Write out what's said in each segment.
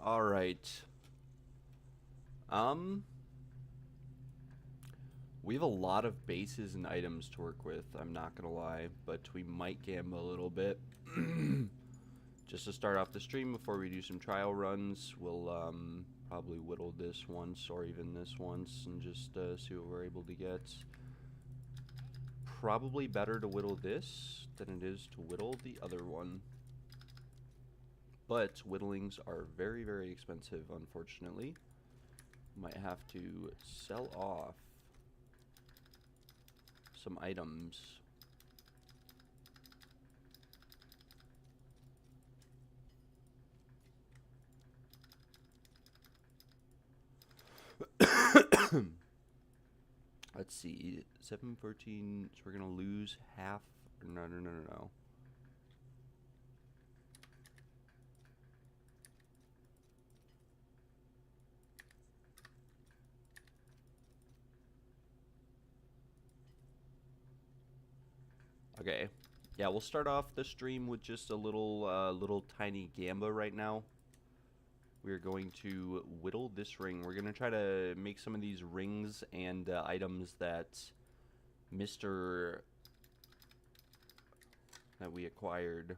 All right. We have a lot of bases and items to work with, I'm not gonna lie, but we might gamble a little bit. Just to start off the stream before we do some trial runs, we'll probably whittle this once or even this once and just see what we're able to get. Probably better to whittle this than it is to whittle the other one. But whittlings are very, very expensive, unfortunately. Might have to sell off some items. Let's see, 714, so we're gonna lose half. No. Okay. Yeah, we'll start off the stream with just a little tiny Gamba right now. We're going to whittle this ring. We're going to try to make some of these rings and items that that we acquired.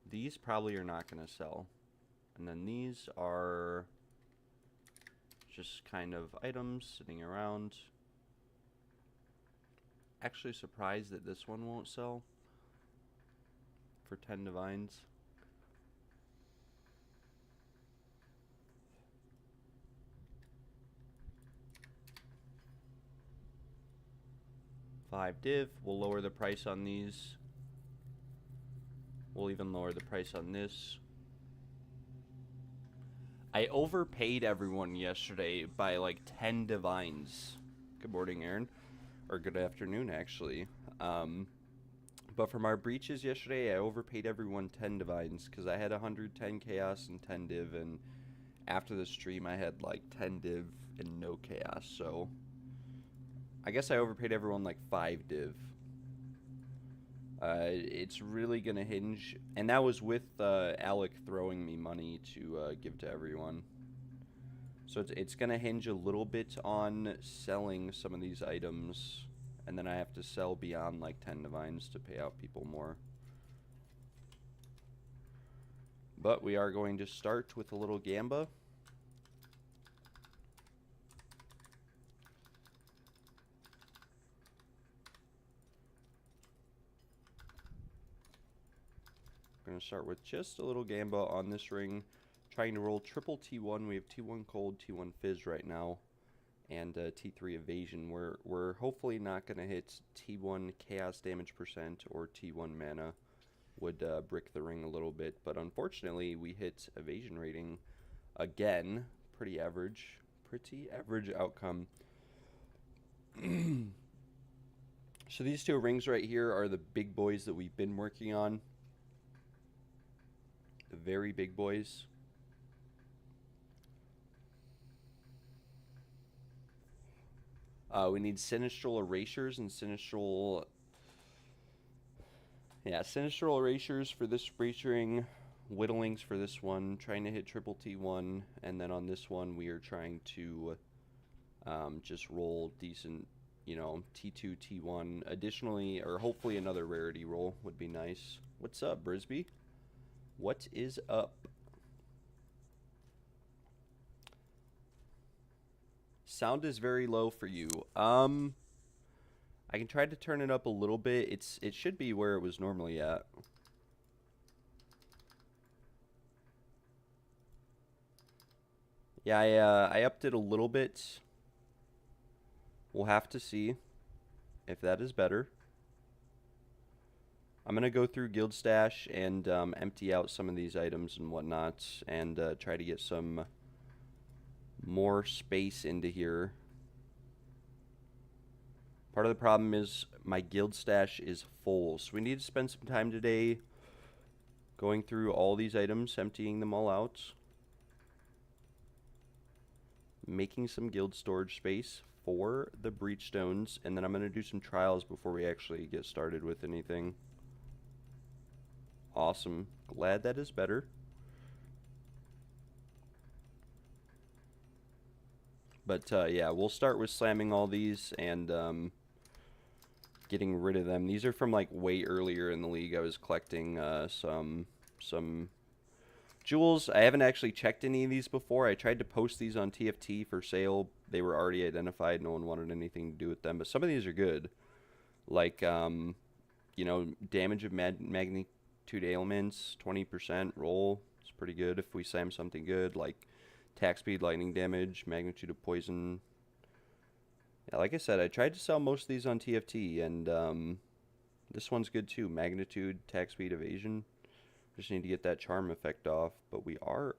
These probably are not going to sell. And then these are just kind of items sitting around. Actually surprised that this one won't sell for 10 divines. Five div. We'll lower the price on these. We'll even lower the price on this. I overpaid everyone yesterday by like 10 divines. Good morning, Aaron. Or good afternoon, actually. But from our breaches yesterday, I overpaid everyone 10 divines because I had 110 chaos and 10 div, and after the stream I had like 10 div and no chaos, so I guess I overpaid everyone like 5 div. It's really gonna hinge, and that was with Alec throwing me money to give to everyone. So it's gonna hinge a little bit on selling some of these items, and then I have to sell beyond like 10 divines to pay out people more. But we are going to start with a little Gamba. We're going to start with just a little Gamba on this ring. Trying to roll triple T1. We have T1 Cold, T1 Fizz right now, and T3 Evasion. We're hopefully not going to hit T1 Chaos damage percent or T1 mana. Would brick the ring a little bit, but unfortunately we hit Evasion rating again. Pretty average outcome. So these two rings right here are the big boys that we've been working on. The very big boys. We need Sinistral Erasures and Sinistral... Yeah, Sinistral Erasures for this breach ring. Whittlings for this one. Trying to hit triple T1. And then on this one, we are trying to just roll decent, you know, T2, T1. Additionally, or hopefully another rarity roll would be nice. What's up, Brisby? What is up? Sound is very low for you. I can try to turn it up a little bit. It should be where it was normally at. Yeah, I upped it a little bit. We'll have to see if that is better. I'm going to go through Guild Stash and empty out some of these items and whatnot, and try to get some more space into here. Part of the problem is my Guild Stash is full, so we need to spend some time today going through all these items, emptying them all out, making some guild storage space for the Breachstones, and then I'm going to do some trials before we actually get started with anything. Awesome. Glad that is better. But yeah, we'll start with slamming all these and getting rid of them. These are from like way earlier in the league. I was collecting some jewels. I haven't actually checked any of these before. I tried to post these on TFT for sale. They were already identified. No one wanted anything to do with them. But some of these are good. Like, you know, damage of magnitude ailments, 20% roll. It's pretty good if we slam something good. Like attack speed, lightning damage, magnitude of poison. Yeah, like I said, I tried to sell most of these on TFT, and this one's good too. Magnitude, attack speed, evasion. Just need to get that charm effect off, but we are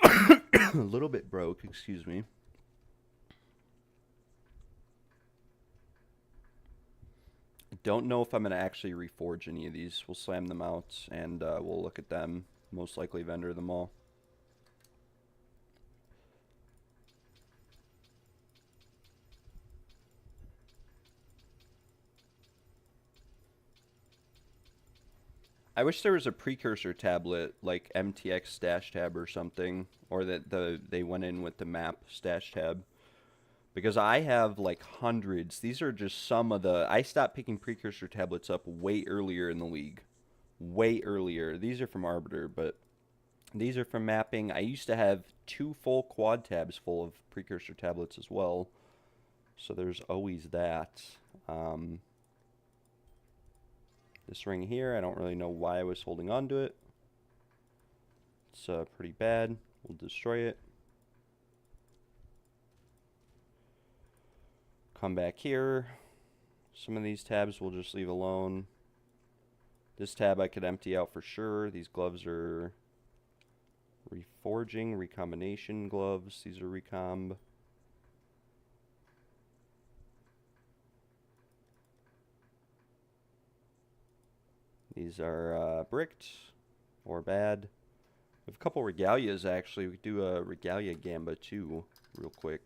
a little bit broke, excuse me. I don't know if I'm going to actually reforge any of these. We'll slam them out, and we'll look at them. Most likely vendor them all. I wish there was a precursor tablet like MTX stash tab or something, or that they went in with the map stash tab. Because I have like hundreds. These are just some of the... I stopped picking precursor tablets up way earlier in the league. Way earlier. These are from Arbiter, but these are from mapping. I used to have 2 full quad tabs full of precursor tablets as well. So there's always that. This ring here, I don't really know why I was holding on to it. It's pretty bad. We'll destroy it. Come back here. Some of these tabs we'll just leave alone. This tab I could empty out for sure. These gloves are Reforging, recombination gloves. These are recomb. These are bricked or bad. We have a couple regalias actually. We could do a regalia gamba too, real quick.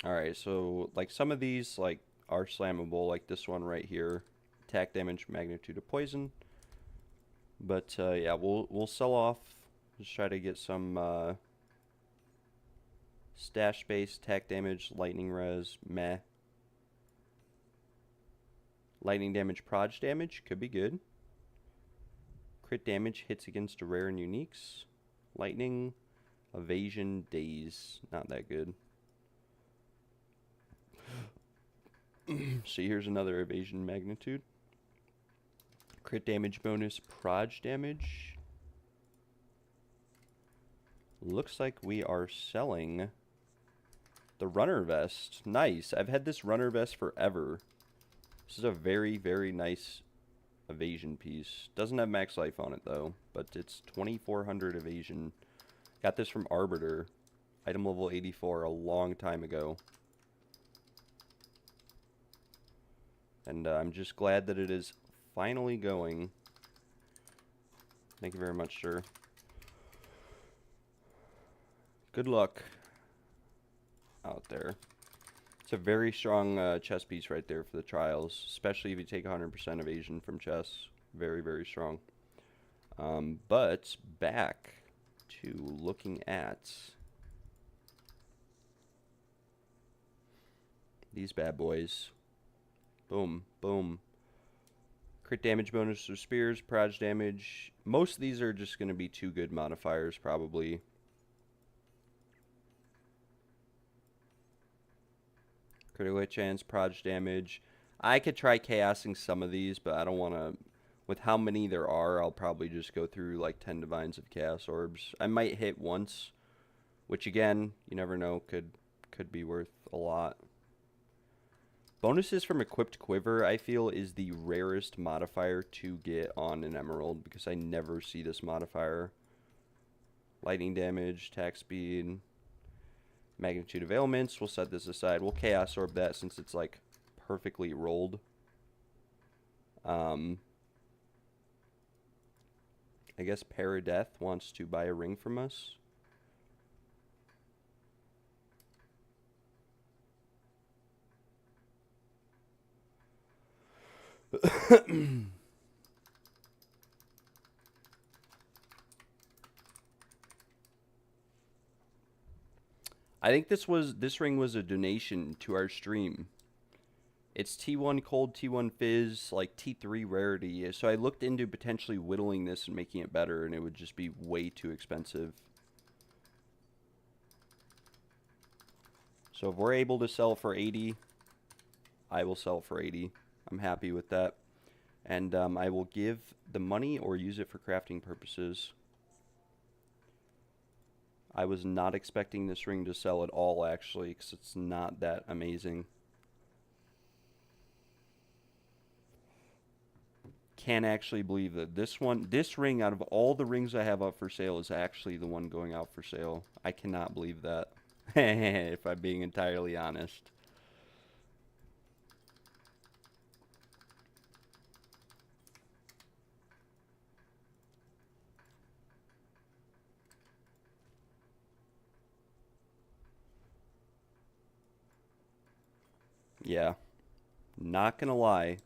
Alright, so like some of these like are slammable, like this one right here. Attack damage, magnitude of poison. But yeah, we'll sell off. Just try to get some stash space, attack damage, lightning res, meh. Lightning damage, proj damage, could be good. Crit damage, hits against a rare and uniques. Lightning, evasion, daze, not that good. See, here's another evasion magnitude. Crit damage bonus, proj damage. Looks like we are selling the runner vest. Nice. I've had this runner vest forever. This is a very, very nice evasion piece. Doesn't have max life on it, though, but it's 2400 evasion. Got this from Arbiter. Item level 84 a long time ago. And I'm just glad that it is finally going. Thank you very much, sir. Good luck out there. It's a very strong chess piece right there for the trials, especially if you take 100% evasion from chess. Very, very strong. But back to looking at these bad boys. Boom, boom. Crit damage bonus for spears, proj damage. Most of these are just going to be 2 good modifiers, probably. Critical hit chance, proj damage. I could try chaosing some of these, but I don't want to... With how many there are, I'll probably just go through like 10 divines of chaos orbs. I might hit once, which again, you never know, could be worth a lot. Bonuses from equipped quiver, I feel, is the rarest modifier to get on an emerald, because I never see this modifier. Lightning damage, attack speed, magnitude of ailments. We'll set this aside. We'll chaos orb that since it's like perfectly rolled. I guess Paradeath wants to buy a ring from us. I think this ring was a donation to our stream. It's T1 cold, T1 fizz, like T3 rarity. So I looked into potentially whittling this and making it better, and it would just be way too expensive. So if we're able to sell for 80, I will sell for 80. I'm happy with that. And I will give the money or use it for crafting purposes. I was not expecting this ring to sell at all, actually, because it's not that amazing. Can't actually believe that this ring out of all the rings I have up for sale is actually the one going out for sale. I cannot believe that, if I'm being entirely honest. Yeah, Not gonna lie.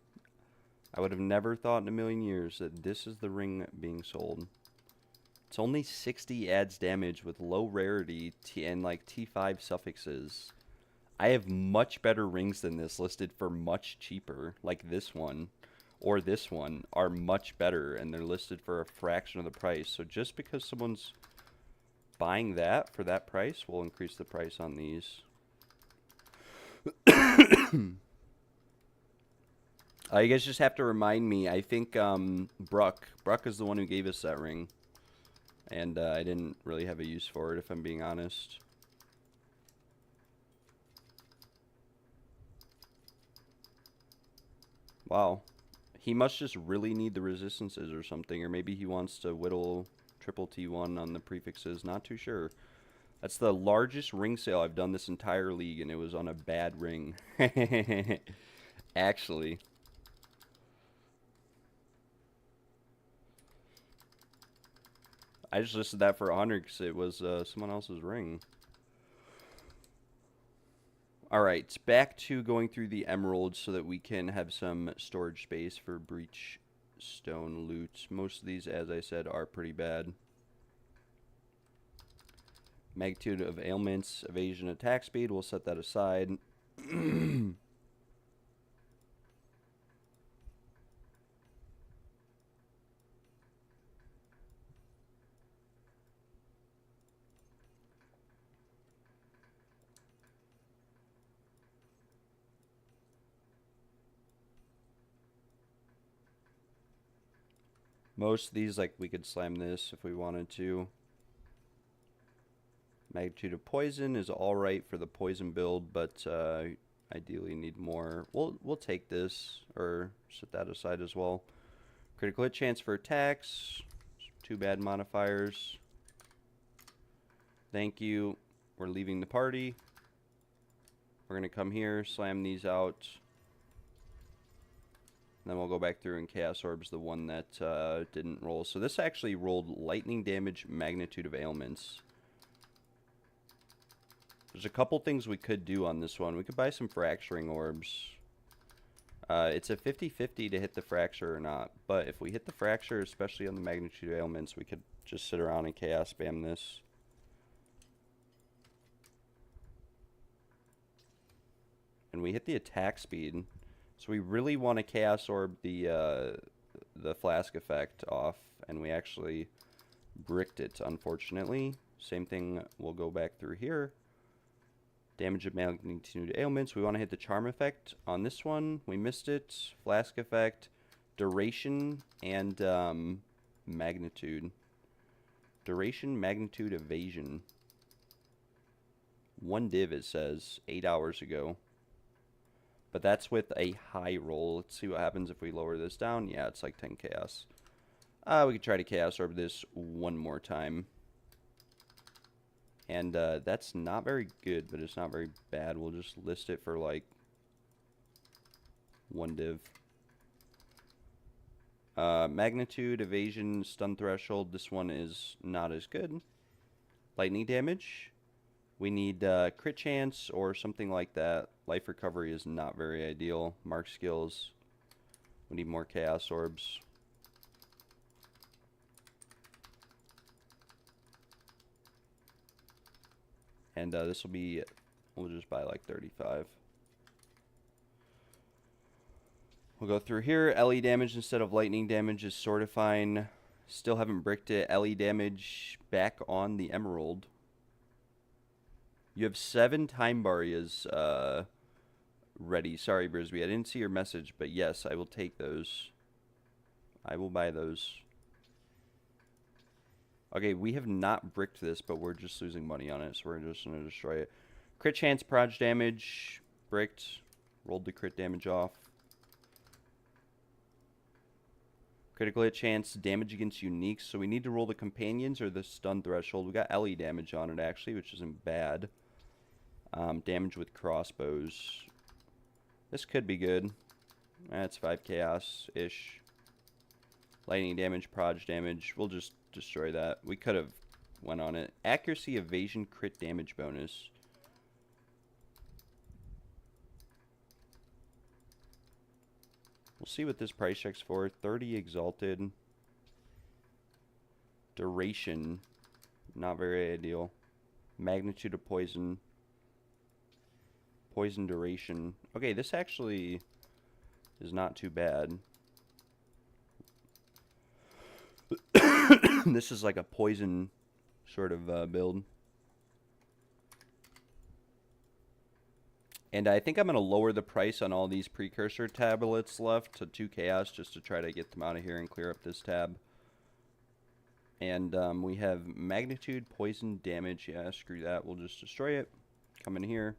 I would have never thought in a million years that this is the ring being sold. It's only 60 adds damage with low rarity and like T5 suffixes. I have much better rings than this listed for much cheaper. Like this one or this one are much better and they're listed for a fraction of the price. So just because someone's buying that for that price will increase the price on these. You guys just have to remind me. I think Bruck is the one who gave us that ring. And I didn't really have a use for it, if I'm being honest. Wow. He must just really need the resistances or something. Or maybe he wants to whittle triple T1 on the prefixes. Not too sure. That's the largest ring sale I've done this entire league, and it was on a bad ring. Actually. I just listed that for 100 because it was someone else's ring. Alright, back to going through the emeralds so that we can have some storage space for breach stone loot. Most of these, as I said, are pretty bad. Magnitude of ailments, evasion, attack speed, we'll set that aside. Most of these, like, we could slam this if we wanted to. Magnitude of poison is alright for the poison build, but ideally need more. We'll take this, or set that aside as well. Critical hit chance for attacks. 2 bad modifiers. Thank you. We're leaving the party. We're going to come here, slam these out. Then we'll go back through and Chaos Orb's the one that didn't roll. So this actually rolled lightning damage, magnitude of ailments. There's a couple things we could do on this one. We could buy some fracturing orbs. It's a 50-50 to hit the fracture or not. But if we hit the fracture, especially on the magnitude of ailments, we could just sit around and chaos spam this. And we hit the attack speed. So we really want to Chaos Orb the Flask effect off, and we actually bricked it, unfortunately. Same thing, we'll go back through here. Damage of magnitude ailments. We want to hit the Charm effect on this one. We missed it. Flask effect, duration, and magnitude. Duration, magnitude, evasion. 1 div, it says, 8 hours ago. But that's with a high roll. Let's see what happens if we lower this down. Yeah, it's like 10 chaos. We could try to Chaos Orb this one more time. And that's not very good, but it's not very bad. We'll just list it for like 1 div. Magnitude, evasion, stun threshold. This one is not as good. Lightning damage. We need crit chance or something like that. Life recovery is not very ideal. Mark skills. We need more Chaos Orbs. And this will be, we'll just buy like 35. We'll go through here. LE damage instead of lightning damage is sort of fine. Still haven't bricked it. LE damage back on the emerald. You have 7 time barriers ready. Sorry, Brisby. I didn't see your message, but yes, I will take those. I will buy those. Okay, we have not bricked this, but we're just losing money on it, so we're just going to destroy it. Crit chance, proj damage, bricked. Rolled the crit damage off. Critical hit chance, damage against uniques. So we need to roll the companions or the stun threshold. We got LE damage on it, actually, which isn't bad. Damage with crossbows. This could be good. That's 5 chaos-ish. Lightning damage, proj damage. We'll just destroy that. We could have went on it. Accuracy, evasion, crit damage bonus. We'll see what this price check's for. 30 exalted. Duration. Not very ideal. Magnitude of poison. Poison duration. Okay, this actually is not too bad. This is like a poison sort of build. And I think I'm going to lower the price on all these precursor tablets left to 2 chaos just to try to get them out of here and clear up this tab. And we have magnitude, poison, damage. Yeah, screw that. We'll just destroy it. Come in here.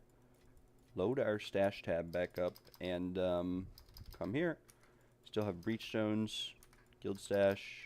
Load our stash tab back up. And come here. Still have breach stones. Guild stash.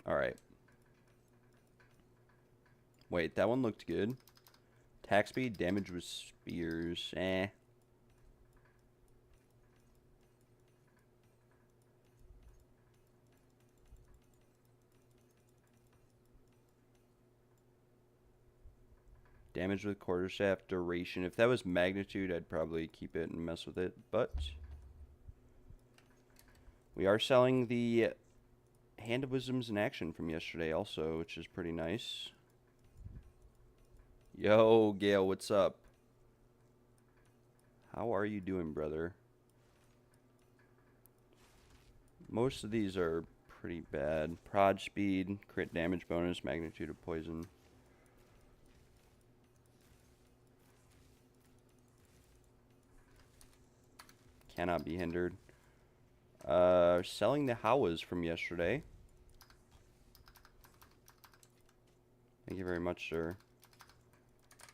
Alright. Wait, that one looked good. Attack speed, damage with spears. Eh. Damage with quarterstaff, duration. If that was magnitude, I'd probably keep it and mess with it. But we are selling the Hand of Wisdoms in action from yesterday also, which is pretty nice. Yo, Gale, what's up? How are you doing, brother? Most of these are pretty bad. Prod speed, crit damage bonus, magnitude of poison. Cannot be hindered. Selling the Howas from yesterday. Thank you very much, sir.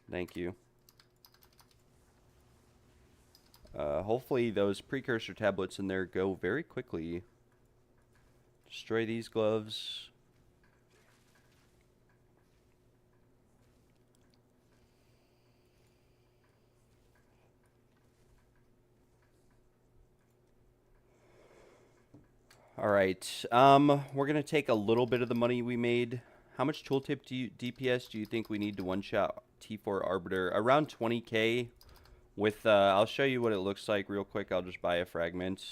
Thank you. Hopefully those precursor tablets in there go very quickly. Destroy these gloves. Alright, we're going to take a little bit of the money we made. How much tooltip DPS do you think we need to one-shot T4 Arbiter? Around 20k with, I'll show you what it looks like real quick. I'll just buy a fragment.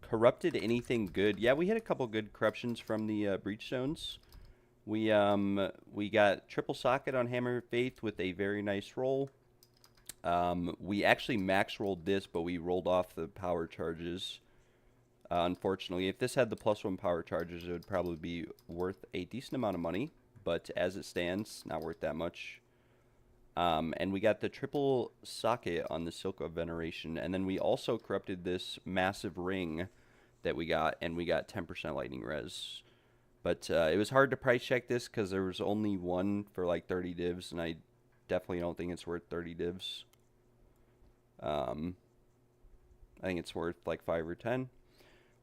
Corrupted anything good? Yeah, we had a couple good corruptions from the breach stones. We got triple socket on Hammer of Faith with a very nice roll. We actually max rolled this, but we rolled off the power charges. Unfortunately, if this had the +1 power charges, it would probably be worth a decent amount of money. But as it stands, not worth that much. And we got the triple socket on the Silk of Veneration. And then we also corrupted this massive ring that we got. And we got 10% lightning res. But it was hard to price check this because there was only one for like 30 divs. And I definitely don't think it's worth 30 divs. I think it's worth like 5 or 10.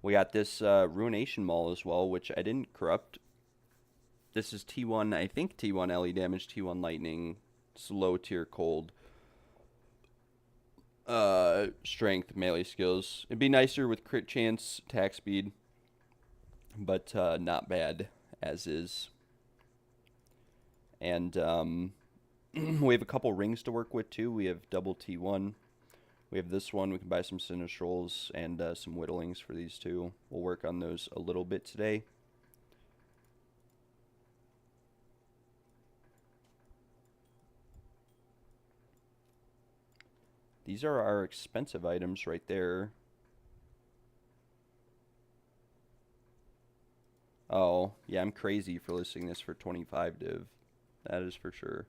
We got this Ruination Maul as well, which I didn't corrupt. This is T1, I think T1 LE damage, T1 lightning, slow tier cold. Strength, melee skills. It'd be nicer with crit chance, attack speed, but not bad as is. And we have a couple rings to work with too. We have double T1. We have this one. We can buy some Sinistrals and some Whittlings for these two. We'll work on those a little bit today. These are our expensive items right there. Oh, yeah, I'm crazy for listing this for 25 div. That is for sure.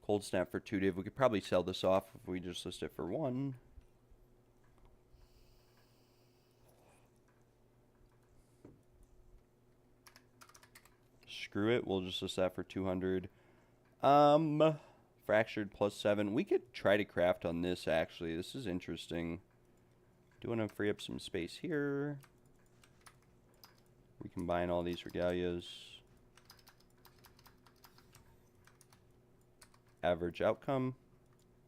Cold Snap for 2 div. We could probably sell this off if we just list it for 1. Screw it. We'll just list that for 200. Fractured +7. We could try to craft on this, actually. This is interesting. Do want to free up some space here. We combine all these regalias. Average outcome.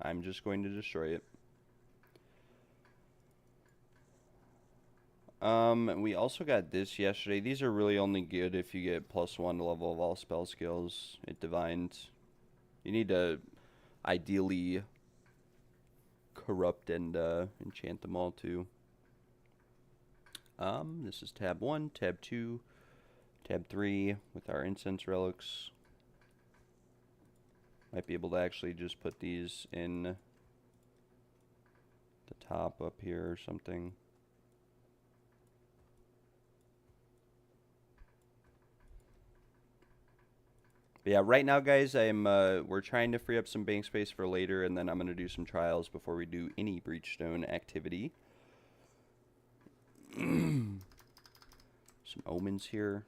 I'm just going to destroy it. We also got this yesterday. These are really only good if you get +1 level of all spell skills. It divines. You need to ideally corrupt and enchant them all too. This is tab 1, tab 2, tab 3 with our incense relics. Might be able to actually just put these in the top up here or something. But yeah, right now, guys, we're trying to free up some bank space for later, and then I'm gonna do some trials before we do any Breachstone activity. Some omens here.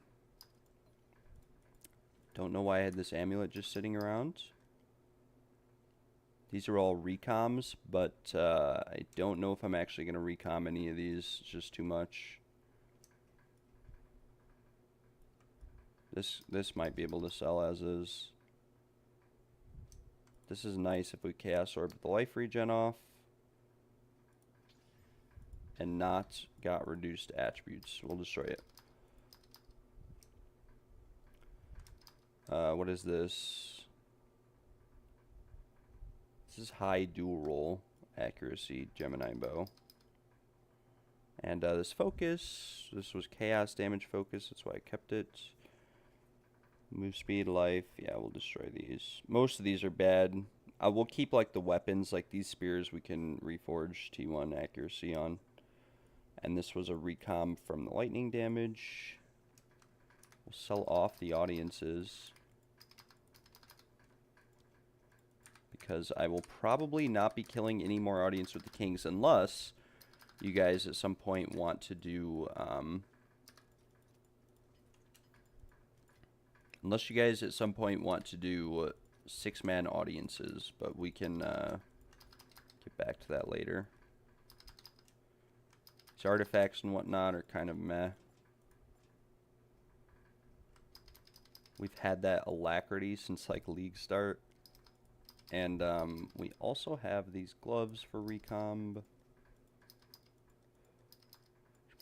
Don't know why I had this amulet just sitting around. These are all recoms, but I don't know if I'm actually gonna recom any of these. It's just too much. This might be able to sell as is. This is nice if we Chaos Orb the life regen off. And not got reduced attributes. We'll destroy it. What is this? This is high dual roll accuracy Gemini bow. And this focus, this was chaos damage focus, that's why I kept it. Move speed, life, yeah, we'll destroy these. Most of these are bad. We'll keep like the weapons, like these spears we can reforge T1 accuracy on. And this was a recom from the lightning damage. We'll sell off the audiences. Because I will probably not be killing any more audience with the kings unless you guys at some point want to do... unless you guys at some point want to do 6-man audiences, but we can get back to that later. These artifacts and whatnot are kind of meh. We've had that alacrity since like league start. And we also have these gloves for recomb.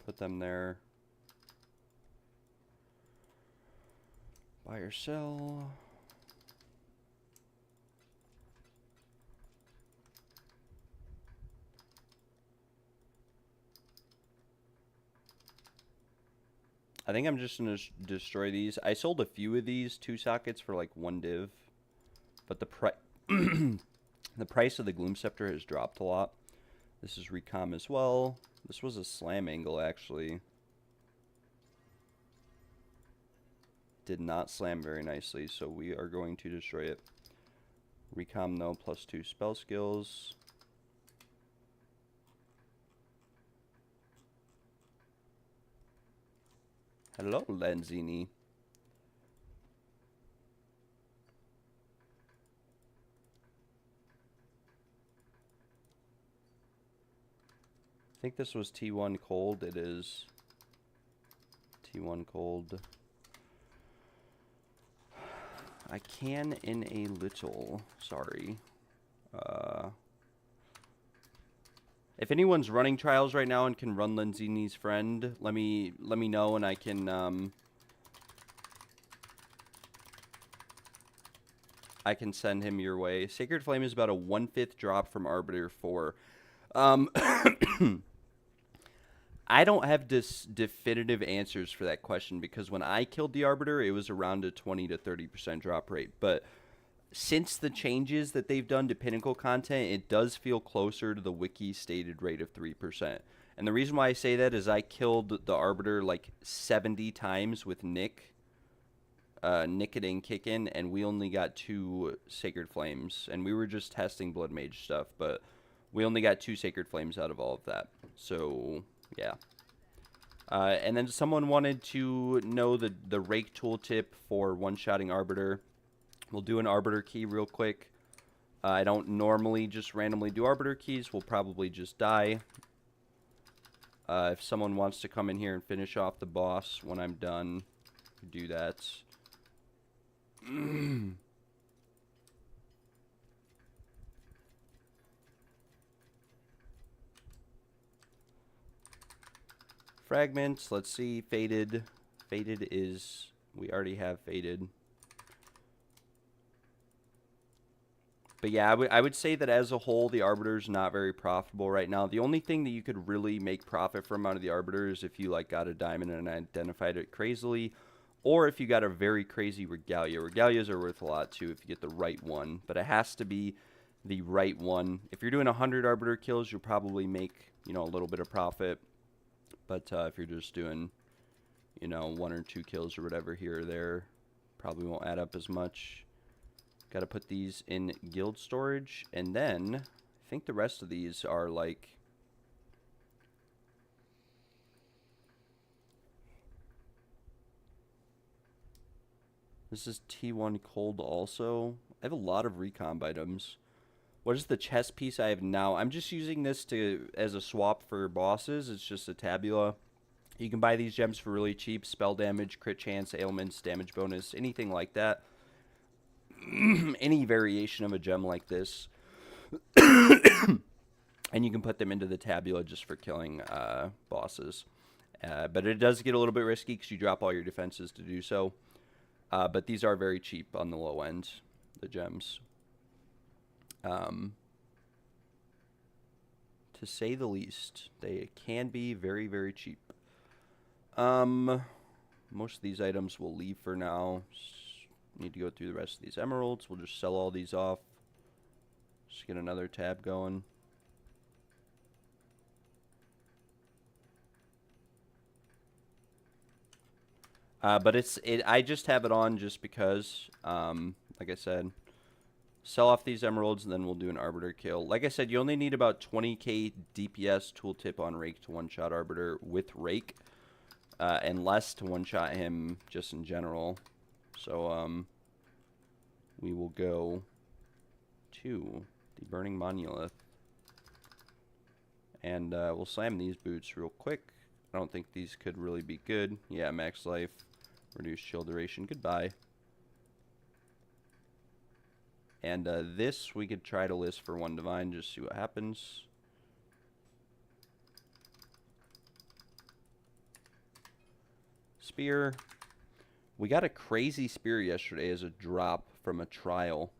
Put them there. Buy or sell. I think I'm just going to destroy these. I sold a few of these 2 sockets for like 1 div. But the the price of the Gloom Scepter has dropped a lot. This is recom as well. This was a slam angle actually. Did not slam very nicely, so we are going to destroy it. Recom though, +2 spell skills. Hello, Lenzini. I think this was T1 cold. It is T1 cold. I can in a little. Sorry. If anyone's running trials right now and can run Lenzini's friend, let me know and I can send him your way. Sacred Flame is about a 1/5 drop from Arbiter 4. I don't have definitive answers for that question because when I killed the Arbiter, it was around a 20 to 30% drop rate. But since the changes that they've done to Pinnacle content, it does feel closer to the wiki stated rate of 3%. And the reason why I say that is I killed the Arbiter like 70 times with Nick. Nick it in, kick in, and we only got 2 Sacred Flames. And we were just testing Blood Mage stuff, but we only got 2 Sacred Flames out of all of that. So... yeah. And then someone wanted to know the rake tooltip for one-shotting Arbiter. We'll do an Arbiter key real quick. I don't normally just randomly do Arbiter keys. We'll probably just die. If someone wants to come in here and finish off the boss when I'm done, do that. Fragments, let's see. Faded. Faded is, we already have faded. But yeah, I would say that as a whole, the Arbiter is not very profitable right now. The only thing that you could really make profit from out of the Arbiter is if you like got a diamond and identified it crazily, or if you got a very crazy Regalia. Regalias are worth a lot too if you get the right one, but it has to be the right one. If you're doing 100 Arbiter kills, you'll probably make, you know, a little bit of profit. But if you're just doing, you know, 1 or 2 kills or whatever here or there, probably won't add up as much. Got to put these in guild storage, and then I think the rest of these are like, this is T1 cold also. I have a lot of recomp items. What is the chest piece I have now? I'm just using this as a swap for bosses. It's just a tabula. You can buy these gems for really cheap. Spell damage, crit chance, ailments, damage bonus, anything like that. Any variation of a gem like this. And you can put them into the tabula just for killing bosses. But it does get a little bit risky because you drop all your defenses to do so. But these are very cheap on the low end, the gems. To say the least, they can be very, very cheap. Most of these items we'll leave for now. Need to go through the rest of these emeralds. We'll just sell all these off. Just get another tab going. But I just have it on just because, like I said, sell off these emeralds and then we'll do an Arbiter kill. Like I said, you only need about 20k DPS tooltip on Rake to one-shot Arbiter with Rake, and less to one-shot him just in general. So, we will go to the Burning Monolith. And we'll slam these boots real quick. I don't think these could really be good. Yeah, max life, reduced shield duration. Goodbye. And this we could try to list for 1 divine, just see what happens. Spear. We got a crazy spear yesterday as a drop from a trial.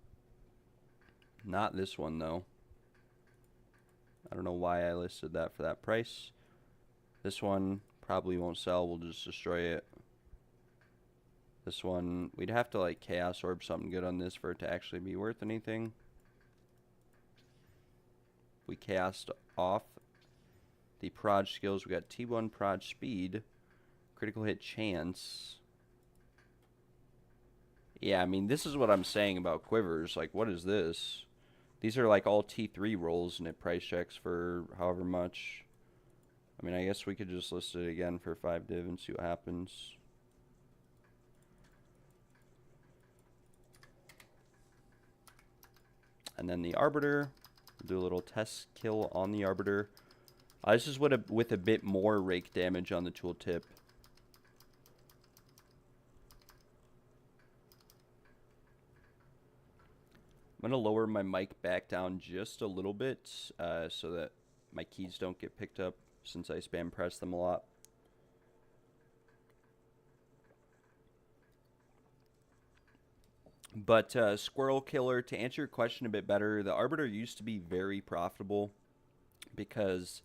Not this one, though. I don't know why I listed that for that price. This one probably won't sell. We'll just destroy it. This one, we'd have to, like, Chaos Orb something good on this for it to actually be worth anything. We cast off the Proj skills. We got T1 Proj speed, critical hit chance. Yeah, I mean, this is what I'm saying about quivers. Like, what is this? These are, like, all T3 rolls, and it price checks for however much. I mean, I guess we could just list it again for 5 div and see what happens. And then the Arbiter. We'll do a little test kill on the Arbiter. This is with a bit more rake damage on the tooltip. I'm going to lower my mic back down just a little bit so that my keys don't get picked up since I spam press them a lot. But Squirrel Killer, to answer your question a bit better, the Arbiter used to be very profitable because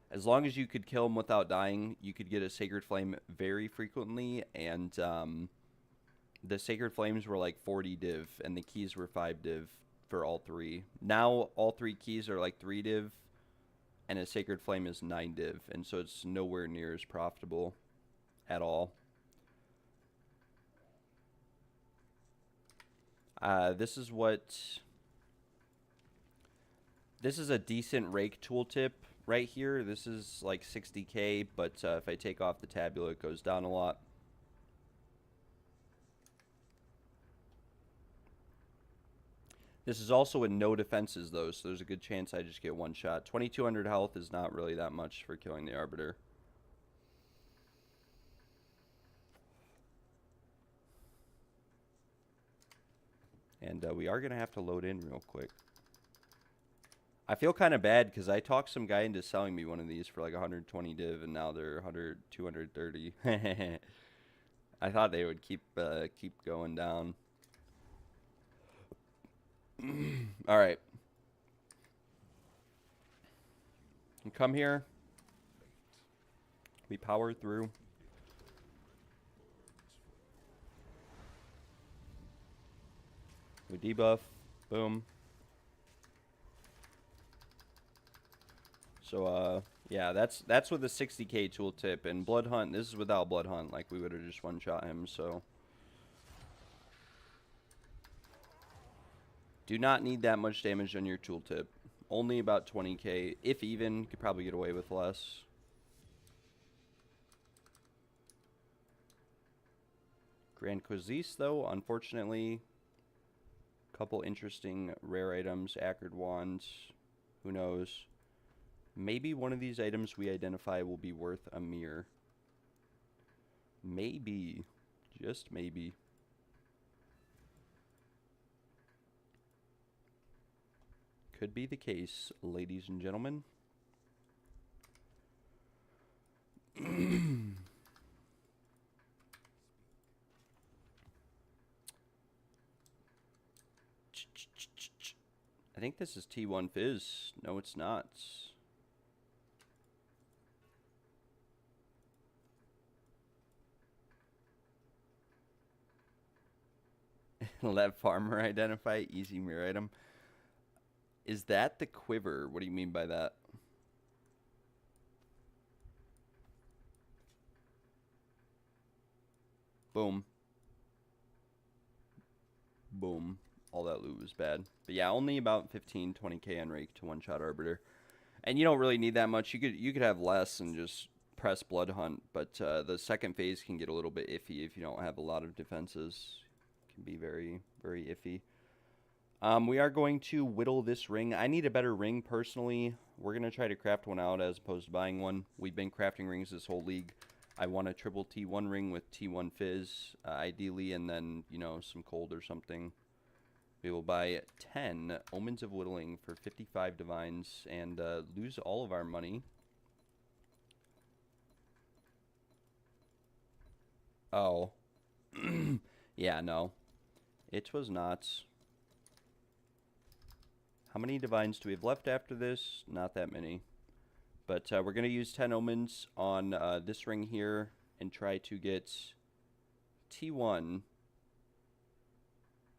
as long as you could kill him without dying, you could get a Sacred Flame very frequently, and the Sacred Flames were like 40 div, and the keys were 5 div for all 3. Now, all 3 keys are like 3 div, and a Sacred Flame is 9 div, and so it's nowhere near as profitable at all. This is a decent rake tooltip right here. This is like 60k, but if I take off the tabula, it goes down a lot. This is also with no defenses, though, so there's a good chance I just get one shot. 2200 health is not really that much for killing the Arbiter. And we are going to have to load in real quick. I feel kind of bad because I talked some guy into selling me one of these for like 120 div, and now they're 100, 230. I thought they would keep going down. All right. We come here. We power through. We debuff. Boom. So, yeah, that's with the 60k tooltip. And Blood Hunt, this is without Blood Hunt. Like, we would have just one-shot him, so. Do not need that much damage on your tooltip. Only about 20k. If even, could probably get away with less. Grand Quizis, though, unfortunately. Couple interesting rare items. Acrid Wands. Who knows? Maybe one of these items we identify will be worth a mirror. Maybe. Just maybe. Could be the case, ladies and gentlemen. I think this is T1 Fizz. No, it's not. Let farmer identify easy mirror item. Is that the quiver? What do you mean by that? Boom. Boom. All that loot was bad. But yeah, only about 15, 20k on Rake to one-shot Arbiter. And you don't really need that much. You could have less and just press Blood Hunt. But the second phase can get a little bit iffy if you don't have a lot of defenses. It can be very, very iffy. We are going to whittle this ring. I need a better ring personally. We're going to try to craft one out as opposed to buying one. We've been crafting rings this whole league. I want a triple T1 ring with T1 Fizz, ideally, and then, you know, some cold or something. We will buy 10 Omens of Whittling for 55 Divines and lose all of our money. Oh. Yeah, no. It was not. How many Divines do we have left after this? Not that many. But we're going to use 10 Omens on this ring here and try to get T1.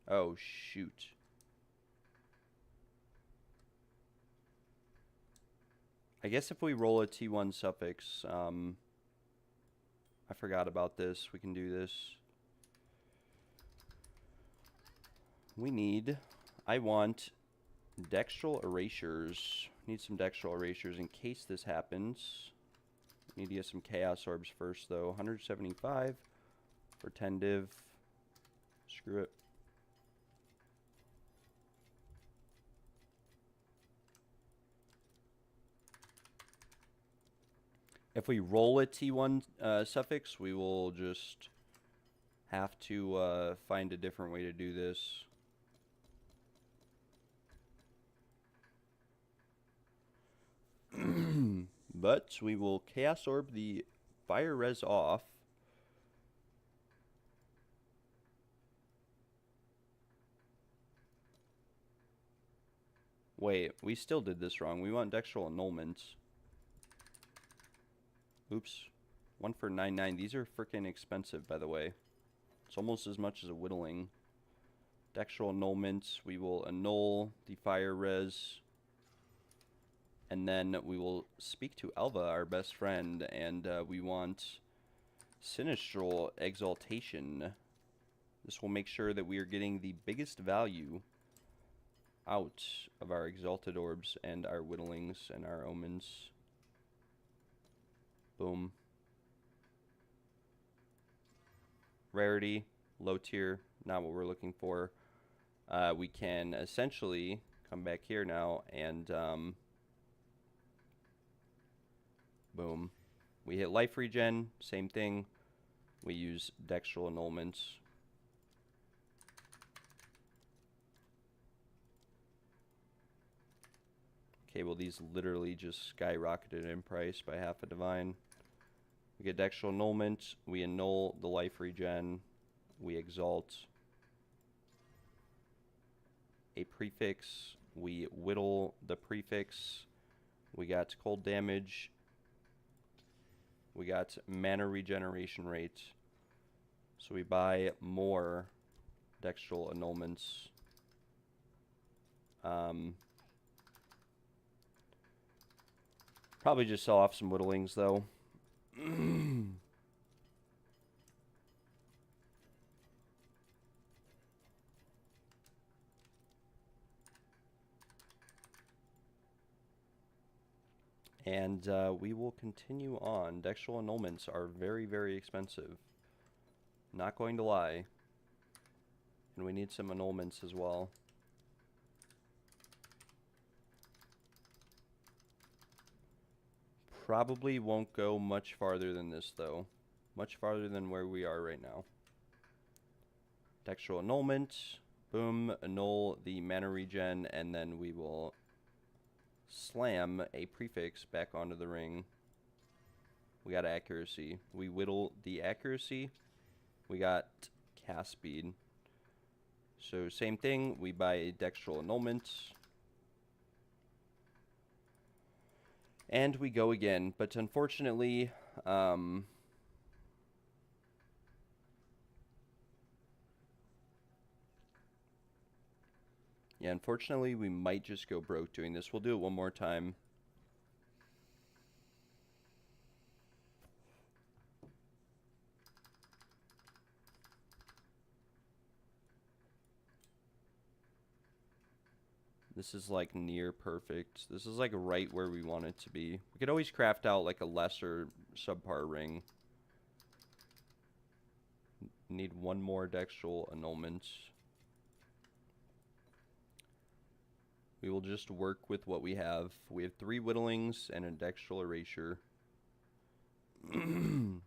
Oh, shoot. I guess if we roll a T1 suffix, I forgot about this. We can do this. I want dextral erasures. Need some dextral erasures in case this happens. Need to get some chaos orbs first, though. 175 for 10 div. Screw it. If we roll a T1 suffix, we will just have to find a different way to do this. But we will Chaos Orb the Fire Res off. Wait, we still did this wrong. We want Dextral Annulments. Oops. 1 for 9.9. These are freaking expensive, by the way. It's almost as much as a Whittling. Dextral Annulments. We will annul the Fire Res. And then we will speak to Alva, our best friend, and we want Sinistral Exaltation. This will make sure that we are getting the biggest value out of our Exalted Orbs and our Whittlings and our Omens. Boom. Rarity, low tier, not what we're looking for. we can essentially come back here now and boom. We hit life regen, same thing. We use dextral annulments. Okay, well these literally just skyrocketed in price by half a divine. We get dextral annulment, we annul the life regen, we exalt a prefix, we whittle the prefix, we got cold damage, we got mana regeneration rate, so we buy more dextral annulments. Probably just sell off some whittlings though. And we will continue on. Dextral annulments are very, very expensive. Not going to lie. And we need some annulments as well. Probably won't go much farther than this, though. Much farther than where we are right now. Dextral annulment. Boom. Annul the mana regen, and then we will slam a prefix back onto the ring. We got accuracy. We whittle the accuracy. We got cast speed. So same thing. We buy a dextral annulment. And we go again. But unfortunately, yeah, unfortunately, we might just go broke doing this. We'll do it one more time. This is like near perfect. This is like right where we want it to be. We could always craft out like a lesser subpar ring. Need one more dextral annulment. We will just work with what we have. We have 3 whittlings and a dextral erasure. We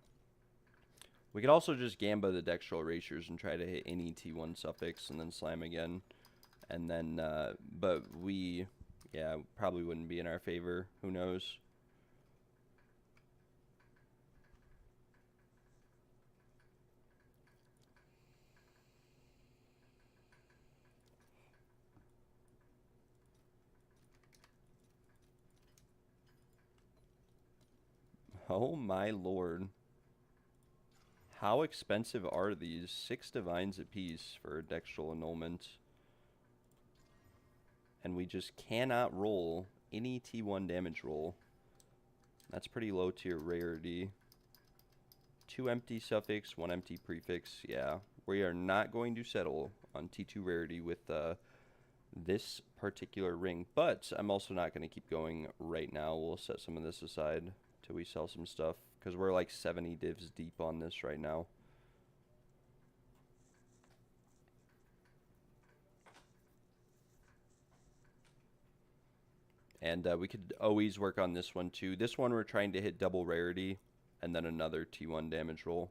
could also just gamba the dextral erasures and try to hit any T1 suffix and then slam again. And then, but we, yeah, probably wouldn't be in our favor. Who knows? Oh my lord. How expensive are these? 6 divines apiece for a dextral annulment. And we just cannot roll any T1 damage roll. That's pretty low tier rarity. 2 empty suffix, 1 empty prefix. Yeah, we are not going to settle on T2 rarity with this particular ring. But I'm also not going to keep going right now. We'll set some of this aside till we sell some stuff, because we're like 70 divs deep on this right now. And we could always work on this one too. This one we're trying to hit double rarity and then another T1 damage roll.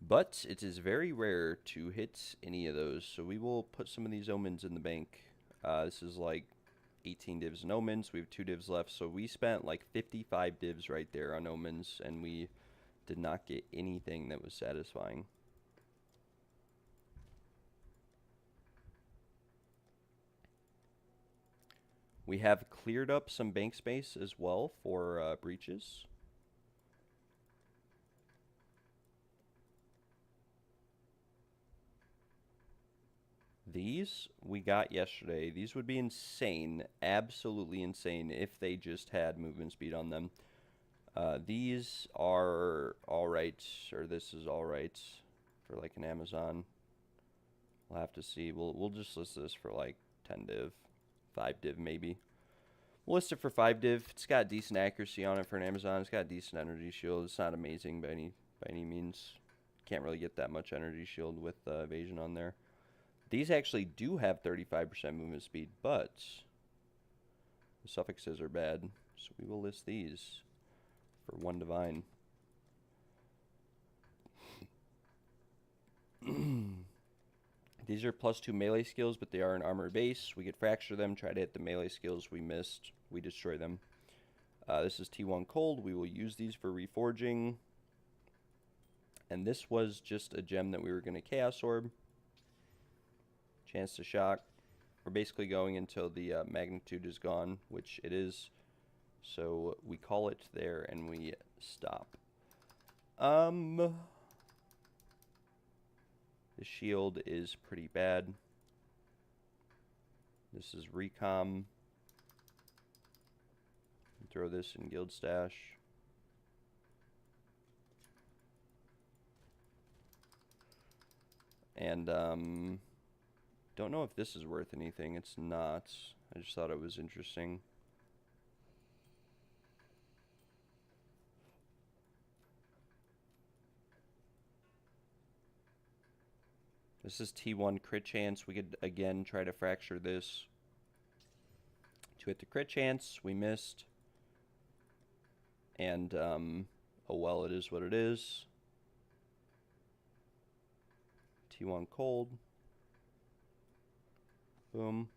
But it is very rare to hit any of those, so we will put some of these omens in the bank. This is like 18 divs and omens. We have 2 divs left, so we spent like 55 divs right there on omens, and we did not get anything that was satisfying. We have cleared up some bank space as well for breaches. These we got yesterday. These would be insane, absolutely insane, if they just had movement speed on them. These are alright, or this is alright for like an Amazon. We'll have to see. We'll just list this for like 10 div, 5 div maybe. We'll list it for 5 div. It's got decent accuracy on it for an Amazon. It's got decent energy shield. It's not amazing by any means. Can't really get that much energy shield with evasion on there. These actually do have 35% movement speed, but the suffixes are bad, so we will list these for 1 divine. These are +2 melee skills, but they are an armor base. We could fracture them, try to hit the melee skills. We missed. We destroy them. This is T1 Cold. We will use these for Reforging. And this was just a gem that we were going to Chaos Orb. Chance to shock. We're basically going until the magnitude is gone, which it is. So we call it there and we stop. The shield is pretty bad. This is Recom. Throw this in Guild Stash. And don't know if this is worth anything. It's not. I just thought it was interesting. This is T1 crit chance. We could again try to fracture this to hit the crit chance. We missed. And oh well, it is what it is. T1 cold. Boom.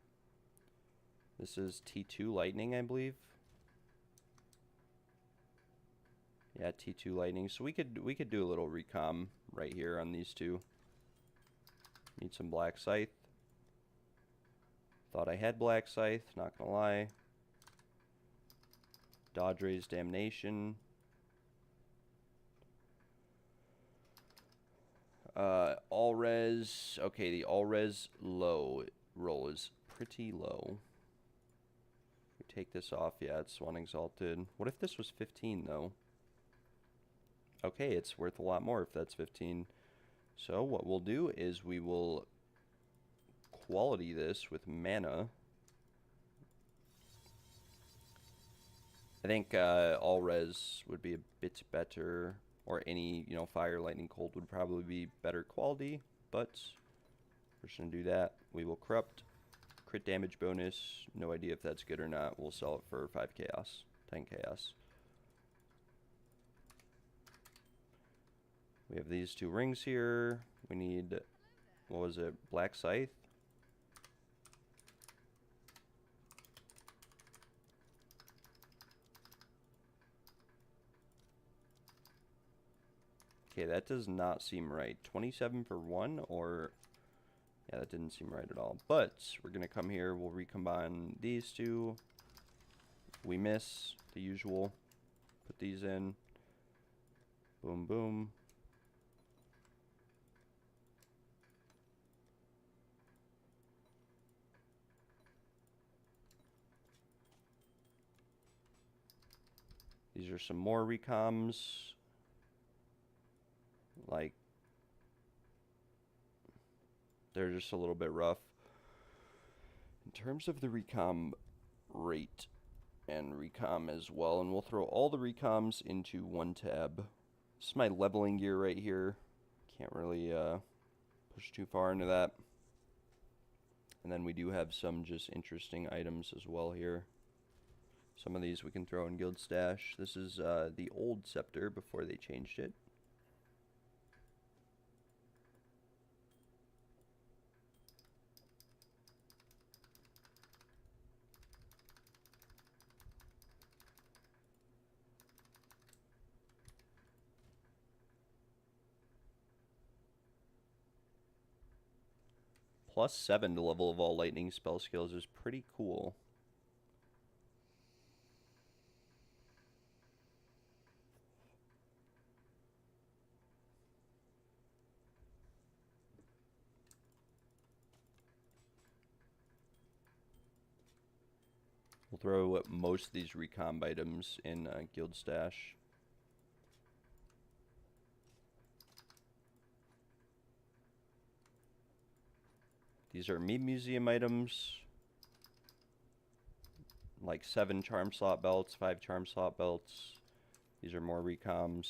This is T2 lightning, I believe. Yeah, T2 lightning. So we could do a little recom right here on these two. Need some Black Scythe. Thought I had Black Scythe, not gonna lie. Dodge Raise Damnation. All res. Okay, the all res low roll is pretty low. We take this off. Yeah, it's 1 exalted. What if this was 15 though? Okay, it's worth a lot more if that's 15. So what we'll do is we will quality this with mana. I think all res would be a bit better, or any, you know, fire, lightning, cold would probably be better quality, but we're just going to do that. We will corrupt, crit damage bonus, no idea if that's good or not. We'll sell it for 5 chaos, 10 chaos. We have these 2 rings here. We need, what was it, Black Scythe? Okay, that does not seem right. 27 for 1, or... yeah, that didn't seem right at all. But we're going to come here. We'll recombine these 2. We miss the usual. Put these in. Boom, boom. These are some more recoms. Like, they're just a little bit rough. In terms of the recom rate and recom as well, and we'll throw all the recoms into 1 tab. This is my leveling gear right here. Can't really push too far into that. And then we do have some just interesting items as well here. Some of these we can throw in Guild Stash. This is the old scepter before they changed it. +7 to level of all lightning spell skills is pretty cool. We'll throw most of these recomb items in Guild Stash. These are Meme Museum items. Like 7 charm slot belts, 5 charm slot belts. These are more recoms.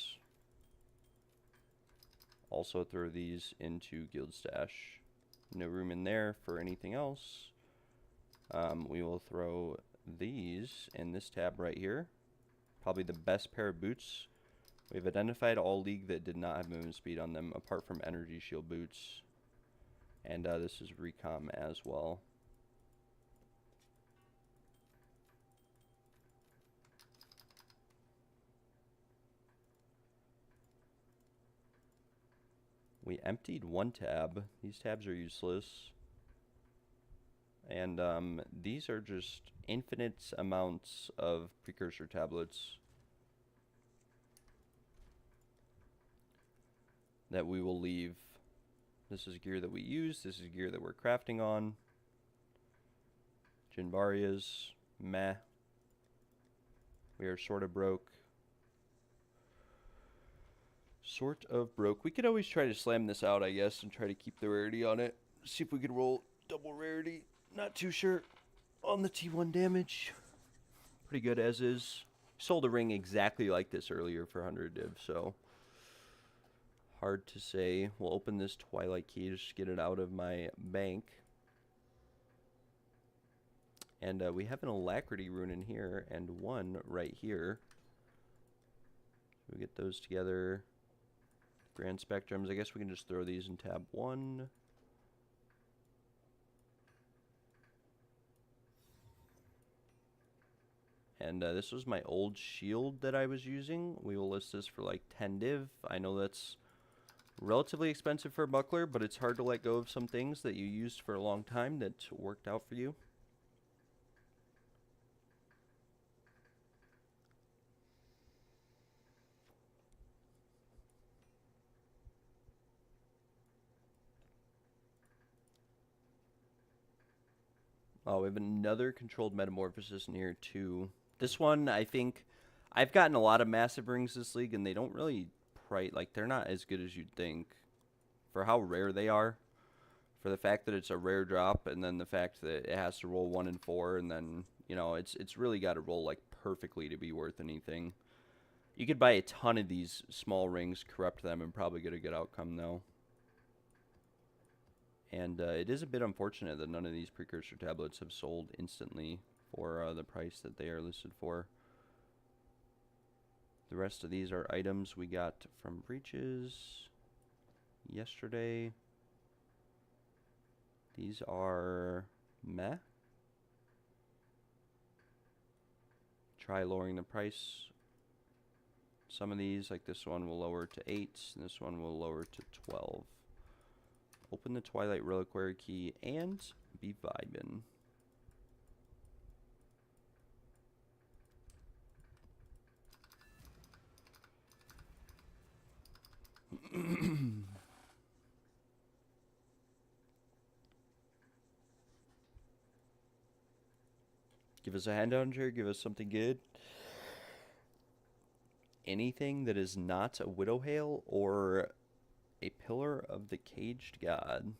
Also throw these into Guild Stash. No room in there for anything else. We will throw these in this tab right here. Probably the best pair of boots. We've identified all league that did not have movement speed on them, apart from energy shield boots. And this is recom as well. We emptied one tab. These tabs are useless. And these are just infinite amounts of precursor tablets that we will leave. This is gear that we use. This is gear that we're crafting on. Jinbarias, meh. We are sort of broke. We could always try to slam this out, I guess, and try to keep the rarity on it. See if we could roll double rarity. Not too sure on the T1 damage. Pretty good as is. Sold a ring exactly like this earlier for 100 div, so hard to say. We'll open this Twilight key just to get it out of my bank. And we have an Alacrity rune in here and one right here. We get those together. Grand Spectrums. I guess we can just throw these in tab 1. And this was my old shield that I was using. We will list this for like 10 div. I know that's relatively expensive for a buckler, but it's hard to let go of some things that you used for a long time that worked out for you. Oh, we have another controlled metamorphosis in here too. This one, I think, I've gotten a lot of massive rings this league, and they don't really like, they're not as good as you'd think for how rare they are. For the fact that it's a rare drop, and then the fact that it has to roll 1 and 4, and then, you know, it's really got to roll like perfectly to be worth anything. You could buy a ton of these small rings, corrupt them, and probably get a good outcome though. And it is a bit unfortunate that none of these precursor tablets have sold instantly for the price that they are listed for. The rest of these are items we got from breaches yesterday. These are meh. Try lowering the price. Some of these, like this one, will lower to 8, and this one will lower to 12. Open the Twilight Reliquary key and be vibin'. Give us a handout here. Give us something good. Anything that is not a Widow Hail or a Pillar of the Caged God.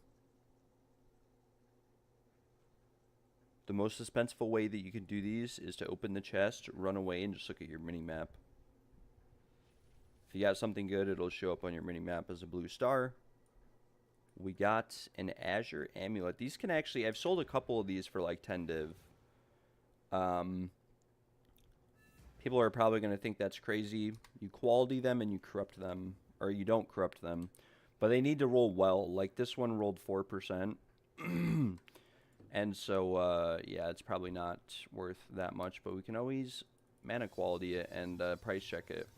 The most suspenseful way that you can do these is to open the chest, run away, and just look at your mini-map. If you got something good, it'll show up on your mini-map as a blue star. We got an Azure Amulet. These can actually, I've sold a couple of these for like 10 div. People are probably going to think that's crazy. You quality them and you corrupt them, or you don't corrupt them. But they need to roll well. Like this one rolled 4%. And so, yeah, it's probably not worth that much. But we can always mana quality it and price check it.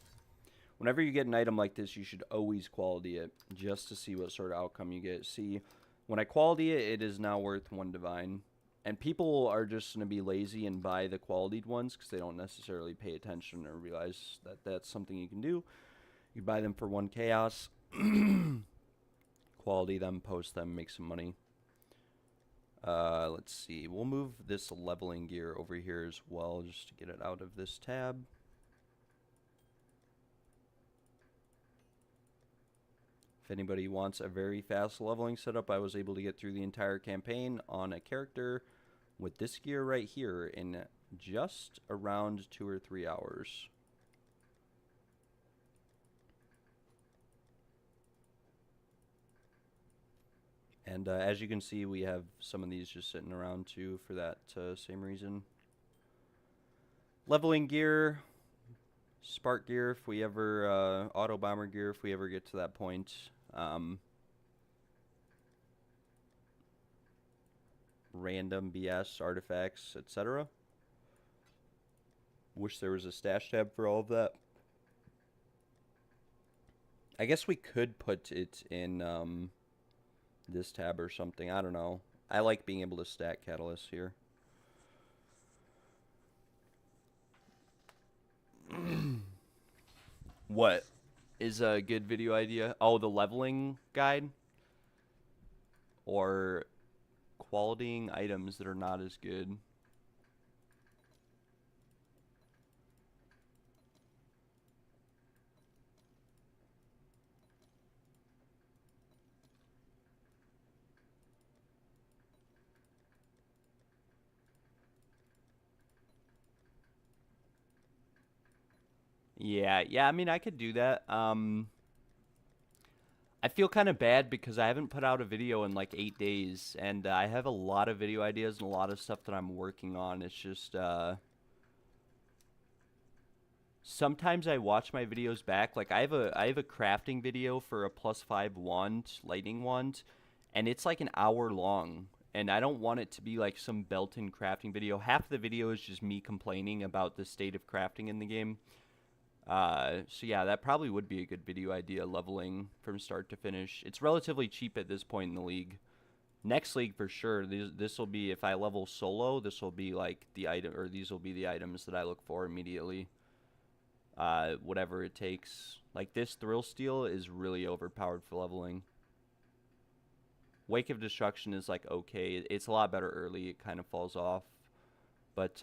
Whenever you get an item like this, you should always quality it just to see what sort of outcome you get. See, when I quality it, it is now worth 1 divine. And people are just going to be lazy and buy the qualityed ones because they don't necessarily pay attention or realize that that's something you can do. You buy them for 1 chaos, quality them, post them, make some money. Let's see. We'll move this leveling gear over here as well just to get it out of this tab. If anybody wants a very fast leveling setup, I was able to get through the entire campaign on a character with this gear right here in just around 2 or 3 hours. And as you can see, we have some of these just sitting around too for that same reason. Leveling gear, spark gear if we ever, auto bomber gear if we ever get to that point. Random BS, artifacts, etc. Wish there was a stash tab for all of that. I guess we could put it in this tab or something. I don't know. I like being able to stack catalysts here. What is a good video idea? Oh, the leveling guide? Or qualitying items that are not as good. Yeah, I mean, I could do that. I feel kind of bad because I haven't put out a video in like 8 days, and I have a lot of video ideas and a lot of stuff that I'm working on. It's just, sometimes I watch my videos back. Like, I have a crafting video for a +5 wand, lightning wand, and it's like an hour long. And I don't want it to be like some built-in crafting video. Half the video is just me complaining about the state of crafting in the game. So yeah, that probably would be a good video idea, leveling from start to finish. It's relatively cheap at this point in the league. Next league for sure, this will be, if I level solo, this will be like the item, or these will be the items that I look for immediately. Whatever it takes. Like this Thrill Steel is really overpowered for leveling. Wake of Destruction is like okay, it's a lot better early, it kind of falls off. But,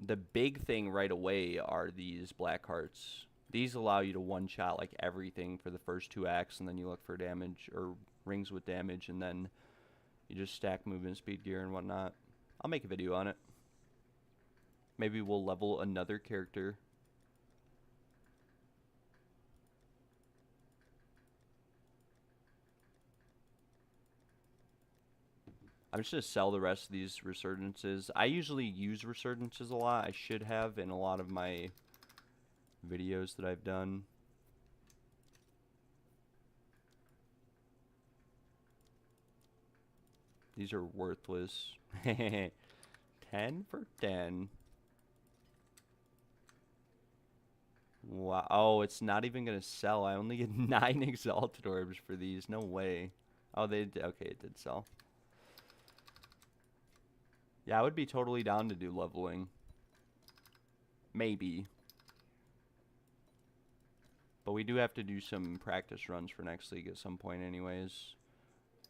the big thing right away are these black hearts. These allow you to one-shot like everything for the first 2 acts, and then you look for damage or rings with damage, and then you just stack movement speed gear and whatnot. I'll make a video on it. Maybe we'll level another character. I'm just going to sell the rest of these resurgences. I usually use resurgences a lot. I should have in a lot of my videos that I've done. These are worthless. 10 for 10. Wow. Oh, it's not even going to sell. I only get 9 exalted orbs for these. No way. Oh, okay, it did sell. Yeah, I would be totally down to do leveling. Maybe. But we do have to do some practice runs for next league at some point anyways.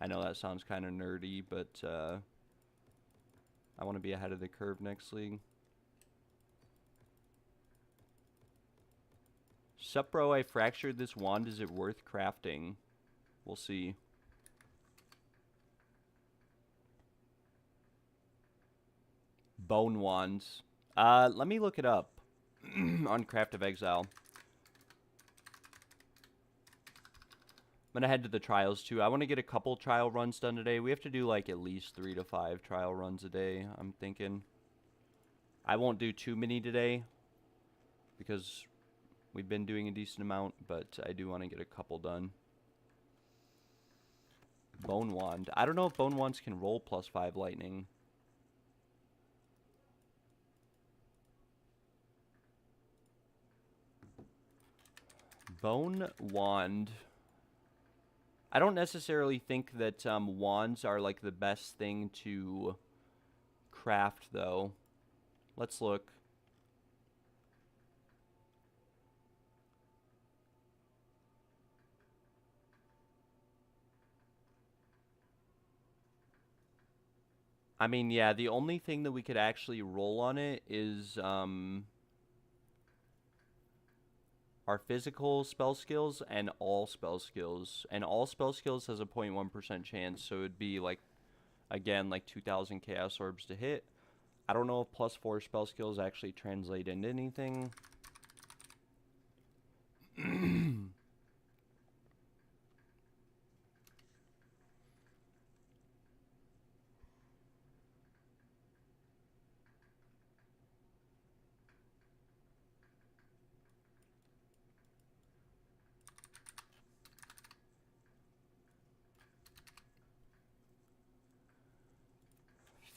I know that sounds kind of nerdy, but I want to be ahead of the curve next league. Sup, bro, I fractured this wand. Is it worth crafting? We'll see. Bone wands. Let me look it up on Craft of Exile. I'm gonna head to the trials too. I want to get a couple trial runs done today. We have to do like at least 3 to 5 trial runs a day, I'm thinking. I won't do too many today because we've been doing a decent amount, but I do want to get a couple done. Bone wand. I don't know if bone wands can roll +5 lightning. Bone wand. I don't necessarily think that wands are like the best thing to craft though. Let's look. I mean, yeah, the only thing that we could actually roll on it is our physical spell skills and all spell skills. And all spell skills has a 0.1% chance, so it'd be like, again, like 2,000 chaos orbs to hit. I don't know if +4 spell skills actually translate into anything.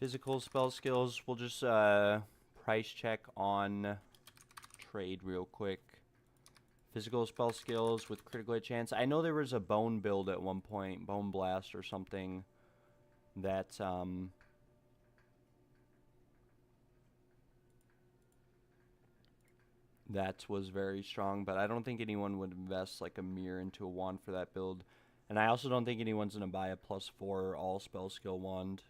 Physical spell skills. We'll just price check on trade real quick. Physical spell skills with critical hit chance. I know there was a bone build at one point, bone blast or something, that that was very strong, but I don't think anyone would invest like a mirror into a wand for that build. And I also don't think anyone's going to buy a +4 all spell skill wand.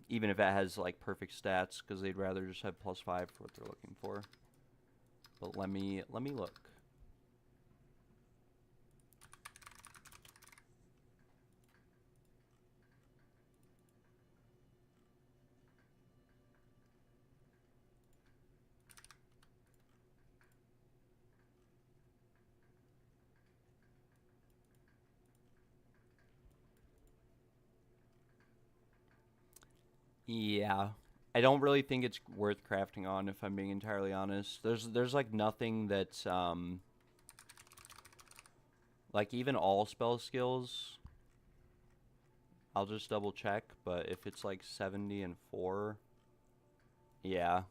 Even if it has like perfect stats, because they'd rather just have +5 for what they're looking for. But let me look. Yeah. I don't really think it's worth crafting on, if I'm being entirely honest. There's like nothing that's like even all spell skills. I'll just double check, but if it's like 70 and 4, yeah.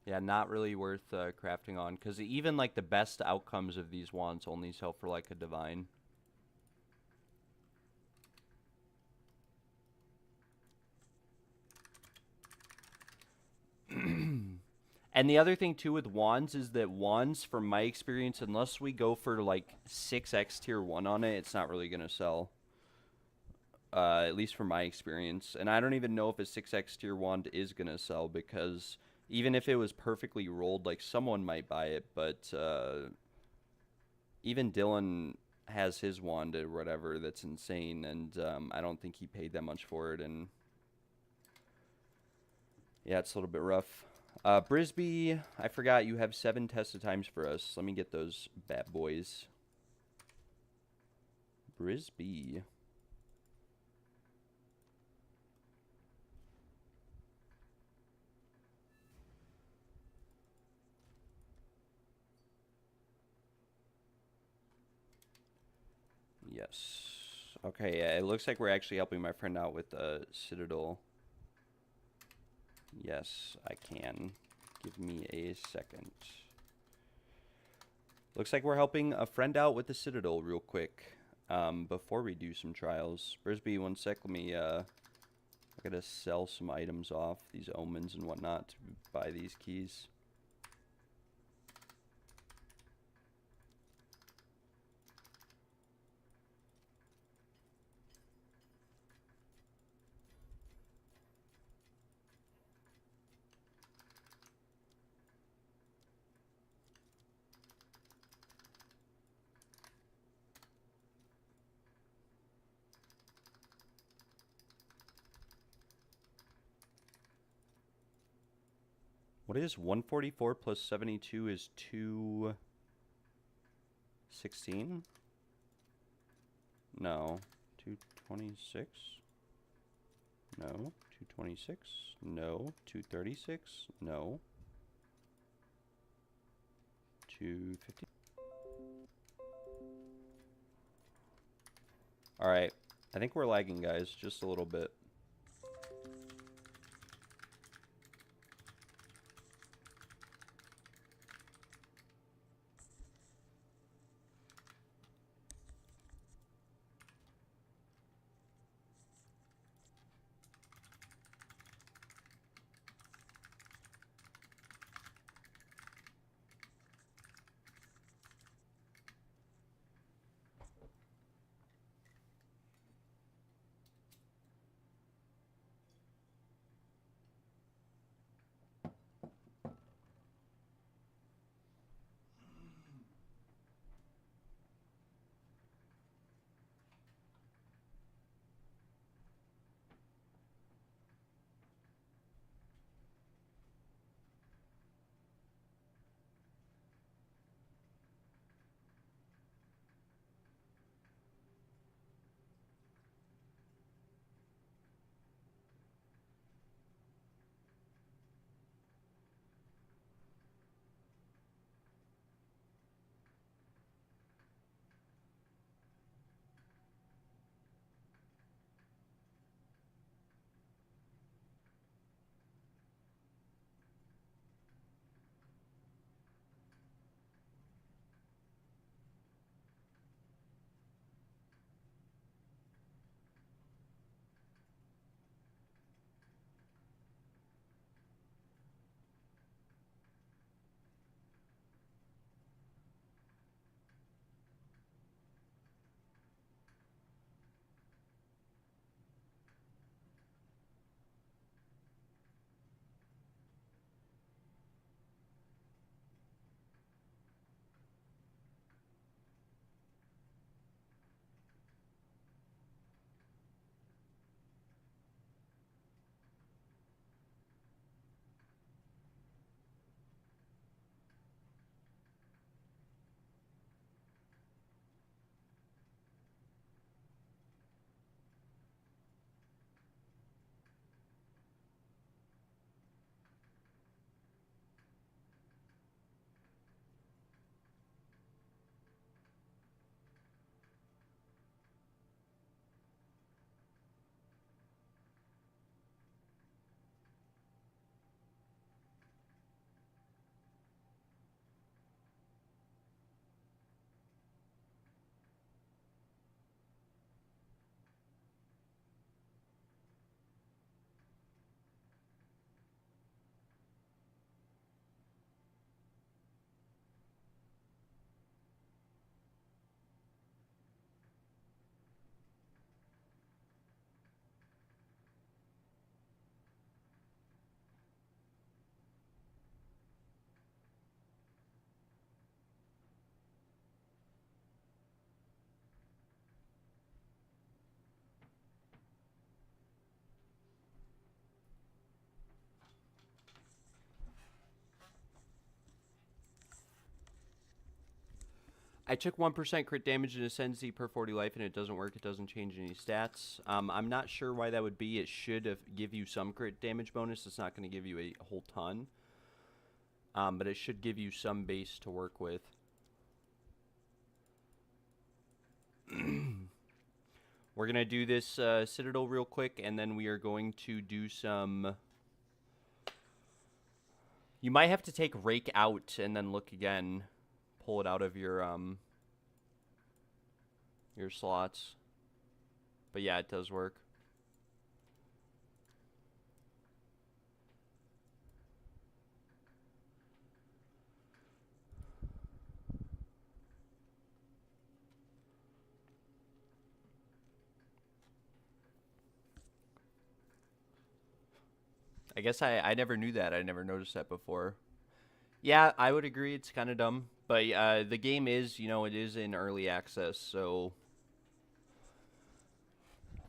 Yeah, not really worth crafting on, because even like the best outcomes of these wands only sell for like a divine. And the other thing too with wands is that wands, from my experience, unless we go for like 6x tier 1 on it, it's not really going to sell. At least from my experience. And I don't even know if a 6x tier wand is going to sell, because even if it was perfectly rolled, like someone might buy it, but even Dylan has his wand or whatever that's insane, and I don't think he paid that much for it, and yeah, it's a little bit rough. Brisby, I forgot you have 7 tested times for us. Let me get those bad boys. Brisby. Yes. Okay, yeah, it looks like we're actually helping my friend out with Citadel. Yes, I can. Give me a second. Looks like we're helping a friend out with the Citadel real quick before we do some trials. Brisby, one sec. Let me, I gotta sell some items off, these omens and whatnot, to buy these keys. What is 144 plus 72 is 216? No. 226? No. 226? No. 236? No. 250? Alright. I think we're lagging, guys, just a little bit. I took 1% crit damage in Ascendancy per 40 life, and it doesn't work. It doesn't change any stats. I'm not sure why that would be. It should give you some crit damage bonus. It's not going to give you a whole ton. But it should give you some base to work with. We're going to do this Citadel real quick, and then we are going to do some... You might have to take Rake out and then look again. Pull it out of your slots. But yeah, it does work. I guess I never knew that. I never noticed that before. Yeah, I would agree. It's kind of dumb. But the game is, you know, it is in early access, so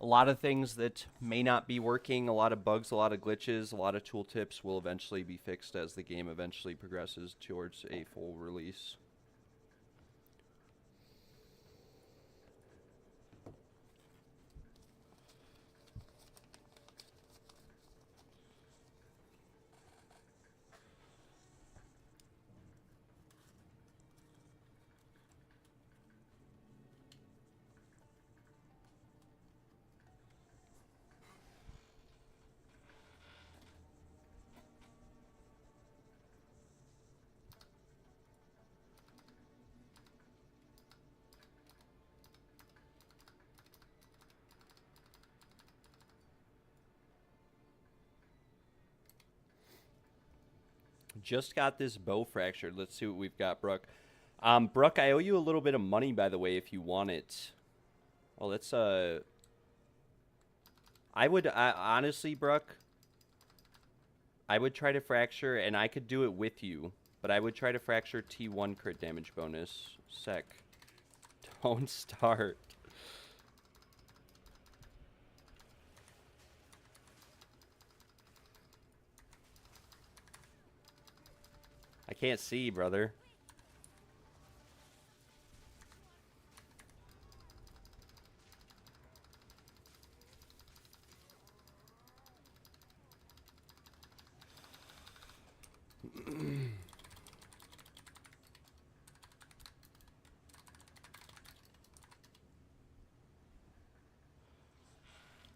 a lot of things that may not be working, a lot of bugs, a lot of glitches, a lot of tooltips will eventually be fixed as the game eventually progresses towards a full release. Just got this bow fractured. Let's see what we've got, Brooke. Brooke, I owe you a little bit of money, by the way, if you want it. Oh, that's, I would, honestly, Brooke, I would try to fracture, and I could do it with you, but I would try to fracture T1 crit damage bonus. Sec. Don't start. I can't see, brother.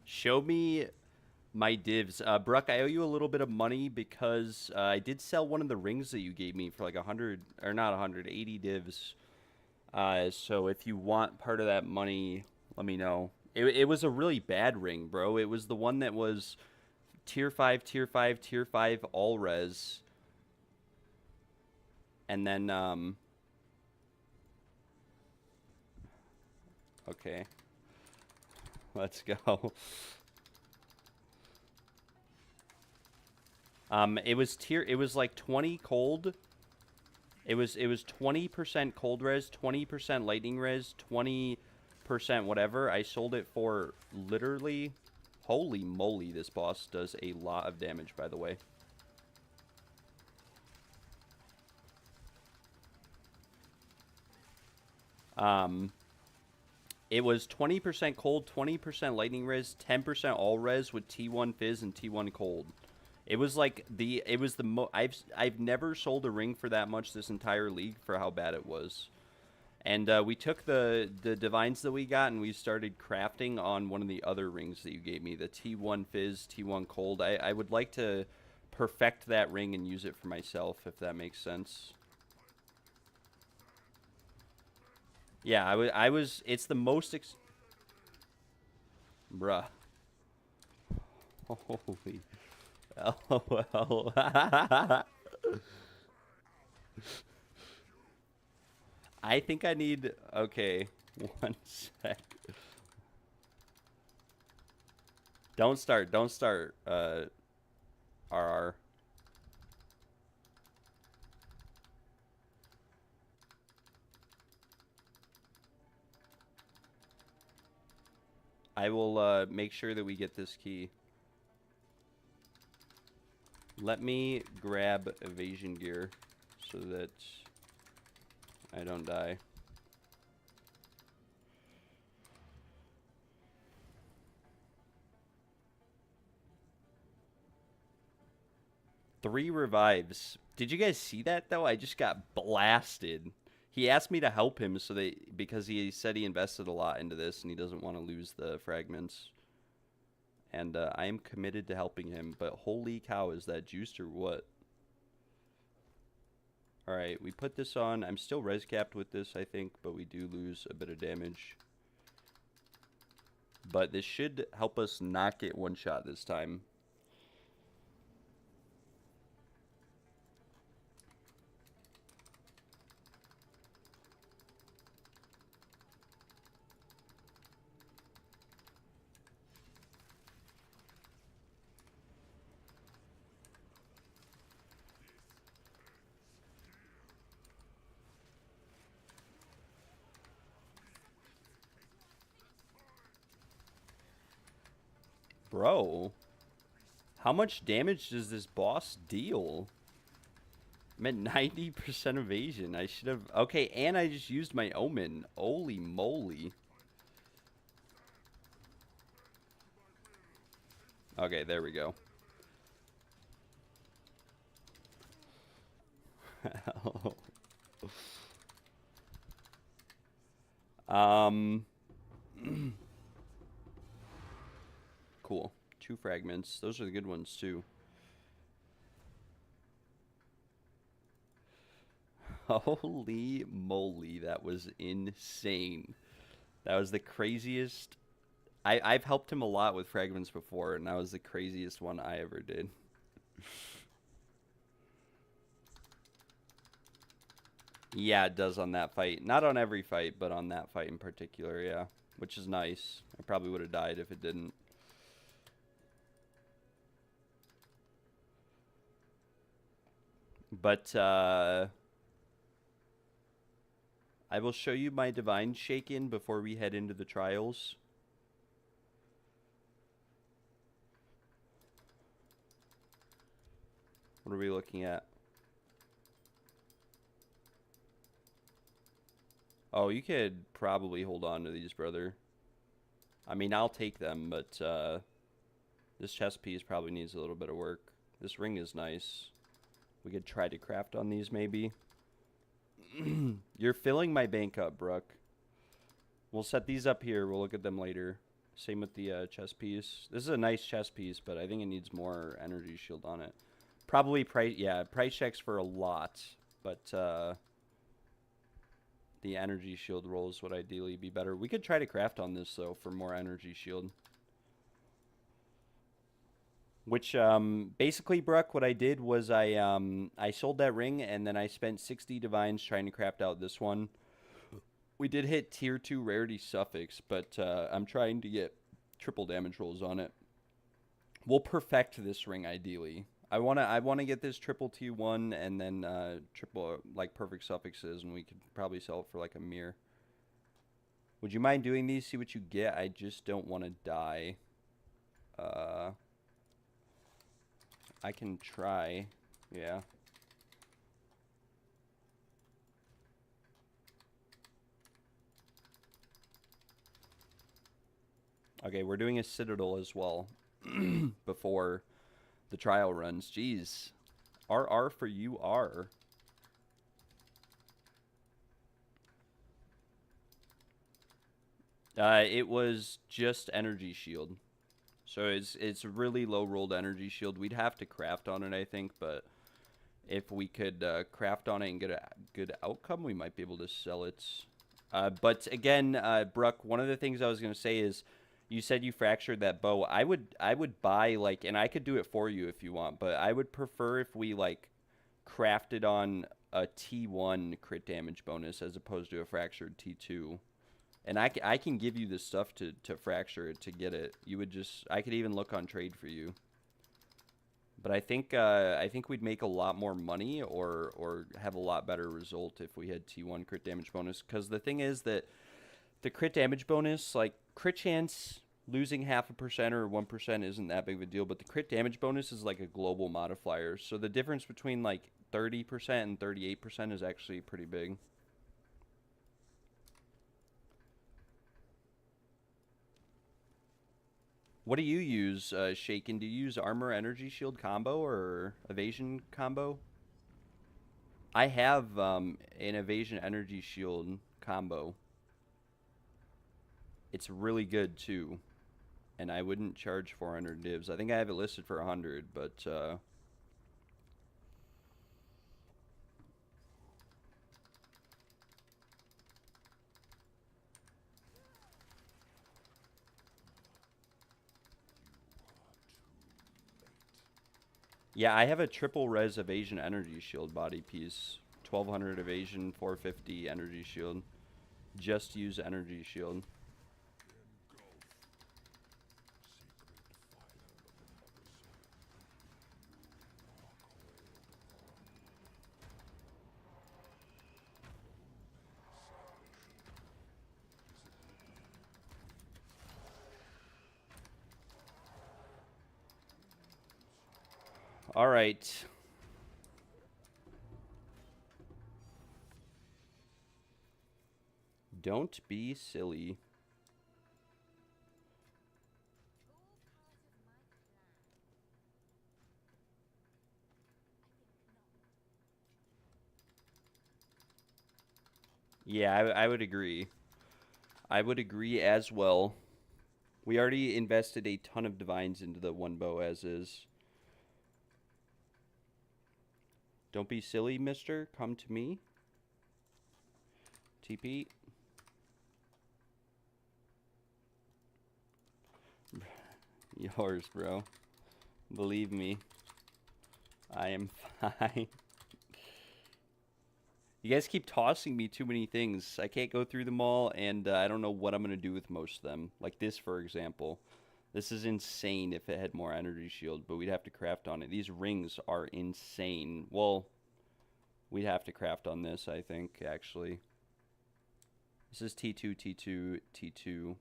Show me my divs. Bruck, I owe you a little bit of money because I did sell one of the rings that you gave me for like 100, or not 100, 80 divs. So if you want part of that money, let me know. It was a really bad ring, bro. It was the one that was tier 5, tier 5, tier 5, all res. And then, okay. Let's go. It was like 20 cold. It was 20% cold res, 20% lightning res, 20% whatever. I sold it for literally, holy moly, this boss does a lot of damage, by the way. It was 20% cold, 20% lightning res, 10% all res with T1 fizz and T1 cold. It was like I've never sold a ring for that much this entire league for how bad it was. And we took the divines that we got and we started crafting on one of the other rings that you gave me, the T1 fizz, T1 cold. I would like to perfect that ring and use it for myself, if that makes sense. Yeah, I was, it's the most, bruh. Holy, LOL. I think I need, okay, one sec. Don't start, RR. I will make sure that we get this key. Let me grab evasion gear so that I don't die. 3 revives. Did you guys see that, though? I just got blasted. He asked me to help him because he said he invested a lot into this and he doesn't want to lose the fragments. And I am committed to helping him. But holy cow, is that juiced or what? Alright, we put this on. I'm still res capped with this, I think, but we do lose a bit of damage. But this should help us not get one shot this time. Bro, how much damage does this boss deal? I'm at 90% evasion. I should have... Okay, and I just used my omen. Holy moly. Okay, there we go. Cool. 2 fragments. Those are the good ones, too. Holy moly, that was insane. That was the craziest... I've helped him a lot with fragments before, and that was the craziest one I ever did. Yeah, it does on that fight. Not on every fight, but on that fight in particular, yeah. Which is nice. I probably would have died if it didn't. But, I will show you my Divine Shaken before we head into the trials. What are we looking at? Oh, you could probably hold on to these, brother. I mean, I'll take them, but, this chest piece probably needs a little bit of work. This ring is nice. We could try to craft on these, maybe. You're filling my bank up, Brooke. We'll set these up here. We'll look at them later. Same with the chest piece. This is a nice chest piece, but I think it needs more energy shield on it. Probably price, yeah, price checks for a lot, but the energy shield rolls would ideally be better. We could try to craft on this, though, for more energy shield. Which, basically, Brooke, what I did was I sold that ring, and then I spent 60 divines trying to craft out this one. We did hit tier 2 rarity suffix, but I'm trying to get triple damage rolls on it. We'll perfect this ring, ideally. I wanna get this triple T1 and then triple, like, perfect suffixes, and we could probably sell it for, like, a mirror. Would you mind doing these? See what you get. I just don't want to die. I can try. Yeah. Okay, we're doing a Citadel as well before the trial runs. Jeez. RR for you are. It was just energy shield. So it's really low rolled energy shield. We'd have to craft on it, I think, but if we could craft on it and get a good outcome, we might be able to sell it. But again, Brooke, one of the things I was going to say is, you said you fractured that bow. I would buy, like, and I could do it for you if you want, but I would prefer if we, like, crafted on a T1 crit damage bonus as opposed to a fractured T2. And I can give you the stuff to fracture it, to get it. You would just... I could even look on trade for you. But I think we'd make a lot more money or have a lot better result if we had T1 crit damage bonus. Because the thing is that the crit damage bonus, like, crit chance losing 0.5% or 1% isn't that big of a deal. But the crit damage bonus is like a global modifier. So the difference between, like, 30% and 38% is actually pretty big. What do you use, Shaken? Do you use armor energy shield combo or evasion combo? I have an evasion energy shield combo. It's really good too, and I wouldn't charge 400 divs. I think I have it listed for 100, but yeah, I have a triple res evasion energy shield body piece. 1200 evasion, 450 energy shield. Just use energy shield. All right. Don't be silly. Yeah, I would agree. I would agree as well. We already invested a ton of divines into the one bow as is. Don't be silly, mister. Come to me. TP. Yours, bro. Believe me. I am fine. You guys keep tossing me too many things. I can't go through them all, and I don't know what I'm going to do with most of them. Like this, for example. This is insane if it had more energy shield, but we'd have to craft on it. These rings are insane. Well, we'd have to craft on this, I think, actually. This is T2, T2, T2.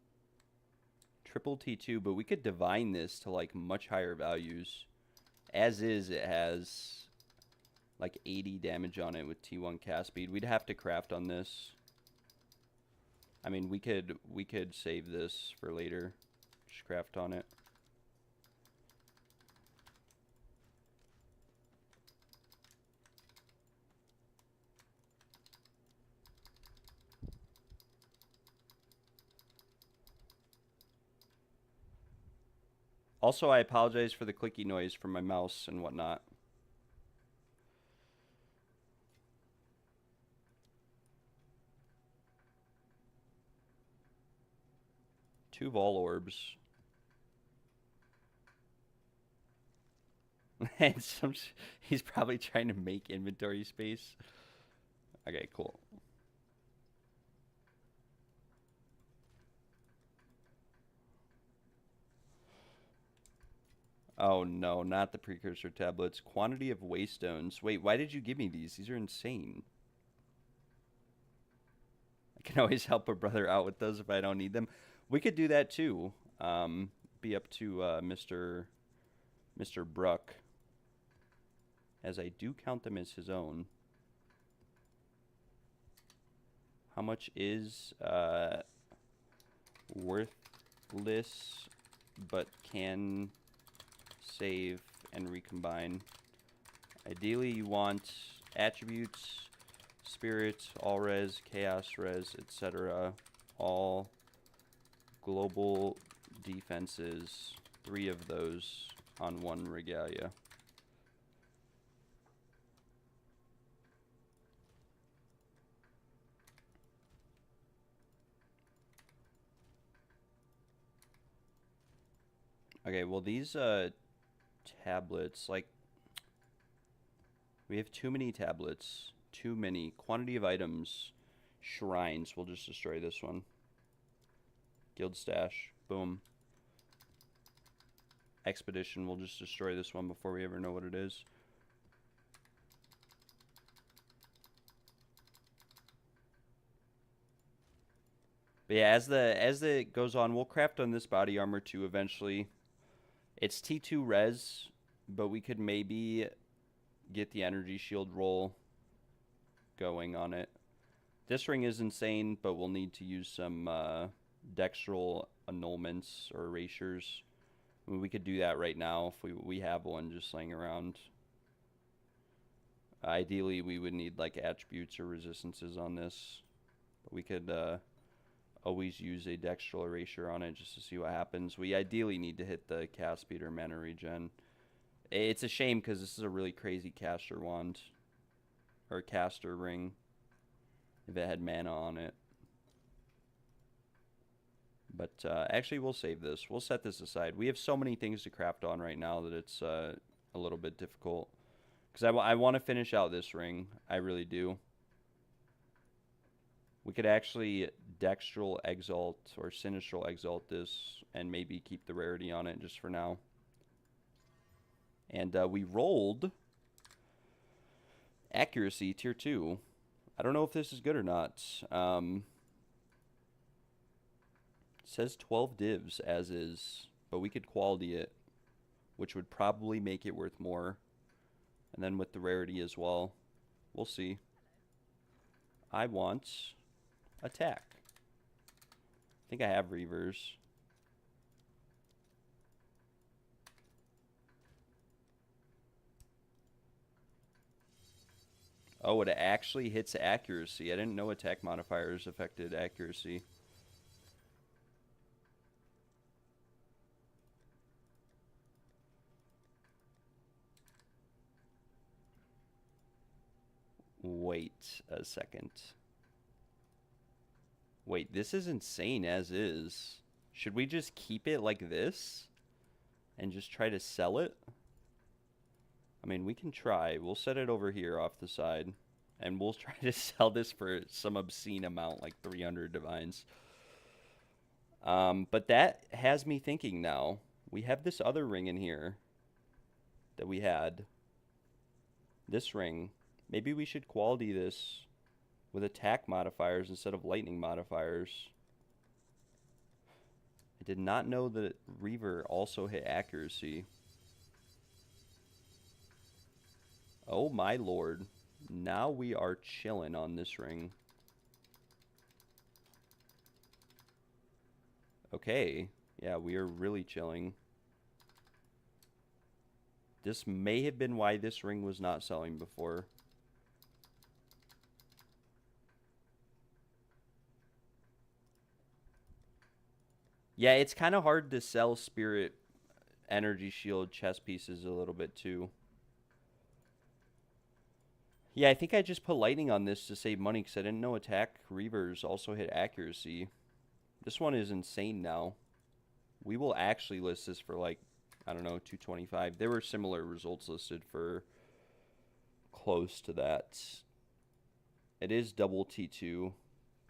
Triple T2, but we could divine this to, like, much higher values. As is, it has like 80 damage on it with T1 cast speed. We'd have to craft on this. I mean, we could save this for later. Just craft on it. Also, I apologize for the clicky noise from my mouse and whatnot. Two Vol Orbs. And he's probably trying to make inventory space. Okay, cool. Oh no, not the precursor tablets. Quantity of waystones. Wait, why did you give me these? These are insane. I can always help a brother out with those if I don't need them. We could do that too. Be up to Mr. Bruck, as I do count them as his own. How much is worthless but can save and recombine? Ideally, you want attributes, spirit, all res, chaos res, etc. All global defenses, 3 of those on 1 regalia. Okay, well these tablets, like, we have too many tablets, too many. Quantity of items, shrines, we'll just destroy this one. Guild stash, boom. Expedition, we'll just destroy this one before we ever know what it is. But yeah, as the goes on, we'll craft on this body armor too eventually. It's T2 res, but we could maybe get the energy shield roll going on it. This ring is insane, but we'll need to use some dextral annulments or erasures. I mean, we could do that right now if we have one just laying around. Ideally, we would need like attributes or resistances on this. But we could always use a dextral erasure on it just to see what happens. We ideally need to hit the cast speed or mana regen. It's a shame because this is a really crazy caster wand. Or caster ring. If it had mana on it. But actually, we'll save this. We'll set this aside. We have so many things to craft on right now that it's a little bit difficult. Because I want to finish out this ring. I really do. We could actually dextral exalt or sinistral exalt this and maybe keep the rarity on it just for now. And we rolled accuracy tier 2. I don't know if this is good or not. It says 12 divs as is, but we could quality it, which would probably make it worth more. And then with the rarity as well. We'll see. I want attack. I think I have Reavers. Oh, it actually hits accuracy. I didn't know attack modifiers affected accuracy. Wait a second. Wait, this is insane as is. Should we just keep it like this? And just try to sell it? I mean, we can try. We'll set it over here off the side. And we'll try to sell this for some obscene amount, like 300 divines. But that has me thinking now. We have this other ring in here that we had. This ring. Maybe we should quality this with attack modifiers instead of lightning modifiers. I did not know that Reaver also hit accuracy. Oh my lord. Now we are chilling on this ring. Okay. Yeah, we are really chilling. This may have been why this ring was not selling before. Yeah, it's kind of hard to sell Spirit Energy Shield chest pieces a little bit too. Yeah, I think I just put lightning on this to save money because I didn't know attack Reavers also hit accuracy. This one is insane now. We will actually list this for like, I don't know, 225. There were similar results listed for close to that. It is double T2.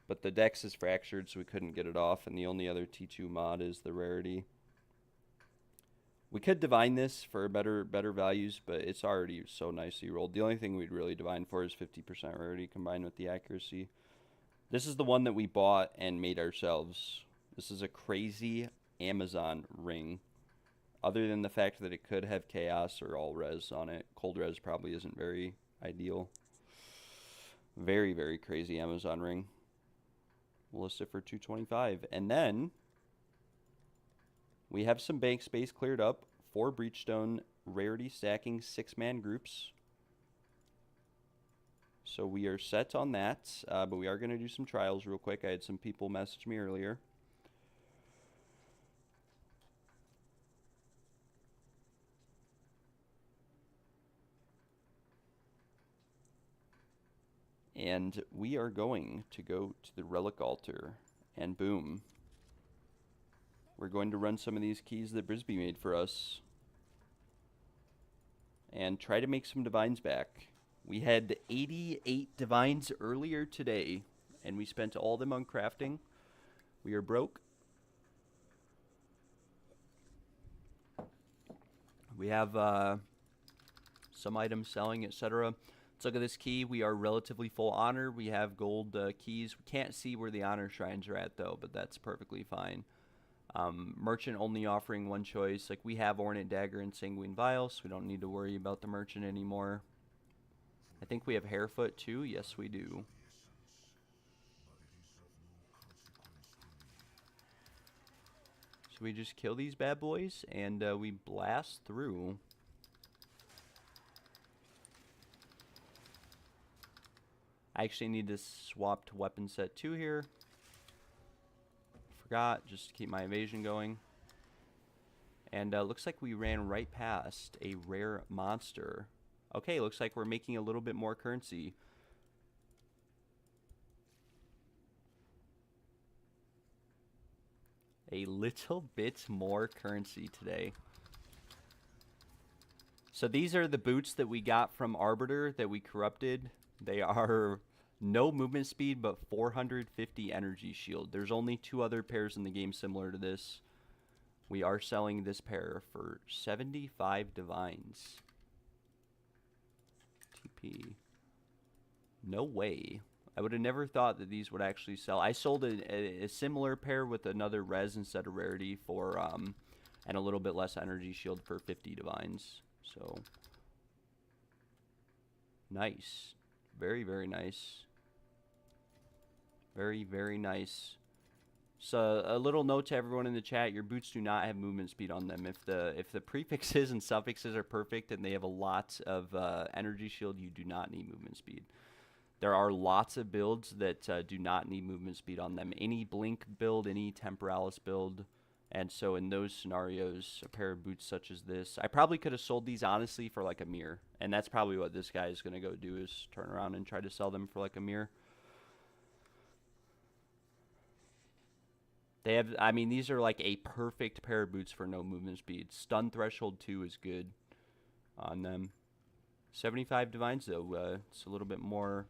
But the dex is fractured, so we couldn't get it off, and the only other T2 mod is the rarity. We could divine this for better values, but it's already so nicely rolled. The only thing we'd really divine for is 50% rarity combined with the accuracy. This is the one that we bought and made ourselves. This is a crazy Amazon ring. Other than the fact that it could have chaos or all res on it. Cold res probably isn't very ideal. Very, very crazy Amazon ring. We'll list it for 225. And then we have some bank space cleared up. 4 Breachstone rarity stacking 6-man groups. So we are set on that. But we are going to do some trials real quick. I had some people message me earlier. And we are going to go to the Relic Altar. And boom. We're going to run some of these keys that Brisby made for us. And try to make some divines back. We had 88 divines earlier today. And we spent all of them on crafting. We are broke. We have some items selling, etc. Let's look at this key. We are relatively full honor. We have gold keys. We can't see where the honor shrines are at, though, but that's perfectly fine. Merchant only offering one choice. Like, we have Ornate Dagger and Sanguine Vial, so we don't need to worry about the merchant anymore. I think we have Hairfoot, too. Yes, we do. So we just kill these bad boys and we blast through. I actually need to swap to weapon set 2 here. Forgot, just to keep my evasion going. And looks like we ran right past a rare monster. Okay, looks like we're making a little bit more currency. A little bit more currency today. So these are the boots that we got from Arbiter that we corrupted. They are no movement speed, but 450 energy shield. There's only 2 other pairs in the game similar to this. We are selling this pair for 75 divines. TP. No way. I would have never thought that these would actually sell. I sold a similar pair with another res instead of rarity for, and a little bit less energy shield for 50 divines. So, nice. Very, very nice. Very, very nice. So, a little note to everyone in the chat, your boots do not have movement speed on them. If the prefixes and suffixes are perfect and they have a lot of energy shield, you do not need movement speed. There are lots of builds that do not need movement speed on them. Any blink build, any temporalis build. And so in those scenarios, a pair of boots such as this, I probably could have sold these honestly for like a mirror. And that's probably what this guy is going to go do, is turn around and try to sell them for like a mirror. They have, I mean, these are like a perfect pair of boots for no movement speed. Stun threshold 2 is good on them. 75 divines though, it's a little bit more.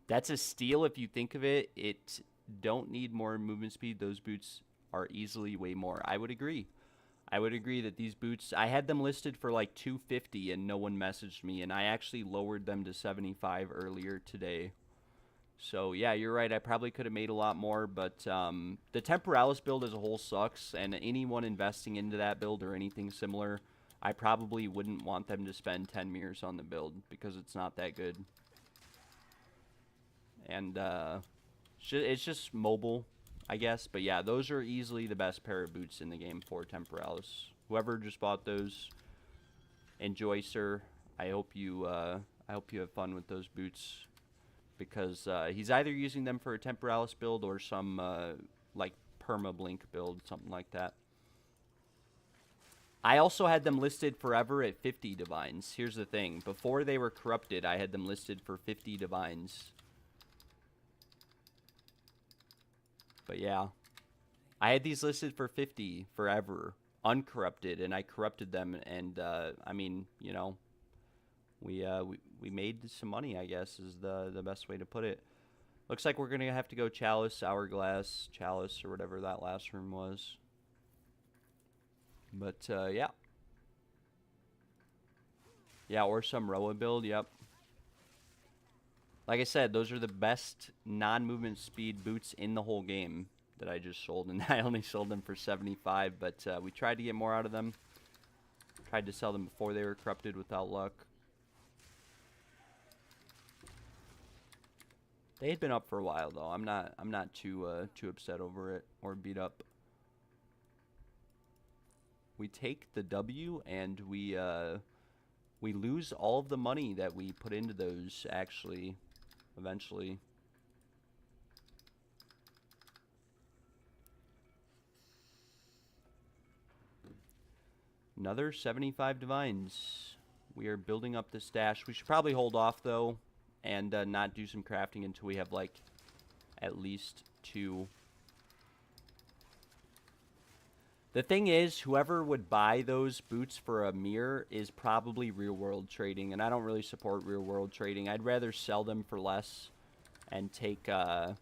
That's a steal if you think of it. It don't need more movement speed. Those boots are easily way more. I would agree. I would agree that these boots, I had them listed for like 250 and no one messaged me, and I actually lowered them to 75 earlier today. So yeah, you're right. I probably could have made a lot more, but the Temporalis build as a whole sucks, and anyone investing into that build or anything similar, I probably wouldn't want them to spend 10 mirrors on the build because it's not that good. And it's just mobile, I guess. But yeah, those are easily the best pair of boots in the game for Temporalis. Whoever just bought those, enjoy, sir. I hope you have fun with those boots, because he's either using them for a Temporalis build or some like perma blink build, something like that. I also had them listed forever at 50 divines. Here's the thing: before they were corrupted, I had them listed for 50 divines. But yeah, I had these listed for 50 forever, uncorrupted, and I corrupted them. And I mean, you know, we made some money, I guess, is the best way to put it. Looks like we're gonna have to go Chalice, Hourglass, Chalice, or whatever that last room was. But yeah, or some Roa build. Yep. Like I said, those are the best non-movement speed boots in the whole game that I just sold, and I only sold them for 75, but we tried to get more out of them. Tried to sell them before they were corrupted without luck. They had been up for a while though. I'm not too upset over it or beat up. We take the W, and we lose all of the money that we put into those, actually, eventually. Another 75 divines. We are building up the stash. We should probably hold off, though, and not do some crafting until we have, like, at least 2. The thing is, whoever would buy those boots for a mirror is probably real-world trading, and I don't really support real-world trading. I'd rather sell them for less and take a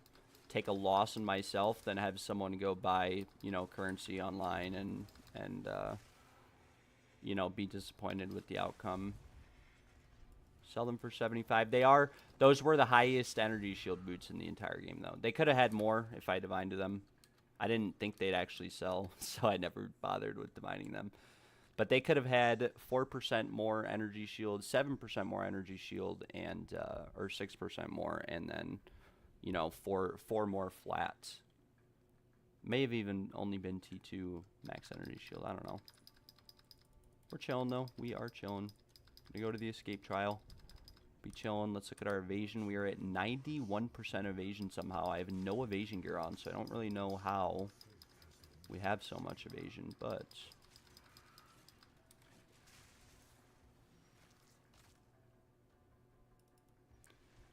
loss on myself than have someone go buy, you know, currency online and you know, be disappointed with the outcome. Sell them for 75. Those were the highest energy shield boots in the entire game, though. They could have had more if I divined them. I didn't think they'd actually sell, so I never bothered with divining them. But they could have had 4% more energy shield, 7% more energy shield, and or 6% more, and then you know, four more flats. May have even only been T2 max energy shield. I don't know. We're chilling though. We are chilling. We go to the escape trial. Be chilling. Let's look at our evasion. We are at 91% evasion somehow. I have no evasion gear on, so I don't really know how we have so much evasion, but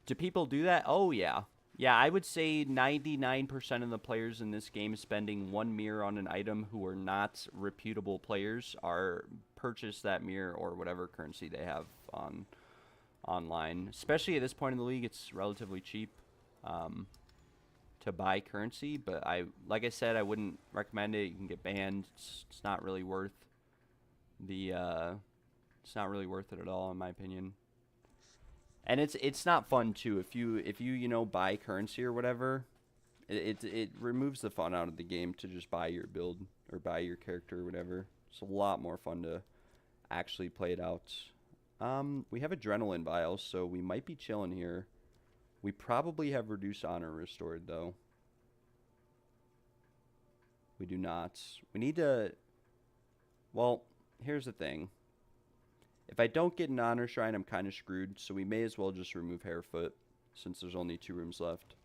do people do that? Oh, yeah. Yeah, I would say 99% of the players in this game spending one mirror on an item who are not reputable players are purchase that mirror or whatever currency they have on online. Especially at this point in the league, it's relatively cheap to buy currency. But like I said, I wouldn't recommend it. You can get banned. It's not really worth the. It's not really worth it at all, in my opinion. And it's not fun too. If you buy currency or whatever, it removes the fun out of the game to just buy your build or buy your character or whatever. It's a lot more fun to actually play it out. We have adrenaline vials, so we might be chilling here. We probably have reduced honor restored though. We do not. We need to. Well, here's the thing. If I don't get an honor shrine, I'm kind of screwed, so we may as well just remove Harefoot, since there's only 2 rooms left.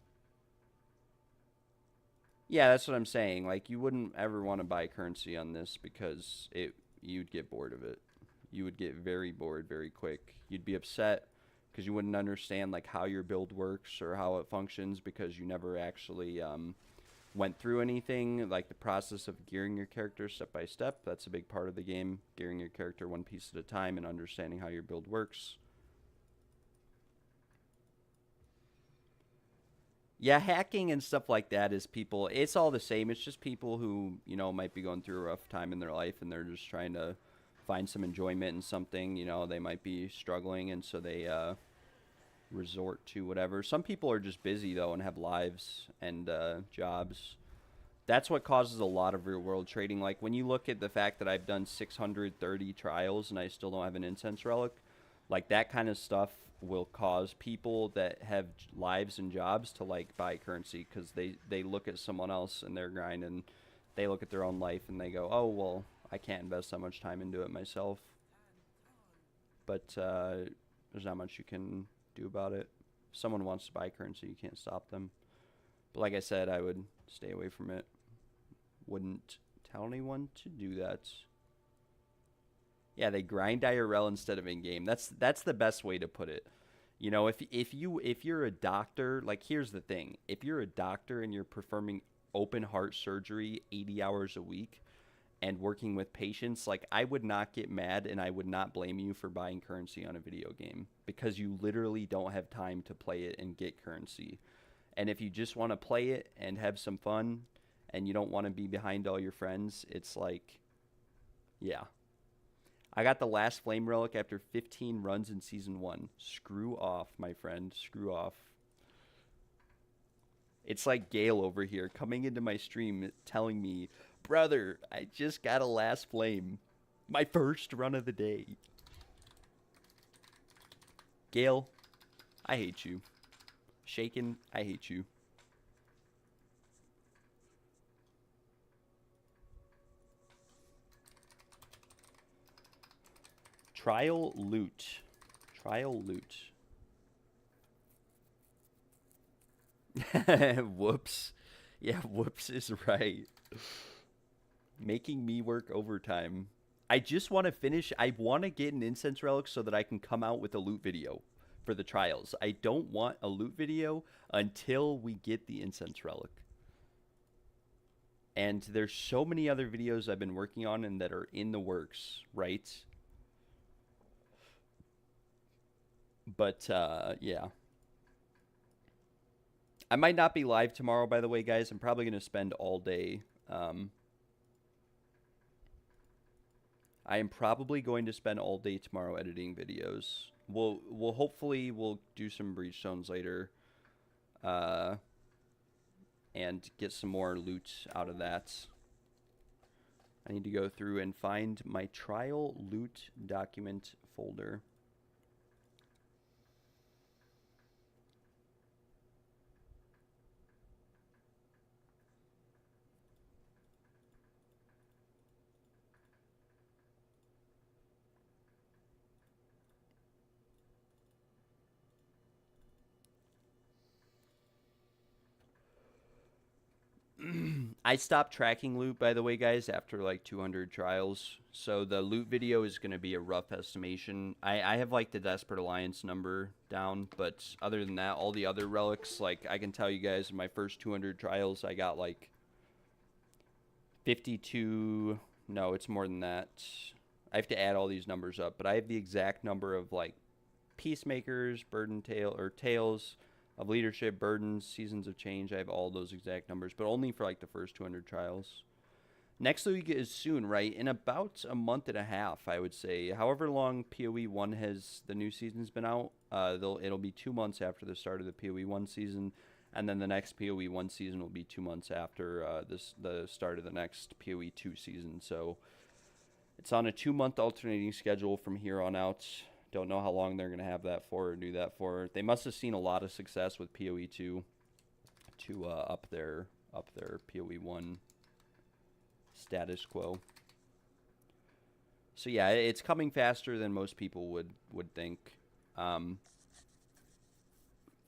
Yeah, that's what I'm saying. Like, you wouldn't ever want to buy currency on this, because you'd get bored of it. You would get very bored very quick. You'd be upset, because you wouldn't understand, like, how your build works, or how it functions, because you never actually, went through anything, like the process of gearing your character step by step. That's a big part of the game, gearing your character one piece at a time and understanding how your build works. Yeah, hacking and stuff like that is people, it's all the same. It's just people who, might be going through a rough time in their life and they're just trying to find some enjoyment in something. They might be struggling, and so they resort to whatever. Some people are just busy though and have lives and jobs. That's what causes a lot of real world trading. Like when you look at the fact that I've done 630 trials and I still don't have an incense relic, like that kind of stuff will cause people that have lives and jobs to like buy currency, because they look at someone else and their grind, and they look at their own life and they go, oh well, I can't invest that much time into it myself. But there's not much you can do about it. If someone wants to buy currency, you can't stop them. But like I said, I would stay away from it. Wouldn't tell anyone to do that. Yeah, they grind IRL instead of in-game. That's the best way to put it. If you're a doctor, like here's the thing. If you're a doctor and you're performing open heart surgery 80 hours a week and working with patients, like I would not get mad and I would not blame you for buying currency on a video game, because you literally don't have time to play it and get currency. And if you just want to play it and have some fun and you don't want to be behind all your friends, it's like, yeah. I got the last flame relic after 15 runs in season 1. Screw off, my friend. Screw off. It's like Gale over here coming into my stream telling me, brother, I just got a last flame. My first run of the day. Gale, I hate you. Shaken, I hate you. Trial loot. Trial loot. Whoops. Yeah, whoops is right. Making me work overtime. I just want to finish. I want to get an incense relic so that I can come out with a loot video for the trials. I don't want a loot video until we get the incense relic. And there's so many other videos I've been working on and that are in the works, right? But, yeah. I might not be live tomorrow, by the way, guys. I'm probably going to spend all day. I am probably going to spend all day tomorrow editing videos. We'll hopefully we'll do some breachstones later. And get some more loot out of that. I need to go through and find my trial loot document folder. I stopped tracking loot, by the way, guys, after like 200 trials. So the loot video is going to be a rough estimation. I have like the Desperate Alliance number down, but other than that, all the other relics, like I can tell you guys, in my first 200 trials, I got like 52. No, it's more than that. I have to add all these numbers up, but I have the exact number of like Peacemakers, Burden Tail, or Tales of Leadership, Burdens, Seasons of Change. I have all those exact numbers, but only for like the first 200 trials. Next league is soon, right? In about a month and a half, I would say. However long PoE1 has the new season's been out, it'll be 2 months after the start of the PoE1 season, and then the next PoE1 season will be 2 months after the start of the next PoE2 season. So it's on a 2-month alternating schedule from here on out. Don't know how long they're going to have that for or do that for. They must have seen a lot of success with PoE2 to up their PoE1 status quo. So yeah, it's coming faster than most people would think.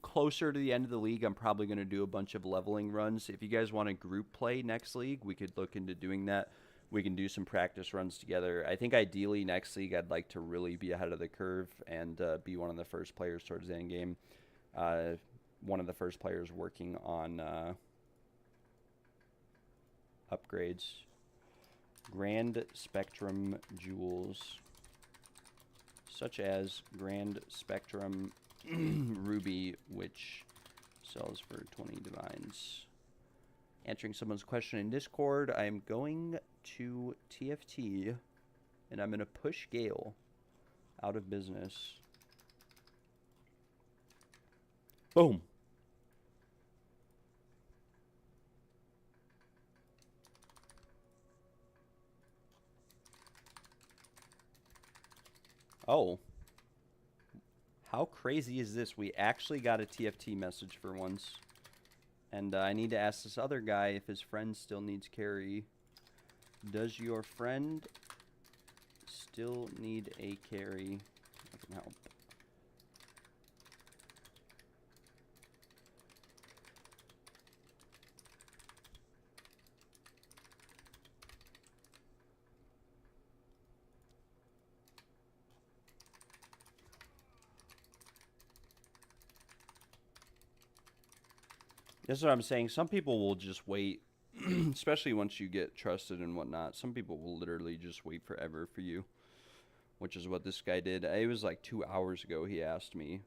Closer to the end of the league, I'm probably going to do a bunch of leveling runs. If you guys want to group play next league, we could look into doing that. We can do some practice runs together. I think ideally next league I'd like to really be ahead of the curve and be one of the first players towards the end game. One of the first players working on upgrades. Grand Spectrum jewels, such as Grand Spectrum Ruby, which sells for 20 divines. Answering someone's question in Discord, I'm going to TFT, and I'm going to push Gale out of business. Boom. Oh. How crazy is this? We actually got a TFT message for once. And I need to ask this other guy if his friend still needs carry. Does your friend still need a carry? I can help. That's what I'm saying. Some people will just wait, especially once you get trusted and whatnot. Some people will literally just wait forever for you, which is what this guy did. It was like 2 hours ago he asked me.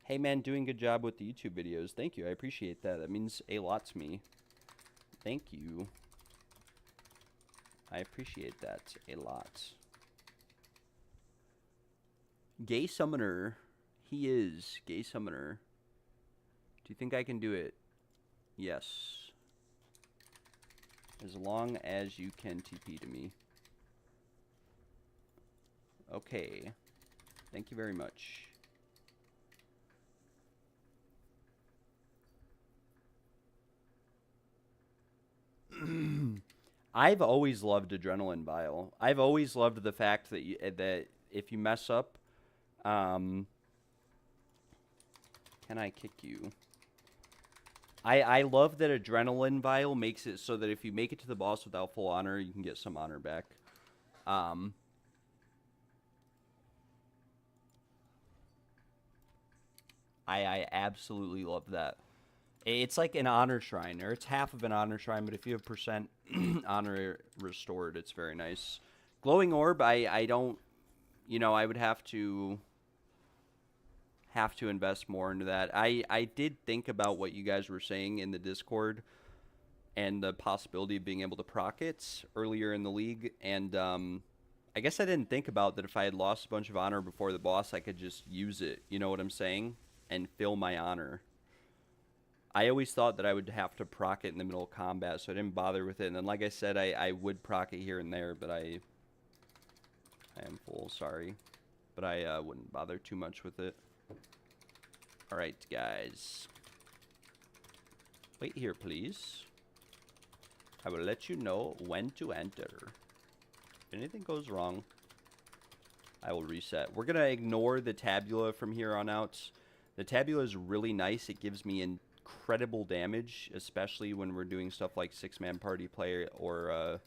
Hey man, doing good job with the YouTube videos. Thank you. I appreciate that. That means a lot to me. Thank you. I appreciate that a lot. Gay Summoner. He is Gay Summoner. Do you think I can do it? Yes. As long as you can TP to me. Okay. Thank you very much. I've always loved Adrenaline Vial. I've always loved the fact that that if you mess up, can I kick you? I love that Adrenaline Vial makes it so that if you make it to the boss without full honor, you can get some honor back. I absolutely love that. It's like an honor shrine, or it's half of an honor shrine, but if you have percent honor restored, it's very nice. Glowing Orb, I don't, you know, I would have to invest more into that. I did think about what you guys were saying in the Discord and the possibility of being able to proc it earlier in the league, and I guess I didn't think about that if I had lost a bunch of honor before the boss, I could just use it, you know what I'm saying, and fill my honor. I always thought that I would have to proc it in the middle of combat, so I didn't bother with it, and then like I said, I would proc it here and there, but I am full, sorry, but I wouldn't bother too much with it. Alright, guys. Wait here, please. I will let you know when to enter. If anything goes wrong, I will reset. We're going to ignore the tabula from here on out. The tabula is really nice. It gives me incredible damage, especially when we're doing stuff like 6-man party play or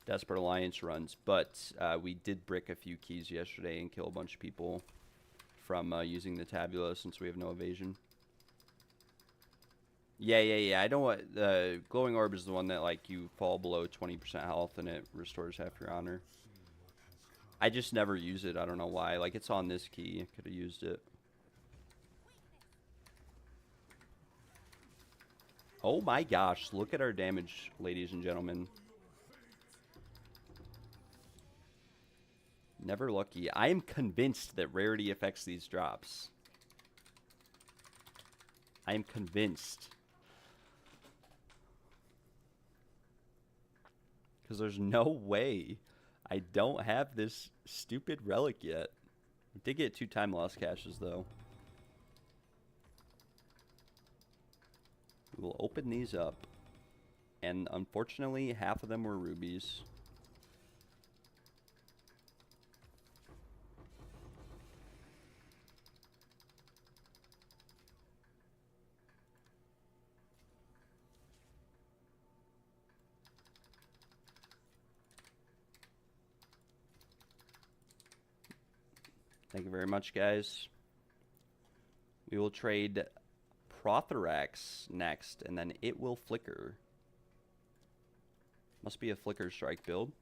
Desperate Alliance runs. But we did brick a few keys yesterday and kill a bunch of people from using the tabula since we have no evasion. Yeah. I know what the glowing orb is, the one that like you fall below 20% health and it restores half your honor. I just never use it. I don't know why. Like, it's on this key. I could have used it. Oh my gosh, look at our damage, ladies and gentlemen. Never lucky. I am convinced that rarity affects these drops. I am convinced. Because there's no way I don't have this stupid relic yet. I did get 2 time loss caches, though. We will open these up. And unfortunately, half of them were rubies. Thank you very much, guys. We will trade Prothorax next, and then it will flicker. Must be a flicker strike build.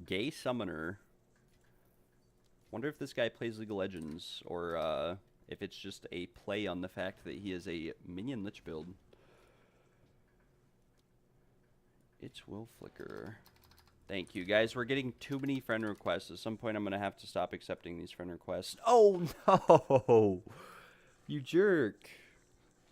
Gay Summoner. Wonder if this guy plays League of Legends, or if it's just a play on the fact that he is a minion lich build. It will flicker. Thank you, guys. We're getting too many friend requests. At some point, I'm going to have to stop accepting these friend requests. Oh, no! You jerk.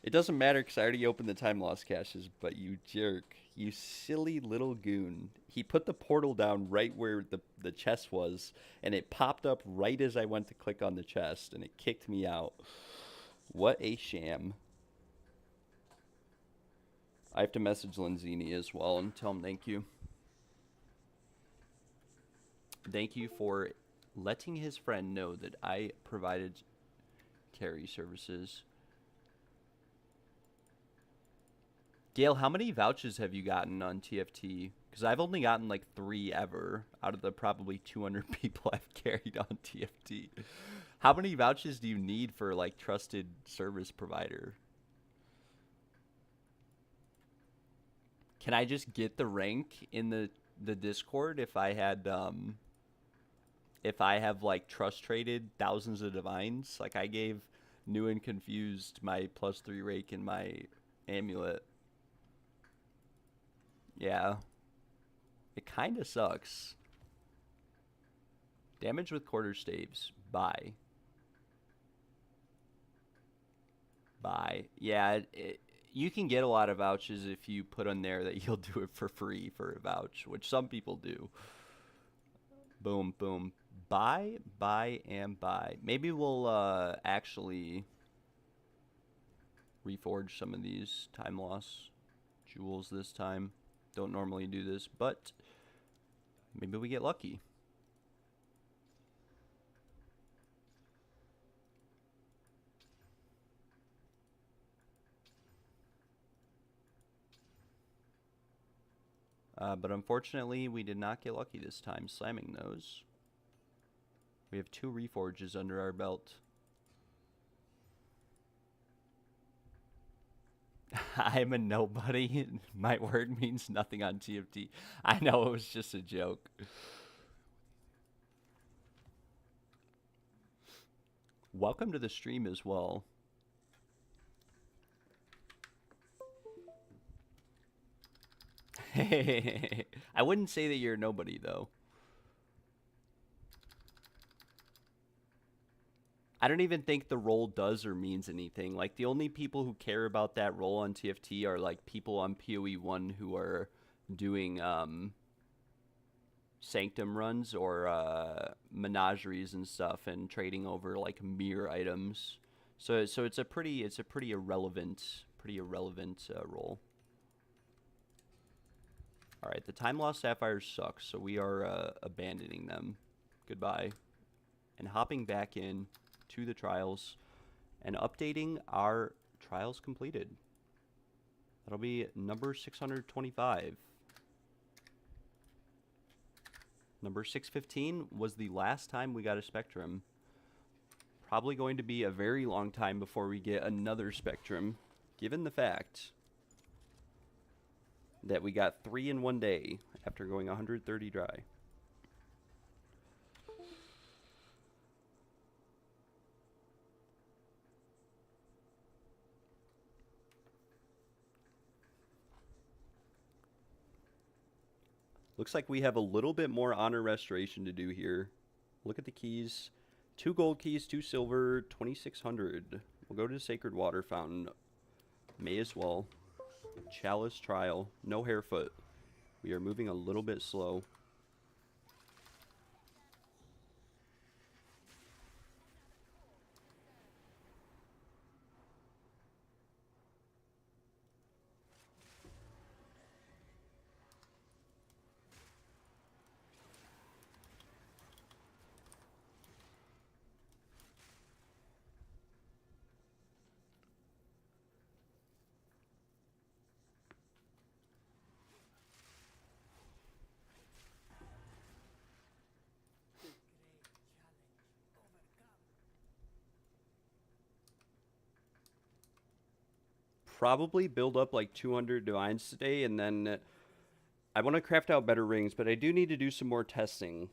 It doesn't matter because I already opened the time loss caches, but you jerk. You silly little goon. He put the portal down right where the chest was, and it popped up right as I went to click on the chest, and it kicked me out. What a sham. I have to message Lenzini as well and tell him thank you. Thank you for letting his friend know that I provided carry services. Gail, how many vouchers have you gotten on TFT? Because I've only gotten like 3 ever out of the probably 200 people I've carried on TFT. How many vouchers do you need for like trusted service provider? Can I just get the rank in the Discord if I had if I have like trust traded thousands of divines? Like I gave New and Confused my +3 rake and my amulet. Yeah. It kind of sucks. Damage with quarter staves. Buy. Buy. Yeah, you can get a lot of vouchers if you put on there that you'll do it for free for a vouch, which some people do. Boom, boom. Buy, and buy. Maybe we'll actually reforge some of these time loss jewels this time. Don't normally do this, but maybe we get lucky. But unfortunately, we did not get lucky this time slamming those. We have 2 reforges under our belt. I'm a nobody. My word means nothing on TFT. I know, it was just a joke. Welcome to the stream as well. I wouldn't say that you're a nobody, though. I don't even think the role does or means anything. Like, the only people who care about that role on TFT are, like, people on PoE1 who are doing Sanctum runs or menageries and stuff and trading over, like, mirror items. So it's a pretty irrelevant role. All right, the time loss sapphires suck, so we are abandoning them. Goodbye. And hopping back in to the trials and updating our trials completed. That'll be number 625. Number 615 was the last time we got a Spectrum. Probably going to be a very long time before we get another Spectrum, given the fact that we got 3 in one day after going 130 dry. Looks like we have a little bit more honor restoration to do here. Look at the keys. 2 gold keys, 2 silver, 2,600. We'll go to the Sacred Water Fountain. May as well. Chalice Trial. No Hairfoot. We are moving a little bit slow. Probably build up like 200 divines today, and then I want to craft out better rings, but I do need to do some more testing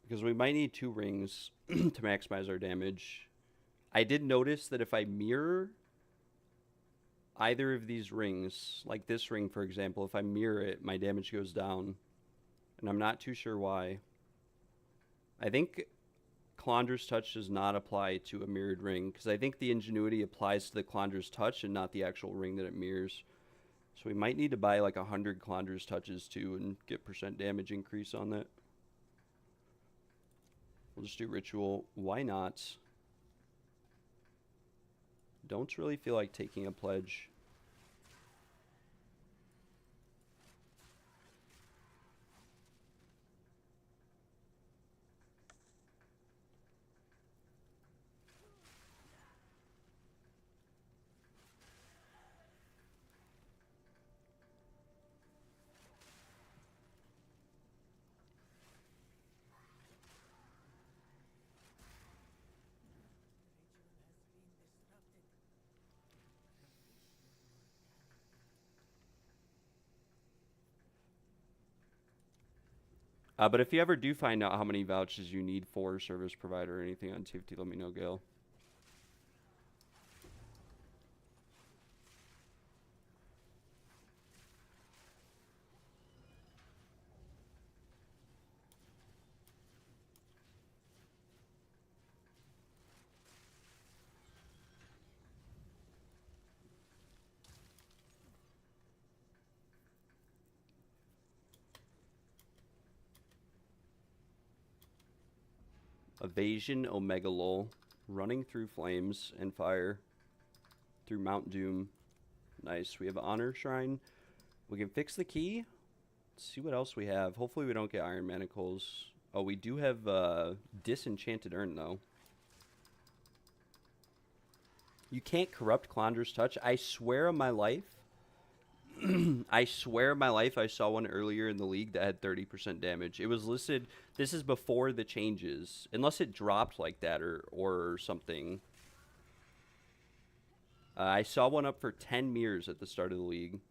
because we might need 2 rings to maximize our damage. I did notice that if I mirror either of these rings, like this ring for example, if I mirror it, my damage goes down, and I'm not too sure why. I think Calandra's Touch does not apply to a mirrored ring, because I think the Ingenuity applies to the Calandra's Touch and not the actual ring that it mirrors. So we might need to buy like 100 Calandra's Touches too and get % damage increase on that. We'll just do Ritual. Why not? Don't really feel like taking a pledge. But if you ever do find out how many vouchers you need for service provider or anything on TFT, let me know, Gail. Evasion, Omega Lol, running through flames and fire, through Mount Doom. Nice. We have Honor Shrine. We can fix the key. Let's see what else we have. Hopefully we don't get Iron Manacles. Oh, we do have Disenchanted Urn, though. You can't corrupt Calandra's Touch. I swear on my life. I swear on my life I saw one earlier in the league that had 30% damage. It was listed, this is before the changes. Unless it dropped like that or something. I saw one up for 10 mirrors at the start of the league.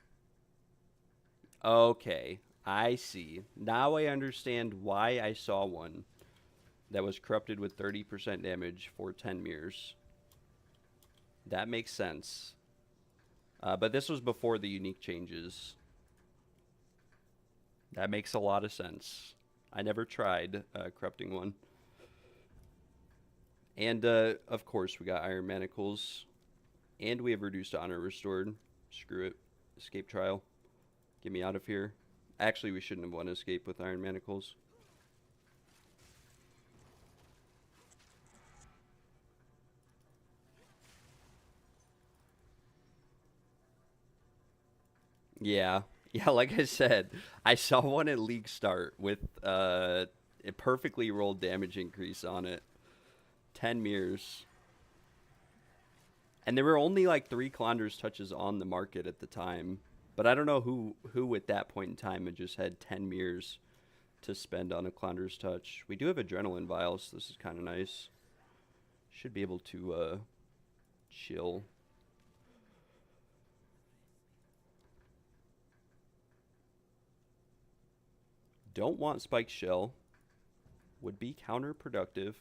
Okay, I see. Now I understand why I saw one that was corrupted with 30% damage for 10 mirrors. That makes sense. But this was before the unique changes. That makes a lot of sense. I never tried corrupting one. And, of course, we got Iron Manacles. And we have Reduced Honor restored. Screw it. Escape Trial. Get me out of here. Actually, we shouldn't have won Escape with Iron Manacles. Yeah. Yeah, like I said, I saw one at league start with a perfectly rolled damage increase on it. 10 mirrors. And there were only like 3 Calandra's touches on the market at the time. But I don't know who at that point in time had just had 10 mirrors to spend on a Calandra's touch. We do have adrenaline vials, so this is kind of nice. Should be able to chill. Don't want spiked shell. Would be counterproductive.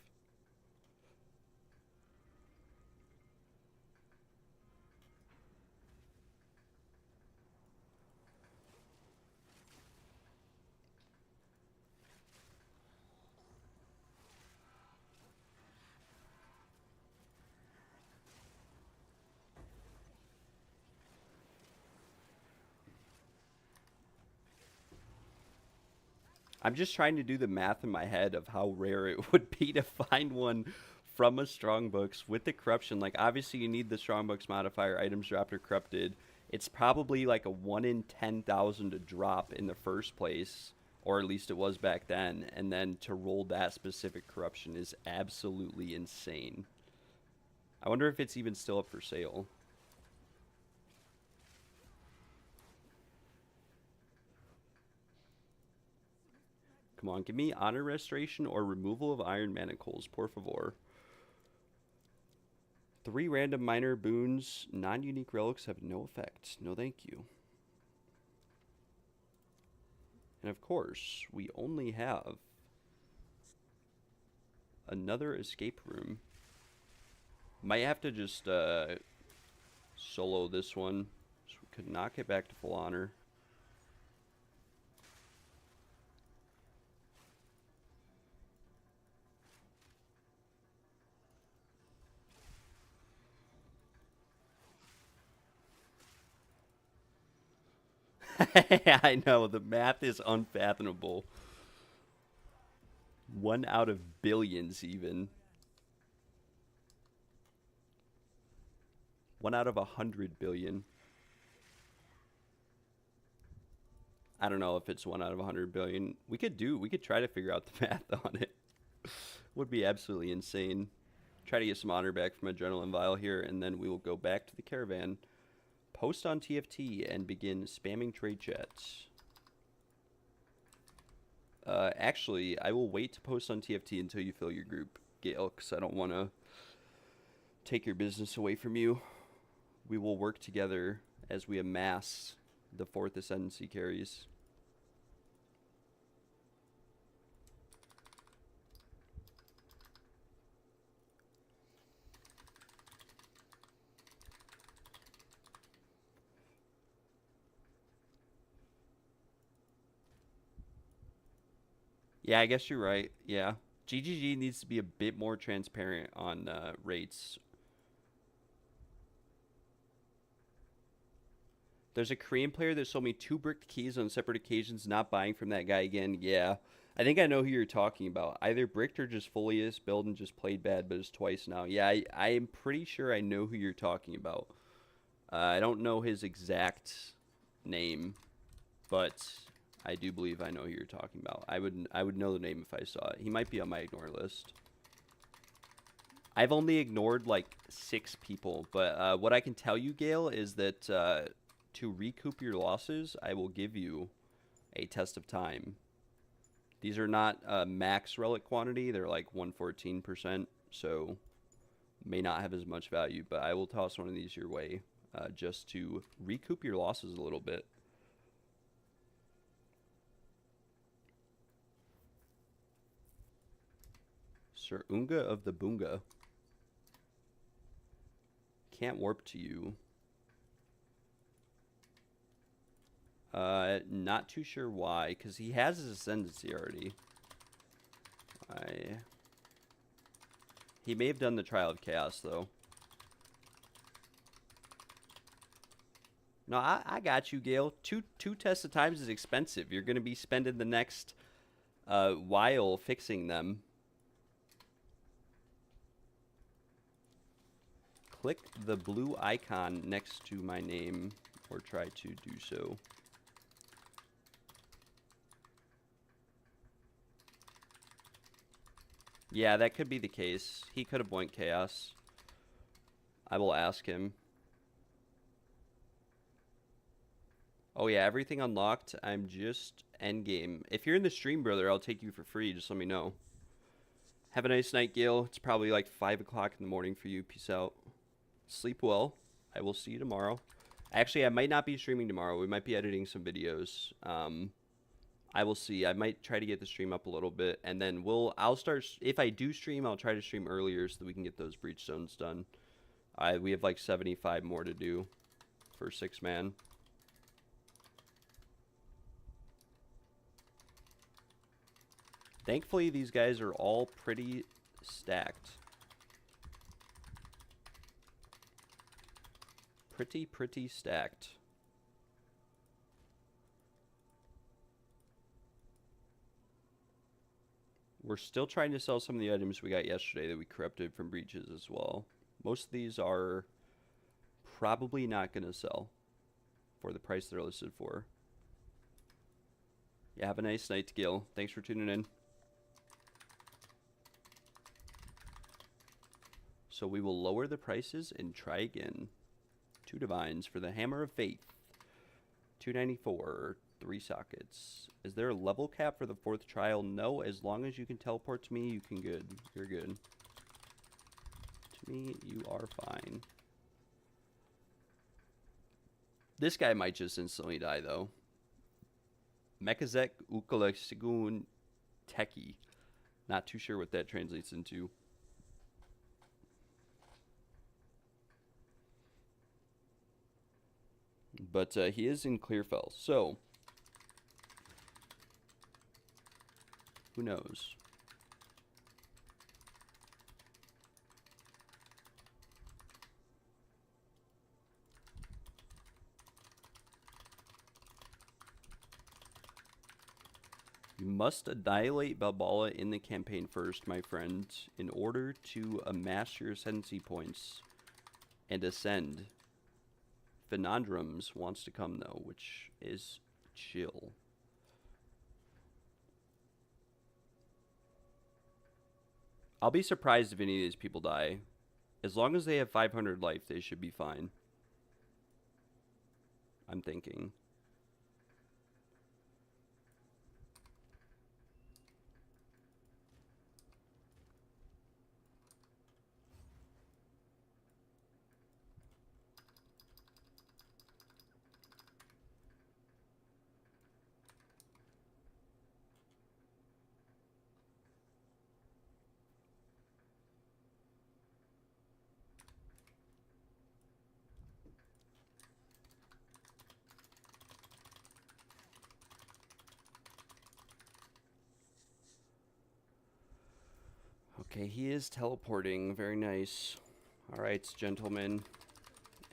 I'm just trying to do the math in my head of how rare it would be to find one from a Strongbooks with the corruption. Like, obviously, you need the Strongbooks modifier, items dropped or corrupted. It's probably like a 1 in 10,000 to drop in the first place, or at least it was back then. And then to roll that specific corruption is absolutely insane. I wonder if it's even still up for sale. Come on, give me honor restoration or removal of iron manacles, por favor. 3 random minor boons, non-unique relics have no effect. No thank you. And of course, we only have another escape room. Might have to just solo this one, so we could not get back to full honor. I know, the math is unfathomable. 1 out of billions, even. 1 out of 100 billion. I don't know if it's 1 out of 100 billion. We could try to figure out the math on it. Would be absolutely insane. Try to get some honor back from Adrenaline Vial here, and then we will go back to the caravan, post on TFT, and begin spamming trade chats. Actually, I will wait to post on TFT until you fill your group, Gale, because I don't want to take your business away from you. We will work together as we amass the 4th Ascendancy carries. Yeah, I guess you're right. Yeah. GGG needs to be a bit more transparent on rates. There's a Korean player that sold me 2 bricked keys on separate occasions, not buying from that guy again. Yeah. I think I know who you're talking about. Either bricked or just Folius build and just played bad, but it's twice now. Yeah, I am pretty sure I know who you're talking about. I don't know his exact name, but I do believe I know who you're talking about. I would know the name if I saw it. He might be on my ignore list. I've only ignored like 6 people, but what I can tell you, Gale, is that to recoup your losses, I will give you a test of time. These are not max relic quantity. They're like 114%, so may not have as much value, but I will toss one of these your way just to recoup your losses a little bit. Sir Unga of the Boonga. Can't warp to you. Not too sure why, because he has his Ascendancy already. He may have done the Trial of Chaos, though. No, I got you, Gale. Two tests of times is expensive. You're going to be spending the next while fixing them. Click the blue icon next to my name, or try to do so. Yeah, that could be the case. He could have boinked Chaos. I will ask him. Oh yeah, everything unlocked. I'm just endgame. If you're in the stream, brother, I'll take you for free. Just let me know. Have a nice night, Gil. It's probably like 5 o'clock in the morning for you. Peace out. Sleep well. I will see you tomorrow. Actually, I might not be streaming tomorrow. We might be editing some videos. I will see. I might try to get the stream up a little bit, and then I'll start. If I do stream, I'll try to stream earlier so that we can get those breach zones done. We have like 75 more to do for 6-man. Thankfully, these guys are all pretty stacked. Pretty stacked. We're still trying to sell some of the items we got yesterday that we corrupted from breaches as well. Most of these are probably not going to sell for the price they're listed for. Yeah, have a nice night, Gil. Thanks for tuning in. So we will lower the prices and try again. 2 divines for the Hammer of Faith. 294, 3 sockets. Is there a level cap for the 4th trial? No, as long as you can teleport to me, you're good. To me, you are fine. This guy might just instantly die, though. Mekazek Ukalesigun Teki. Not too sure what that translates into. But he is in Clearfell, so who knows? You must annihilate Balboa in the campaign first, my friend, in order to amass your ascendancy points and ascend. Phenandrums wants to come, though, which is chill. I'll be surprised if any of these people die. As long as they have 500 life, they should be fine. I'm thinking. Okay, he is teleporting. Very nice. All right, gentlemen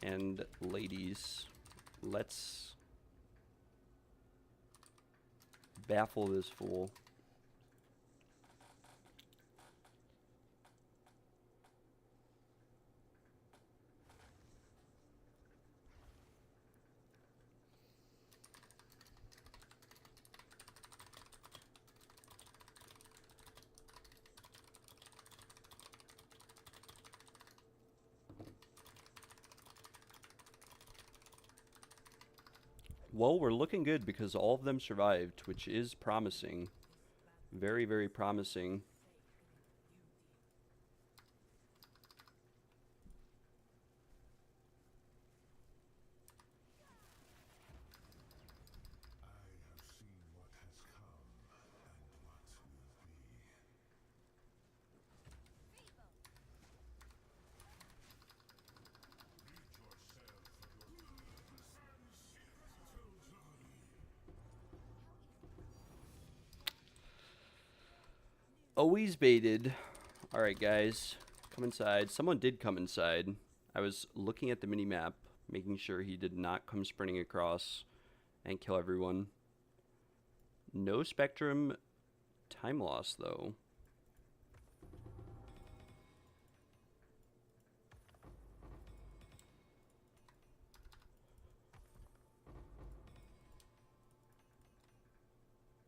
and ladies, let's baffle this fool. Well, we're looking good because all of them survived, which is promising. Very, very promising. Always baited. Alright, guys. Come inside. Someone did come inside. I was looking at the mini-map, making sure he did not come sprinting across and kill everyone. No Spectrum time loss, though.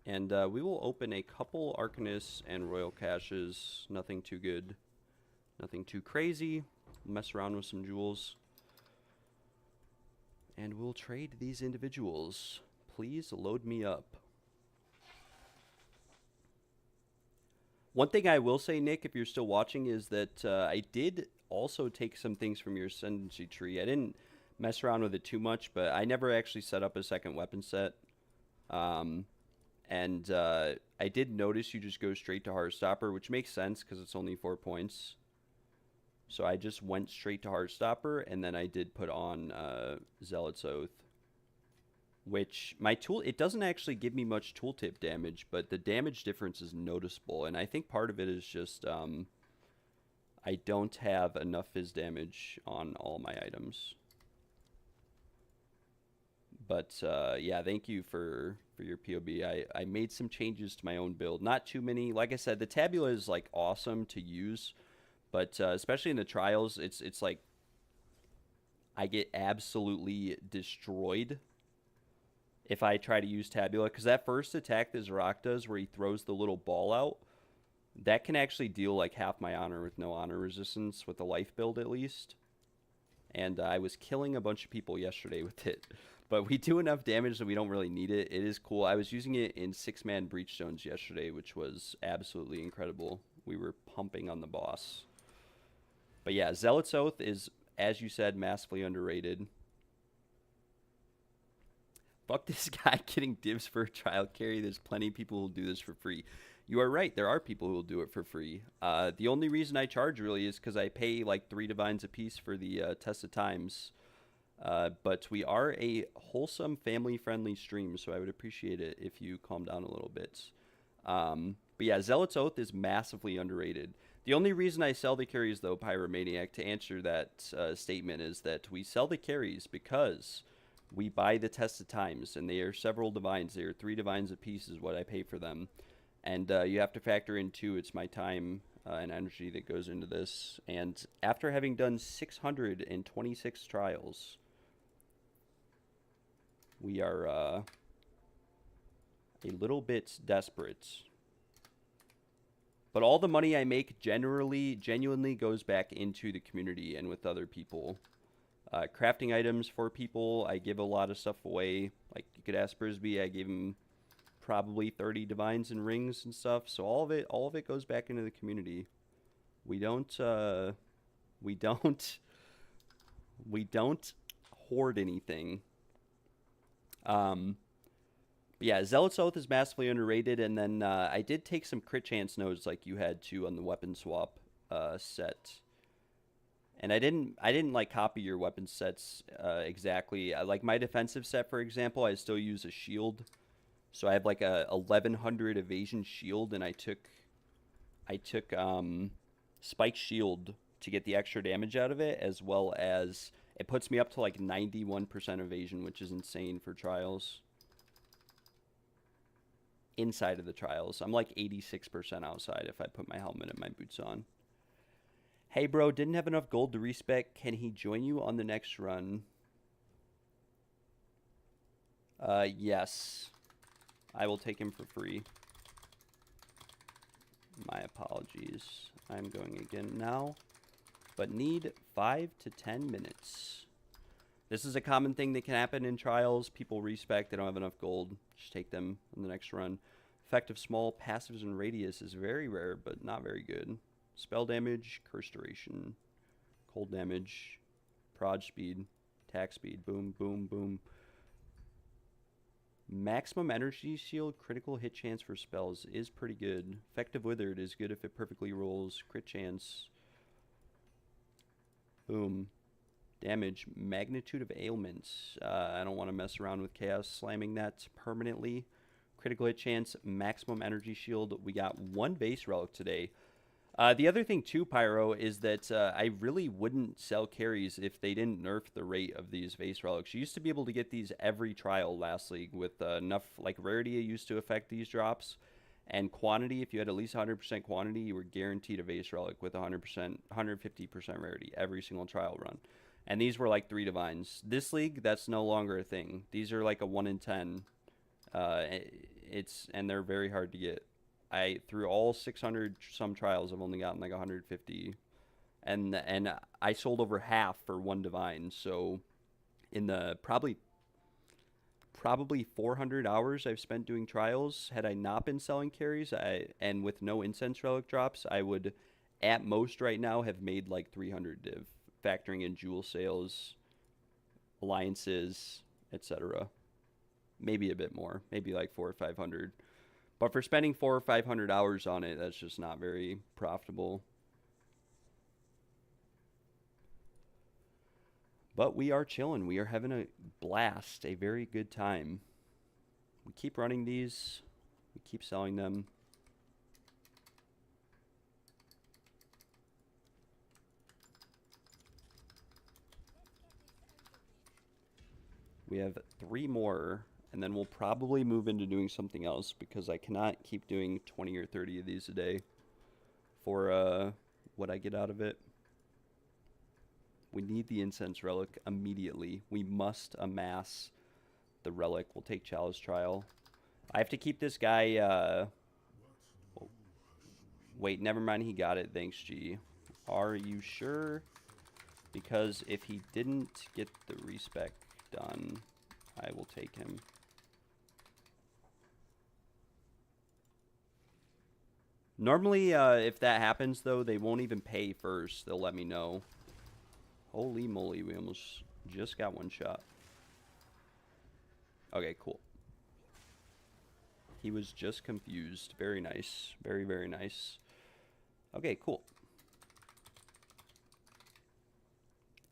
And we will open a couple Arcanus and Royal Caches. Nothing too good. Nothing too crazy. mess around with some jewels. And we'll trade these individuals. Please load me up. One thing I will say, Nick, if you're still watching, is that I did also take some things from your ascendancy tree. I didn't mess around with it too much, but I never actually set up a second weapon set. I did notice you just go straight to Heartstopper, which makes sense because it's only 4 points. So I just went straight to Heartstopper, and then I did put on Zealot's Oath. Which, my tool, it doesn't actually give me much tooltip damage, but the damage difference is noticeable. And I think part of it is just I don't have enough fizz damage on all my items. But yeah, thank you for your POB. I made some changes to my own build. Not too many. Like I said, the Tabula is like awesome to use. But especially in the trials, it's like I get absolutely destroyed if I try to use Tabula, because that first attack that Zarok does where he throws the little ball out, that can actually deal like half my honor with no honor resistance with the life build at least. And I was killing a bunch of people yesterday with it. But we do enough damage that we don't really need it. It is cool. I was using it in 6-man Breachstones yesterday, which was absolutely incredible. We were pumping on the boss. But yeah, Zealot's Oath is, as you said, massively underrated. Fuck this guy getting dibs for a trial carry. There's plenty of people who will do this for free. You are right. There are people who will do it for free. The only reason I charge really is because I pay like 3 divines a piece for the test of times. But we are a wholesome, family-friendly stream, so I would appreciate it if you calm down a little bit. But yeah, Zealot's Oath is massively underrated. The only reason I sell the carries, though, Pyromaniac, to answer that statement, is that we sell the carries because we buy the test of times, and they are several divines. They are 3 divines a piece is what I pay for them. And you have to factor in, too, it's my time and energy that goes into this. And after having done 626 trials, we are a little bit desperate. But all the money I make genuinely goes back into the community and with other people. Crafting items for people, I give a lot of stuff away. Like, you could ask Brisby, I gave him probably 30 divines and rings and stuff. So all of it goes back into the community. We don't hoard anything. Yeah, Zealot's Oath is massively underrated, and then I did take some crit chance nodes like you had to on the weapon swap set. And I didn't like copy your weapon sets exactly. Like my defensive set, for example, I still use a shield. So I have like a 1100 evasion shield, and I took spike shield to get the extra damage out of it, as well as it puts me up to like 91% evasion, which is insane for trials. Inside of the trials, I'm like 86% outside if I put my helmet and my boots on. Hey bro, didn't have enough gold to respec. Can he join you on the next run? Yes. I will take him for free. My apologies. I'm going again now, but need 5 to 10 minutes. This is a common thing that can happen in trials. People respec, they don't have enough gold. Just take them on the next run. Effect of small passives and radius is very rare, but not very good. Spell damage, curse duration, cold damage, prod speed, attack speed, boom, boom, boom. Maximum energy shield, critical hit chance for spells is pretty good. Effective withered is good if it perfectly rolls. Crit chance. Boom. Damage, magnitude of ailments. I don't want to mess around with chaos slamming that permanently. Critical hit chance, maximum energy shield. We got 1 base relic today. The other thing too, Pyro, is that I really wouldn't sell carries if they didn't nerf the rate of these base relics. You used to be able to get these every trial last league with enough, like rarity used to affect these drops. And quantity, if you had at least 100% quantity, you were guaranteed a base relic with 100%, 150% rarity every single trial run. And these were like 3 divines. This league, that's no longer a thing. These are like a 1 in 10. And they're very hard to get. Through all 600 some trials, I've only gotten like 150. and I sold over half for 1 divine. So in the probably 400 hours I've spent doing trials, had I not been selling carries, and with no incense relic drops, I would at most right now have made like 300 div, factoring in jewel sales, alliances, etc. Maybe a bit more, maybe like 400 or 500. But for spending 400 or 500 hours on it, that's just not very profitable. But we are chilling. We are having a blast, a very good time. We keep running these. We keep selling them. We have 3 more, and then we'll probably move into doing something else because I cannot keep doing 20 or 30 of these a day for what I get out of it. We need the incense relic immediately. We must amass the relic. We'll take Chalice Trial. I have to keep this guy... oh. Wait, never mind. He got it. Thanks, G. Are you sure? Because if he didn't get the respec done, I will take him. Normally, if that happens, though, they won't even pay first. They'll let me know. Holy moly, we almost just got 1 shot. Okay, cool. He was just confused. Very nice. Very, very nice. Okay, cool.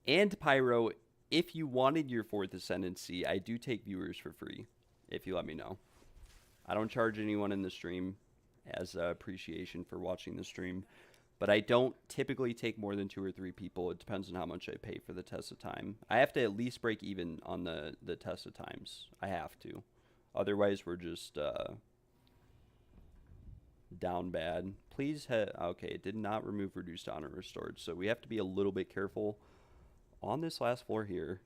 And Pyro, if you wanted your 4th Ascendancy, I do take viewers for free, if you let me know. I don't charge anyone in the stream as appreciation for watching the stream. But I don't typically take more than 2 or 3 people. It depends on how much I pay for the test of time. I have to at least break even on the test of times. I have to. Otherwise, we're just down bad. Please okay, it did not remove reduced honor restored. So we have to be a little bit careful on this last floor here.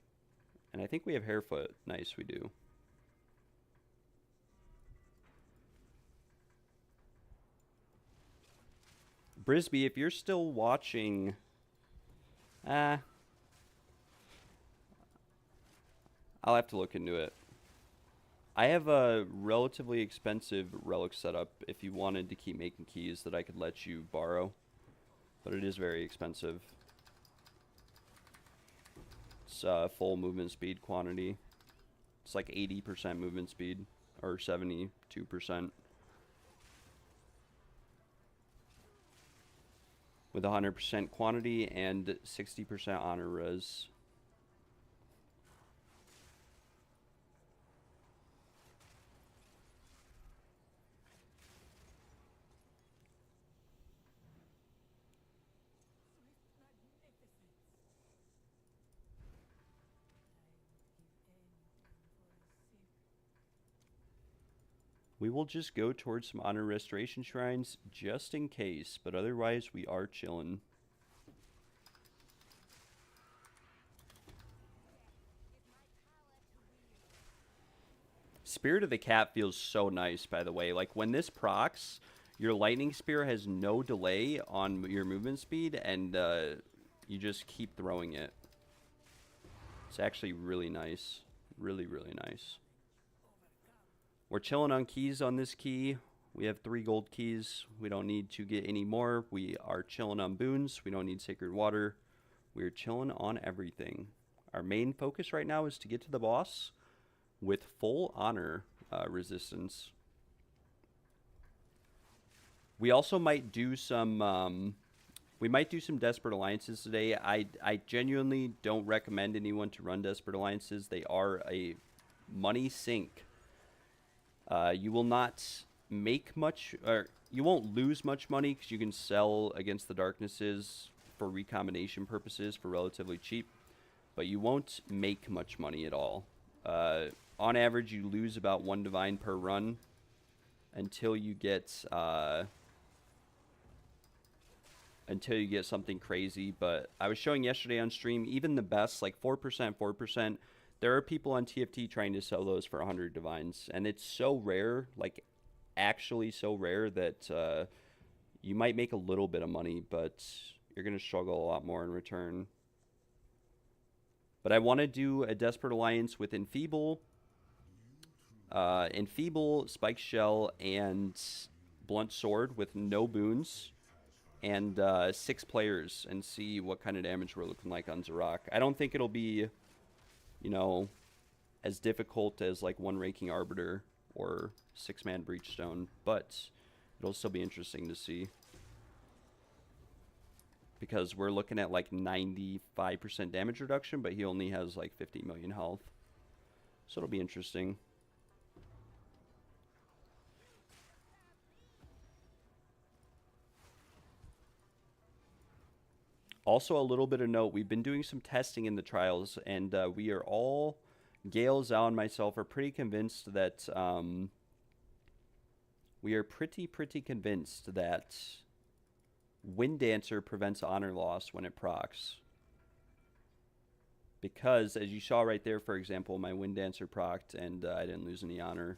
And I think we have Hairfoot. Nice, we do. Brisby, if you're still watching, I'll have to look into it. I have a relatively expensive relic setup if you wanted to keep making keys that I could let you borrow, but it is very expensive. It's full movement speed quantity. It's like 80% movement speed, or 72%. With 100% quantity and 60% honor res. We will just go towards some honor restoration shrines just in case, but otherwise we are chilling. Spirit of the Cat feels so nice, by the way. Like, when this procs, your Lightning Spear has no delay on your movement speed, and you just keep throwing it. It's actually really nice. Really, really nice. We're chilling on keys on this key. We have 3 gold keys. We don't need to get any more. We are chilling on boons. We don't need Sacred Water. We're chilling on everything. Our main focus right now is to get to the boss with full honor resistance. We also might do some... we might do some Desperate Alliances today. I genuinely don't recommend anyone to run Desperate Alliances. They are a money sink. You will not make much, or you won't lose much money because you can sell against the darknesses for recombination purposes for relatively cheap, but you won't make much money at all. On average, you lose about 1 divine per run until you get something crazy. But I was showing yesterday on stream, even the best, like 4%, there are people on TFT trying to sell those for 100 divines, and it's so rare, like actually so rare, that you might make a little bit of money, but you're going to struggle a lot more in return. But I want to do a Desperate Alliance with Enfeeble, Spike Shell, and Blunt Sword with no boons, and 6 players, and see what kind of damage we're looking like on Zorak. I don't think it'll be, you know, as difficult as like 1 Raking Arbiter or 6-man Breachstone, but it'll still be interesting to see. Because we're looking at like 95% damage reduction, but he only has like 50 million health. So it'll be interesting. Also, a little bit of note, we've been doing some testing in the trials, and we are all, Gale, Zao, and myself are pretty convinced that, we are pretty convinced that Wind Dancer prevents honor loss when it procs. Because, as you saw right there, for example, my Wind Dancer procced, and I didn't lose any honor.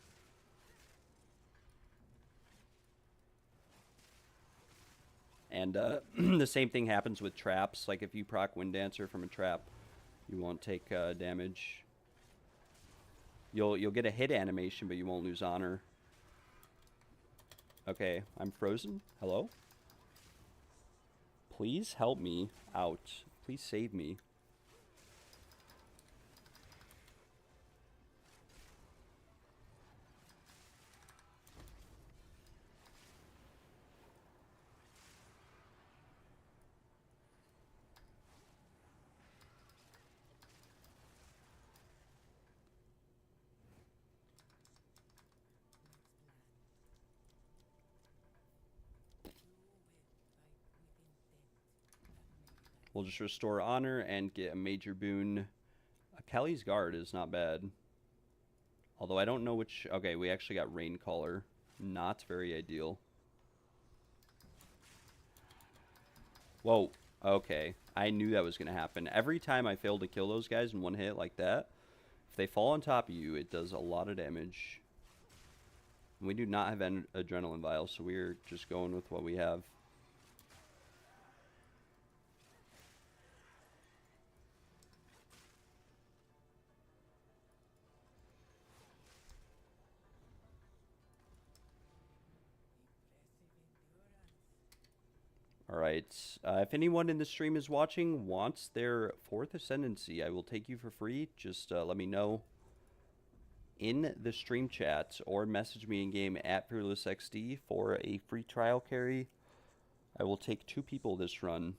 And the same thing happens with traps. Like, if you proc Wind Dancer from a trap, you won't take damage. You'll get a hit animation, but you won't lose honor. Okay, I'm frozen. Hello? Please help me out. Please save me. We'll just restore honor and get a major boon. Kelly's Guard is not bad. Although I don't know which... Okay, we actually got Raincaller. Not very ideal. Whoa. Okay. I knew that was going to happen. Every time I fail to kill those guys in one hit like that, if they fall on top of you, it does a lot of damage. And we do not have an Adrenaline Vial, so we're just going with what we have. Alright, if anyone in the stream is watching wants their 4th Ascendancy, I will take you for free. Just let me know in the stream chat or message me in game at FearlessXD for a free trial carry. I will take 2 people this run.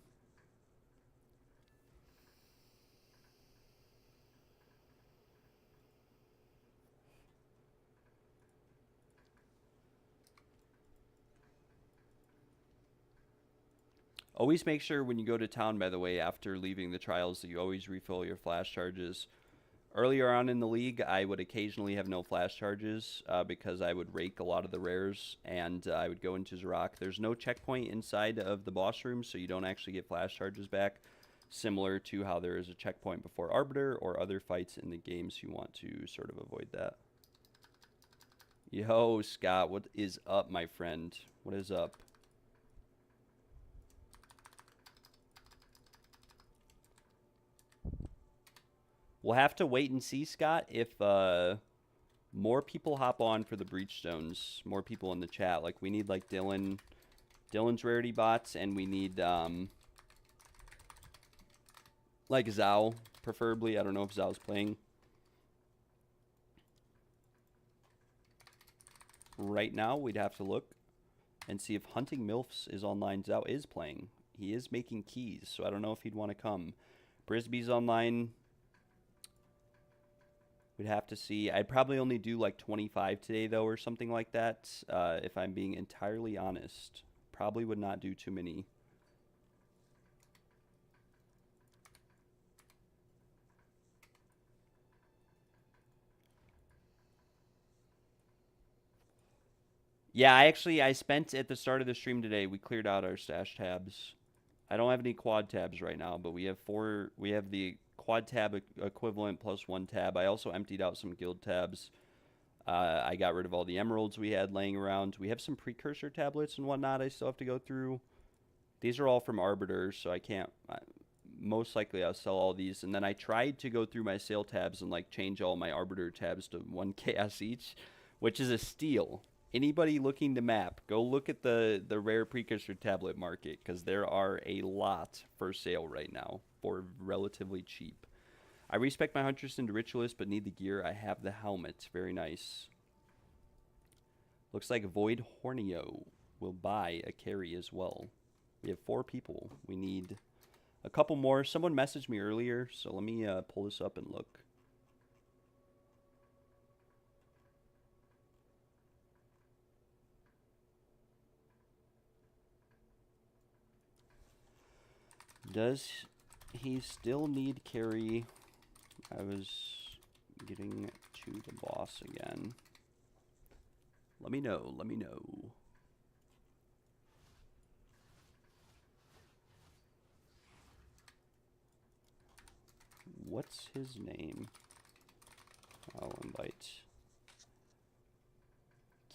Always make sure when you go to town, by the way, after leaving the trials, that you always refill your flash charges. Earlier on in the league, I would occasionally have no flash charges because I would rake a lot of the rares, and I would go into Zorak. There's no checkpoint inside of the boss room, so you don't actually get flash charges back, similar to how there is a checkpoint before Arbiter or other fights in the games. You want to sort of avoid that. Yo, Scott, what is up, my friend? What is up? We'll have to wait and see, Scott, if more people hop on for the Breachstones. More people in the chat. Like, we need, like, Dylan's rarity bots, and we need, like, Zao, preferably. I don't know if Zao's playing. Right now, we'd have to look and see if Hunting Milfs is online. Zao is playing. He is making keys, so I don't know if he'd want to come. Brisby's online. We'd have to see. I'd probably only do like 25 today, though, or something like that, if I'm being entirely honest. Probably would not do too many. Yeah, I spent at the start of the stream today, we cleared out our stash tabs. I don't have any quad tabs right now, but we have the quad tab equivalent plus 1 tab. I also emptied out some guild tabs. I got rid of all the emeralds we had laying around. We have some precursor tablets and whatnot I still have to go through. These are all from Arbiter, so I can't... most likely I'll sell all these. And then I tried to go through my sale tabs and like change all my Arbiter tabs to 1 chaos each, which is a steal. Anybody looking to map, go look at the rare precursor tablet market, because there are a lot for sale right now for relatively cheap. I respect my Huntress into Ritualist, but need the gear. I have the helmet. Very nice. Looks like Void Hornio will buy a carry as well. We have 4 people. We need a couple more. Someone messaged me earlier, so let me pull this up and look. Does he still need carry? I was getting to the boss again. Let me know. Let me know. What's his name? I'll invite.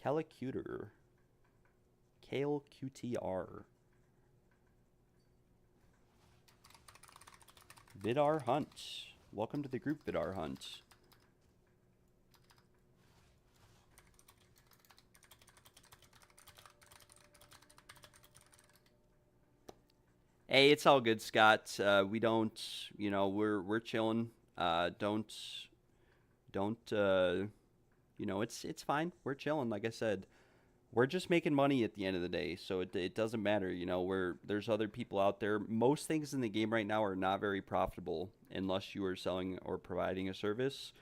Calicutor. Kale QTR. Vidar Hunt. Welcome to the group, Vidar Hunt. Hey, it's all good, Scott. We don't, you know, we're chilling. Don't, you know, it's fine. We're chilling. Like I said, we're just making money at the end of the day, so it doesn't matter. You know, there's other people out there. Most things in the game right now are not very profitable unless you are selling or providing a service.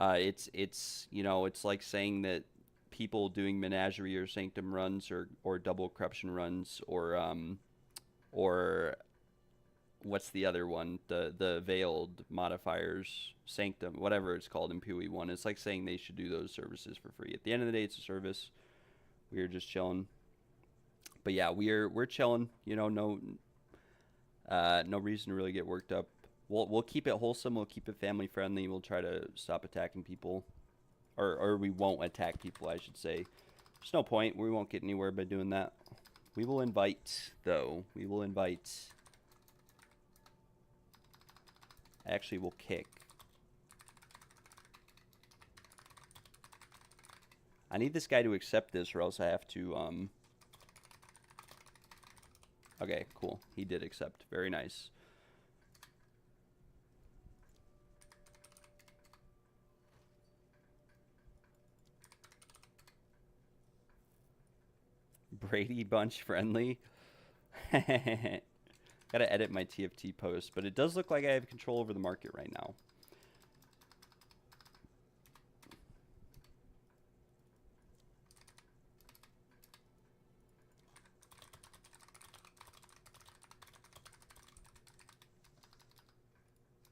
It's you know, it's like saying that people doing Menagerie or Sanctum runs or double corruption runs or what's the other one? The veiled modifiers, Sanctum, whatever it's called in PoE1. It's like saying they should do those services for free. At the end of the day, it's a service. We are just chilling. But yeah, we're chilling. You know, no reason to really get worked up. We'll keep it wholesome. We'll keep it family friendly. We'll try to stop attacking people, or we won't attack people, I should say. There's no point. We won't get anywhere by doing that. We will invite, though. We will invite. Actually, we'll kick. I need this guy to accept this, or else I have to, Okay, cool. He did accept. Very nice. Brady Bunch friendly. Gotta edit my TFT post, but it does look like I have control over the market right now.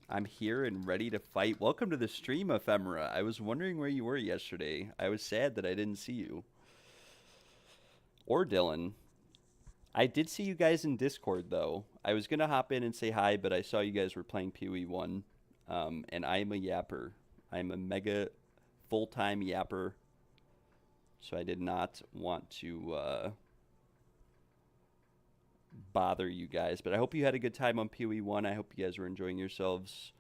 I'm here and ready to fight. Welcome to the stream, Ephemera. I was wondering where you were yesterday. I was sad that I didn't see you. Or Dylan. I did see you guys in Discord, though. I was going to hop in and say hi, but I saw you guys were playing PoE1. And I am a yapper. I'm a mega full-time yapper. So I did not want to bother you guys. But I hope you had a good time on PoE1. I hope you guys were enjoying yourselves.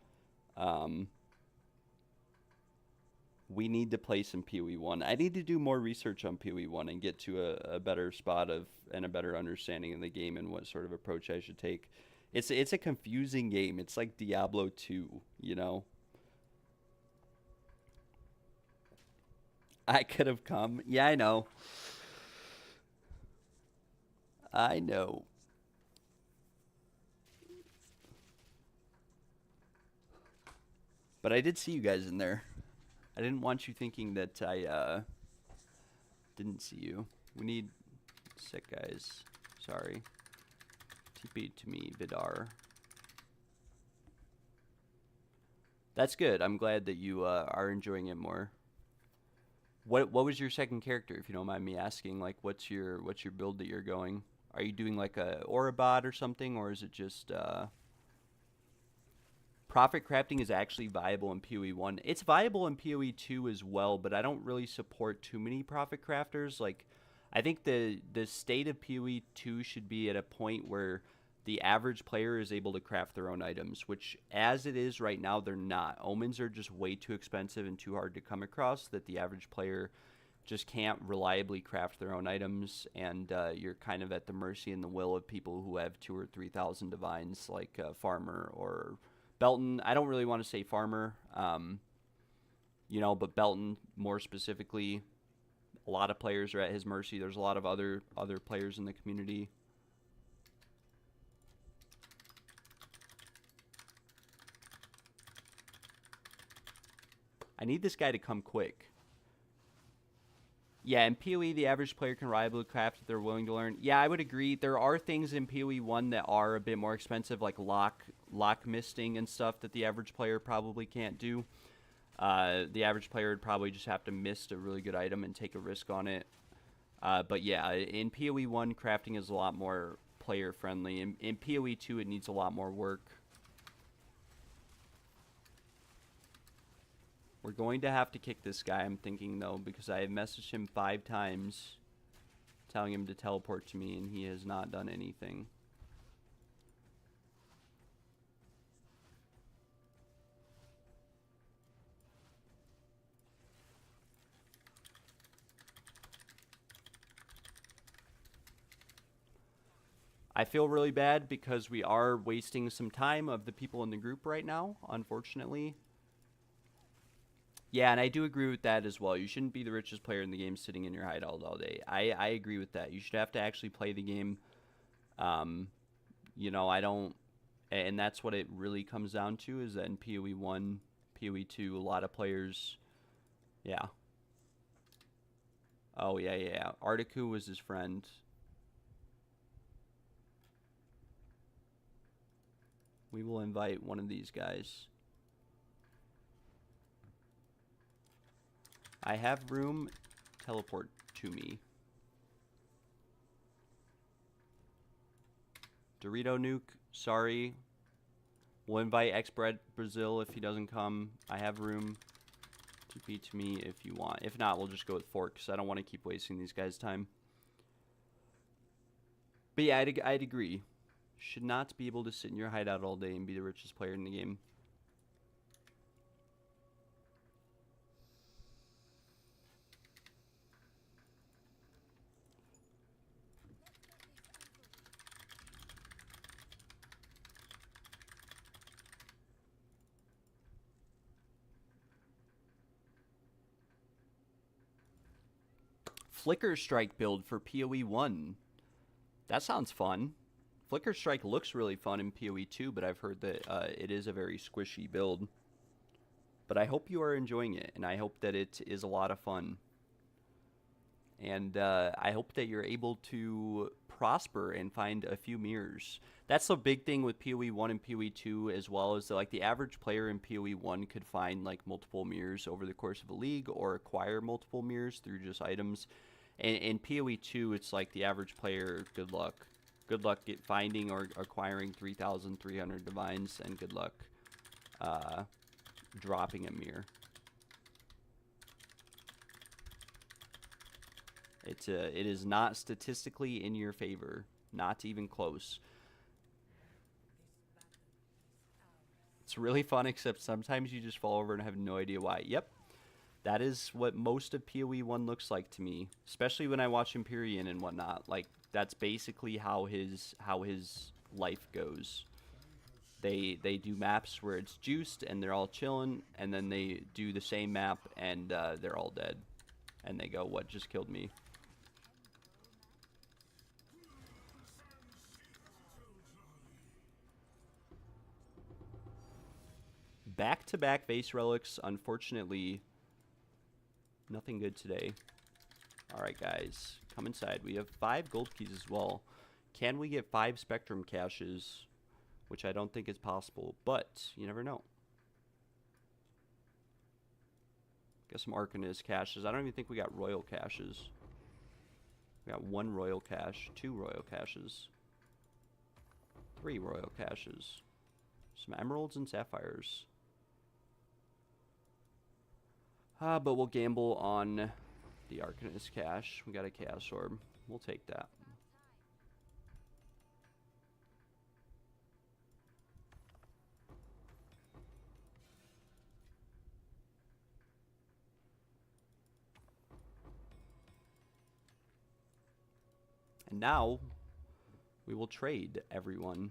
We need to play some PoE1. I need to do more research on PoE1 and get to a better spot of and a better understanding of the game and what sort of approach I should take. It's a confusing game. It's like Diablo 2, you know? I could have come. Yeah, I know. I know. But I did see you guys in there. I didn't want you thinking that I didn't see you. We need sick guys. Sorry. TP to me, Vidar. That's good. I'm glad that you are enjoying it more. What was your second character, if you don't mind me asking? Like, what's your build that you're going? Are you doing like a aura bot or something, or is it just profit crafting is actually viable in PoE1. It's viable in PoE2 as well, but I don't really support too many profit crafters. Like, I think the state of PoE2 should be at a point where the average player is able to craft their own items, which as it is right now, they're not. Omens are just way too expensive and too hard to come across that the average player just can't reliably craft their own items, and you're kind of at the mercy and the will of people who have 2,000 or 3,000 divines, like Farmer or Belton. I don't really want to say Farmer, you know, but Belton more specifically. A lot of players are at his mercy. There's a lot of other players in the community. I need this guy to come quick. Yeah, in PoE, the average player can reliably craft if they're willing to learn. Yeah, I would agree. There are things in PoE 1 that are a bit more expensive, like lock misting and stuff that the average player probably can't do. The average player would probably just have to mist a really good item and take a risk on it. But yeah, in PoE 1, crafting is a lot more player friendly. In PoE 2, it needs a lot more work. We're going to have to kick this guy, I'm thinking, though, because I have messaged him 5 times telling him to teleport to me, and he has not done anything. I feel really bad because we are wasting some time of the people in the group right now, unfortunately. Yeah, and I do agree with that as well. You shouldn't be the richest player in the game sitting in your hideout all day. I agree with that. You should have to actually play the game. You know, I don't... And that's what it really comes down to, is that in PoE 1, PoE 2, a lot of players... Yeah. Oh, yeah. Articu was his friend. We will invite one of these guys. I have room. Teleport to me. Dorito Nuke, sorry. We'll invite X-Bread Brazil if he doesn't come. I have room. TP to me if you want. If not, we'll just go with Fork, because I don't want to keep wasting these guys' time. But yeah, I'd agree. Should not be able to sit in your hideout all day and be the richest player in the game. Flicker Strike build for PoE 1. That sounds fun. Flicker Strike looks really fun in PoE 2, but I've heard that it is a very squishy build. But I hope you are enjoying it, and I hope that it is a lot of fun. And I hope that you're able to prosper and find a few mirrors. That's the big thing with PoE 1 and PoE 2, as well as like the average player in PoE 1 could find like multiple mirrors over the course of a league, or acquire multiple mirrors through just items. And in PoE 2, it's like the average player, good luck. Good luck finding or acquiring 3,300 divines, and good luck dropping a mirror. It is not statistically in your favor. Not even close. It's really fun, except sometimes you just fall over and have no idea why. Yep. That is what most of PoE 1 looks like to me. Especially when I watch Empyrean and whatnot. Like, that's basically how his life goes. They do maps where it's juiced and they're all chilling, and then they do the same map and they're all dead. And they go, what just killed me? Back-to-back base relics, unfortunately, nothing good today. Alright guys, come inside. We have 5 gold keys as well. Can we get 5 spectrum caches? Which I don't think is possible, but you never know. Got some Arcanist caches. I don't even think we got royal caches. We got 1 royal cache, 2 royal caches, 3 royal caches, some emeralds and sapphires. But we'll gamble on The Arcanist cash. We got a Chaos Orb. We'll take that. And now we will trade everyone.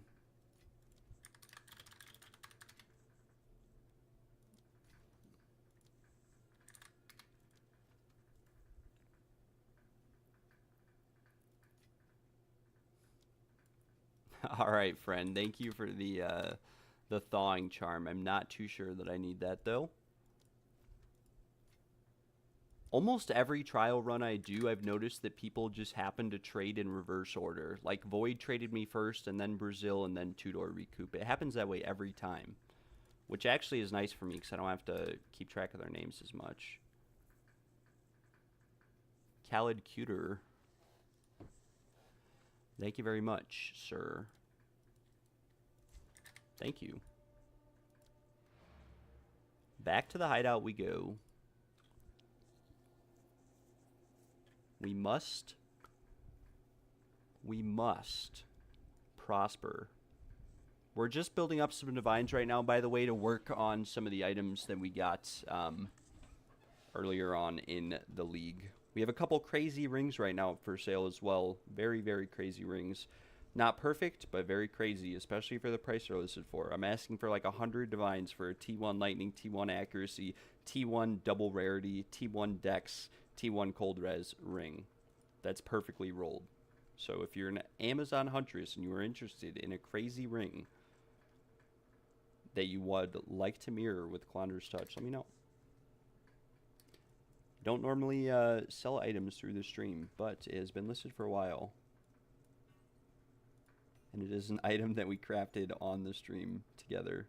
All right, friend. Thank you for the thawing charm. I'm not too sure that I need that though. Almost every trial run I do, I've noticed that people just happen to trade in reverse order. Like Void traded me first, and then Brazil, and then Two-Door Recoup. It happens that way every time, which actually is nice for me because I don't have to keep track of their names as much. Khaled Cuter. Thank you very much, sir. Thank you. Back to the hideout we go. We must prosper. We're just building up some divines right now, by the way, to work on some of the items that we got earlier on in the league. We have a couple crazy rings right now for sale as well. Very, very crazy rings. Not perfect, but very crazy, especially for the price they're listed for. I'm asking for like 100 divines for a T1 Lightning, T1 Accuracy, T1 Double Rarity, T1 Dex, T1 Cold Res ring. That's perfectly rolled. So if you're an Amazon Huntress and you are interested in a crazy ring that you would like to mirror with Clonder's Touch, let me know. Don't normally sell items through the stream, but it has been listed for a while. And it is an item that we crafted on the stream together.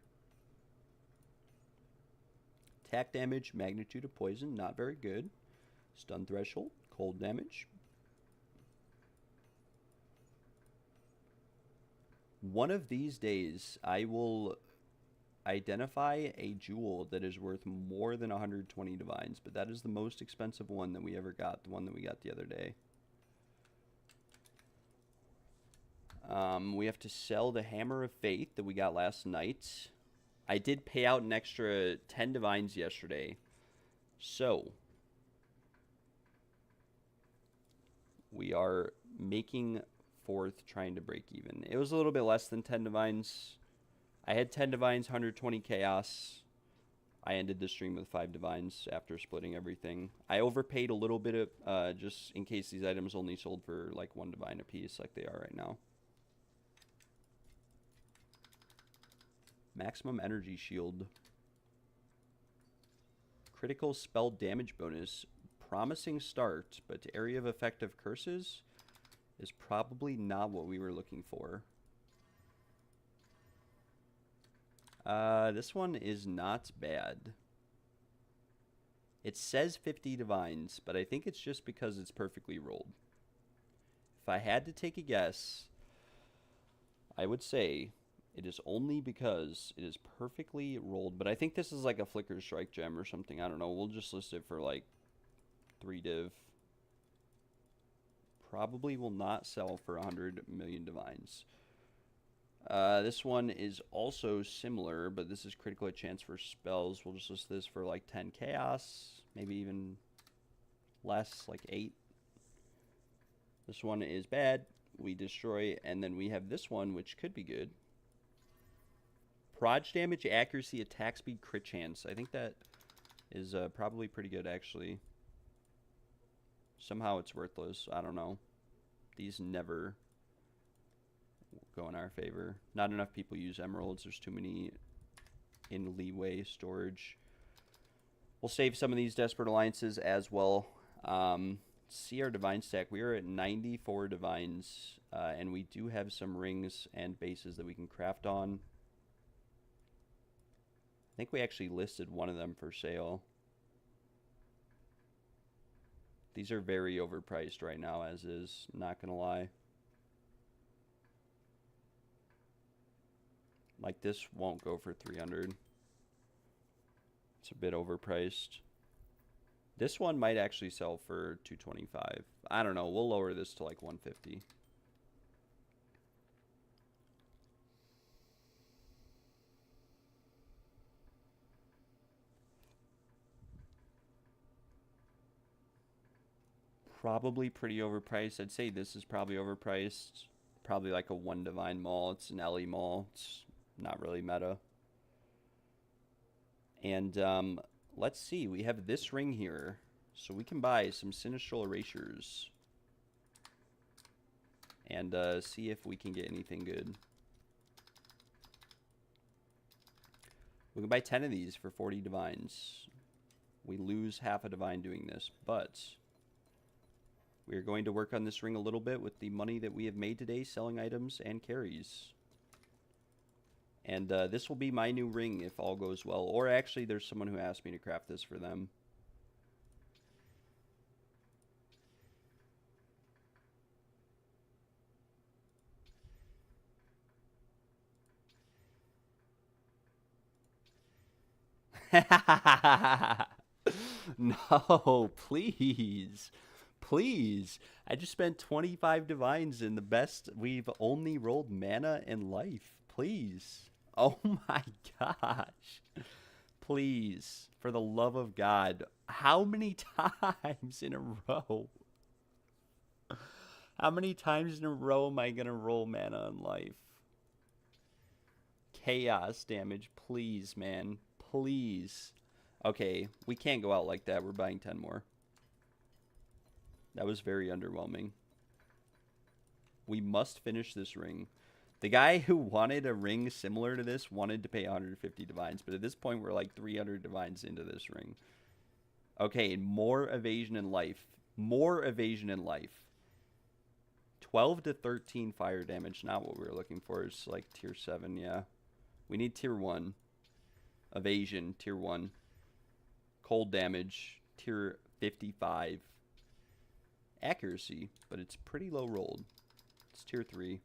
Attack damage, magnitude of poison, not very good. Stun threshold, cold damage. One of these days, I will identify a jewel that is worth more than 120 divines, but that is the most expensive one that we ever got, the one that we got the other day. We have to sell the Hammer of Faith that we got last night. I did pay out an extra 10 divines yesterday, so we are making forth trying to break even. It was a little bit less than 10 divines. I had 10 divines, 120 chaos. I ended the stream with 5 divines after splitting everything. I overpaid a little bit of, just in case these items only sold for like 1 divine a piece like they are right now. Maximum energy shield. Critical spell damage bonus. Promising start, but area of effective curses is probably not what we were looking for. This one is not bad. It says 50 divines, but I think it's just because it's perfectly rolled. If I had to take a guess, I would say it is only because it is perfectly rolled. But I think this is like a Flicker Strike gem or something. I don't know. We'll just list it for like 3 div. Probably will not sell for 100 million divines. This one is also similar, but this is critical hit chance for spells. We'll just list this for like 10 chaos, maybe even less, like 8. This one is bad. We destroy, and then we have this one, which could be good. Proj damage, accuracy, attack speed, crit chance. I think that is probably pretty good, actually. Somehow it's worthless. I don't know. These never go in our favor. Not enough people use emeralds. There's too many in leeway storage. We'll save some of these desperate alliances as well. See our divine stack. We are at 94 divines, and we do have some rings and bases that we can craft on. I think we actually listed one of them for sale. These are very overpriced right now, as is. Not gonna lie. Like, this won't go for 300. It's a bit overpriced. This one might actually sell for 225. I don't know. We'll lower this to like 150. Probably pretty overpriced. I'd say this is probably overpriced. Probably like a 1 divine mall. It's an LE mall. It's not really meta. And let's see. We have this ring here. So we can buy some Sinistral Erasures. And see if we can get anything good. We can buy 10 of these for 40 divines. We lose half a divine doing this, but we are going to work on this ring a little bit with the money that we have made today selling items and carries. And this will be my new ring if all goes well. Or actually, there's someone who asked me to craft this for them. No, please. Please. I just spent 25 divines in the best. We've only rolled mana and life. Please. Oh my gosh. Please. For the love of God. How many times in a row? How many times in a row am I going to roll mana and life? Chaos damage. Please, man. Please. Okay, we can't go out like that. We're buying 10 more. That was very underwhelming. We must finish this ring. The guy who wanted a ring similar to this wanted to pay 150 divines, but at this point we're like 300 divines into this ring. Okay, more evasion in life. More evasion in life. 12 to 13 fire damage. Not what we were looking for. It's like tier 7, yeah. We need tier 1. Evasion, tier 1. Cold damage, tier 55. Accuracy, but it's pretty low rolled. It's tier 3.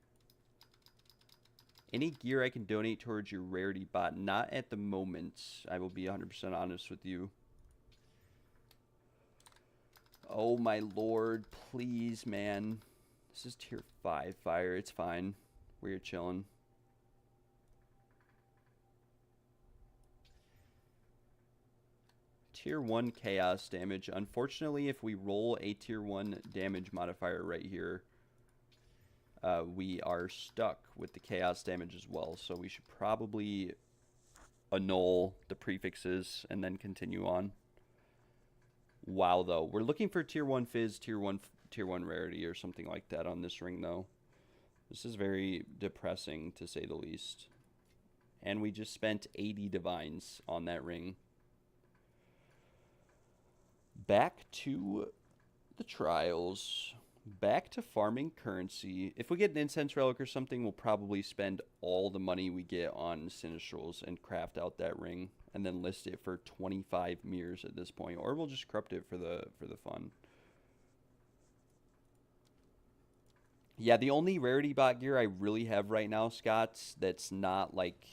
Any gear I can donate towards your rarity bot? Not at the moment. I will be 100% honest with you. Oh my lord, please, man. This is tier 5 fire. It's fine. We're chilling. Tier 1 chaos damage. Unfortunately, if we roll a tier 1 damage modifier right here, we are stuck with the chaos damage as well. So we should probably annul the prefixes and then continue on. Wow, though. We're looking for tier 1 fizz, tier 1 rarity or something like that on this ring, though. This is very depressing, to say the least. And we just spent 80 divines on that ring. Back to the trials. Back to farming currency. If we get an incense relic or something, we'll probably spend all the money we get on Sinistrals and craft out that ring and then list it for 25 mirrors at this point, or we'll just corrupt it for the fun. Yeah, the only rarity bot gear I really have right now, Scott, that's not like,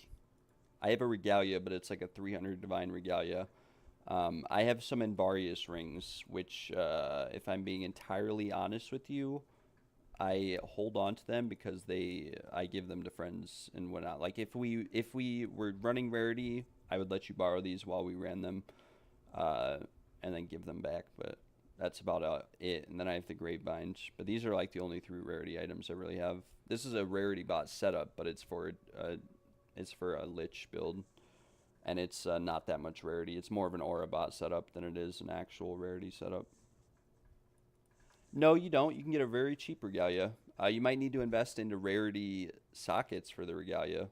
I have a regalia, but it's like a 300 divine regalia. I have some Envarius rings, which, if I'm being entirely honest with you, I hold on to them because I give them to friends and whatnot. Like if we were running rarity, I would let you borrow these while we ran them, and then give them back. But that's about it. And then I have the Grapevine. But these are like the only 3 rarity items I really have. This is a rarity bot setup, but it's for a Lich build. And it's not that much rarity. It's more of an aura bot setup than it is an actual rarity setup. No, you don't. You can get a very cheap regalia. You might need to invest into rarity sockets for the regalia.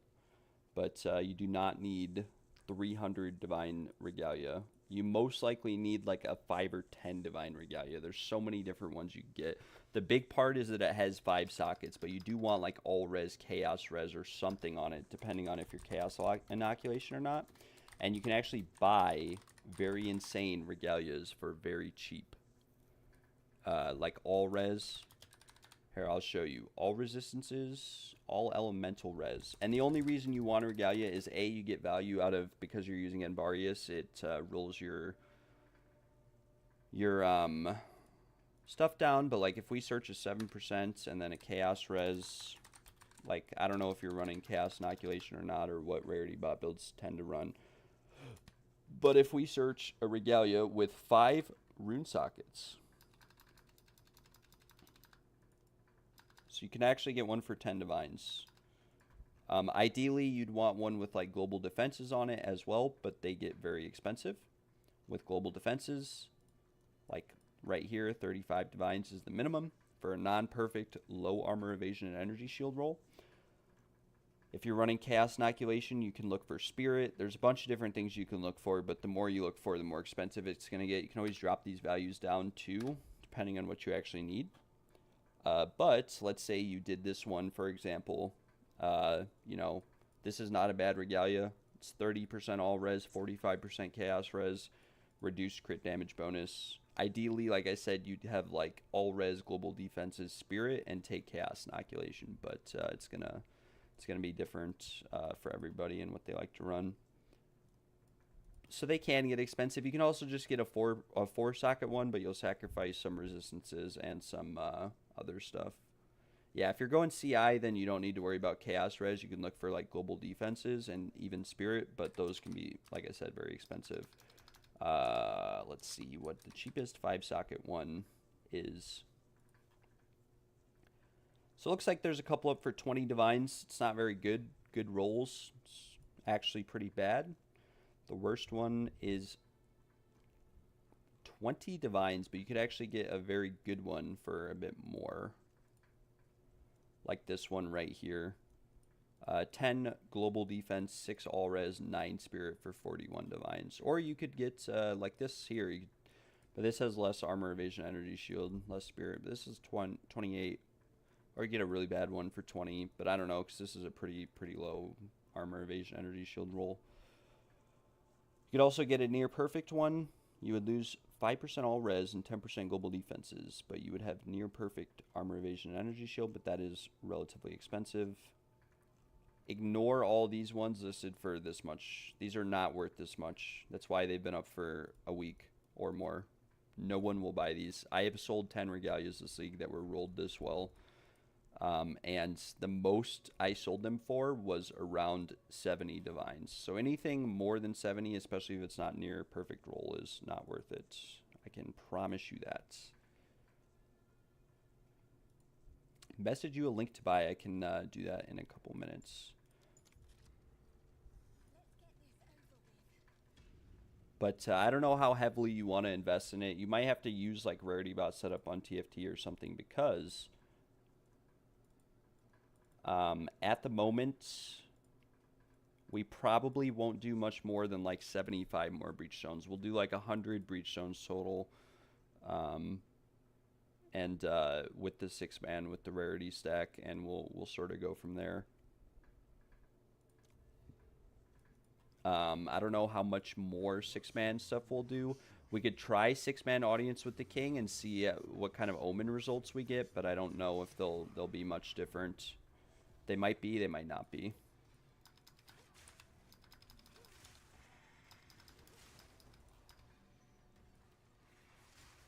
But you do not need 300 divine regalia. You most likely need like a 5 or 10 divine regalia. There's so many different ones you can get. The big part is that it has 5 sockets, but you do want like all res, chaos res, or something on it, depending on if you're chaos inoculation or not. And you can actually buy very insane regalias for very cheap. Like all res. Here, I'll show you. All resistances, all elemental res. And the only reason you want a regalia is A, you get value out of, because you're using Envarius, it rolls your your stuff down, but like if we search a 7% and then a chaos res, like I don't know if you're running chaos inoculation or not, or what rarity bot builds tend to run, but if we search a regalia with 5 rune sockets, so you can actually get one for 10 divines. Ideally, you'd want one with like global defenses on it as well, but they get very expensive. With global defenses, like right here, 35 divines is the minimum for a non-perfect low armor evasion and energy shield roll. If you're running chaos inoculation, you can look for spirit. There's a bunch of different things you can look for, but the more you look for, the more expensive it's going to get. You can always drop these values down too, depending on what you actually need. But let's say you did this one, for example. You know, this is not a bad regalia. It's 30% all res, 45% chaos res, reduced crit damage bonus. Ideally, like I said, you'd have like all res, global defenses, spirit, and take chaos inoculation. But it's gonna be different for everybody and what they like to run. So they can get expensive. You can also just get a four socket one, but you'll sacrifice some resistances and some other stuff. Yeah, if you're going CI, then you don't need to worry about chaos res. You can look for like global defenses and even spirit, but those can be, like I said, very expensive. Let's see what the cheapest 5-socket one is. So it looks like there's a couple up for 20 divines. It's not very good rolls. It's actually pretty bad. The worst one is 20 divines, but you could actually get a very good one for a bit more. Like this one right here. 10 global defense, 6 all res, 9 spirit for 41 divines. Or you could get like this here, but this has less armor, evasion, energy shield, less spirit. But this is 28. Or you get a really bad one for 20, but I don't know, because this is a pretty low armor, evasion, energy shield roll. You could also get a near perfect one. You would lose 5% all res and 10% global defenses, but you would have near perfect armor, evasion, and energy shield, but that is relatively expensive. Ignore all these ones listed for this much. These are not worth this much. That's why they've been up for a week or more. No one will buy these. I have sold 10 regalias this league that were rolled this well. And the most I sold them for was around 70 divines. So anything more than 70, especially if it's not near perfect roll, is not worth it. I can promise you that. Message you a link to buy. I can do that in a couple minutes. But I don't know how heavily you want to invest in it. You might have to use like rarity bot setup on TFT or something, because at the moment we probably won't do much more than like 75 more breach zones. We'll do like 100 breach zones total. And with the 6-man with the rarity stack, and we'll sort of go from there. I don't know how much more 6-man stuff we'll do. We could try 6-man audience with the king and see what kind of omen results we get, but I don't know if they'll be much different. They might be, they might not be.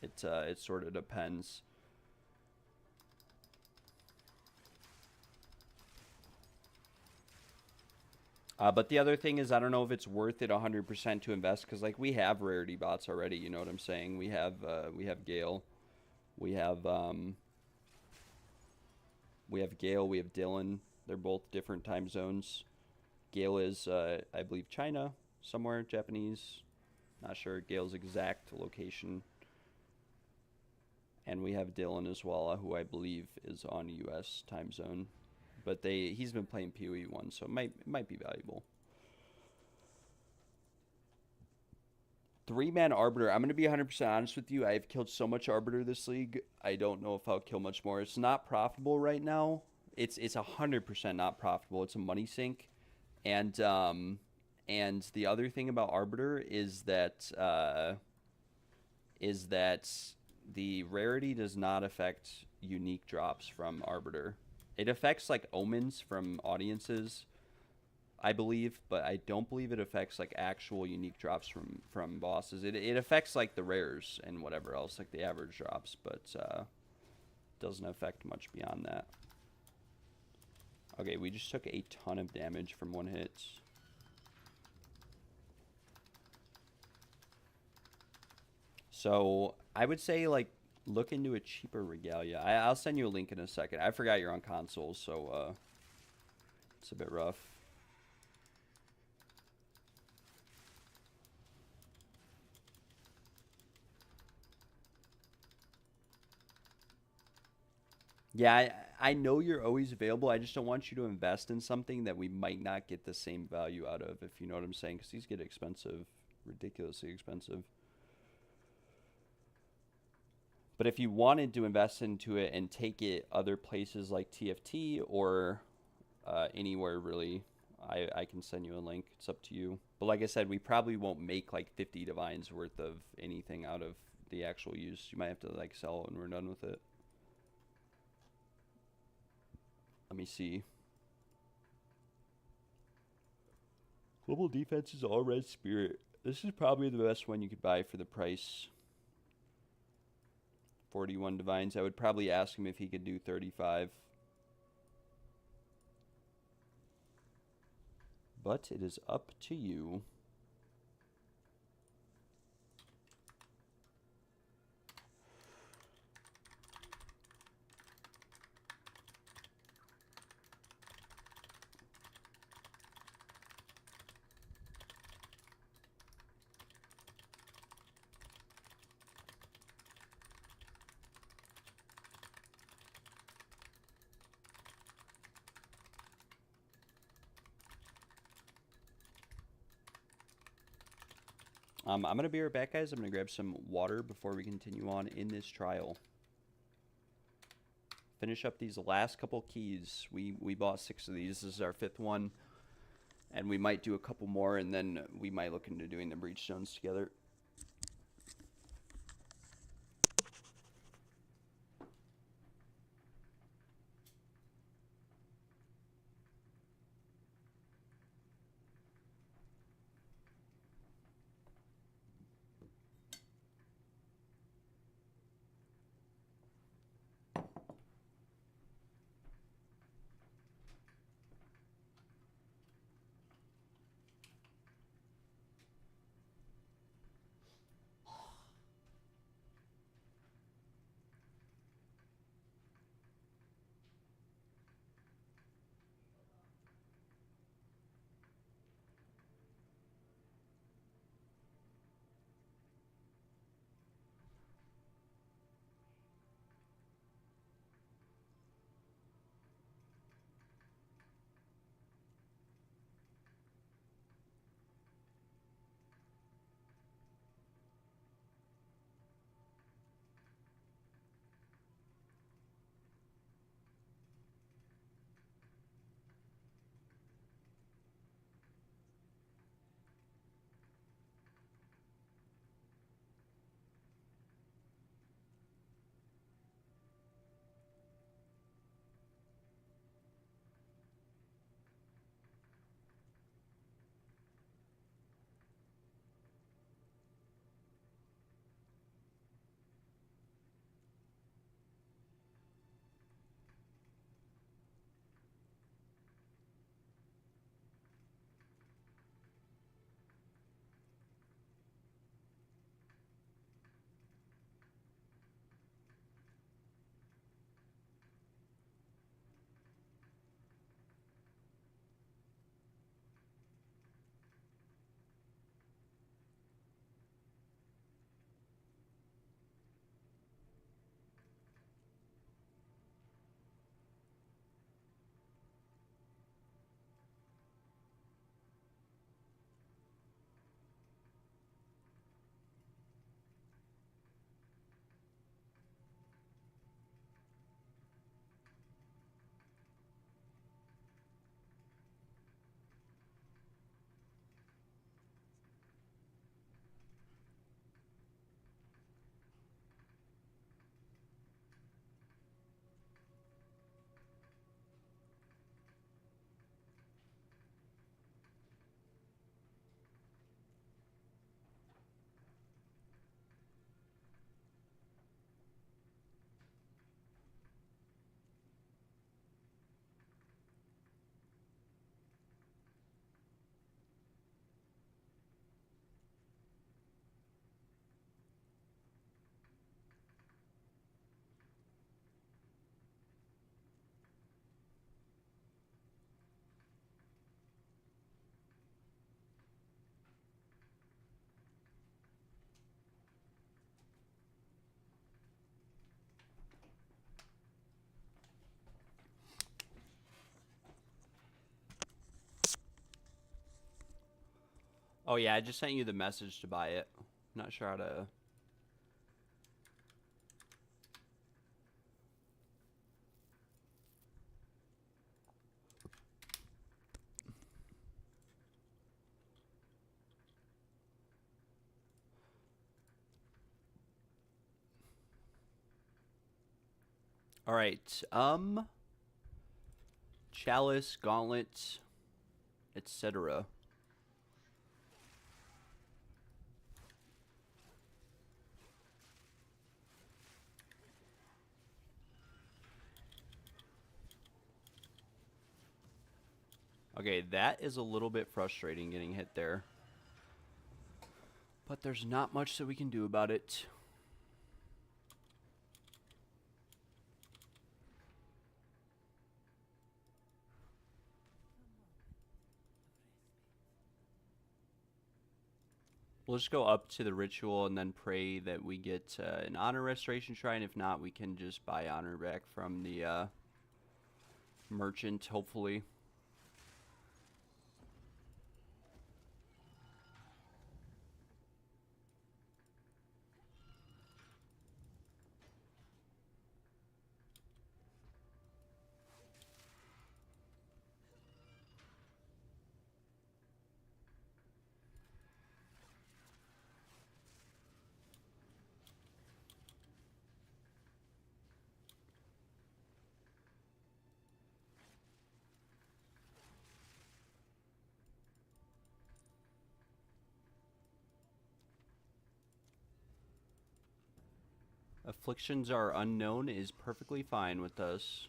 It sort of depends. But the other thing is, I don't know if it's worth it 100% to invest, because like we have rarity bots already. You know what I'm saying? We have Gale, we have Gale, we have Dylan. They're both different time zones. Gale is I believe China, somewhere Japanese. Not sure Gale's exact location. And we have Dylan as well, who I believe is on US time zone. But he's been playing PoE1, so it might be valuable. 3-man Arbiter. I'm going to be 100% honest with you. I've killed so much Arbiter this league. I don't know if I'll kill much more. It's not profitable right now. It's 100% not profitable. It's a money sink. And the other thing about Arbiter is that the rarity does not affect unique drops from Arbiter. It affects like omens from audiences, I believe, but I don't believe it affects like actual unique drops from bosses. It affects like the rares and whatever else, like the average drops, but doesn't affect much beyond that. Okay, we just took a ton of damage from one hit. So I would say like look into a cheaper regalia. I'll send you a link in a second. I forgot you're on console, so it's a bit rough. Yeah, I know you're always available. I just don't want you to invest in something that we might not get the same value out of, if you know what I'm saying, because these get expensive, ridiculously expensive. But if you wanted to invest into it and take it other places like TFT or anywhere really, I can send you a link. It's up to you. But like I said, we probably won't make like 50 divines worth of anything out of the actual use. You might have to like sell it when we're done with it. Let me see. Global defense is all red spirit. This is probably the best one you could buy for the price. 41 divines. I would probably ask him if he could do 35. But it is up to you. I'm going to be right back, guys. I'm going to grab some water before we continue on in this trial. Finish up these last couple keys. We bought 6 of these. This is our 5th one. And we might do a couple more, and then we might look into doing the breach stones together. Oh yeah, I just sent you the message to buy it. Not sure how to... Alright, Chalice, Gauntlet, etc. Okay, that is a little bit frustrating getting hit there. But there's not much that we can do about it. We'll just go up to the ritual and then pray that we get an honor restoration shrine. If not, we can just buy honor back from the merchant, hopefully. Afflictions are unknown is perfectly fine with us.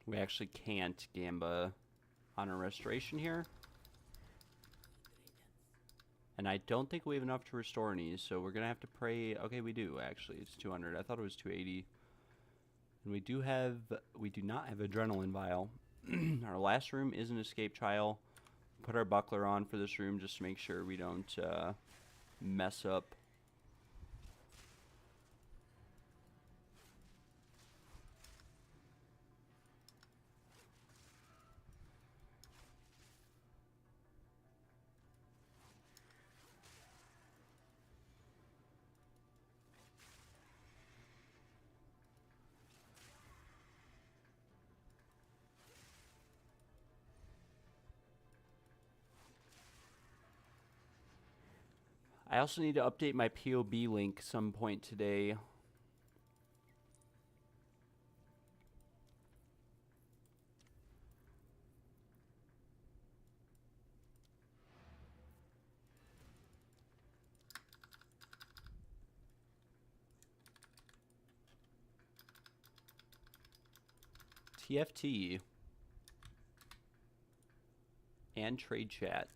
We actually can't Gamba honor restoration here. And I don't think we have enough to restore any, so we're going to have to pray. Okay, we do, actually. It's 200. I thought it was 280. And we do not have Adrenaline Vial. Our last room is an escape trial. Put our buckler on for this room just to make sure we don't mess up. I also need to update my POB link some point today. TFT and trade chat.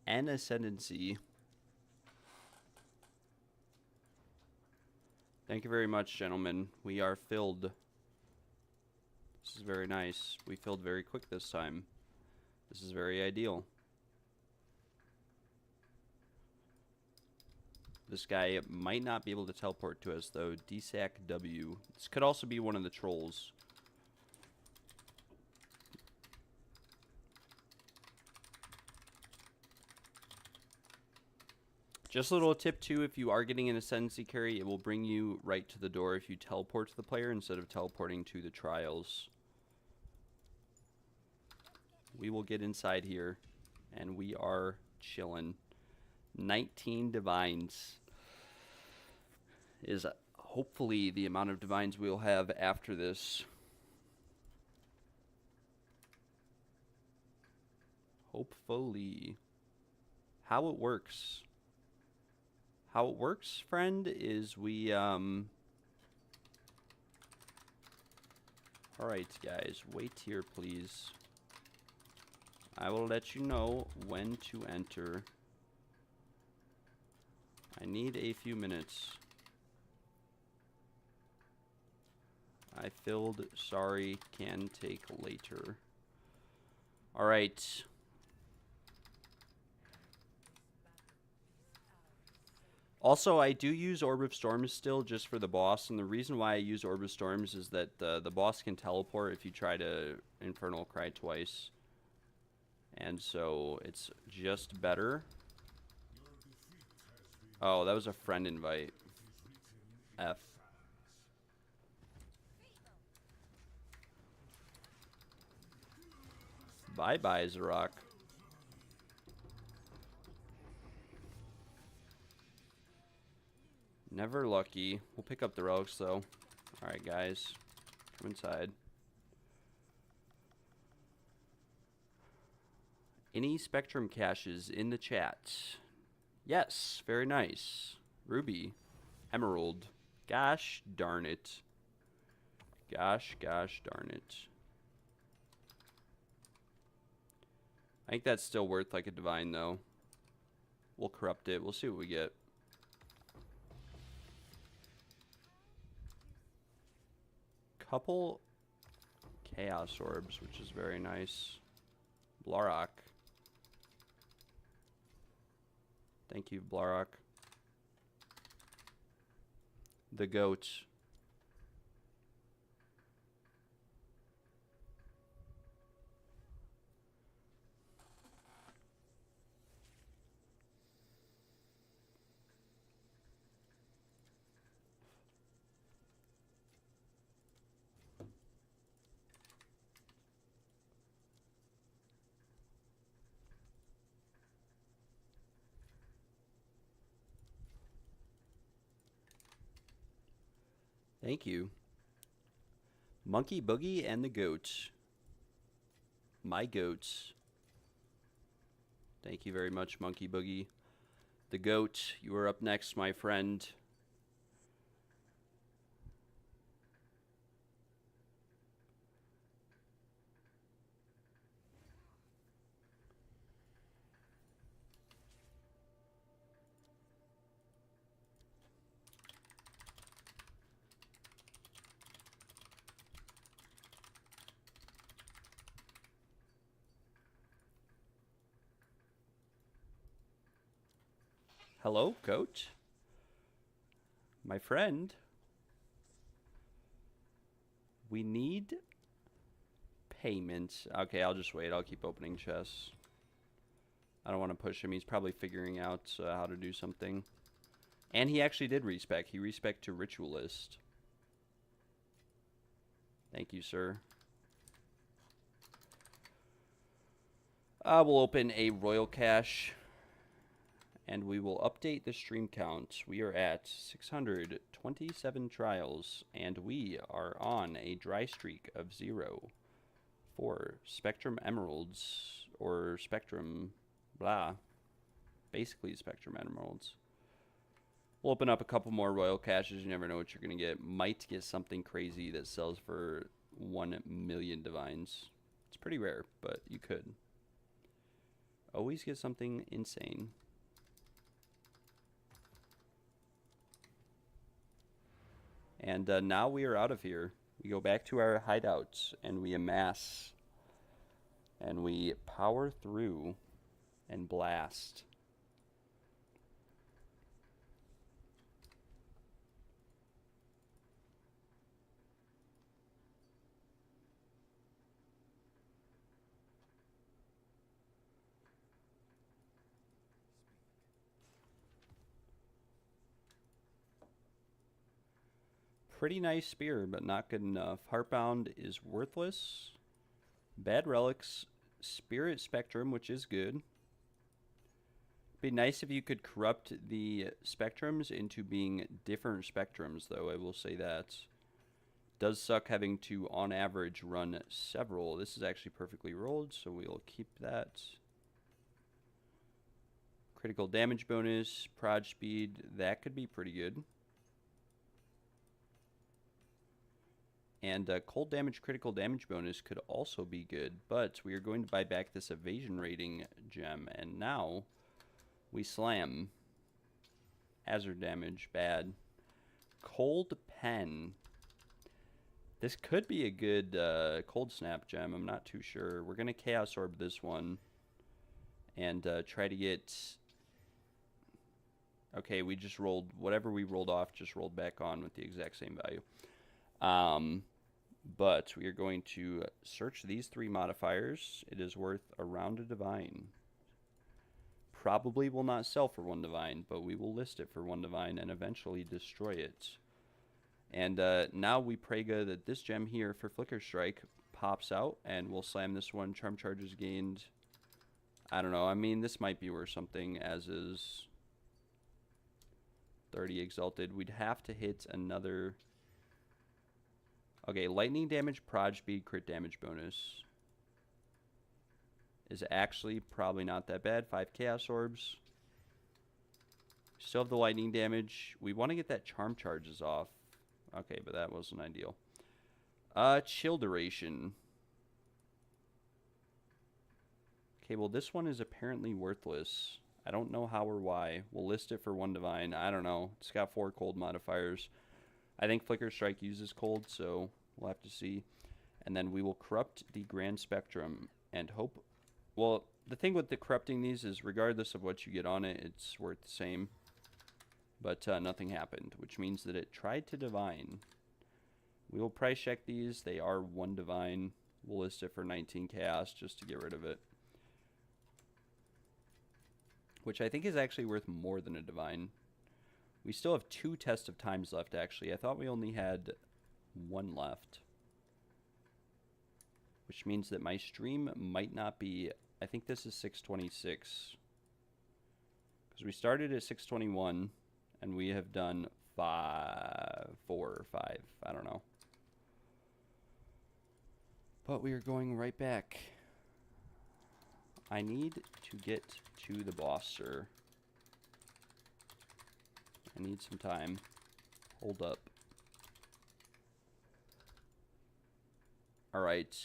And ascendancy. Thank you very much, gentlemen. We are filled. This is very nice. We filled very quick this time. This is very ideal. This guy might not be able to teleport to us, though. DSAC W. This could also be one of the trolls. Just a little tip too, if you are getting an ascendancy carry, it will bring you right to the door if you teleport to the player instead of teleporting to the trials. We will get inside here, and we are chilling. 19 divines is hopefully the amount of divines we'll have after this. Hopefully. How it works. How it works, friend, is we, Alright, guys, wait here, please. I will let you know when to enter. I need a few minutes. I filled, sorry, can take later. Alright. Also, I do use Orb of Storms still just for the boss, and the reason why I use Orb of Storms is that the boss can teleport if you try to Infernal Cry twice. And so it's just better. Oh, that was a friend invite. F. Bye-bye, Zarok. Never lucky. We'll pick up the relics, though. Alright, guys. Come inside. Any Spectrum caches in the chat? Yes, very nice. Ruby. Emerald. Gosh darn it. Gosh darn it. I think that's still worth like a divine, though. We'll corrupt it. We'll see what we get. Couple Chaos Orbs, which is very nice. Blarok. Thank you, Blarok. The goat. Thank you. Monkey Boogie and the goat. My goats. Thank you very much, Monkey Boogie. The goat, you are up next, my friend. Hello, goat. My friend. We need payment. Okay, I'll just wait. I'll keep opening chests. I don't want to push him. He's probably figuring out how to do something. And he actually did respec. He respec to Ritualist. Thank you, sir. We'll open a Royal Cache. And we will update the stream count. We are at 627 trials, and we are on a dry streak of 0 for Spectrum Emeralds, or Spectrum blah. Basically Spectrum Emeralds. We'll open up a couple more Royal Caches. You never know what you're going to get. Might get something crazy that sells for 1 million divines. It's pretty rare, but you could. Always get something insane. And now we are out of here. We go back to our hideouts, and we amass, and we power through and blast. pretty nice spear, but not good enough. Heartbound is worthless. Bad relics. Spirit Spectrum, which is good. Be nice if you could corrupt the spectrums into being different spectrums, though. I will say that. Does suck having to, on average, run several. This is actually perfectly rolled, so we'll keep that. Critical damage bonus, prod speed, that could be pretty good. And cold damage, critical damage bonus could also be good, but we are going to buy back this evasion rating gem, and now we slam. Hazard damage, bad. Cold pen. This could be a good cold snap gem, I'm not too sure. We're going to Chaos Orb this one and try to get... Okay, we just rolled, whatever we rolled off just rolled back on with the exact same value. But we are going to search these 3 modifiers. It is worth around a divine. Probably will not sell for 1 divine, but we will list it for 1 divine and eventually destroy it. And now we pray God that this gem here for Flicker Strike pops out, and we'll slam this one. Charm charges gained. I don't know. I mean, this might be worth something, as is 30 Exalted. We'd have to hit another... Okay, lightning damage, prod speed, crit damage bonus is actually probably not that bad. 5 Chaos Orbs. Still have the lightning damage. We want to get that charm charges off. Okay, but that wasn't ideal. Chill duration. Okay, well this one is apparently worthless. I don't know how or why. We'll list it for 1 divine. I don't know. It's got 4 cold modifiers. I think Flicker Strike uses cold, so we'll have to see. And then we will corrupt the Grand Spectrum and hope... Well, the thing with the corrupting these is regardless of what you get on it, it's worth the same. But nothing happened, which means that it tried to divine. We will price check these. They are 1 divine. We'll list it for 19 chaos just to get rid of it. Which I think is actually worth more than a divine. We still have 2 Test of Times left, actually. I thought we only had 1 left. Which means that my stream might not be... I think this is 626. Because we started at 621, and we have done 4 or 5. I don't know. But we are going right back. I need to get to the boss, sir. I need some time. Hold up. Alright.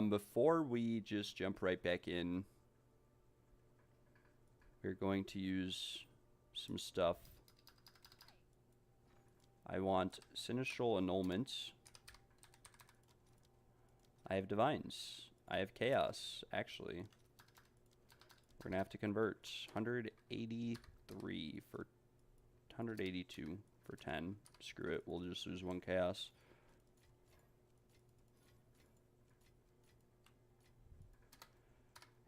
Before we just jump right back in, we're going to use some stuff. I want Sinistral Annulment. I have Divines. I have Chaos, actually. We're going to have to convert 183 for 182 for 10. Screw it. We'll just lose 1 Chaos.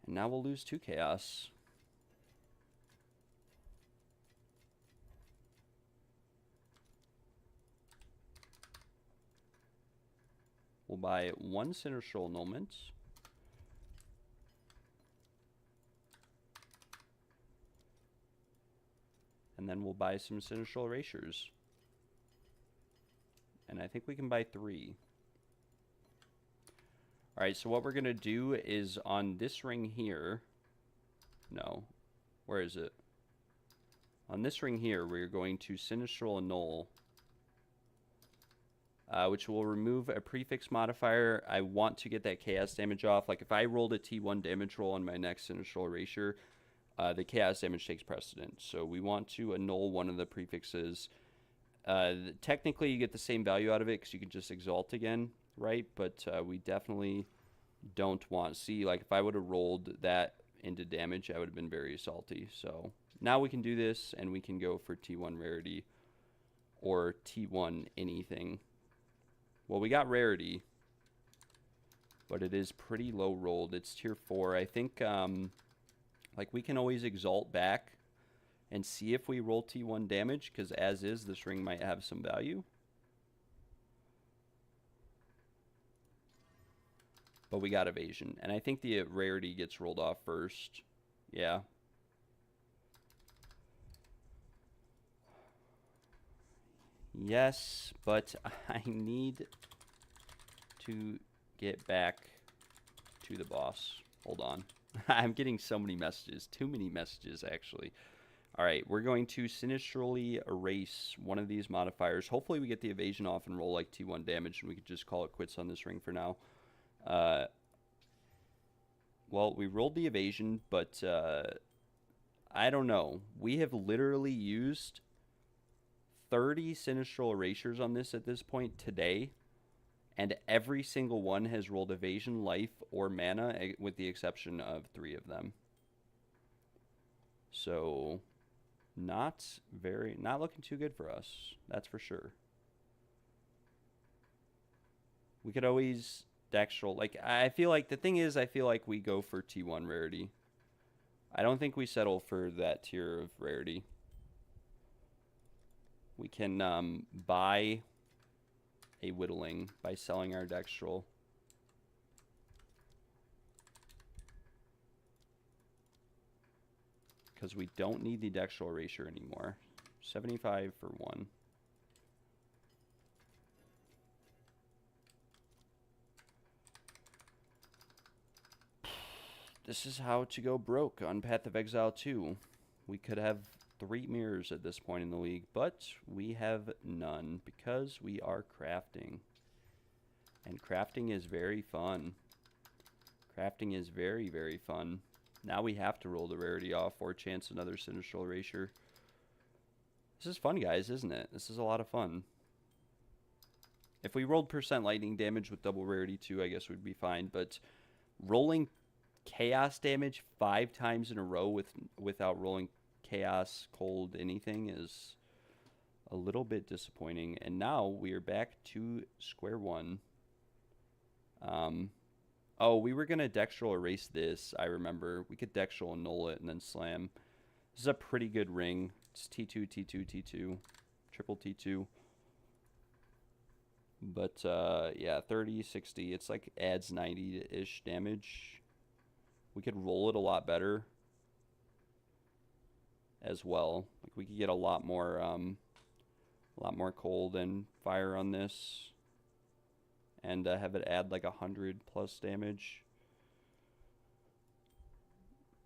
And now we'll lose 2 Chaos. We'll buy 1 Sinistral Annulment. And then we'll buy some Sinistral Erasures. And I think we can buy 3. Alright, so what we're going to do is on this ring here... No. Where is it? On this ring here, we're going to Sinistral Annul, which will remove a prefix modifier. I want to get that chaos damage off. Like, if I rolled a T1 damage roll on my next Sinistral Erasure, the chaos damage takes precedence. So we want to annul one of the prefixes. Technically, you get the same value out of it because you can just exalt again, right? But we definitely don't want... See, like, if I would have rolled that into damage, I would have been very salty. So now we can do this, and we can go for T1 rarity or T1 anything. Well, we got rarity, but it is pretty low rolled. It's tier 4. I think, like, we can always exalt back and see if we roll T1 damage, because as is, this ring might have some value. But we got evasion, and I think the rarity gets rolled off first. Yeah. Yes, but I need to get back to the boss. Hold on. I'm getting so many messages. Too many messages, actually. All right, we're going to sinistrally erase one of these modifiers. Hopefully we get the evasion off and roll like T1 damage, and we could just call it quits on this ring for now. Well, we rolled the evasion, but I don't know. We have literally used 30 sinistral erasures on this at this point today, and every single one has rolled evasion, life, or mana, with the exception of 3 of them. So, not looking too good for us, that's for sure. We could always dextral, like, I feel like, the thing is, I feel like we go for T1 rarity. I don't think we settle for that tier of rarity. We can buy a whittling by selling our dextral. Because we don't need the dextral erasure anymore. 75 for 1. This is how to go broke on Path of Exile 2. We could have 3 mirrors at this point in the league, but we have none because we are crafting. And crafting is very fun. Crafting is very, very fun. Now we have to roll the rarity off or chance another sinistral erasure. This is fun, guys, isn't it? This is a lot of fun. If we rolled percent lightning damage with double rarity too, I guess we'd be fine, but rolling chaos damage 5 times in a row without rolling chaos, cold, anything is a little bit disappointing. And now we are back to square one. Oh, we were gonna dextral erase this. I remember we could dextral annul it and then slam. This is a pretty good ring. It's T2, T2, T2, triple T2. But yeah, 30, 60. It's like adds 90-ish damage. We could roll it a lot better as well. Like we could get a lot more cold and fire on this, and have it add like 100+ damage.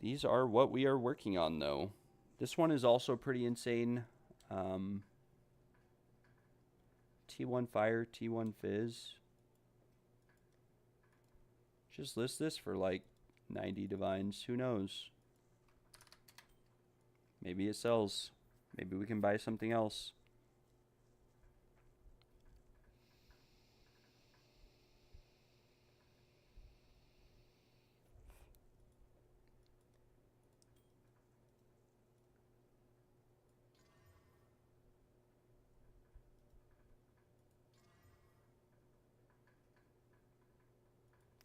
These are what we are working on, though. This one is also pretty insane. T1 fire, T1 fizz. Just list this for like 90 divines. Who knows? Maybe it sells. Maybe we can buy something else.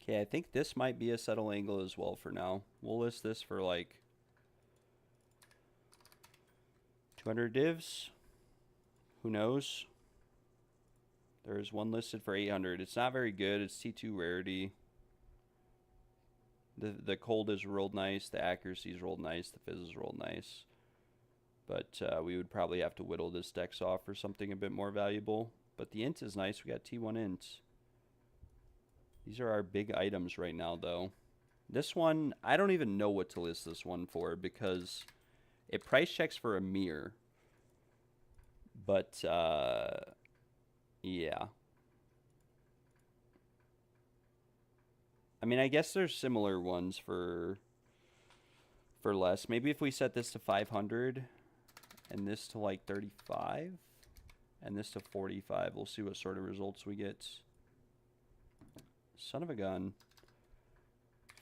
Okay, I think this might be a settle angle as well for now. We'll list this for like 200 divs. Who knows? There's one listed for 800. It's not very good. It's T2 rarity. The cold is rolled nice. The accuracy is rolled nice. The fizz is rolled nice. But we would probably have to whittle this dex off for something a bit more valuable. But the int is nice. We got T1 int. These are our big items right now, though. This one, I don't even know what to list this one for because it price checks for a mirror. But, yeah. I mean, I guess there's similar ones for less. Maybe if we set this to 500 and this to like 35 and this to 45, we'll see what sort of results we get. Son of a gun.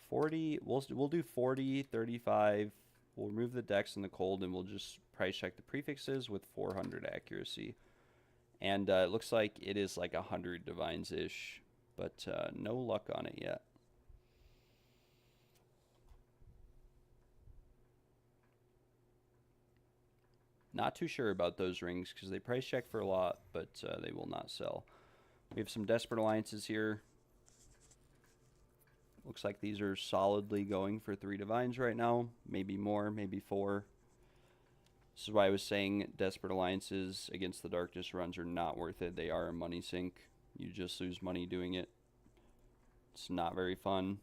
40, we'll do 40, 35. We'll remove the dex and the cold, and we'll just price check the prefixes with 400 accuracy. And it looks like it is like 100 divines-ish, but no luck on it yet. Not too sure about those rings because they price check for a lot, but they will not sell. We have some Desperate Alliances here. Looks like these are solidly going for 3 divines right now. Maybe more, maybe 4. This is why I was saying Desperate Alliances against the Darkness runs are not worth it. They are a money sink. You just lose money doing it. It's not very fun.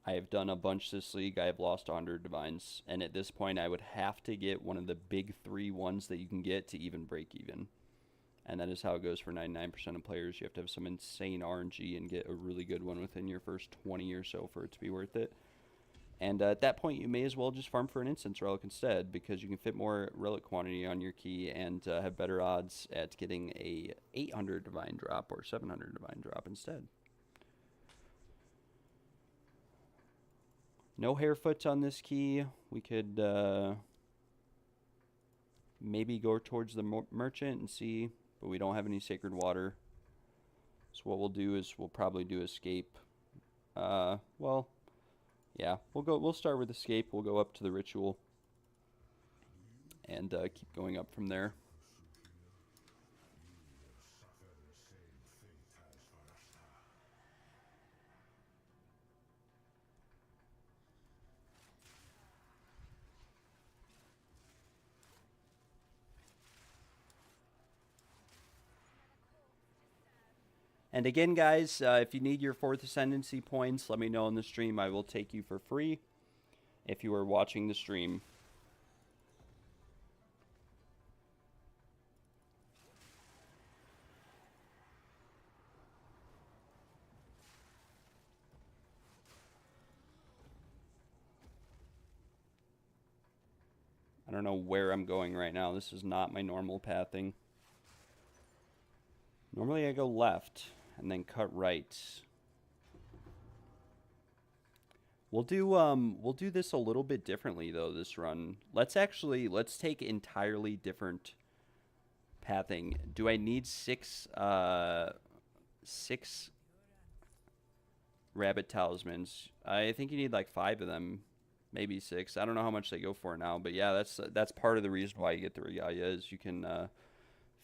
I have done a bunch this league. I have lost 100 divines. And at this point, I would have to get one of the big 3 ones that you can get to even break even. And that is how it goes for 99% of players. You have to have some insane RNG and get a really good one within your first 20 or so for it to be worth it. And at that point, you may as well just farm for an instance relic instead, because you can fit more relic quantity on your key and have better odds at getting a 800 divine drop or 700 divine drop instead. No Harefoot on this key. We could maybe go towards the merchant and see, but we don't have any sacred water. So what we'll do is we'll probably do escape. Well, yeah, we'll start with escape. We'll go up to the ritual and keep going up from there. And again, guys, if you need your 4th Ascendancy points, let me know on the stream. I will take you for free if you are watching the stream. I don't know where I'm going right now. This is not my normal pathing. Normally I go left and then cut right. We'll do this a little bit differently though this run. Let's take entirely different pathing. Do I need 6 rabbit talismans? I think you need like 5 of them, maybe 6. I don't know how much they go for now, but yeah, that's part of the reason why you get the regalia is you can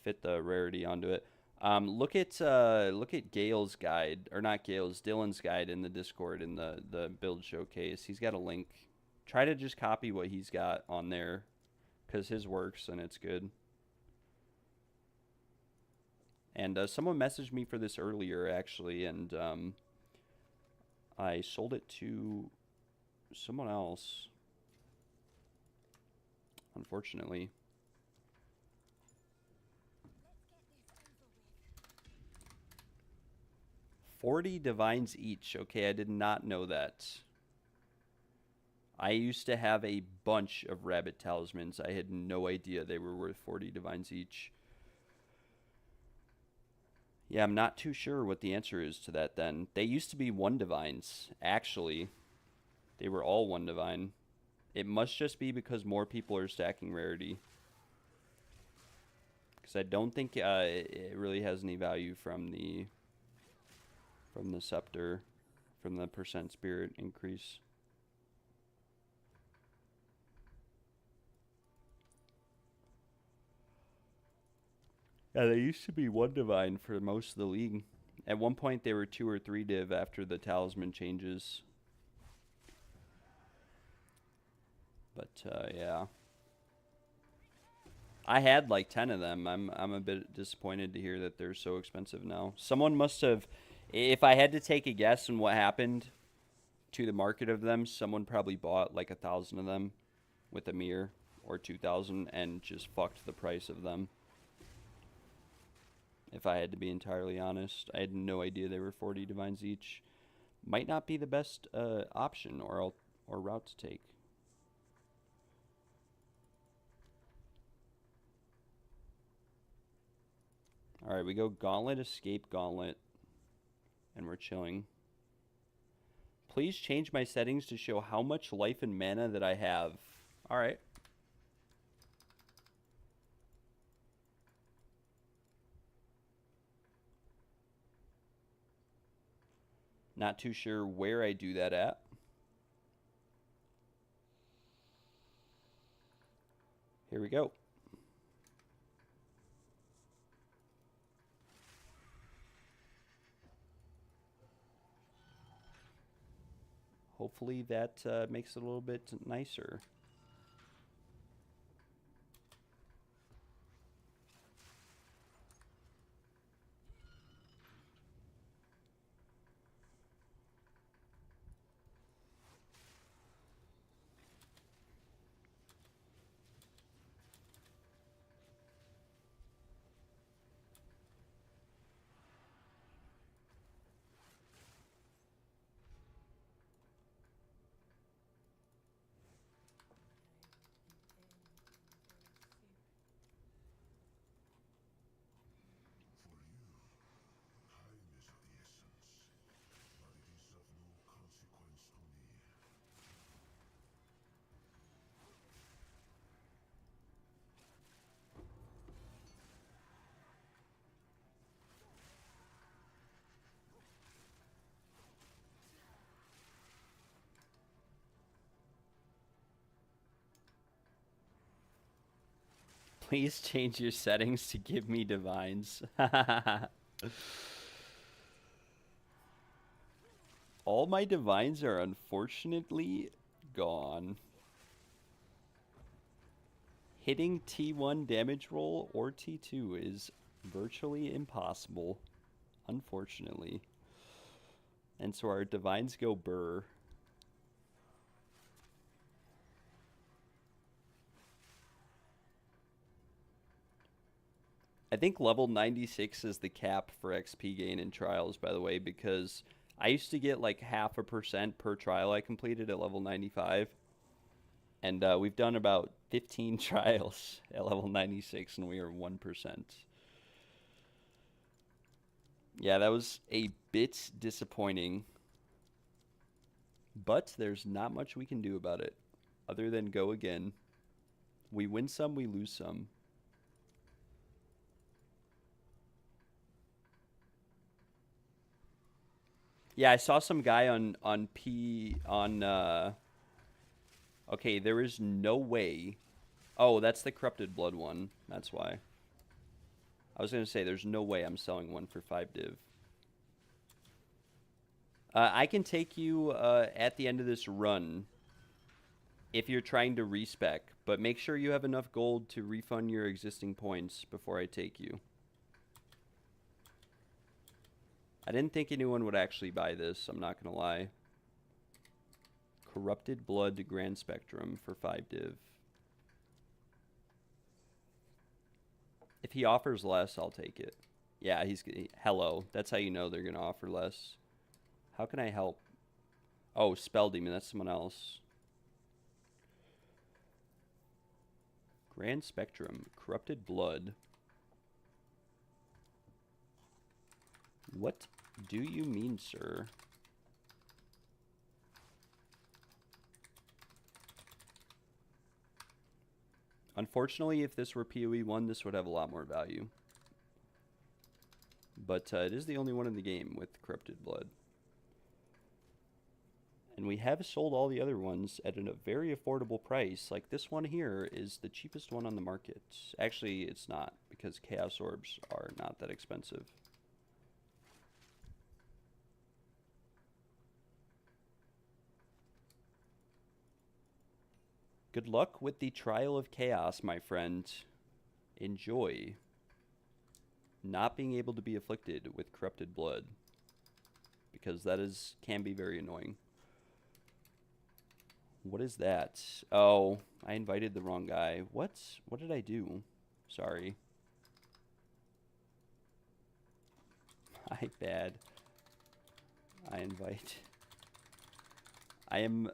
fit the rarity onto it. Look at Gale's guide, or not Gale's, Dylan's guide in the Discord in the build showcase. He's got a link. Try to just copy what he's got on there, because his works and it's good. And someone messaged me for this earlier actually, and I sold it to someone else, unfortunately. $40 divines each. Okay, I did not know that. I used to have a bunch of rabbit talismans. I had no idea they were worth 40 divines each. Yeah, I'm not too sure what the answer is to that then. They used to be 1 divines, actually. They were all 1 divine. It must just be because more people are stacking rarity. Because I don't think it really has any value from the scepter, from the percent spirit increase. Yeah, they used to be 1 divine for most of the league. At one point, they were 2 or 3 div after the talisman changes. But yeah, I had like 10 of them. I'm a bit disappointed to hear that they're so expensive now. Someone must have, if I had to take a guess on what happened to the market of them, someone probably bought like 1,000 of them with a mirror, or 2,000, and just fucked the price of them. If I had to be entirely honest, I had no idea they were 40 divines each. Might not be the best option or route to take. All right, we go Gauntlet, Escape, Gauntlet, and we're chilling. Please change my settings to show how much life and mana that I have. All right. Not too sure where I do that at. Here we go. Hopefully that makes it a little bit nicer. Please change your settings to give me divines. All my divines are unfortunately gone. Hitting T1 damage roll or T2 is virtually impossible, unfortunately. And so our divines go burr. I think level 96 is the cap for XP gain in trials, by the way, because I used to get like 0.5% per trial I completed at level 95. And we've done about 15 trials at level 96, and we are 1%. Yeah, that was a bit disappointing. But there's not much we can do about it, other than go again. We win some, we lose some. Yeah, I saw some guy on okay, there is no way. Oh, that's the corrupted blood one. That's why. I was gonna say there's no way I'm selling one for 5 div. I can take you at the end of this run if you're trying to respec, but make sure you have enough gold to refund your existing points before I take you. I didn't think anyone would actually buy this, I'm not gonna lie. Corrupted Blood Grand Spectrum for 5 div. If he offers less, I'll take it. Yeah, hello. That's how you know they're gonna offer less. How can I help? Oh, Spell Demon, that's someone else. Grand Spectrum, Corrupted Blood. What do you mean, sir? Unfortunately, if this were PoE1, this would have a lot more value. But it is the only one in the game with Corrupted Blood. And we have sold all the other ones at a very affordable price. Like this one here is the cheapest one on the market. Actually, it's not, because Chaos Orbs are not that expensive. Good luck with the Trial of Chaos, my friend. Enjoy not being able to be afflicted with Corrupted Blood, because that can be very annoying. What is that? Oh, I invited the wrong guy. What did I do? Sorry. My bad. I am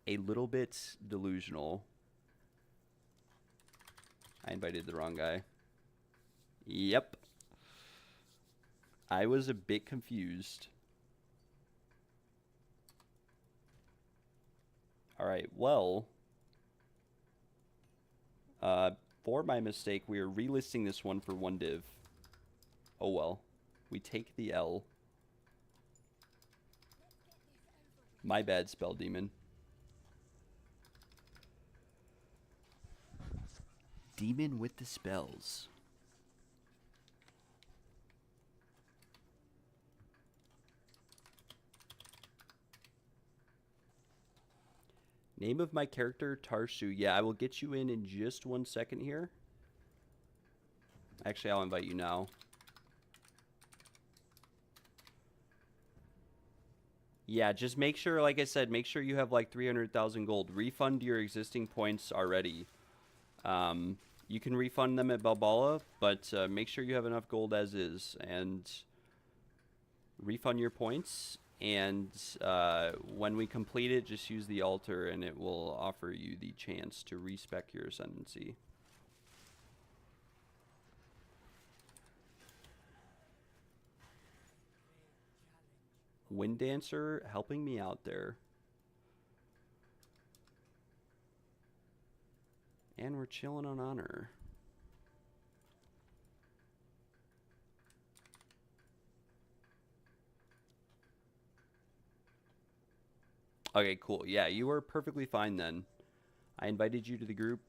a little bit delusional. I invited the wrong guy. Yep. I was a bit confused. Alright, well, for my mistake, we are relisting this one for 1 div. Oh well. We take the L. My bad, Spell Demon. Demon with the spells. Name of my character, Tarsu. Yeah, I will get you in just 1 second here. Actually, I'll invite you now. Yeah, just make sure, like I said, make sure you have like 300,000 gold. Refund your existing points already. You can refund them at Balboa, but make sure you have enough gold as is. And refund your points. And when we complete it, just use the altar and it will offer you the chance to respec your ascendancy. Wind Dancer helping me out there. And we're chilling on honor. Okay, cool. Yeah, you were perfectly fine then. I invited you to the group.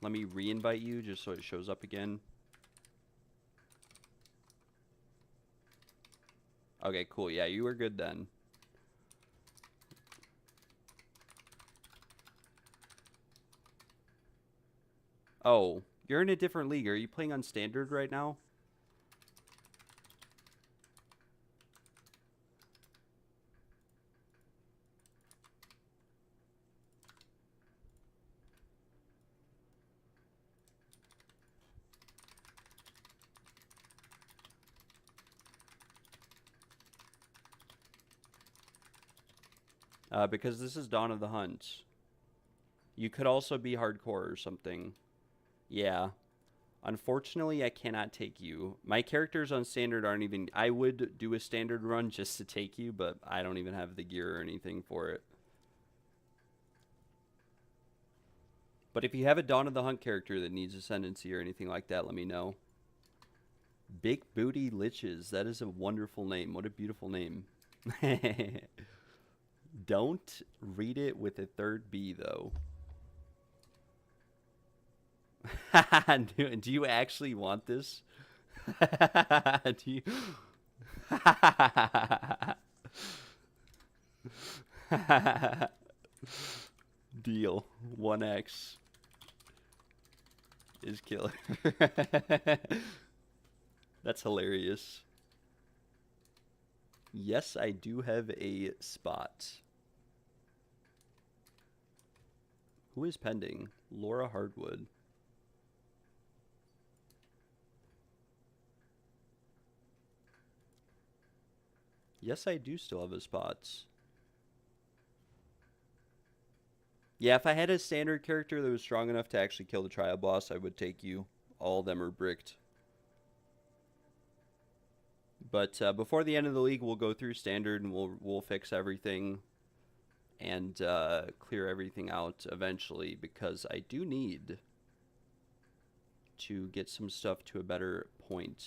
Let me re-invite you just so it shows up again. Okay, cool. Yeah, you were good then. Oh, you're in a different league. Are you playing on standard right now? Because this is Dawn of the Hunt. You could also be hardcore or something. Yeah. Unfortunately, I cannot take you. My characters on standard aren't even... I would do a standard run just to take you, but I don't even have the gear or anything for it. But if you have a Dawn of the Hunt character that needs ascendancy or anything like that, let me know. Big Booty Liches. That is a wonderful name. What a beautiful name. Don't read it with a third B, though. Do you actually want this? Do you... Deal. 1x is killer. That's hilarious. Yes, I do have a spot. Who is pending? Laura Hardwood. Yes, I do still have a spot. Yeah, if I had a standard character that was strong enough to actually kill the trial boss, I would take you. All of them are bricked. But before the end of the league, we'll go through standard and we'll fix everything and clear everything out eventually, because I do need to get some stuff to a better point.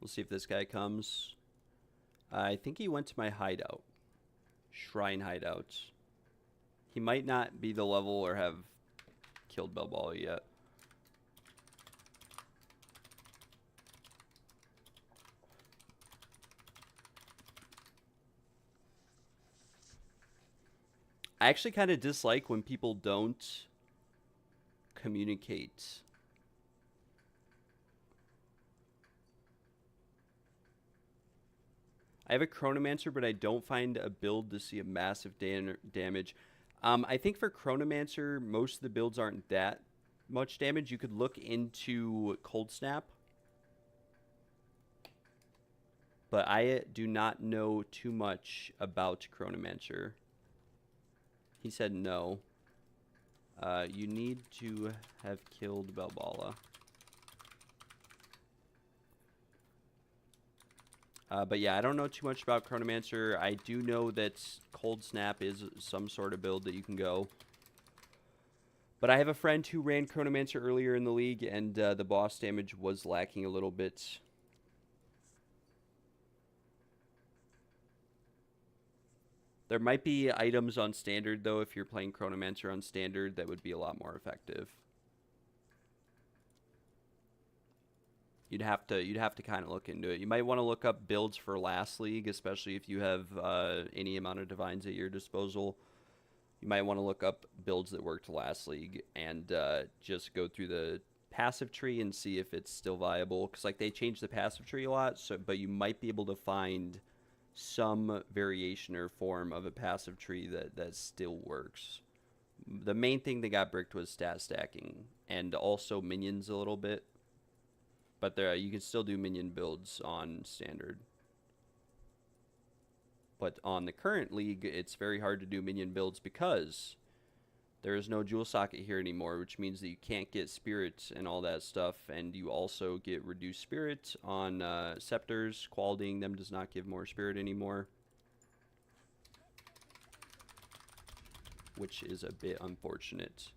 We'll see if this guy comes. I think he went to my hideout. Shrine hideout. He might not be the level or have killed Balboa yet. I actually kind of dislike when people don't communicate. I have a Chronomancer, but I don't find a build to see a massive damage. I think for Chronomancer, most of the builds aren't that much damage. You could look into Cold Snap. But I do not know too much about Chronomancer. He said no. You need to have killed Balboa. But yeah, I don't know too much about Chronomancer. I do know that Cold Snap is some sort of build that you can go. But I have a friend who ran Chronomancer earlier in the league, and the boss damage was lacking a little bit. There might be items on Standard, though, if you're playing Chronomancer on Standard, that would be a lot more effective. You'd have to kind of look into it. You might want to look up builds for last league, especially if you have any amount of divines at your disposal. You might want to look up builds that worked last league and just go through the passive tree and see if it's still viable. Because like they changed the passive tree a lot, but you might be able to find some variation or form of a passive tree that still works. The main thing that got bricked was stat stacking and also minions a little bit. But you can still do minion builds on Standard. But on the current league, it's very hard to do minion builds because there is no jewel socket here anymore, which means that you can't get spirits and all that stuff. And you also get reduced spirit on scepters. Qualitying them does not give more spirit anymore, which is a bit unfortunate.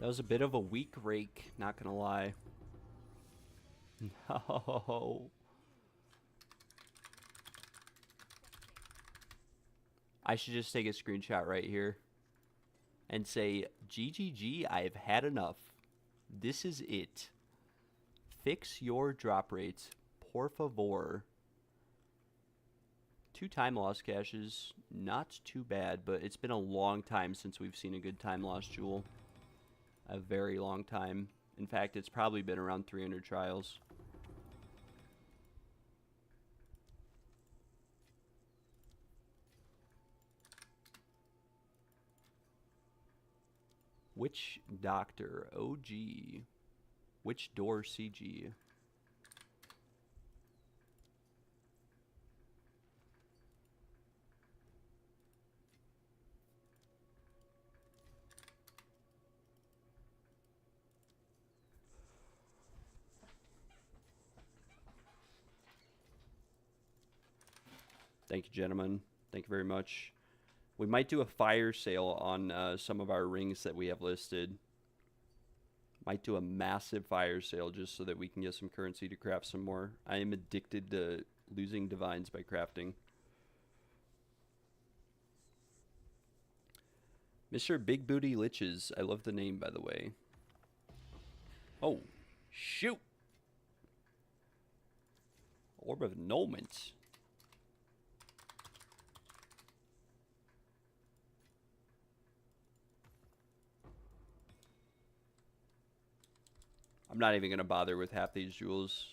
That was a bit of a weak rake, not gonna lie. No. I should just take a screenshot right here and say, GGG, I've had enough. This is it. Fix your drop rates, por favor. 2 time loss caches, not too bad, but it's been a long time since we've seen a good time loss jewel. A very long time. In fact, it's probably been around 300 trials. Which doctor? OG. Which door? CG. Thank you, gentlemen. Thank you very much. We might do a fire sale on some of our rings that we have listed. Might do a massive fire sale just so that we can get some currency to craft some more. I am addicted to losing divines by crafting. Mr. Big Booty Liches. I love the name, by the way. Oh, shoot. Orb of Annulment. I'm not even going to bother with half these jewels.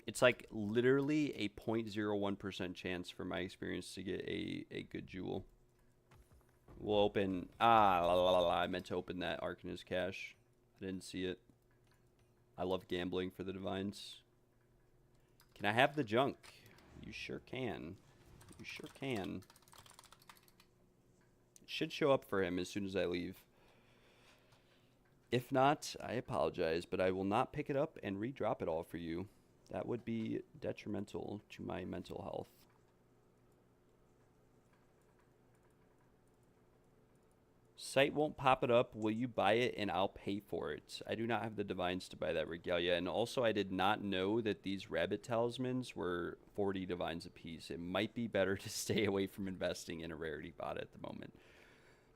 It's like literally a 0.01% chance from my experience to get a good jewel. We'll open... I meant to open that Arcanist cache. I didn't see it. I love gambling for the divines. Can I have the junk? You sure can. You sure can. It should show up for him as soon as I leave. If not, I apologize, but I will not pick it up and re-drop it all for you. That would be detrimental to my mental health. Site won't pop it up. Will you buy it and I'll pay for it? I do not have the divines to buy that regalia. And also, I did not know that these rabbit talismans were 40 divines apiece. It might be better to stay away from investing in a rarity bot at the moment,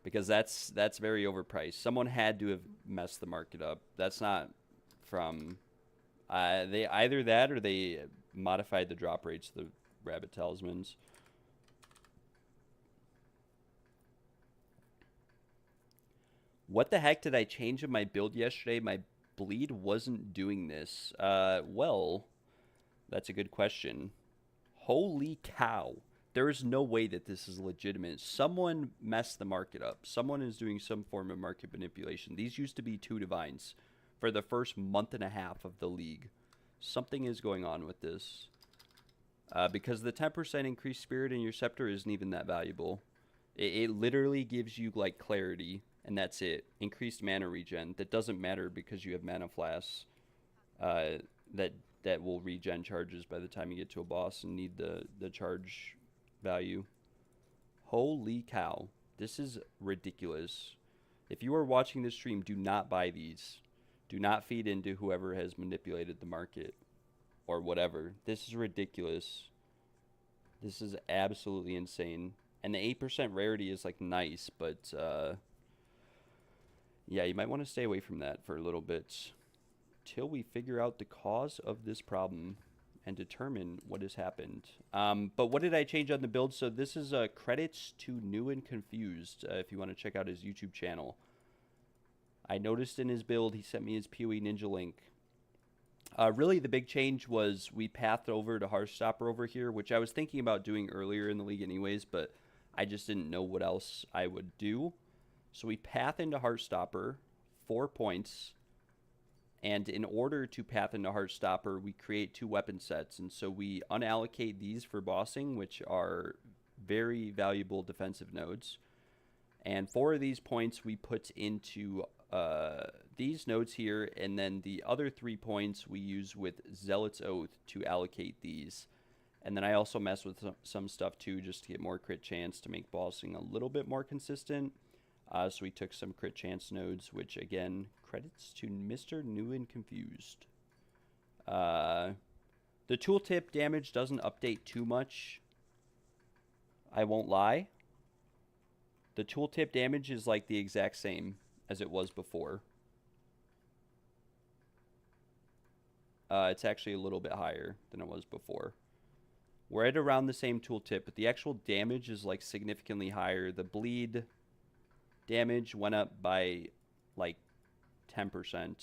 because that's very overpriced. Someone had to have messed the market up. That's not from they either that or they modified the drop rates of the rabbit talismans. What the heck did I change in my build yesterday? My bleed wasn't doing this. Well, that's a good question. Holy cow. There is no way that this is legitimate. Someone messed the market up. Someone is doing some form of market manipulation. These used to be 2 divines for the first month and a half of the league. Something is going on with this. Because the 10% increased spirit in your scepter isn't even that valuable. It literally gives you like clarity, and that's it. Increased mana regen. That doesn't matter because you have mana flasks that will regen charges by the time you get to a boss and need the charge value. Holy cow. This is ridiculous. If you are watching this stream, do not buy these. Do not feed into whoever has manipulated the market or whatever. This is ridiculous. This is absolutely insane. And the 8% rarity is like nice, but yeah, you might want to stay away from that for a little bit till we figure out the cause of this problem and determine what has happened. But what did I change on the build? So this is credits to New and Confused, if you want to check out his YouTube channel. I noticed in his build, he sent me his PoE Ninja link. Really, the big change was we pathed over to Hearthstopper over here, which I was thinking about doing earlier in the league anyways, but I just didn't know what else I would do. So we path into Hearthstopper, 4 points. And in order to path into Hearthstopper, we create 2 weapon sets. And so we unallocate these for bossing, which are very valuable defensive nodes. And 4 of these points we put into these nodes here. And then the other 3 points we use with Zealot's Oath to allocate these. And then I also mess with some stuff too, just to get more crit chance to make bossing a little bit more consistent. So we took some crit chance nodes, which again, credits to Mr. New and Confused. The tooltip damage doesn't update too much. I won't lie. The tooltip damage is like the exact same as it was before. It's actually a little bit higher than it was before. We're at around the same tooltip, but the actual damage is like significantly higher. The bleed damage went up by like 10%.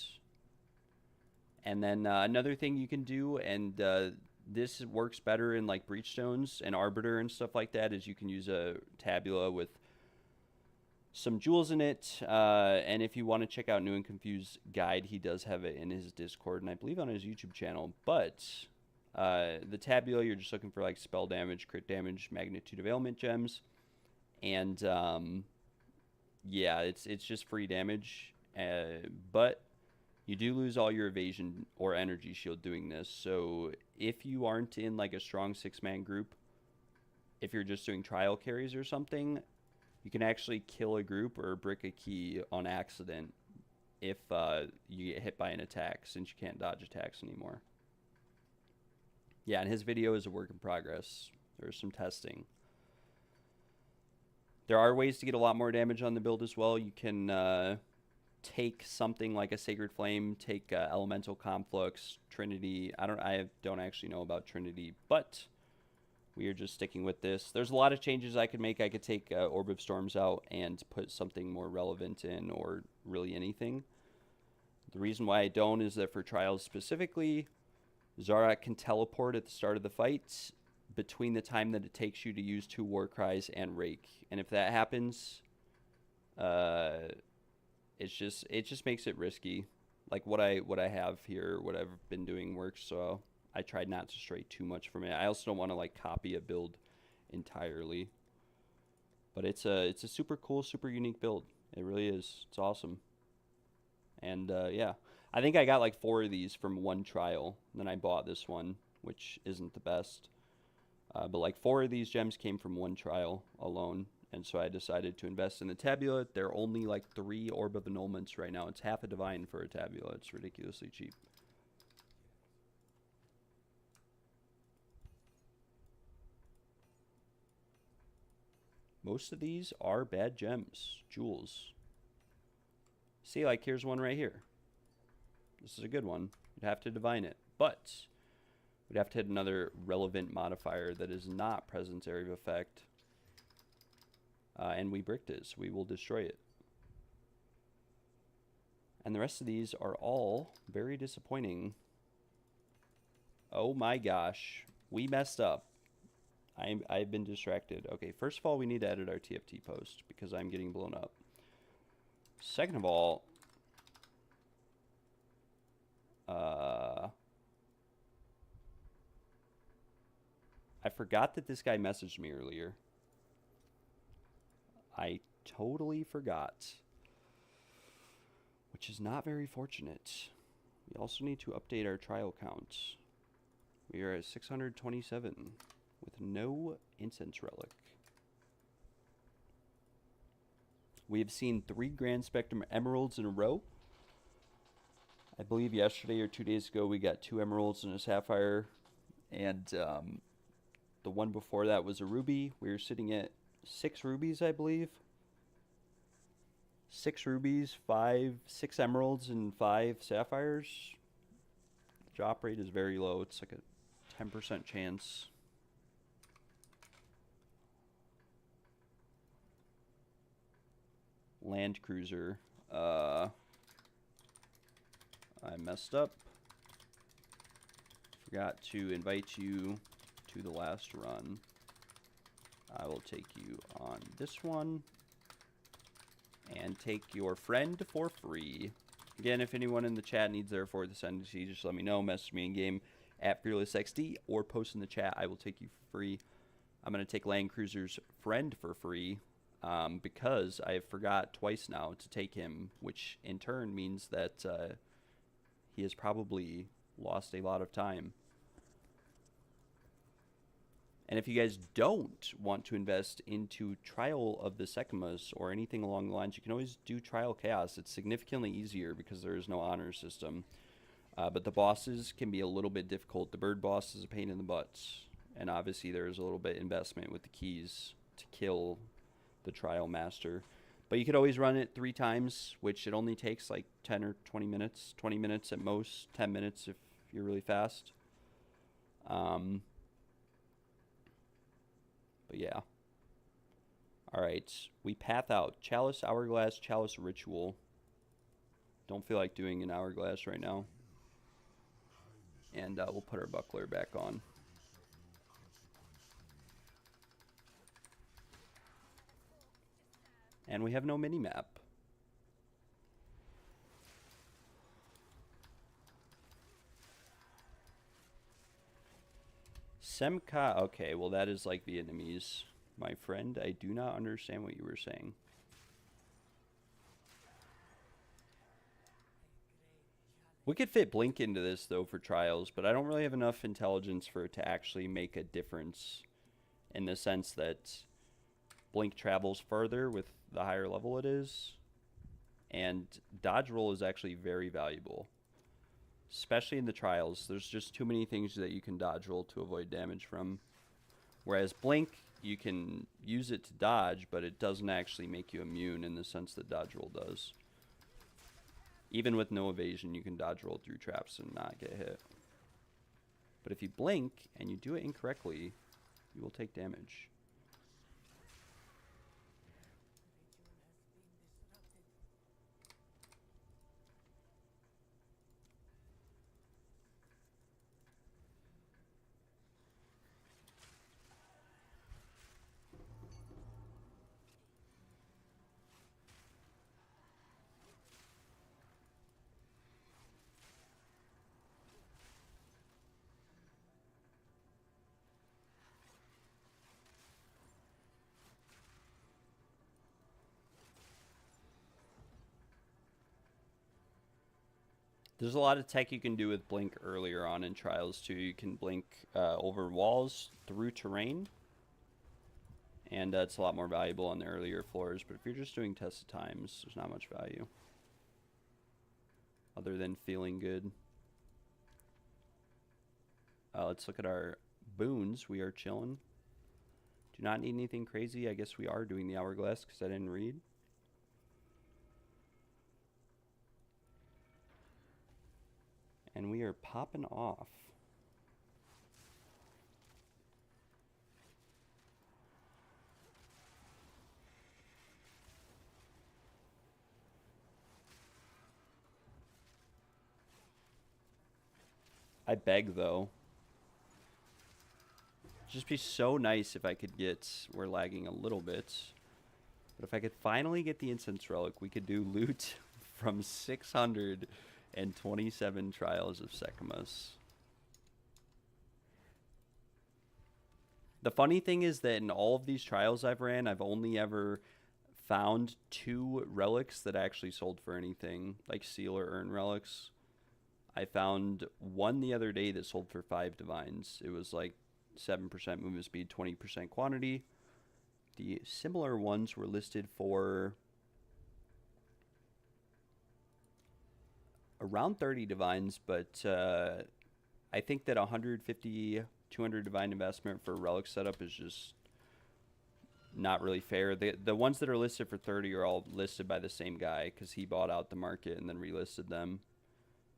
And then another thing you can do, and this works better in like Breachstones and Arbiter and stuff like that, is you can use a tabula with some jewels in it. And if you want to check out New and Confused guide, he does have it in his Discord and I believe on his YouTube channel. But the tabula, you're just looking for like spell damage, crit damage, magnitude of ailment gems, and yeah, it's just free damage, but you do lose all your evasion or energy shield doing this. So if you aren't in like a strong 6-man group, if you're just doing trial carries or something, you can actually kill a group or brick a key on accident if you get hit by an attack, since you can't dodge attacks anymore. Yeah, and his video is a work in progress. There's some testing. There are ways to get a lot more damage on the build as well. You can take something like a Sacred Flame, take Elemental Conflux, Trinity. I don't actually know about Trinity, but we are just sticking with this. There's a lot of changes I could make. I could take Orb of Storms out and put something more relevant in, or really anything. The reason why I don't is that for trials specifically, Zarak can teleport at the start of the fight between the time that it takes you to use 2 Warcries and Rake. And if that happens, it just makes it risky. Like what I have here, what I've been doing works, so I tried not to stray too much from it. I also don't want to like copy a build entirely. But it's a super cool, super unique build. It really is. It's awesome. And yeah, I think I got like 4 of these from one trial. And then I bought this one, which isn't the best. But like 4 of these gems came from one trial alone. And so I decided to invest in the tabula. They're only like 3 Orb of Annulments right now. It's half a divine for a tabula. It's ridiculously cheap. Most of these are bad gems, jewels. See, like here's one right here. This is a good one. You'd have to divine it. But We'd have to hit another relevant modifier that is not presence area of effect. And we bricked it, so we will destroy it. And the rest of these are all very disappointing. Oh my gosh. We messed up. I've been distracted. Okay, first of all, we need to edit our TFT post because I'm getting blown up. Second of all, I forgot that this guy messaged me earlier. I totally forgot, which is not very fortunate. We also need to update our trial count. We are at 627 with no incense relic. We have seen 3 Grand Spectrum Emeralds in a row. I believe yesterday or 2 days ago we got 2 Emeralds and a Sapphire. And the one before that was a Ruby. We were sitting at 6 Rubies, I believe. 6 Rubies, 6 Emeralds, and 5 Sapphires. The drop rate is very low. It's like a 10% chance. Land Cruiser. I messed up. Forgot to invite you to the last run. I will take you on this one. And take your friend for free. Again, if anyone in the chat needs their 4th Ascendancy, just let me know. Message me in game at FearlessXD or post in the chat. I will take you for free. I'm going to take Land Cruiser's friend for free. Because I forgot twice now to take him, which in turn means that he has probably lost a lot of time. And if you guys don't want to invest into Trial of the Sekimas or anything along the lines, you can always do Trial Chaos. It's significantly easier because there is no honor system. But the bosses can be a little bit difficult. The bird boss is a pain in the butt. And obviously there is a little bit investment with the keys to kill the Trial Master. But you could always run it 3 times, which it only takes like 10 or 20 minutes. 20 minutes at most, 10 minutes if you're really fast. But yeah. Alright, we path out. Chalice, Hourglass, Chalice, Ritual. Don't feel like doing an Hourglass right now. And we'll put our Buckler back on. And we have no mini-map. Semka, okay, well that is like Vietnamese. My friend, I do not understand what you were saying. We could fit Blink into this though for trials, but I don't really have enough intelligence for it to actually make a difference in the sense that Blink travels further with the higher level it is, and dodge roll is actually very valuable, especially in the trials. There's just too many things that you can dodge roll to avoid damage from, whereas Blink, you can use it to dodge, but it doesn't actually make you immune in the sense that dodge roll does. Even with no evasion, you can dodge roll through traps and not get hit. But if you blink and you do it incorrectly, you will take damage. There's a lot of tech you can do with Blink earlier on in Trials too. You can blink over walls, through terrain, and it's a lot more valuable on the earlier floors. But if you're just doing tested times, there's not much value other than feeling good. Let's look at our boons. We are chilling. Do not need anything crazy. I guess we are doing the Hourglass because I didn't read. And we are popping off. I beg, though. Just be so nice if I could get... We're lagging a little bit. But if I could finally get the Incense Relic, we could do loot from 627 Trials of Sekhmet. The funny thing is that in all of these trials I've ran, I've only ever found 2 relics that actually sold for anything, like seal or urn relics. I found one the other day that sold for 5 divines. It was like 7% movement speed, 20% quantity. The similar ones were listed for around 30 divines, but I think that 150, 200 divine investment for a relic setup is just not really fair. The ones that are listed for 30 are all listed by the same guy because he bought out the market and then relisted them.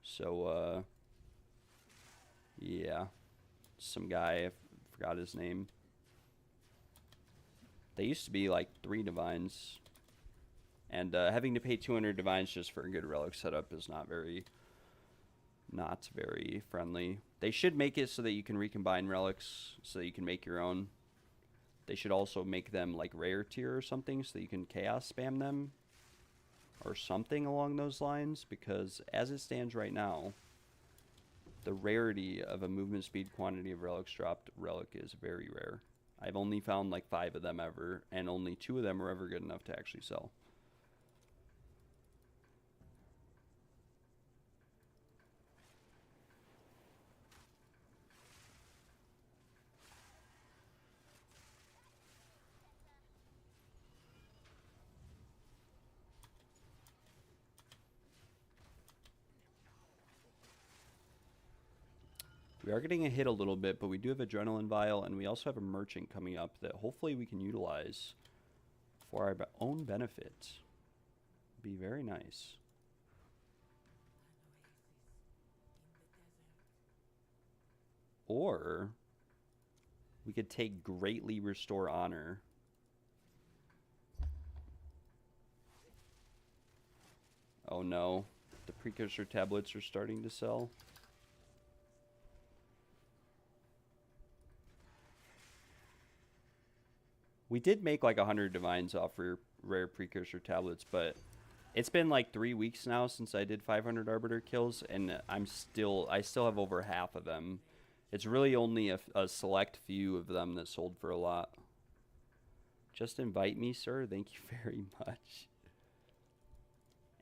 So, yeah. Some guy, I forgot his name. They used to be like 3 divines. And having to pay 200 divines just for a good relic setup is not very friendly. They should make it so that you can recombine relics so that you can make your own. They should also make them like rare tier or something so that you can chaos spam them or something along those lines, because as it stands right now, the rarity of a movement speed quantity of relics dropped relic is very rare. I've only found like 5 of them ever, and only 2 of them are ever good enough to actually sell. We are getting a hit a little bit, but we do have Adrenaline Vial, and we also have a Merchant coming up that hopefully we can utilize for our own benefit. Be very nice. Or we could take Greatly Restore Honor. Oh no, the precursor tablets are starting to sell. We did make like 100 divines off rare precursor tablets, but it's been like 3 weeks now since I did 500 Arbiter kills, and I still have over half of them. It's really only a select few of them that sold for a lot. Just invite me, sir. Thank you very much.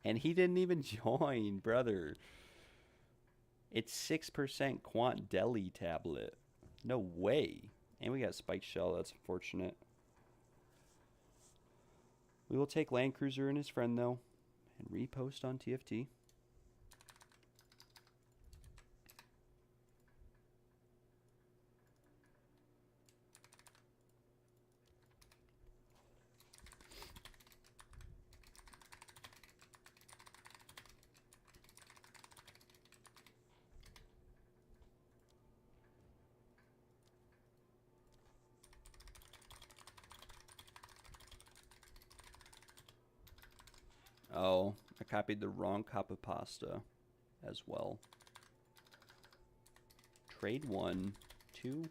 And he didn't even join, brother. It's 6% Quant Deli tablet. No way. And we got Spike Shell. That's unfortunate. We will take Land Cruiser and his friend, though, and repost on TFT. Oh, I copied the wrong cup of pasta as well. Trade 1, 2.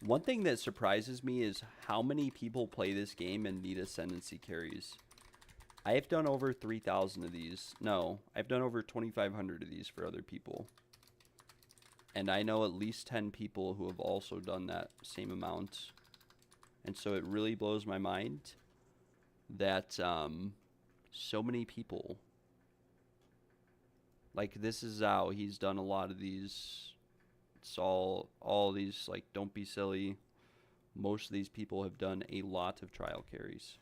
One thing that surprises me is how many people play this game and need Ascendancy carries. I have done over 3,000 of these. No, I've done over 2,500 of these for other people. And I know at least 10 people who have also done that same amount. And so it really blows my mind that so many people... Like, this is how he's done a lot of these... It's all these, like, don't be silly. Most of these people have done a lot of trial carries.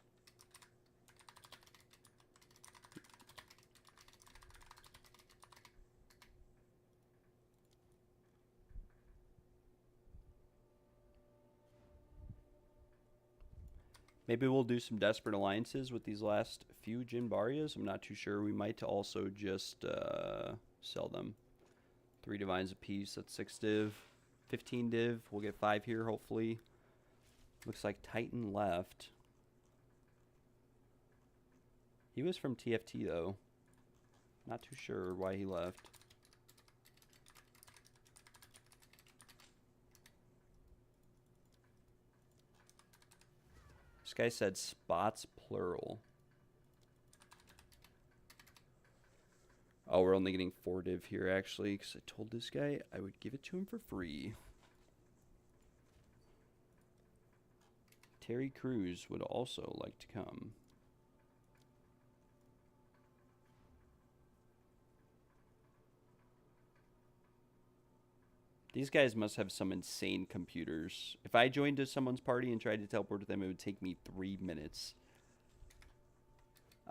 Maybe we'll do some desperate alliances with these last few Jinbarias. I'm not too sure. We might also just sell them. 3 divines apiece. That's 6 div. 15 div. We'll get 5 here, hopefully. Looks like Titan left. He was from TFT, though. Not too sure why he left. This guy said spots plural. Oh, we're only getting 4 div here, actually, because I told this guy I would give it to him for free. Terry Crews would also like to come. These guys must have some insane computers. If I joined someone's party and tried to teleport to them, it would take me 3 minutes.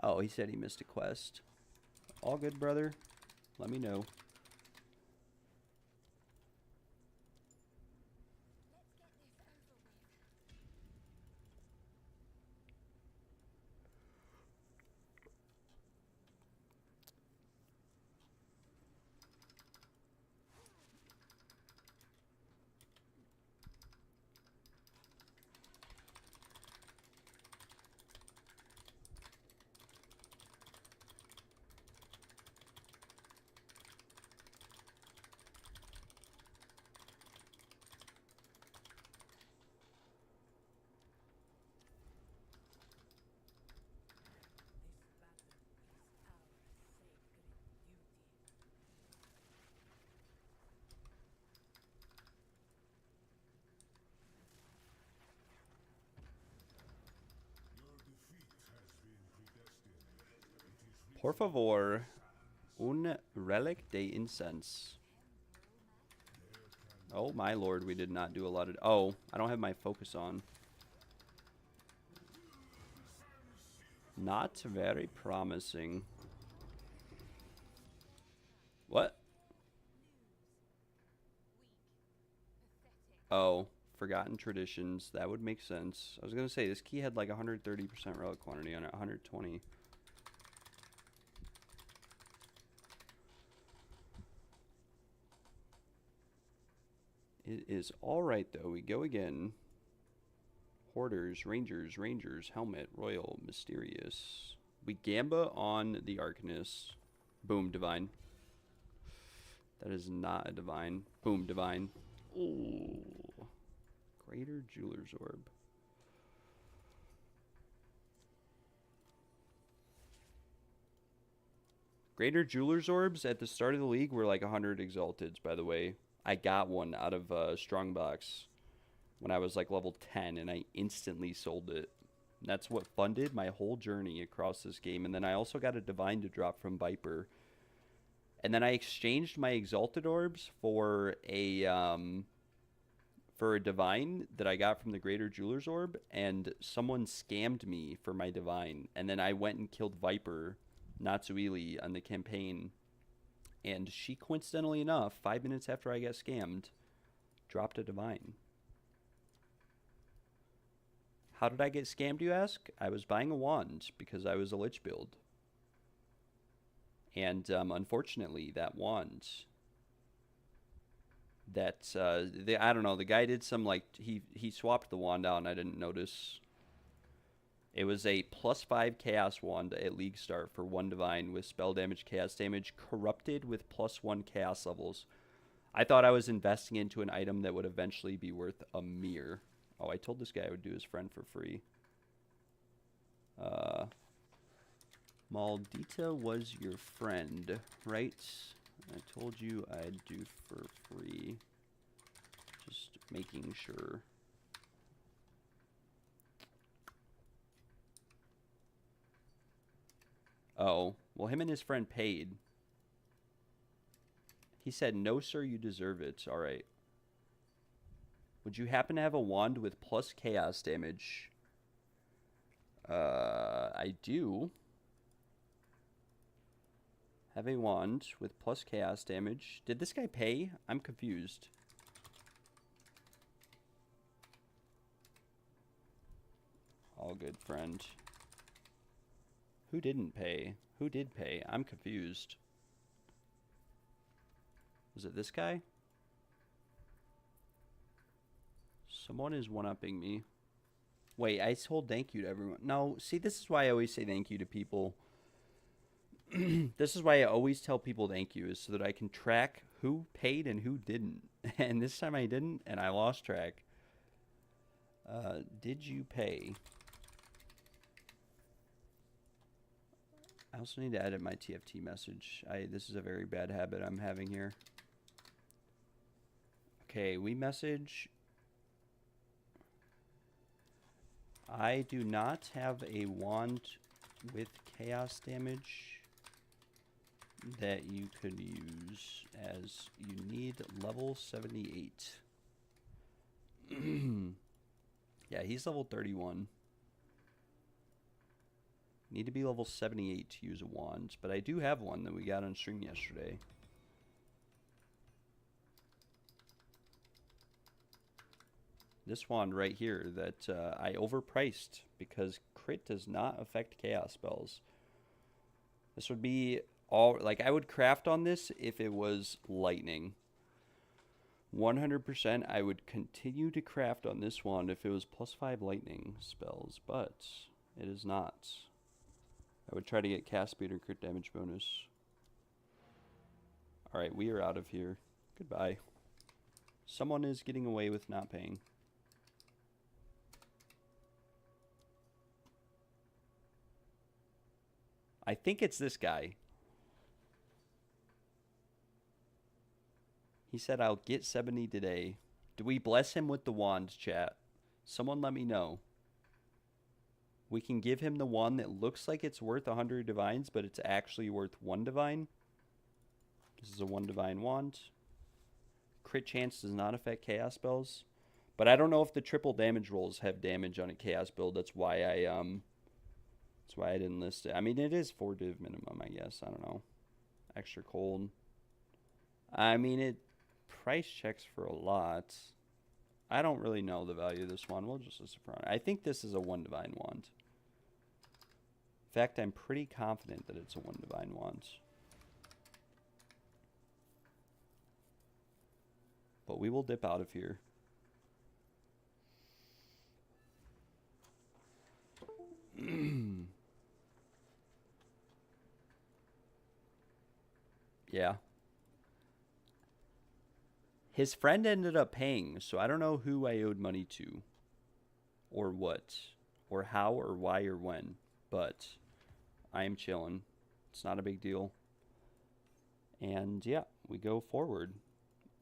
Oh, he said he missed a quest. All good, brother. Let me know. Por favor, un relic de incense. Oh, my lord, we did not do a lot of... Oh, I don't have my focus on. Not very promising. What? Oh, forgotten traditions. That would make sense. I was going to say, this key had like 130% relic quantity on it, 120. It is alright, though. We go again. Hoarders, Rangers, Helmet, Royal, Mysterious. We Gamba on the Arcanist. Boom, Divine. That is not a Divine. Boom, Divine. Ooh. Greater Jeweler's Orb. Greater Jeweler's Orbs at the start of the league were like 100 Exalteds, by the way. I got one out of Strongbox when I was like level 10, and I instantly sold it. That's what funded my whole journey across this game. And then I also got a Divine to drop from Viper. And then I exchanged my Exalted Orbs for a Divine that I got from the Greater Jeweler's Orb, and someone scammed me for my Divine. And then I went and killed Viper, Natsuili, on the campaign. And she, coincidentally enough, 5 minutes after I got scammed, dropped a Divine. How did I get scammed, you ask? I was buying a wand because I was a Lich build. And unfortunately, that wand... I don't know, the guy did some, like, he swapped the wand out and I didn't notice. It was a +5 Chaos Wand at League Start for 1 Divine with spell damage, chaos damage, corrupted with +1 Chaos levels. I thought I was investing into an item that would eventually be worth a mere. Oh, I told this guy I would do his friend for free. Maldita was your friend, right? I told you I'd do for free. Just making sure. Oh, well, him and his friend paid. He said, no, sir, you deserve it. All right. Would you happen to have a wand with plus chaos damage? I do. Have a wand with plus chaos damage. Did this guy pay? I'm confused. All good, friend. Who didn't pay? Who did pay? I'm confused. Was it this guy? Someone is one-upping me. Wait, I told thank you to everyone. No, see, this is why I always say thank you to people. This is why I always tell people thank you, is so that I can track who paid and who didn't. And this time I didn't, and I lost track. Did you pay? I also need to edit my TFT message. This is a very bad habit I'm having here. Okay, we message. I do not have a wand with chaos damage that you could use, as you need level 78. Yeah, he's level 31. Need to be level 78 to use a wand, but I do have one that we got on stream yesterday. This wand right here that I overpriced because crit does not affect chaos spells. This would be all, like, I would craft on this if it was lightning. 100% I would continue to craft on this wand if it was +5 lightning spells, but it is not. I would try to get cast speed or crit damage bonus. Alright, we are out of here. Goodbye. Someone is getting away with not paying. I think it's this guy. He said, I'll get 70 today. Do we bless him with the wand, chat? Someone let me know. We can give him the one that looks like it's worth 100 divines, but it's actually worth 1 divine. This is a 1 divine wand. Crit chance does not affect chaos spells. But I don't know if the triple damage rolls have damage on a chaos build. That's why I didn't list it. I mean, it is 4 div minimum, I guess. I don't know. Extra cold. I mean, it price checks for a lot. I don't really know the value of this one. We'll just list it for. I think this is a 1 divine wand. In fact, I'm pretty confident that it's a 1 divine wand. But we will dip out of here. Yeah. His friend ended up paying, so I don't know who I owed money to. Or what. Or how, or why, or when. But I am chilling. It's not a big deal. And yeah, we go forward.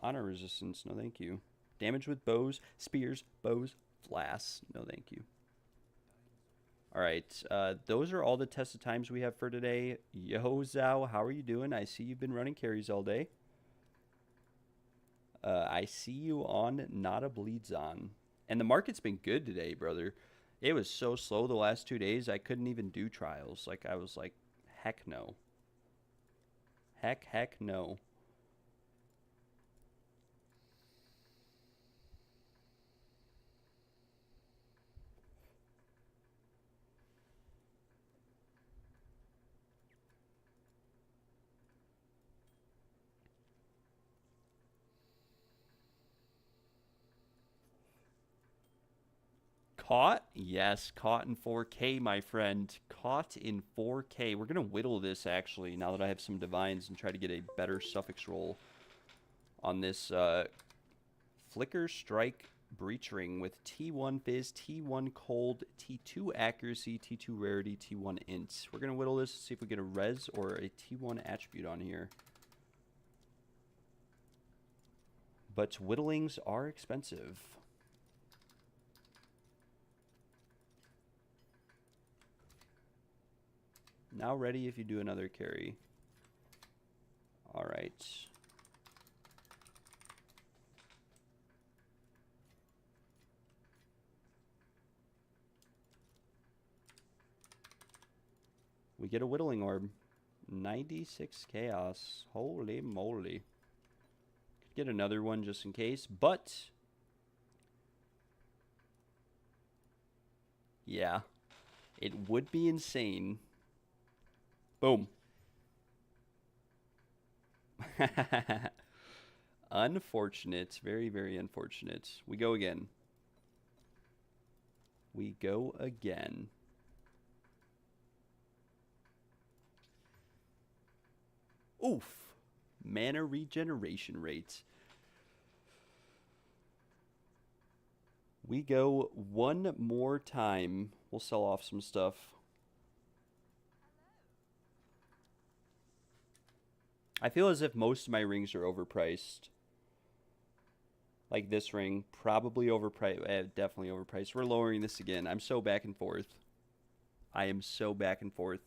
Honor resistance, no thank you. Damage with bows, spears, bows, flasks, no thank you. Alright, those are all the tested times we have for today. Yo, Zhao, how are you doing? I see you've been running carries all day. I see you on Not a Bleeds On. And the market's been good today, brother. It was so slow the last 2 days, I couldn't even do trials. Like, I was like, heck no. Heck no. Caught? Yes, caught in 4K, my friend. Caught in 4K. We're going to whittle this, actually, now that I have some divines, and try to get a better suffix roll on this Flicker Strike Breach Ring with T1 Fizz, T1 Cold, T2 Accuracy, T2 Rarity, T1 Int. We're going to whittle this to see if we get a Res or a T1 Attribute on here. But whittlings are expensive. Now ready if you do another carry. Alright. We get a whittling orb. 96 chaos. Holy moly. Could get another one just in case, but yeah. It would be insane. Boom. Unfortunate. Very, very unfortunate. We go again. We go again. Oof. Mana regeneration rate. We go one more time. We'll sell off some stuff. I feel as if most of my rings are overpriced. Like this ring, probably overpriced. Definitely overpriced. We're lowering this again. I'm so back and forth. I am so back and forth.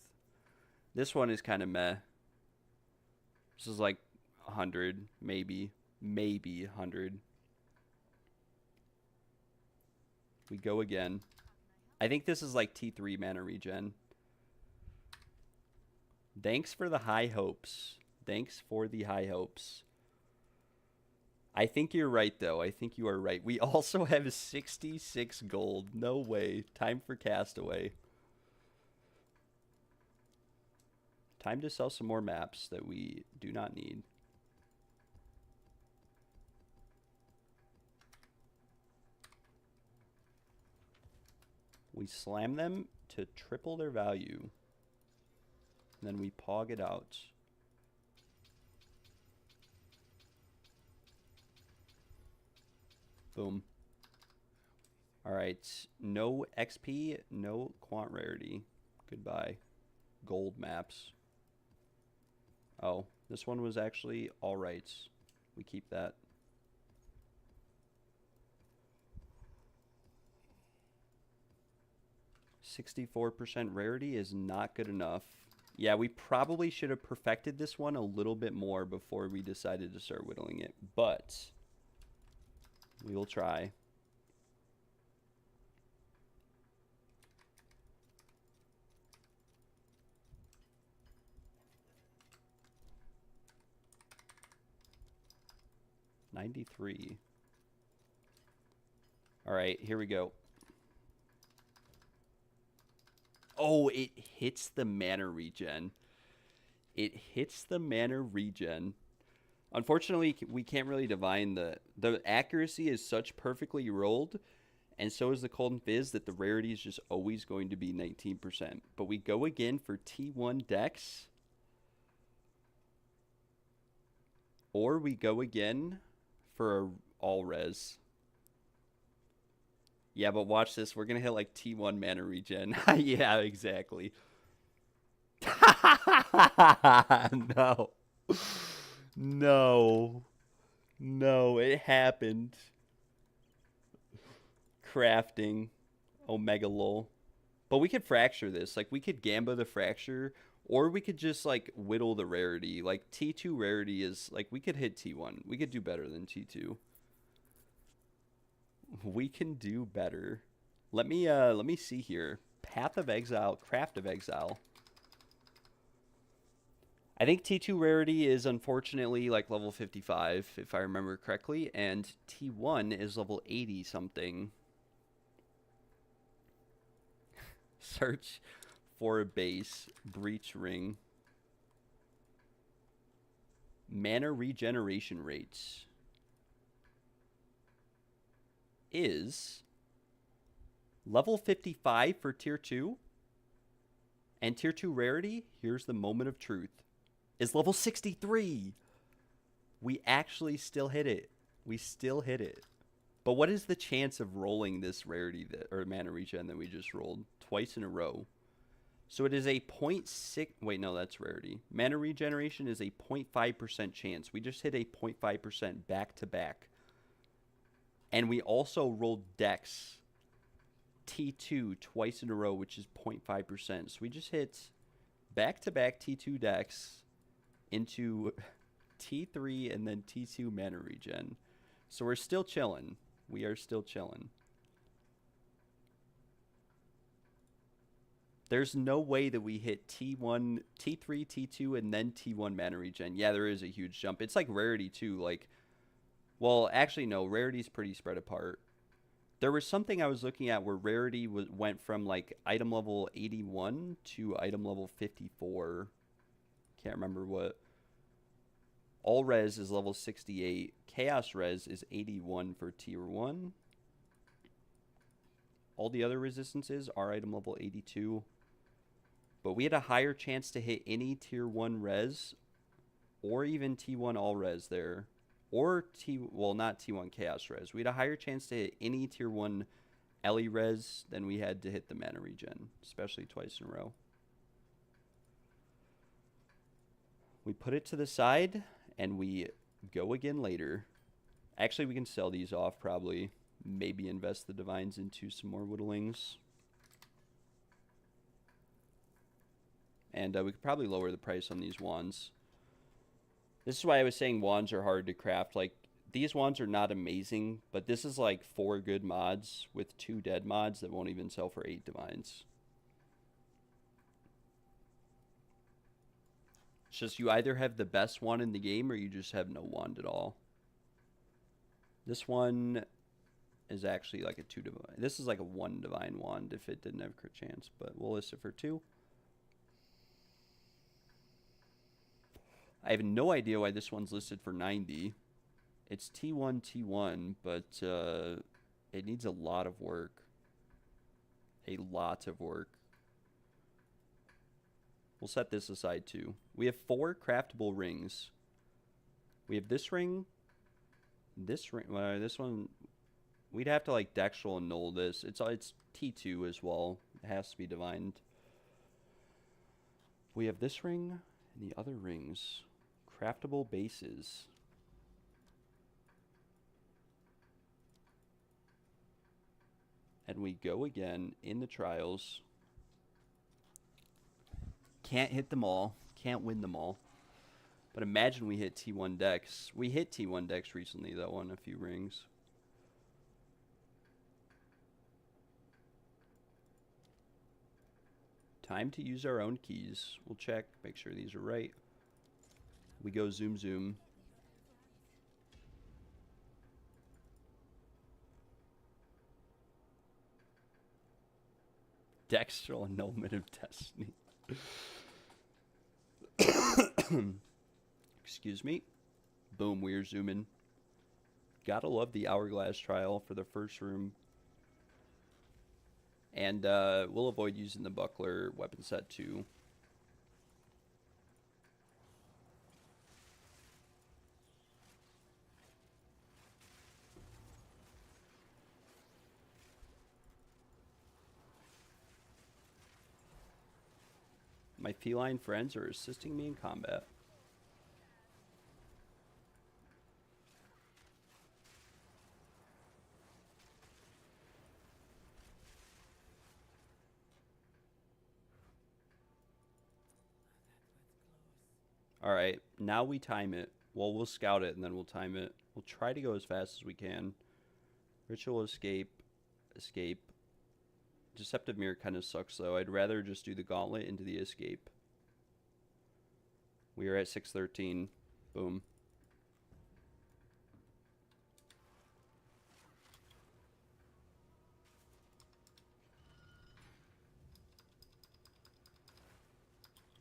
This one is kind of meh. This is like 100, maybe 100. We go again. I think this is like T3 mana regen. Thanks for the high hopes. Thanks for the high hopes. I think you're right, though. I think you are right. We also have 66 gold. No way. Time for Castaway. Time to sell some more maps that we do not need. We slam them to triple their value. And then we pog it out. Boom. All right. No XP, no quant rarity. Goodbye. Gold maps. Oh, this one was actually all right. We keep that. %64 rarity is not good enough. Yeah, we probably should have perfected this one a little bit more before we decided to start whittling it, but we will try. $93. All right, here we go. Oh, it hits the mana regen. It hits the mana regen. Unfortunately, we can't really divine the accuracy is such perfectly rolled, and so is the Cold and Fizz, that the rarity is just always going to be 19%. But we go again for T1 Dex. Or we go again for all res. Yeah, but watch this. We're going to hit like T1 mana regen. Yeah, exactly. No. No. No, it happened. Crafting. Omega lol. But we could fracture this. Like, we could Gamba the fracture, or we could just, like, whittle the rarity. Like, T2 rarity is, like, we could hit T1. We could do better than T2. We can do better. Let me see here. Path of Exile, Craft of Exile. I think T2 rarity is unfortunately like level 55, if I remember correctly, and T1 is level 80 something. Search for a base, breach ring. Mana regeneration rates is level 55 for tier 2, and tier 2 rarity, here's the moment of truth, is level 63. We actually still hit it. We still hit it. But what is the chance of rolling this rarity or mana regen that we just rolled twice in a row? So it is a 0.6, wait, no, that's rarity. Mana regeneration is a 0.5% chance. We just hit a 0.5% back to back. And we also rolled Dex T2 twice in a row, which is 0.5%. So we just hit back-to-back T2 Dex into T3 and then T2 mana regen. So we're still chilling. We are still chilling. There's no way that we hit T1, T3, T2, and then T1 mana regen. Yeah, there is a huge jump. It's like rarity too. Like, well, actually, no. Rarity's pretty spread apart. There was something I was looking at where rarity went from like item level 81 to item level 54. Can't remember what. All res is level 68. Chaos res is 81 for tier 1. All the other resistances are item level 82. But we had a higher chance to hit any tier 1 res or even T1 all res there. Or well, not T1 chaos res. We had a higher chance to hit any tier 1 Ellie res than we had to hit the mana regen, especially twice in a row. We put it to the side and we go again later. Actually, we can sell these off probably. Maybe invest the divines into some more whittlings. And we could probably lower the price on these wands. This is why I was saying wands are hard to craft. Like, these wands are not amazing, but this is like 4 good mods with 2 dead mods that won't even sell for 8 divines. It's just you either have the best wand in the game or you just have no wand at all. This one is actually like a 2 divine. This is like a 1 divine wand if it didn't have crit chance, but we'll list it for 2. I have no idea why this one's listed for 90. It's T1, but it needs a lot of work. A lot of work. We'll set this aside too. We have 4 craftable rings. We have this ring. This ring. This one. We'd have to like Dextral and null this. It's T2 as well. It has to be divined. We have this ring and the other rings. Craftable bases. And we go again in the trials. Can't hit them all. Can't win them all. But imagine we hit T1 decks. We hit T1 decks recently, though, on a few rings. Time to use our own keys. We'll check, make sure these are right. We go zoom, zoom. Dextral annulment of destiny. Excuse me. Boom, we're zooming. Gotta love the hourglass trial for the first room. And we'll avoid using the buckler weapon set too. My feline friends are assisting me in combat. All right, now we time it. Well, we'll scout it and then we'll time it. We'll try to go as fast as we can. Ritual escape, escape. Deceptive Mirror kind of sucks, though. I'd rather just do the gauntlet into the escape. We are at 613. Boom.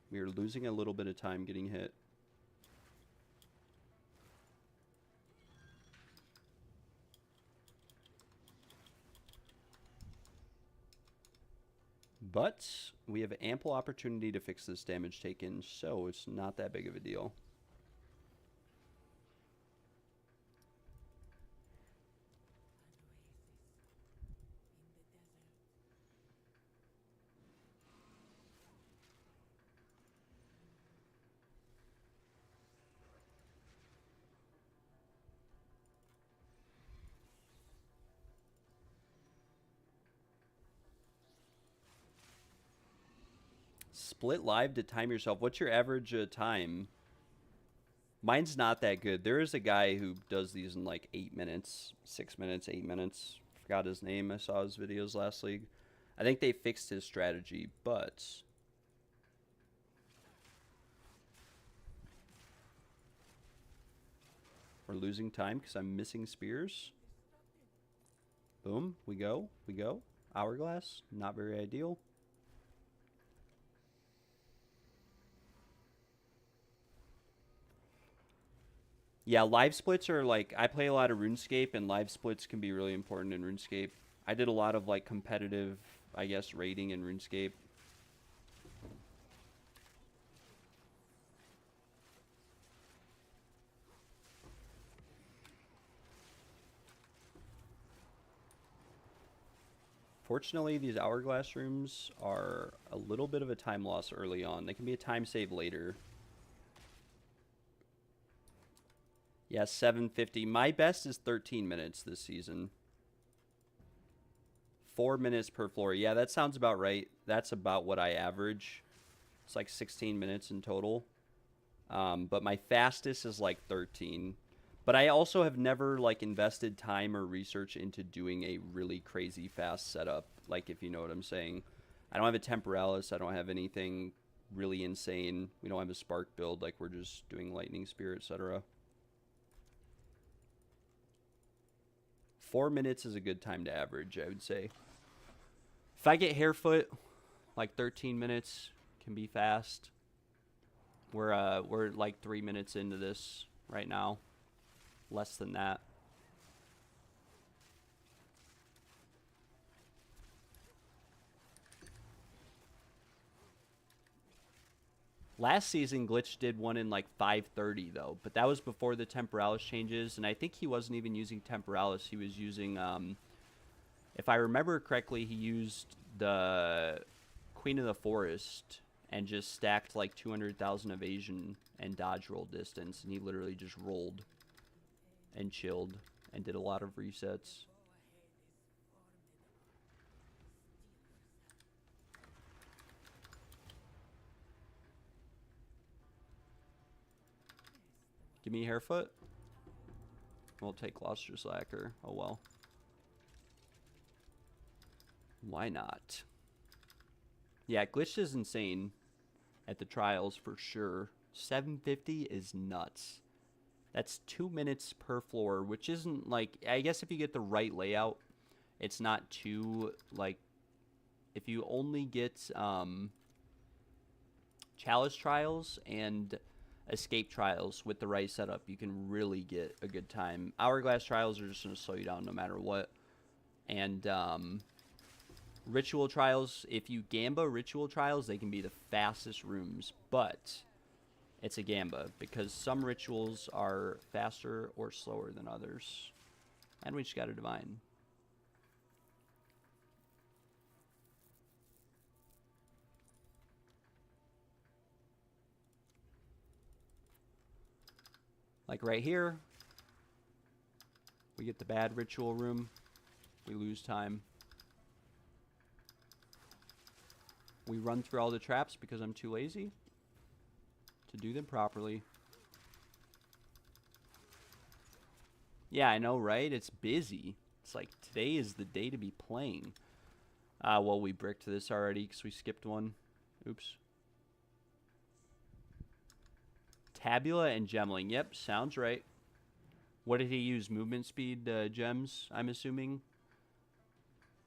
We are losing a little bit of time getting hit. But we have ample opportunity to fix this damage taken, so it's not that big of a deal. Split live to time yourself. What's your average time? Mine's not that good. There is a guy who does these in like 8 minutes, 6 minutes, 8 minutes. Forgot his name. I saw his videos last league. I think they fixed his strategy, but we're losing time because I'm missing spears. Boom. We go. We go. Hourglass. Not very ideal. Yeah, live splits are like, I play a lot of RuneScape, and live splits can be really important in RuneScape. I did a lot of like competitive, I guess, raiding in RuneScape. Fortunately, these hourglass rooms are a little bit of a time loss early on. They can be a time save later. Yeah, 750. My best is 13 minutes this season. 4 minutes per floor. Yeah, that sounds about right. That's about what I average. It's like 16 minutes in total. But my fastest is like 13. But I also have never like invested time or research into doing a really crazy fast setup, like, if you know what I'm saying. I don't have a Temporalis. I don't have anything really insane. We don't have a Spark build. Like, we're just doing Lightning Spear, etc. 4 minutes is a good time to average, I would say. If I get Harefoot, like 13 minutes can be fast. We're like 3 minutes into this right now. Less than that. Last season, Glitch did one in like 5:30 though, but that was before the Temporalis changes, and I think he wasn't even using Temporalis. He was using, if I remember correctly, he used the Queen of the Forest and just stacked like 200,000 evasion and dodge roll distance, and he literally just rolled and chilled and did a lot of resets. Give me Harefoot. We'll take Gloucester Slacker. Oh well. Why not? Yeah, Glitch is insane at the trials for sure. 750 is nuts. That's 2 minutes per floor, which isn't like, I guess if you get the right layout, it's not too, like, if you only get Chalice Trials and Escape Trials with the right setup, you can really get a good time. Hourglass Trials are just going to slow you down no matter what. And Ritual Trials, if you Gamba Ritual Trials, they can be the fastest rooms, but it's a Gamba because some rituals are faster or slower than others. And we just got a Divine. Like right here, we get the bad ritual room. We lose time. We run through all the traps because I'm too lazy to do them properly. Yeah, I know, right? It's busy. It's like today is the day to be playing. Well, we bricked this already because we skipped one. Oops. Tabula and Gemling. Yep, sounds right. What did he use? Movement speed gems, I'm assuming.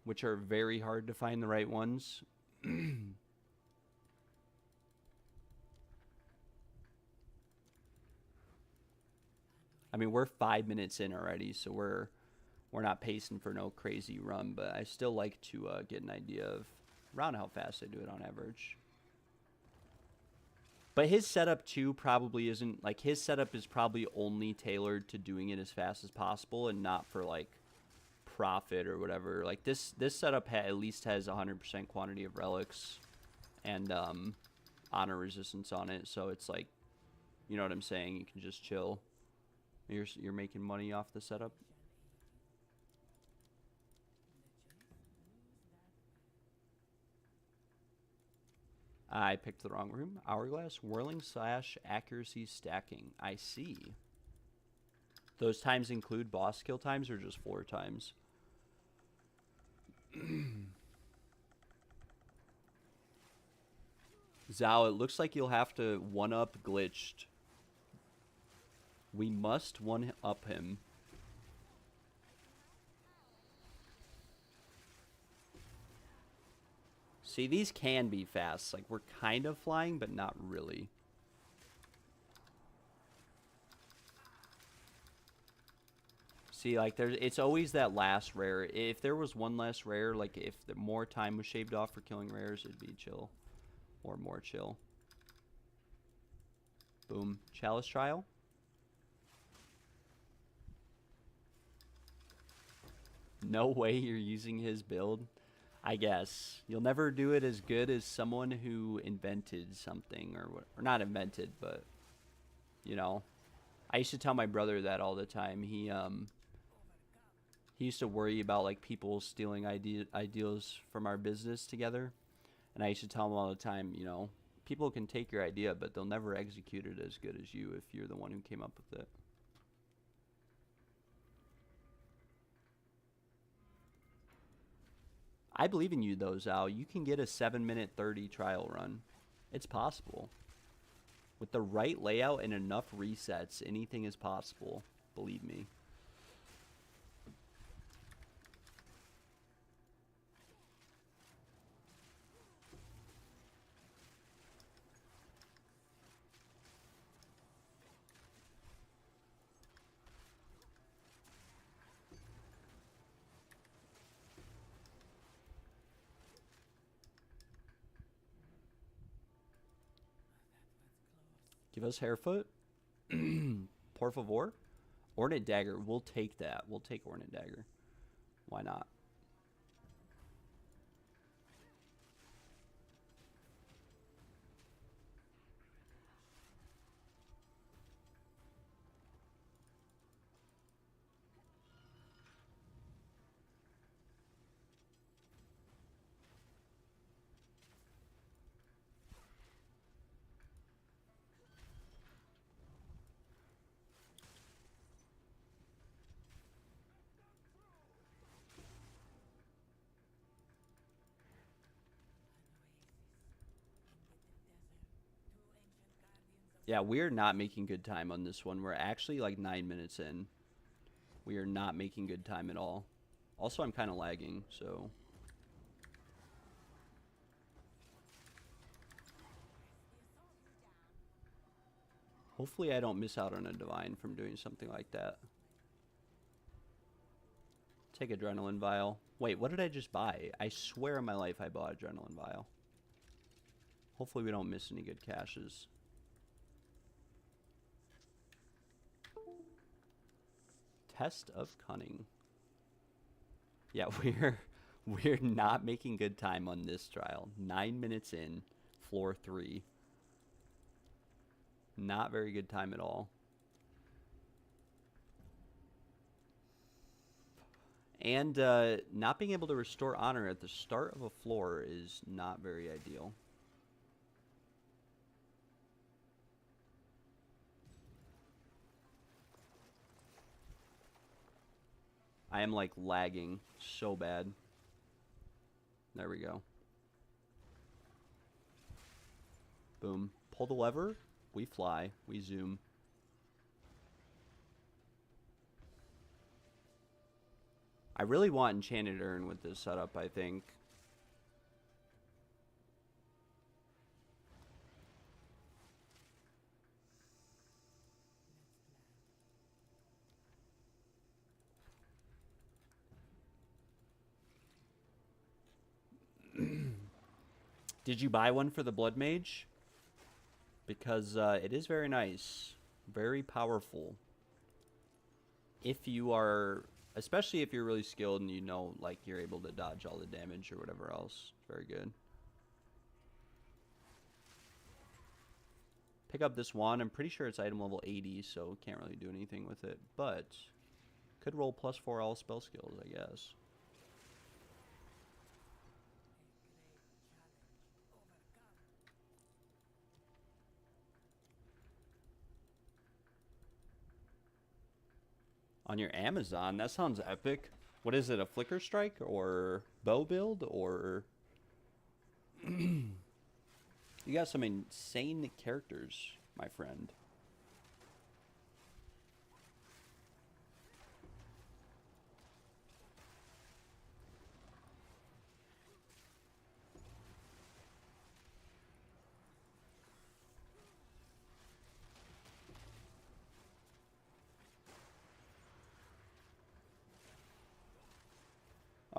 Which are very hard to find the right ones. I mean, we're 5 minutes in already, so we're not pacing for no crazy run, but I still like to get an idea of around how fast I do it on average. But his setup too probably isn't, like, his setup is probably only tailored to doing it as fast as possible and not for like profit or whatever. Like this setup at least has 100% quantity of relics and honor resistance on it, so it's like, you know what I'm saying, you can just chill. You're making money off the setup. I picked the wrong room. Hourglass, whirling slash accuracy stacking. I see. Those times include boss kill times or just floor times? Zhao, it looks like you'll have to one-up Glitched. We must one-up him. See, these can be fast. Like, we're kind of flying, but not really. See, like, it's always that last rare. If there was one less rare, like, if the more time was shaved off for killing rares, it'd be chill. Or more chill. Boom. Chalice Trial. No way you're using his build. I guess. You'll never do it as good as someone who invented something. Or not invented, but, you know. I used to tell my brother that all the time. He used to worry about, like, people stealing ideas from our business together. And I used to tell him all the time, you know, people can take your idea, but they'll never execute it as good as you if you're the one who came up with it. I believe in you, though, Zal. You can get a 7-minute 30 trial run. It's possible. With the right layout and enough resets, anything is possible. Believe me. Give us Hairfoot. Por favor. Ornate Dagger. We'll take that. We'll take Ornate Dagger. Why not? Yeah, we're not making good time on this one. We're actually like 9 minutes in. We are not making good time at all. Also, I'm kind of lagging, so... Hopefully I don't miss out on a Divine from doing something like that. Take Adrenaline Vial. Wait, what did I just buy? I swear in my life I bought Adrenaline Vial. Hopefully we don't miss any good caches. Test of Cunning. Yeah, we're not making good time on this trial. 9 minutes in, floor 3. Not very good time at all. And not being able to restore honor at the start of a floor is not very ideal. I am like lagging so bad. There we go. Boom. Pull the lever. We fly. We zoom. I really want Enchanted Urn with this setup, I think. Did you buy one for the Blood Mage? Because it is very nice. Very powerful. If you are... Especially if you're really skilled and you know, like, you're able to dodge all the damage or whatever else. It's very good. Pick up this wand. I'm pretty sure it's item level 80, so can't really do anything with it. But could roll +4 all spell skills, I guess. On your Amazon? That sounds epic. What is it, a Flicker Strike or bow build or... You got some insane characters, my friend.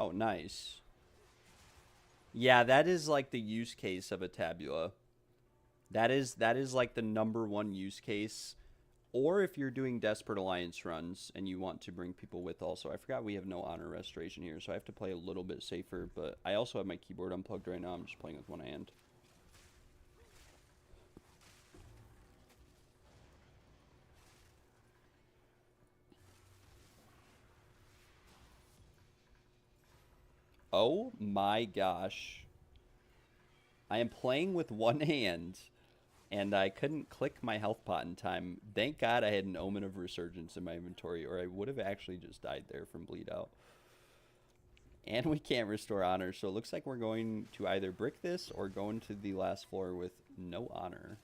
Oh, nice. Yeah, that is like the use case of a tabula. That is like the #1 use case. Or if you're doing Desperate Alliance runs and you want to bring people with also. I forgot we have no honor restoration here, so I have to play a little bit safer. But I also have my keyboard unplugged right now. I'm just playing with one hand. Oh my gosh. I am playing with one hand, and I couldn't click my health pot in time. Thank God I had an Omen of Resurgence in my inventory, or I would have actually just died there from bleed out. And we can't restore honor, so it looks like we're going to either brick this or go into the last floor with no honor.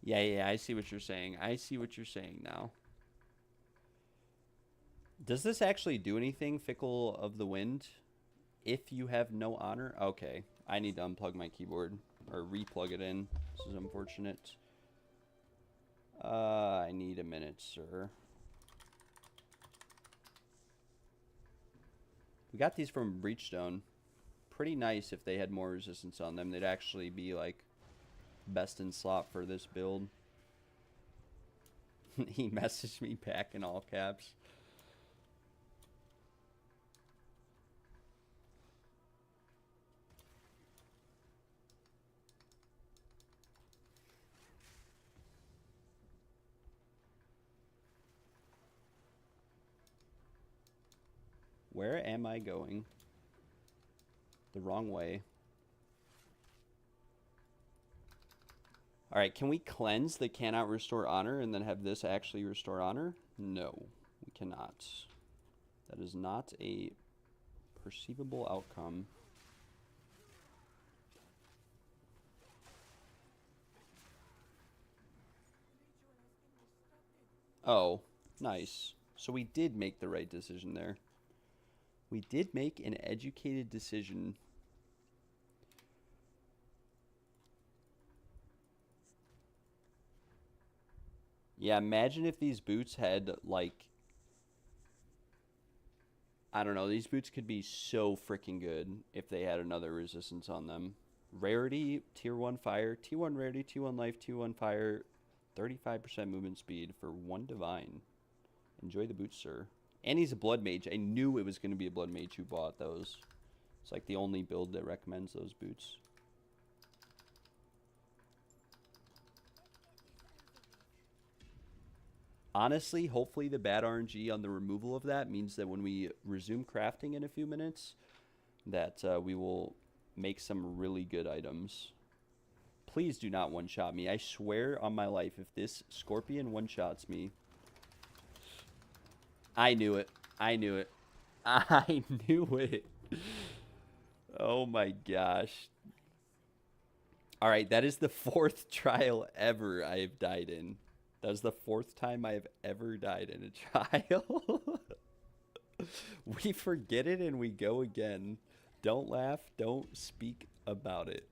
Yeah, I see what you're saying. I see what you're saying now. Does this actually do anything, Fickle of the Wind, if you have no honor? Okay, I need to unplug my keyboard, or replug it in. This is unfortunate. I need a minute, sir. We got these from Breachstone. Pretty nice if they had more resistance on them. They'd actually be, like, best in slot for this build. He messaged me back in all caps. Where am I going? The wrong way. Alright, can we cleanse the cannot restore honor and then have this actually restore honor? No, we cannot. That is not a perceivable outcome. Oh, nice. So we did make the right decision there. We did make an educated decision. Yeah, imagine if these boots had, like, I don't know, these boots could be so freaking good if they had another resistance on them. Rarity, tier 1 fire, tier 1 rarity, tier 1 life, tier 1 fire, 35% movement speed for 1 divine. Enjoy the boots, sir. And he's a blood mage. I knew it was going to be a blood mage who bought those. It's like the only build that recommends those boots. Honestly, hopefully the bad RNG on the removal of that means that when we resume crafting in a few minutes, that we will make some really good items. Please do not one-shot me. I swear on my life, if this scorpion one-shots me... I knew it. I knew it. I knew it. Oh my gosh. Alright, that is the 4th trial ever I have died in. That was the 4th time I have ever died in a trial. We forget it and we go again. Don't laugh. Don't speak about it.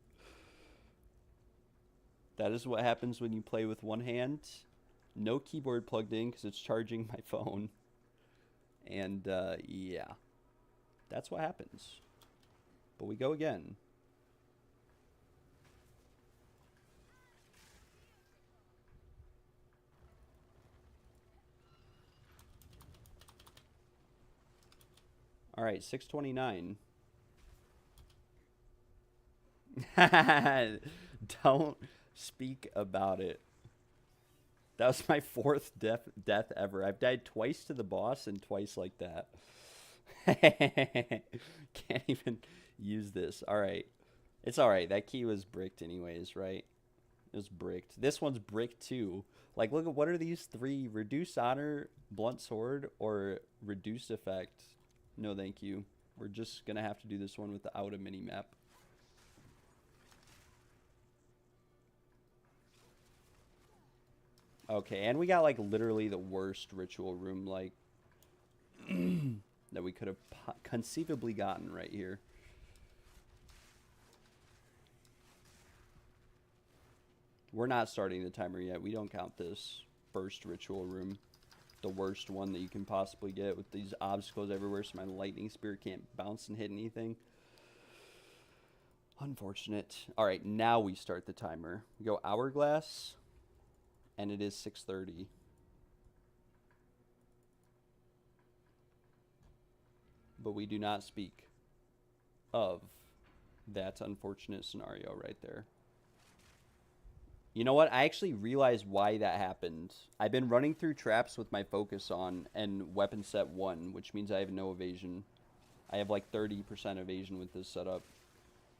That is what happens when you play with one hand. No keyboard plugged in because it's charging my phone. And, yeah. That's what happens. But we go again. All right, 629. Don't speak about it. That was my 4th death ever. I've died twice to the boss and twice like that. Can't even use this. All right. It's all right. That key was bricked anyways, right? It was bricked. This one's bricked too. Like, look at what are these 3? Reduce honor, blunt sword, or reduced effect? No, thank you. We're just going to have to do this one without a mini-map. Okay, and we got, like, literally the worst ritual room, like, that we could have conceivably gotten right here. We're not starting the timer yet. We don't count this first ritual room. The worst one that you can possibly get with these obstacles everywhere so my lightning spear can't bounce and hit anything. Unfortunate. All right, now we start the timer. We go hourglass, and it is 6:30. But we do not speak of that unfortunate scenario right there. You know what? I actually realized why that happened. I've been running through traps with my focus on and weapon set 1, which means I have no evasion. I have like 30% evasion with this setup.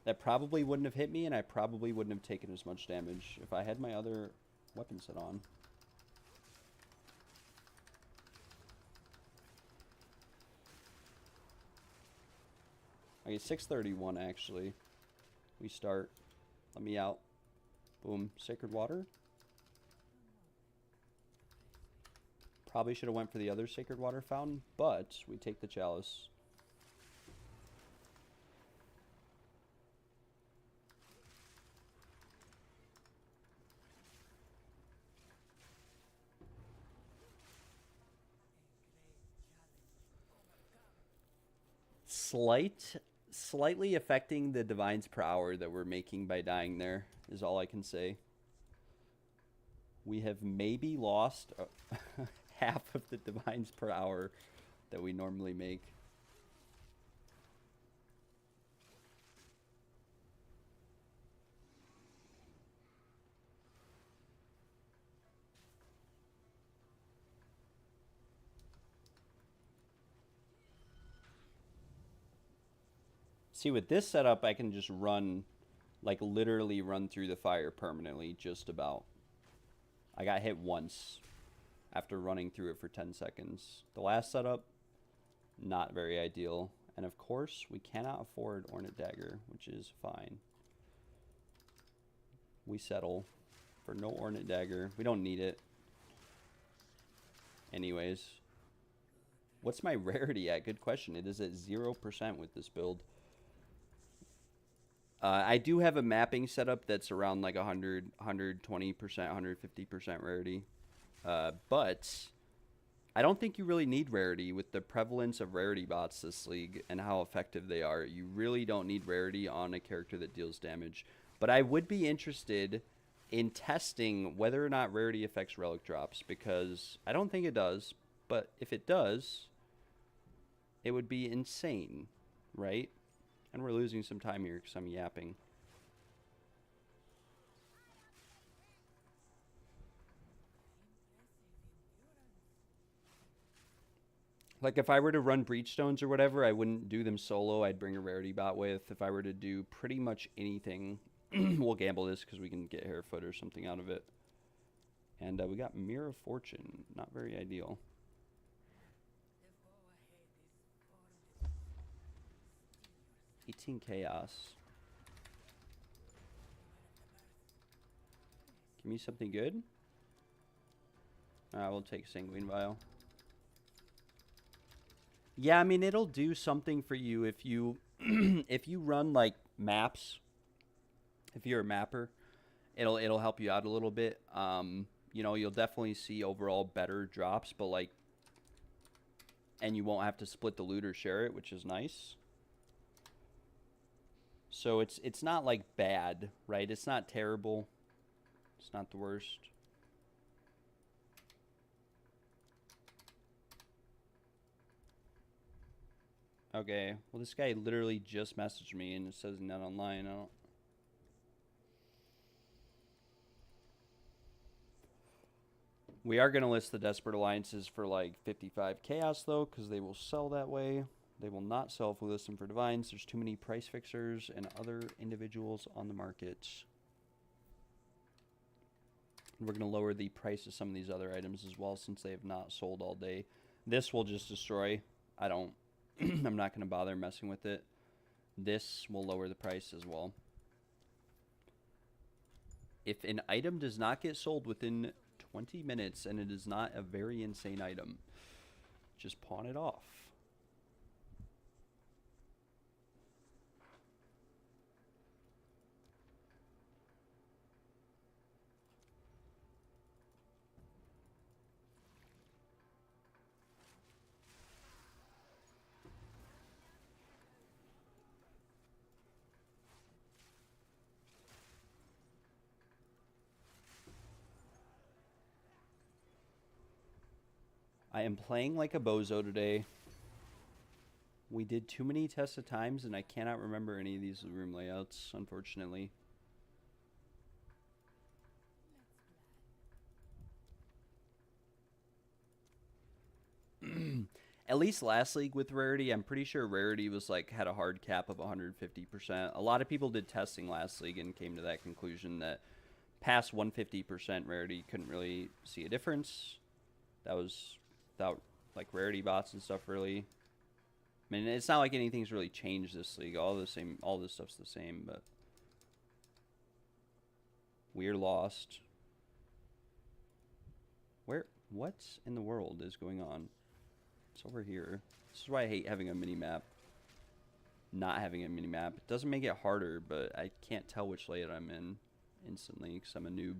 That probably wouldn't have hit me, and I probably wouldn't have taken as much damage if I had my other weapon set on. Okay, 6:31 actually. We start. Let me out. Boom. Sacred water. Probably should have went for the other sacred water fountain, but we take the chalice. Slightly affecting the divines per hour that we're making by dying there is all I can say. We have maybe lost half of the divines per hour that we normally make. See, with this setup, I can just run, like literally run through the fire permanently, just about. I got hit once after running through it for 10 seconds. The last setup, not very ideal. And of course, we cannot afford Ornate Dagger, which is fine. We settle for no Ornate Dagger. We don't need it. Anyways. What's my rarity at? Good question. It is at 0% with this build. I do have a mapping setup that's around like 100, 120%, 150% rarity. But I don't think you really need rarity with the prevalence of rarity bots this league and how effective they are. You really don't need rarity on a character that deals damage. But I would be interested in testing whether or not rarity affects relic drops, because I don't think it does. But if it does, it would be insane, right? And we're losing some time here because I'm yapping. Like, if I were to run Breachstones or whatever, I wouldn't do them solo. I'd bring a rarity bot with. If I were to do pretty much anything, we'll gamble this because we can get Hairfoot or something out of it. And we got Mirror of Fortune. Not very ideal. 18 chaos. Give me something good. I will take Sanguine Vial. Yeah, I mean, it'll do something for you if you if you run like maps. If you're a mapper, it'll help you out a little bit. You know, you'll definitely see overall better drops, but like, and you won't have to split the loot or share it, which is nice. So it's not like bad, right? It's not terrible. It's not the worst. Okay, well, this guy literally just messaged me and it says not online. I don't. We are going to list the Desperate Alliances for like 55 chaos though, because they will sell that way. They will not sell if we list them for divines. There's too many price fixers and other individuals on the market. We're going to lower the price of some of these other items as well, since they have not sold all day. This will just destroy. I don't. I'm not going to bother messing with it. This will lower the price as well. If an item does not get sold within 20 minutes and it is not a very insane item, just pawn it off. I am playing like a bozo today. We did too many tests of times, and I cannot remember any of these room layouts, unfortunately. At least last league with rarity, I'm pretty sure rarity was like had a hard cap of 150%. A lot of people did testing last league and came to that conclusion that past 150% rarity couldn't really see a difference. That was without like rarity bots and stuff really. I mean, it's not like anything's really changed this league. All this stuff's the same, but we're lost. What in the world is going on? It's over here. This is why I hate having a mini-map. Not having a mini-map. It doesn't make it harder, but I can't tell which layout I'm in instantly because I'm a noob.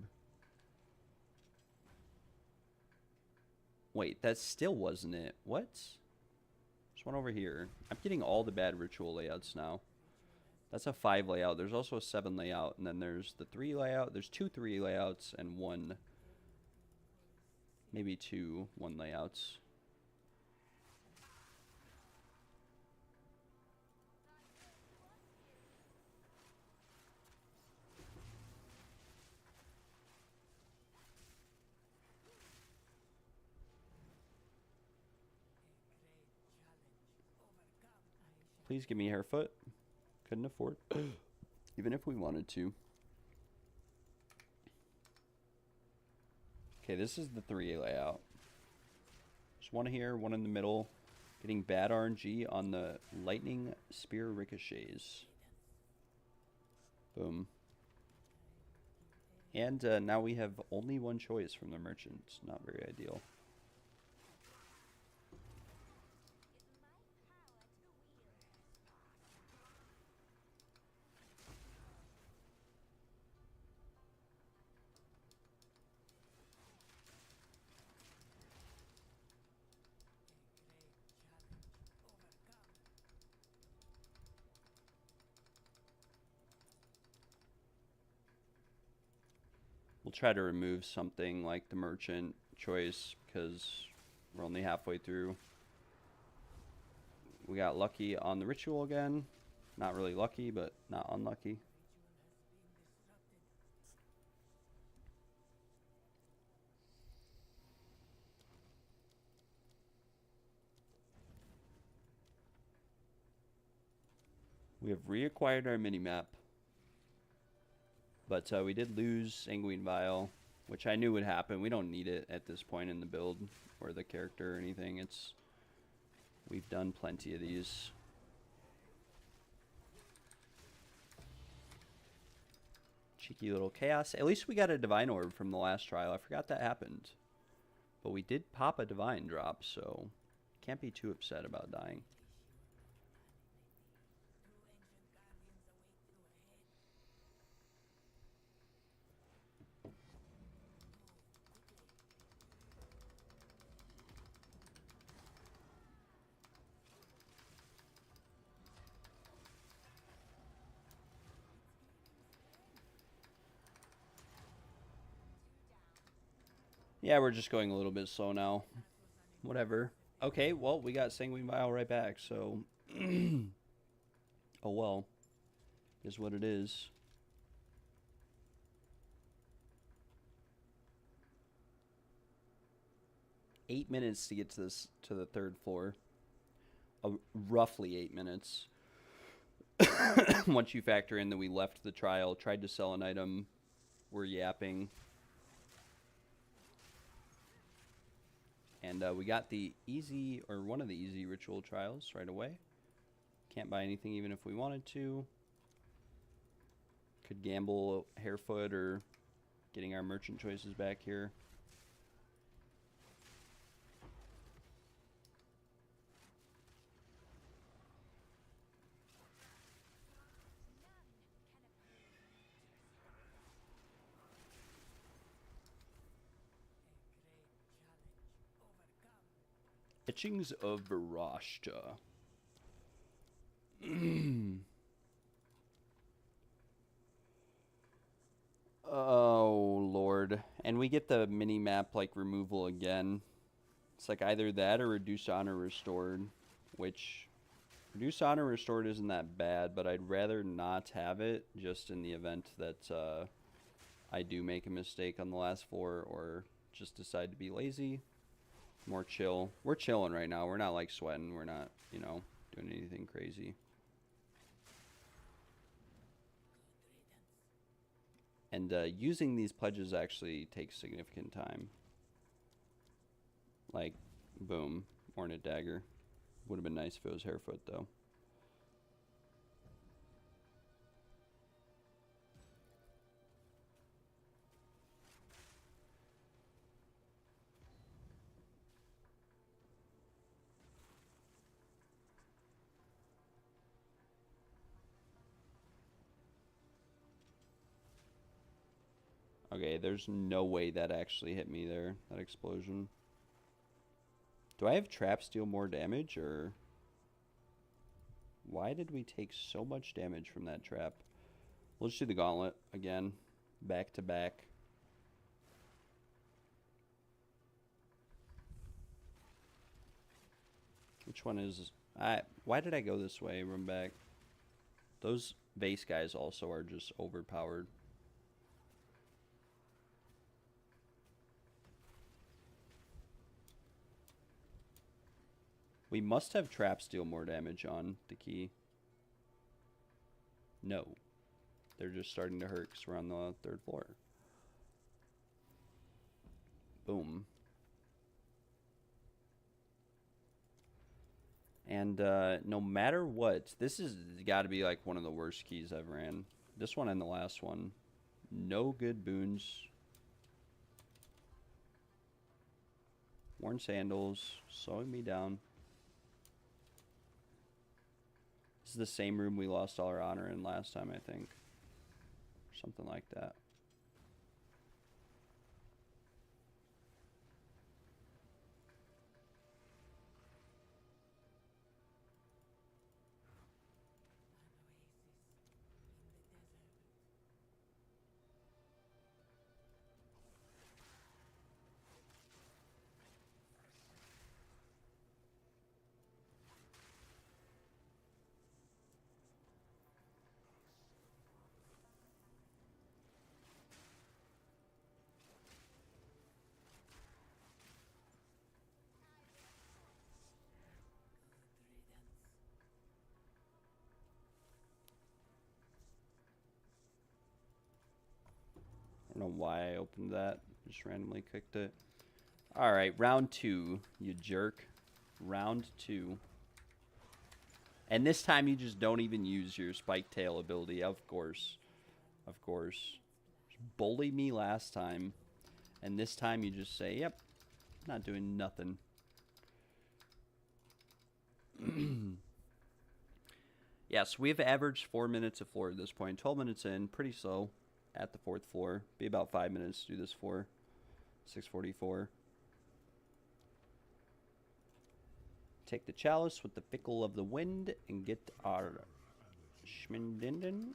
Wait, that still wasn't it. What? There's one over here. I'm getting all the bad ritual layouts now. That's a 5 layout. There's also a 7 layout, and then there's the 3 layout. There's 2 3 layouts and 1, maybe 2 1 layouts. Please give me hairfoot. Couldn't afford. Even if we wanted to. Okay, this is the 3 layout. There's one here, one in the middle. Getting bad RNG on the lightning spear ricochets. Boom. And now we have only one choice from the merchant. Not very ideal. We'll try to remove something like the merchant choice because we're only halfway through. We got lucky on the ritual again. Not really lucky, but not unlucky. We have reacquired our mini-map. But we did lose Sanguine Vial, which I knew would happen. We don't need it at this point in the build or the character or anything. We've done plenty of these. Cheeky little chaos. At least we got a Divine Orb from the last trial. I forgot that happened. But we did pop a Divine drop, so can't be too upset about dying. Yeah, we're just going a little bit slow now. Whatever. Okay, well, we got Sanguine Vial right back, so... oh well. Is what it is. Eight minutes to get to this to the 3rd floor. Roughly 8 minutes. Once you factor in that we left the trial, tried to sell an item, we're yapping. And we got the easy, or one of the easy ritual trials right away. Can't buy anything even if we wanted to. Could gamble Hairfoot or getting our merchant choices back here. Etchings of Varashta. Oh, Lord. And we get the mini-map, like, removal again. It's like either that or reduced honor restored, which reduced honor restored isn't that bad, but I'd rather not have it just in the event that I do make a mistake on the last floor or just decide to be lazy. More chill. We're chilling right now. We're not like sweating. We're not, you know, doing anything crazy. And using these pledges actually takes significant time. Like, boom, Hornet Dagger. Would have been nice if it was Hairfoot, though. Okay, there's no way that actually hit me there, that explosion. Do I have traps deal more damage, or why did we take so much damage from that trap? We'll just do the gauntlet again, back to back. Which one is... why did I go this way? Run back. Those base guys also are just overpowered. We must have traps deal more damage on the key. No. They're just starting to hurt because we're on the 3rd floor. Boom. And no matter what, this has got to be like one of the worst keys I've ran. This one and the last one. No good boons. Worn sandals. Slowing me down. This is the same room we lost all our honor in last time, I think. Something like that. I don't know why I opened that. Just randomly clicked it. Alright, round 2, you jerk. Round 2. And this time you just don't even use your spike tail ability, of course. Of course. Just bully me last time. And this time you just say, yep, not doing nothing. Yes, we've averaged 4 minutes of floor at this point. 12 minutes in, pretty slow at the 4th floor. Be about 5 minutes to do this floor. 6:44. Take the chalice with the fickle of the wind and get our Schmindinden.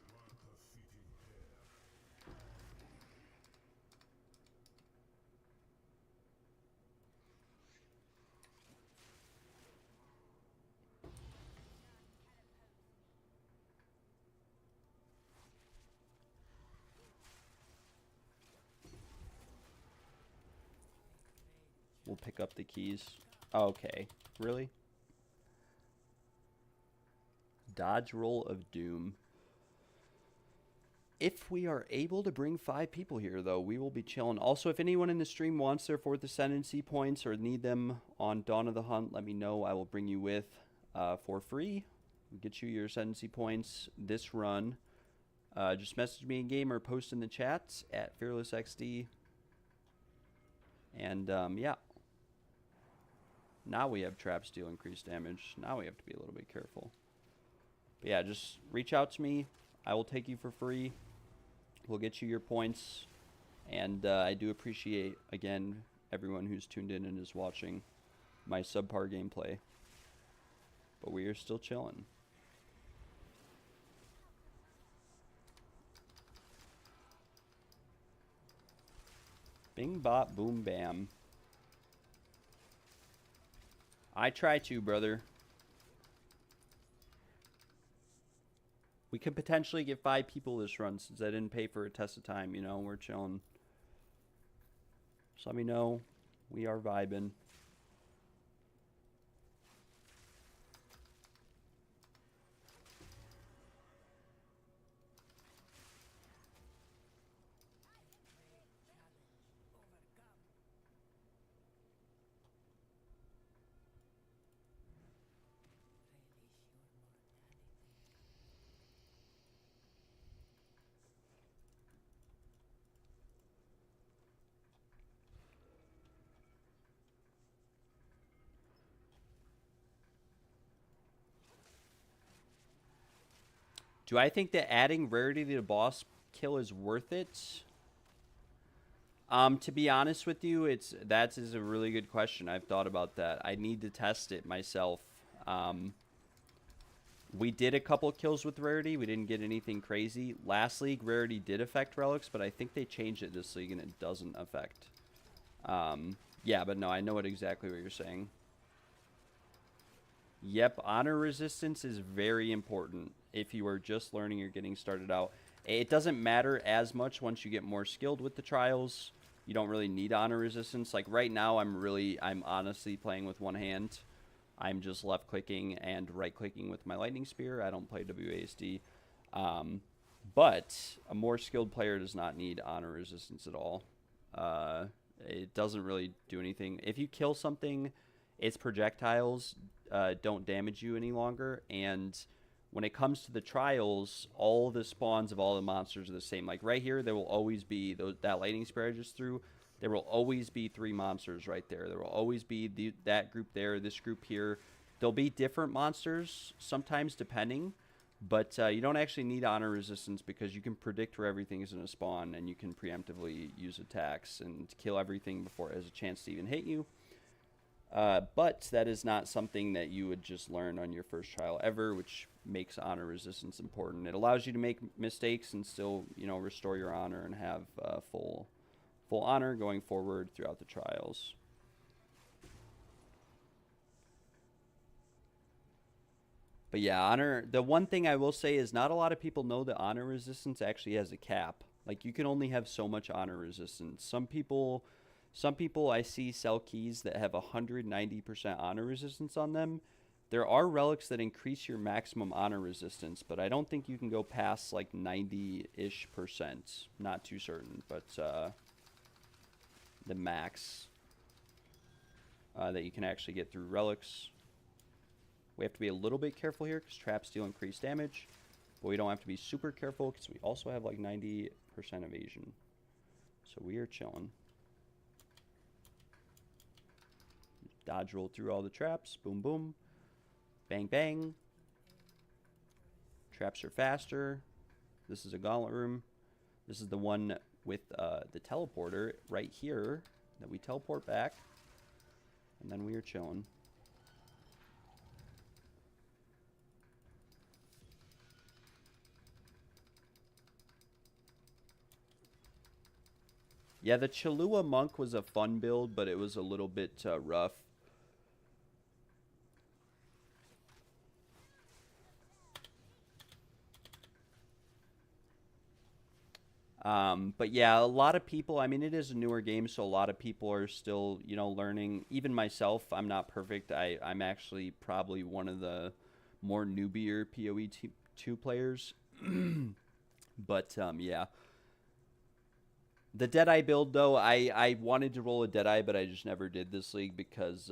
We'll pick up the keys. Okay, really? Dodge roll of doom. If we are able to bring 5 people here, though, we will be chilling. Also, if anyone in the stream wants their 4th Ascendancy points or need them on Dawn of the Hunt, let me know. I will bring you with for free. Get you your Ascendancy points this run. Just message me in game or post in the chats at FearlessXD. And, yeah. Now we have traps deal increased damage. Now we have to be a little bit careful. But yeah, just reach out to me. I will take you for free. We'll get you your points. And I do appreciate, again, everyone who's tuned in and is watching my subpar gameplay. But we are still chilling. Bing, bop, boom, bam. I try to, brother. We could potentially get 5 people this run since I didn't pay for a test of time, you know. We're chilling. So let me know. We are vibing. Do I think that adding rarity to the boss kill is worth it? To be honest with you, that is a really good question. I've thought about that. I need to test it myself. We did a couple kills with rarity. We didn't get anything crazy. Last league, rarity did affect relics, but I think they changed it this league and it doesn't affect. Yeah, but no, I know exactly what you're saying. Yep, honor resistance is very important if you are just learning or getting started out. It doesn't matter as much once you get more skilled with the trials. You don't really need honor resistance. Like right now, I'm honestly playing with one hand. I'm just left clicking and right clicking with my lightning spear. I don't play WASD. But a more skilled player does not need honor resistance at all. It doesn't really do anything. If you kill something, its projectiles don't damage you any longer. And when it comes to the trials, all the spawns of all the monsters are the same. Like right here, there will always be that lightning spear I just threw. There will always be 3 monsters right there. There will always be that group there, this group here. There'll be different monsters sometimes depending, but you don't actually need honor resistance because you can predict where everything is going to spawn and you can preemptively use attacks and kill everything before it has a chance to even hit you. But that is not something that you would just learn on your first trial ever, which makes honor resistance important. It allows you to make mistakes and still, you know, restore your honor and have full honor going forward throughout the trials. But yeah, honor, the one thing I will say is not a lot of people know that honor resistance actually has a cap. Like you can only have so much honor resistance. Some people I see sell keys that have 190% honor resistance on them. There are relics that increase your maximum honor resistance, but I don't think you can go past like 90-ish%. Not too certain, but the max that you can actually get through relics. We have to be a little bit careful here because traps deal increased damage, but we don't have to be super careful because we also have like 90% evasion. So we are chilling. Dodge roll through all the traps. Boom, boom. Bang, bang. Traps are faster. This is a gauntlet room. This is the one with the teleporter right here that we teleport back. And then we are chilling. Yeah, the Chalua Monk was a fun build, but it was a little bit rough. But yeah, a lot of people, I mean, it is a newer game, so a lot of people are still, you know, learning. Even myself, I'm not perfect. I'm actually probably one of the more newbier PoE2 players. But, yeah. The Deadeye build, though, I wanted to roll a Deadeye, but I just never did this league because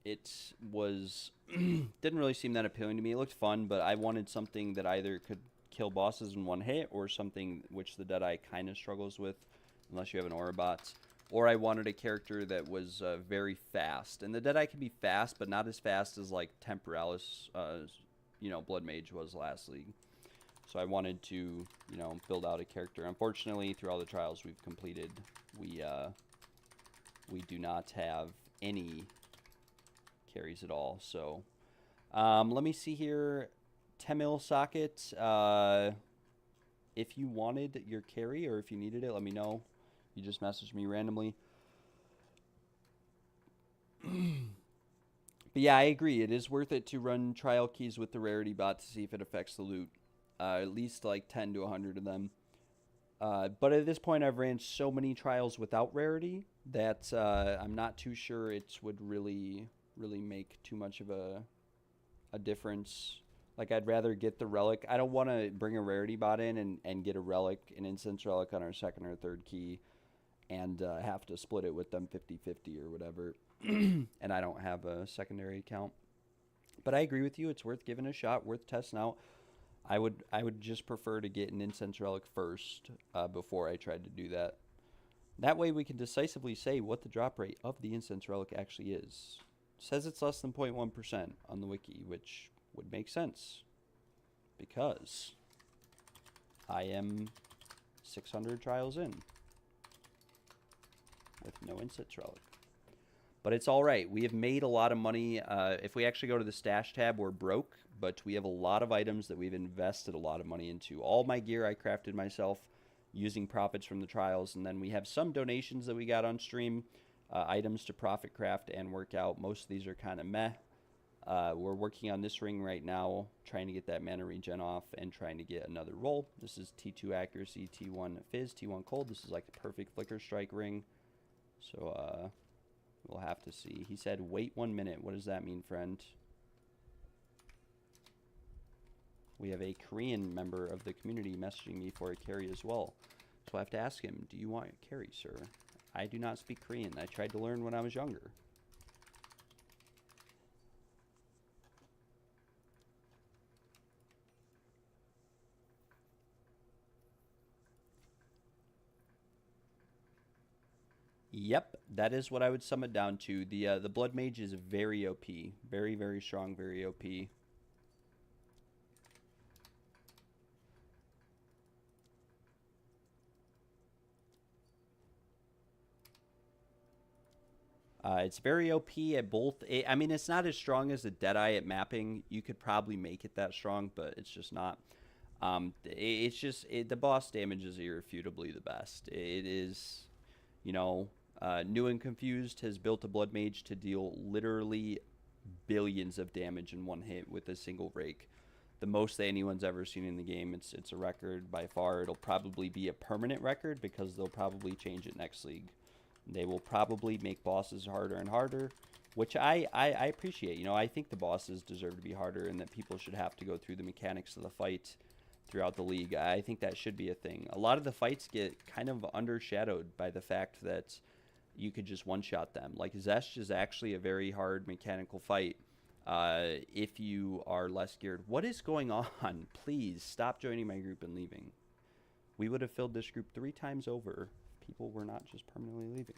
it was didn't really seem that appealing to me. It looked fun, but I wanted something that either could kill bosses in one hit or something which the Deadeye kind of struggles with unless you have an Aura bot. Or I wanted a character that was very fast. And the Deadeye can be fast, but not as fast as like Temporalis, you know, Blood Mage was last league. So I wanted to, you know, build out a character. Unfortunately, through all the trials we've completed, we do not have any carries at all. So let me see here. Temil socket. If you wanted your carry or if you needed it, let me know. You just messaged me randomly. But yeah, I agree. It is worth it to run trial keys with the rarity bot to see if it affects the loot. At least like 10 to 100 of them. But at this point, I've ran so many trials without rarity that I'm not too sure it would really make too much of a difference. Like, I'd rather get the relic. I don't want to bring a rarity bot in and get a relic, an instance relic on our second or third key, and have to split it with them 50-50 or whatever. And I don't have a secondary account. But I agree with you. It's worth giving a shot, worth testing out. I would just prefer to get an incense relic first before I tried to do that. That way we can decisively say what the drop rate of the incense relic actually is. It says it's less than 0.1% on the wiki, which would make sense because I am 600 trials in with no incense relic. But it's all right. We have made a lot of money. If we actually go to the stash tab, we're broke, but we have a lot of items that we've invested a lot of money into. All my gear I crafted myself using profits from the trials, and then we have some donations that we got on stream, items to profit craft and work out. Most of these are kind of meh. We're working on this ring right now, trying to get that mana regen off and trying to get another roll. This is T2 accuracy, T1 fizz, T1 cold. This is like the perfect flicker strike ring. So, we'll have to see. He said, wait 1 minute. What does that mean, friend? We have a Korean member of the community messaging me for a carry as well. So I have to ask him, do you want a carry, sir? I do not speak Korean. I tried to learn when I was younger. Yep, that is what I would sum it down to. The Blood Mage is very OP. Very, very strong, very OP. It's very OP at both. I mean, it's not as strong as the Deadeye at mapping. You could probably make it that strong, but it's just not. It's just, the boss damage is irrefutably the best. It is, you know, New and Confused has built a Blood Mage to deal literally billions of damage in one hit with a single rake. The most that anyone's ever seen in the game. It's a record by far. It'll probably be a permanent record because they'll probably change it next league. They will probably make bosses harder and harder, which I appreciate. You know, I think the bosses deserve to be harder and that people should have to go through the mechanics of the fight throughout the league. I think that should be a thing. A lot of the fights get kind of undershadowed by the fact that you could just one-shot them. Like, Zesh is actually a very hard mechanical fight if you are less geared. What is going on? Please stop joining my group and leaving. We would have filled this group 3 times over. People were not just permanently leaving.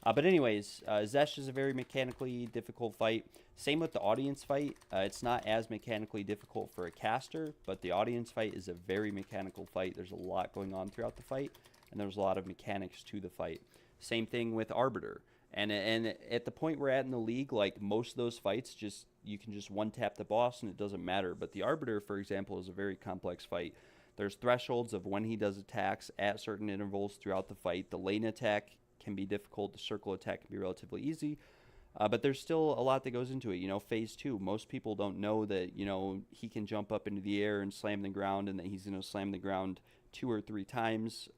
But anyways, Zesh is a very mechanically difficult fight. Same with the audience fight. It's not as mechanically difficult for a caster, but the audience fight is a very mechanical fight. There's a lot going on throughout the fight, and there's a lot of mechanics to the fight. Same thing with Arbiter. And at the point we're at in the league, like, most of those fights, you can just one-tap the boss and it doesn't matter. But the Arbiter, for example, is a very complex fight. There's thresholds of when he does attacks at certain intervals throughout the fight. The lane attack can be difficult. The circle attack can be relatively easy. But there's still a lot that goes into it. You know, phase 2, most people don't know that, you know, he can jump up into the air and slam the ground and that he's going to slam the ground 2 or 3 times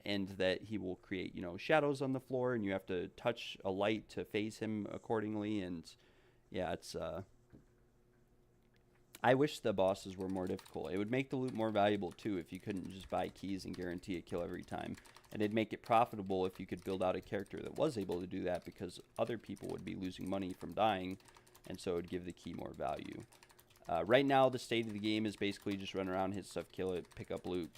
and that he will create, you know, shadows on the floor and you have to touch a light to phase him accordingly. And yeah, it's... I wish the bosses were more difficult. It would make the loot more valuable too if you couldn't just buy keys and guarantee a kill every time. And it'd make it profitable if you could build out a character that was able to do that because other people would be losing money from dying, and so it would give the key more value. Right now, the state of the game is basically just run around, hit stuff, kill it, pick up loot,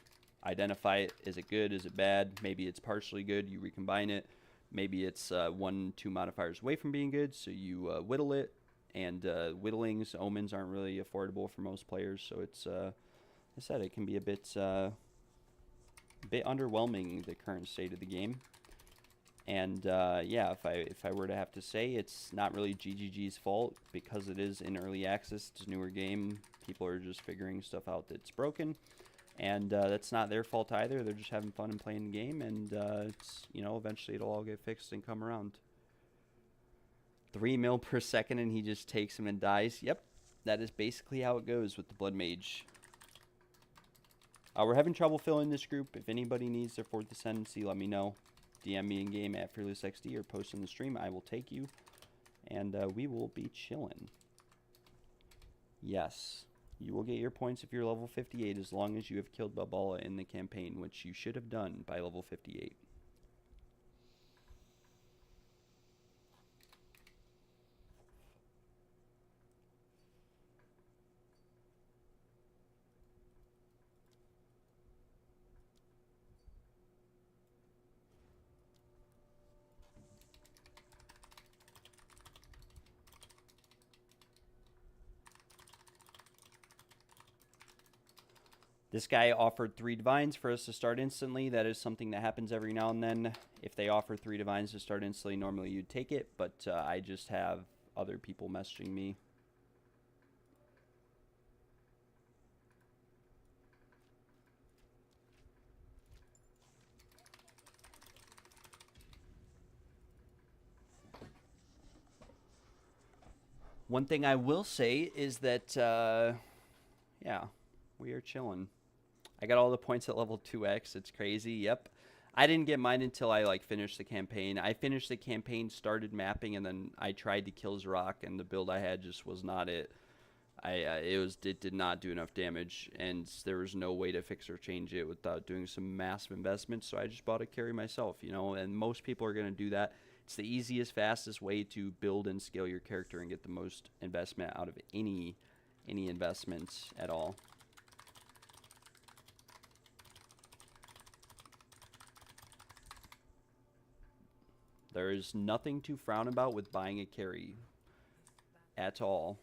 identify it. Is it good? Is it bad? Maybe it's partially good. You recombine it. Maybe it's 1-2 modifiers away from being good, so you whittle it. And whittlings, omens aren't really affordable for most players, so it's, like I said, it can be a bit underwhelming, the current state of the game. And yeah, if I were to have to say, it's not really GGG's fault because it is in early access. It's a newer game. People are just figuring stuff out that's broken, and that's not their fault either. They're just having fun and playing the game, and it's, you know, eventually it'll all get fixed and come around. 3 mil per second and he just takes him and dies. Yep, that is basically how it goes with the Blood Mage. We're having trouble filling this group. If anybody needs their 4th Ascendancy, let me know. DM me in game at FearlessXD or post in the stream. I will take you. And we will be chilling. Yes. You will get your points if you're level 58 as long as you have killed Balboa in the campaign, which you should have done by level 58. This guy offered 3 Divines for us to start instantly. That is something that happens every now and then. If they offer 3 Divines to start instantly, normally you'd take it, but I just have other people messaging me. One thing I will say is that, yeah, we are chilling. I got all the points at level 2x. It's crazy. Yep. I didn't get mine until I finished the campaign. I finished the campaign, started mapping, and then I tried to kill Zrock, and the build I had just was not it. It did not do enough damage, and there was no way to fix or change it without doing some massive investments. So I just bought a carry myself, you know. And most people are going to do that. It's the easiest, fastest way to build and scale your character and get the most investment out of any investments at all. There is nothing to frown about with buying a carry at all.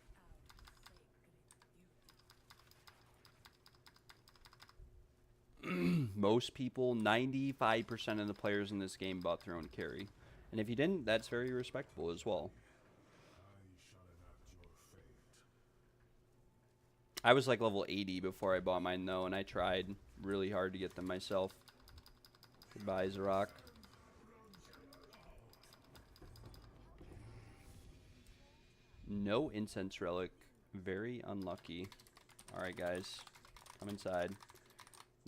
Most people, 95% of the players in this game bought their own carry. And if you didn't, that's very respectable as well. I was like level 80 before I bought mine though, and I tried really hard to get them myself. Goodbye, Zrock. No incense relic. Very unlucky. Alright, guys. Come inside.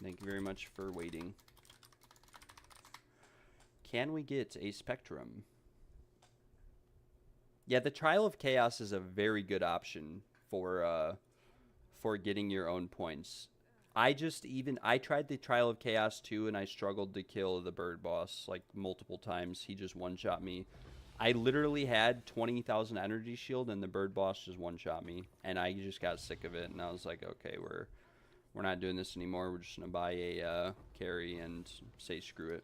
Thank you very much for waiting. Can we get a Spectrum? Yeah, the Trial of Chaos is a very good option for getting your own points. I tried the Trial of Chaos too, and I struggled to kill the bird boss like multiple times. He just one-shot me. I literally had 20,000 energy shield, and the bird boss just one-shot me, and I just got sick of it. And I was like, okay, we're not doing this anymore. We're just gonna buy a carry and say screw it.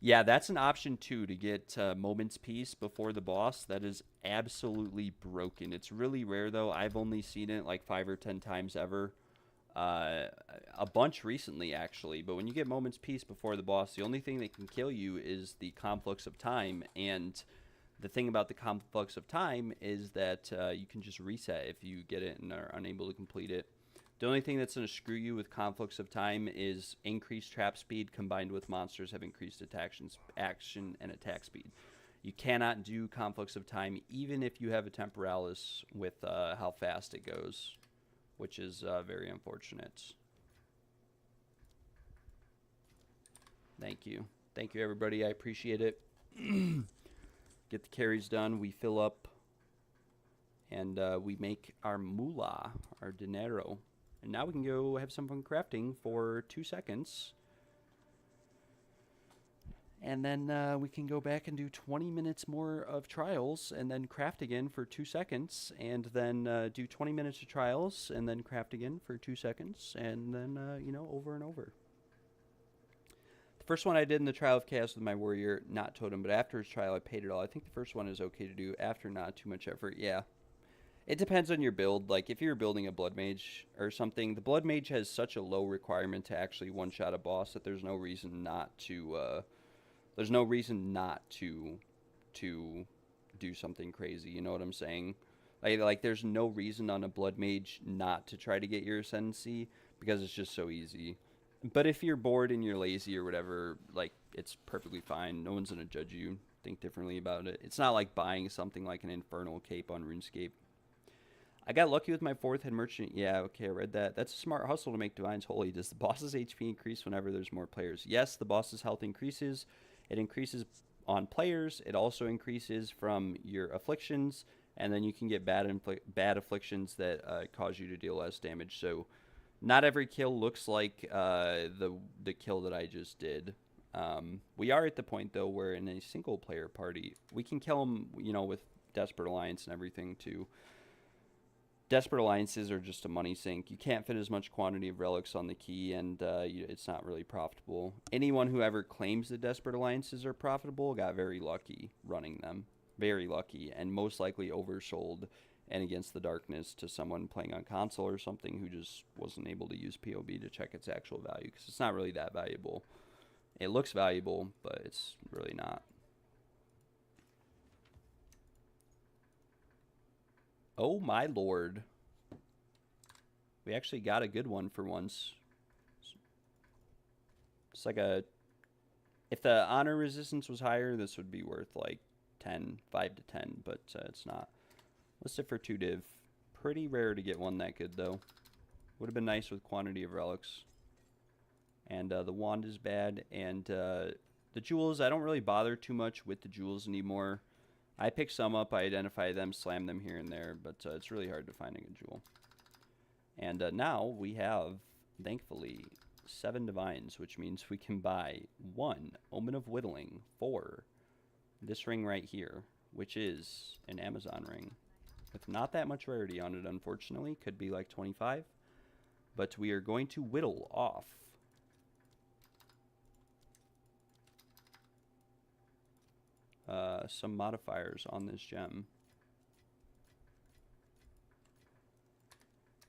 Yeah, that's an option too, to get Moment's Peace before the boss. That is absolutely broken. It's really rare though. I've only seen it like 5 or 10 times ever. A bunch recently actually, but when you get Moment's Peace before the boss, the only thing that can kill you is the Conflux of Time. And the thing about the Conflux of Time is that you can just reset if you get it and are unable to complete it. The only thing that's going to screw you with Conflux of Time is increased trap speed combined with monsters have increased action and attack speed. You cannot do Conflux of Time even if you have a Temporalis with how fast it goes, which is very unfortunate. Thank you. Thank you, everybody. I appreciate it. Get the carries done. We fill up, and we make our moolah, our dinero. And now we can go have some fun crafting for 2 seconds. And then we can go back and do 20 minutes more of trials, and then craft again for 2 seconds, and then do 20 minutes of trials, and then craft again for 2 seconds, and then, you know, over and over. The first one I did in the Trial of Chaos with my warrior, not totem, but after his trial I paid it all. I think the first one is okay to do after not too much effort. Yeah. It depends on your build. Like, if you're building a Blood Mage or something, the Blood Mage has such a low requirement to actually one-shot a boss that there's no reason not to, to do something crazy. You know what I'm saying? Like there's no reason on a Blood Mage not to try to get your Ascendancy because it's just so easy. But if you're bored and you're lazy or whatever, like, it's perfectly fine. No one's gonna judge you. Think differently about it. It's not like buying something like an Infernal Cape on RuneScape. I got lucky with my 4th head merchant. Yeah, okay, I read that. That's a smart hustle to make divines holy. Does the boss's HP increase whenever there's more players? Yes, the boss's health increases. It increases on players. It also increases from your afflictions, and then you can get bad afflictions that cause you to deal less damage. So not every kill looks like the kill that I just did. We are at the point, though, where in a single-player party, we can kill them, with Desperate Alliance and everything, too. Desperate Alliances are just a money sink. You can't fit as much quantity of relics on the key, and it's not really profitable. Anyone who ever claims that Desperate Alliances are profitable got very lucky running them. Very lucky, and most likely oversold and Against the Darkness to someone playing on console or something who just wasn't able to use PoB to check its actual value, because it's not really that valuable. It looks valuable, but it's really not. Oh my lord. We actually got a good one for once. It's like a... If the honor resistance was higher, this would be worth like 10, 5 to 10, but it's not. Listed for 2 div. Pretty rare to get one that good, though. Would have been nice with quantity of relics. And the wand is bad. And the jewels, I don't really bother too much with the jewels anymore. I pick some up, I identify them, slam them here and there, but it's really hard to find a good jewel. And now we have, thankfully, 7 divines, which means we can buy 1 Omen of Whittling for this ring right here, which is an Amazon ring. With not that much rarity on it, unfortunately. Could be like 25. But we are going to whittle off some modifiers on this gem.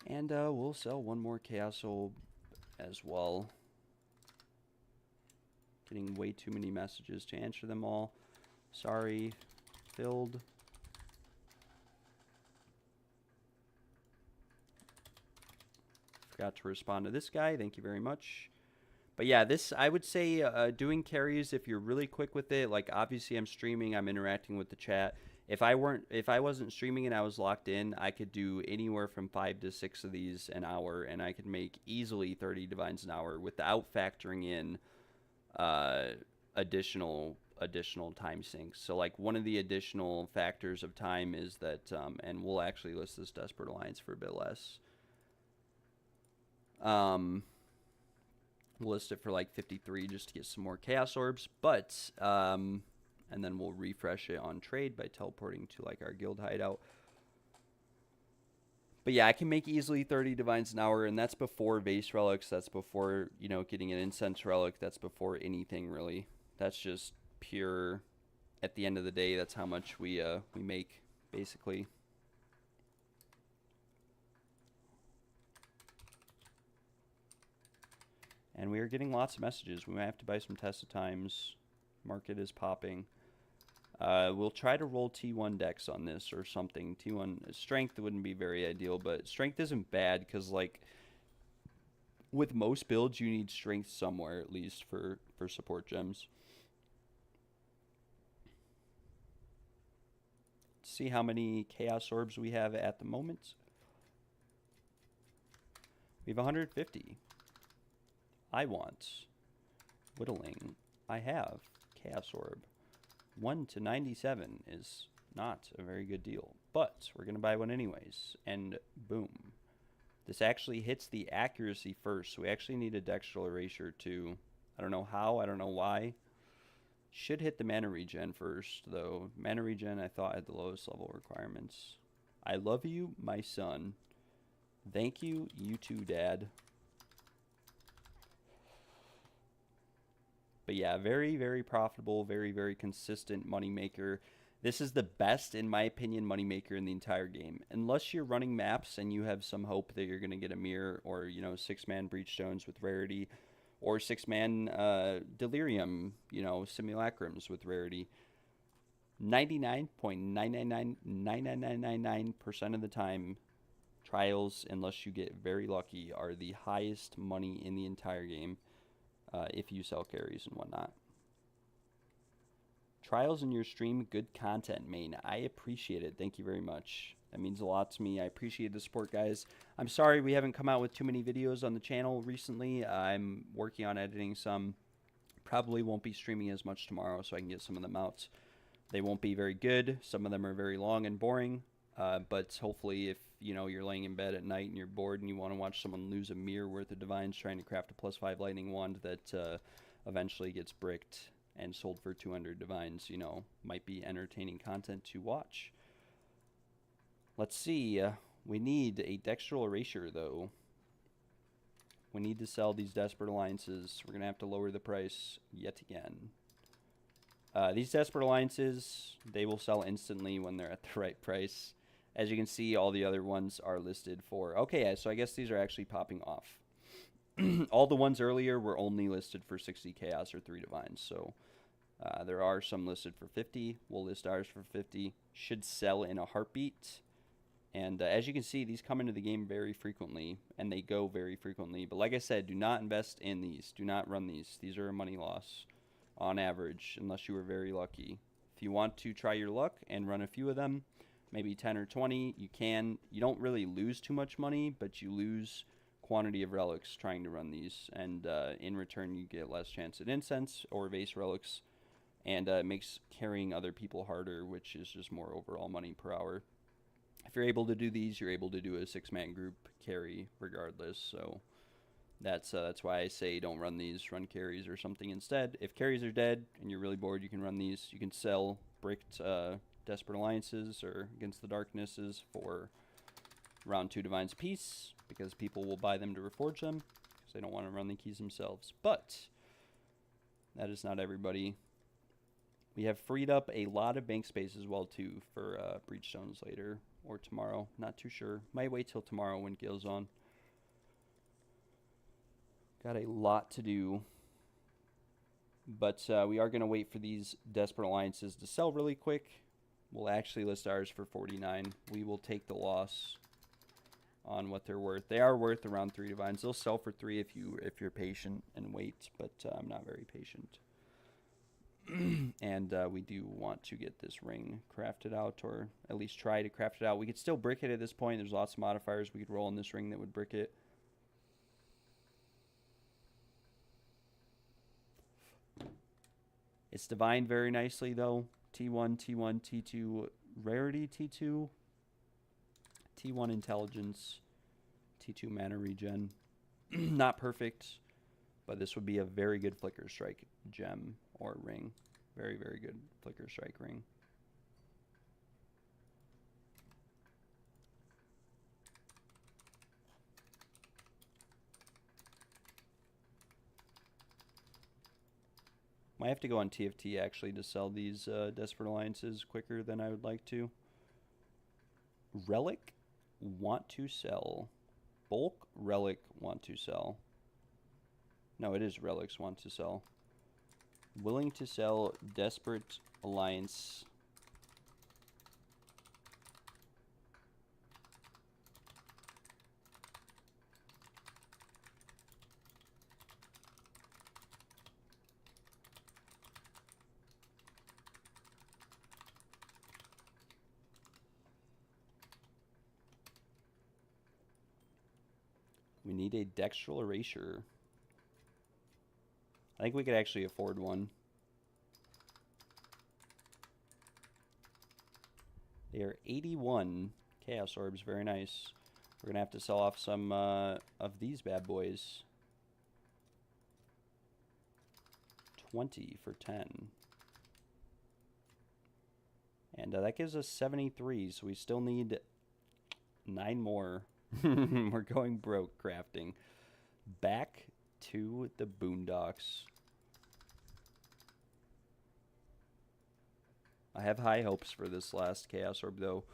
And we'll sell 1 more Chaos Orb as well. Getting way too many messages to answer them all. Sorry. Filled. Forgot to respond to this guy. Thank you very much. But yeah, this, I would say, doing carries, if you're really quick with it, like obviously I'm streaming, I'm interacting with the chat. If I wasn't streaming and I was locked in, I could do anywhere from 5 to 6 of these an hour, and I could make easily 30 divines an hour without factoring in additional time sinks. So like one of the additional factors of time is that, and we'll actually list this Desperate Alliance for a bit less. We'll list it for like 53 just to get some more Chaos Orbs, but and then we'll refresh it on trade by teleporting to like our guild hideout. But yeah, I can make easily 30 divines an hour, and that's before base relics, that's before, getting an incense relic, that's before anything really. That's just pure, at the end of the day, that's how much we make, basically. And we are getting lots of messages. We might have to buy some Tesla times. Market is popping. We'll try to roll T1 decks on this or something. T1 strength wouldn't be very ideal, but strength isn't bad because, like, with most builds, you need strength somewhere at least for support gems. Let's see how many Chaos Orbs we have at the moment. We have 150. I want Whittling. I have Chaos Orb. 1 to 97 is not a very good deal, but we're going to buy one anyways, and boom. This actually hits the accuracy first, so we actually need a Dextral Erasure too. I don't know how, I don't know why. Should hit the mana regen first, though. Mana regen I thought had the lowest level requirements. I love you, my son. Thank you, you too, Dad. But yeah, very, very profitable, very, very consistent moneymaker. This is the best, in my opinion, moneymaker in the entire game. Unless you're running maps and you have some hope that you're going to get a mirror or, 6-man Breachstones with rarity, or 6-man Delirium, Simulacrums with rarity. 99.9999999% of the time, trials, unless you get very lucky, are the highest money in the entire game. if you sell carries and whatnot. Trials in your stream, good content, main. I appreciate it. Thank you very much. That means a lot to me. I appreciate the support, guys. I'm sorry we haven't come out with too many videos on the channel recently. I'm working on editing some. Probably won't be streaming as much tomorrow, so I can get some of them out. They won't be very good. Some of them are very long and boring. But hopefully if, you know, you're laying in bed at night and you're bored and you want to watch someone lose a mirror worth of divines trying to craft a +5 lightning wand that eventually gets bricked and sold for 200 divines, you know, might be entertaining content to watch. Let's see. We need a dextral erasure, though. We need to sell these desperate alliances. We're going to have to lower the price yet again. These desperate alliances, they will sell instantly when they're at the right price. As you can see, all the other ones are listed for... Okay, so I guess these are actually popping off. All the ones earlier were only listed for 60 chaos or 3 divines. So there are some listed for 50. We'll list ours for 50. Should sell in a heartbeat. And as you can see, these come into the game very frequently, and they go very frequently. But like I said, do not invest in these. Do not run these. These are a money loss on average, unless you were very lucky. If you want to try your luck and run a few of them, maybe 10 or 20, you can. You don't really lose too much money, but you lose quantity of relics trying to run these. And in return, you get less chance at incense or vase relics. And it makes carrying other people harder, which is just more overall money per hour. If you're able to do these, you're able to do a 6-man group carry regardless. So that's why I say don't run these. Run carries or something instead. If carries are dead and you're really bored, you can run these. You can sell bricked Desperate Alliances or Against the Darknesses for around 2 divines a piece, because people will buy them to reforge them because they don't want to run the keys themselves. But that is not everybody. We have freed up a lot of bank space as well too for Breachstones later or tomorrow. Not too sure. Might wait till tomorrow when Gale's on. Got a lot to do. But we are going to wait for these Desperate Alliances to sell really quick. We'll actually list ours for 49. We will take the loss on what they're worth. They are worth around 3 divines. They'll sell for 3 if you're patient and wait, but I'm not very patient. And we do want to get this ring crafted out, or at least try to craft it out. We could still brick it at this point. There's lots of modifiers we could roll in this ring that would brick it. It's divined very nicely, though. T1, T1, T2, rarity T2, T1 intelligence, T2 mana regen. Not perfect, but this would be a very good Flicker Strike gem or ring. Very, very good Flicker Strike ring. Might have to go on TFT actually to sell these Desperate Alliances quicker than I would like to. Relic, want to sell. Bulk, Relic, want to sell. No, it is Relics, want to sell. Willing to sell Desperate Alliance. We need a Dextral Erasure. I think we could actually afford one. They are 81 Chaos Orbs. Very nice. We're going to have to sell off some of these bad boys. 20 for 10. And that gives us 73, so we still need 9 more. We're going broke crafting. Back to the boondocks. I have high hopes for this last Chaos Orb, though.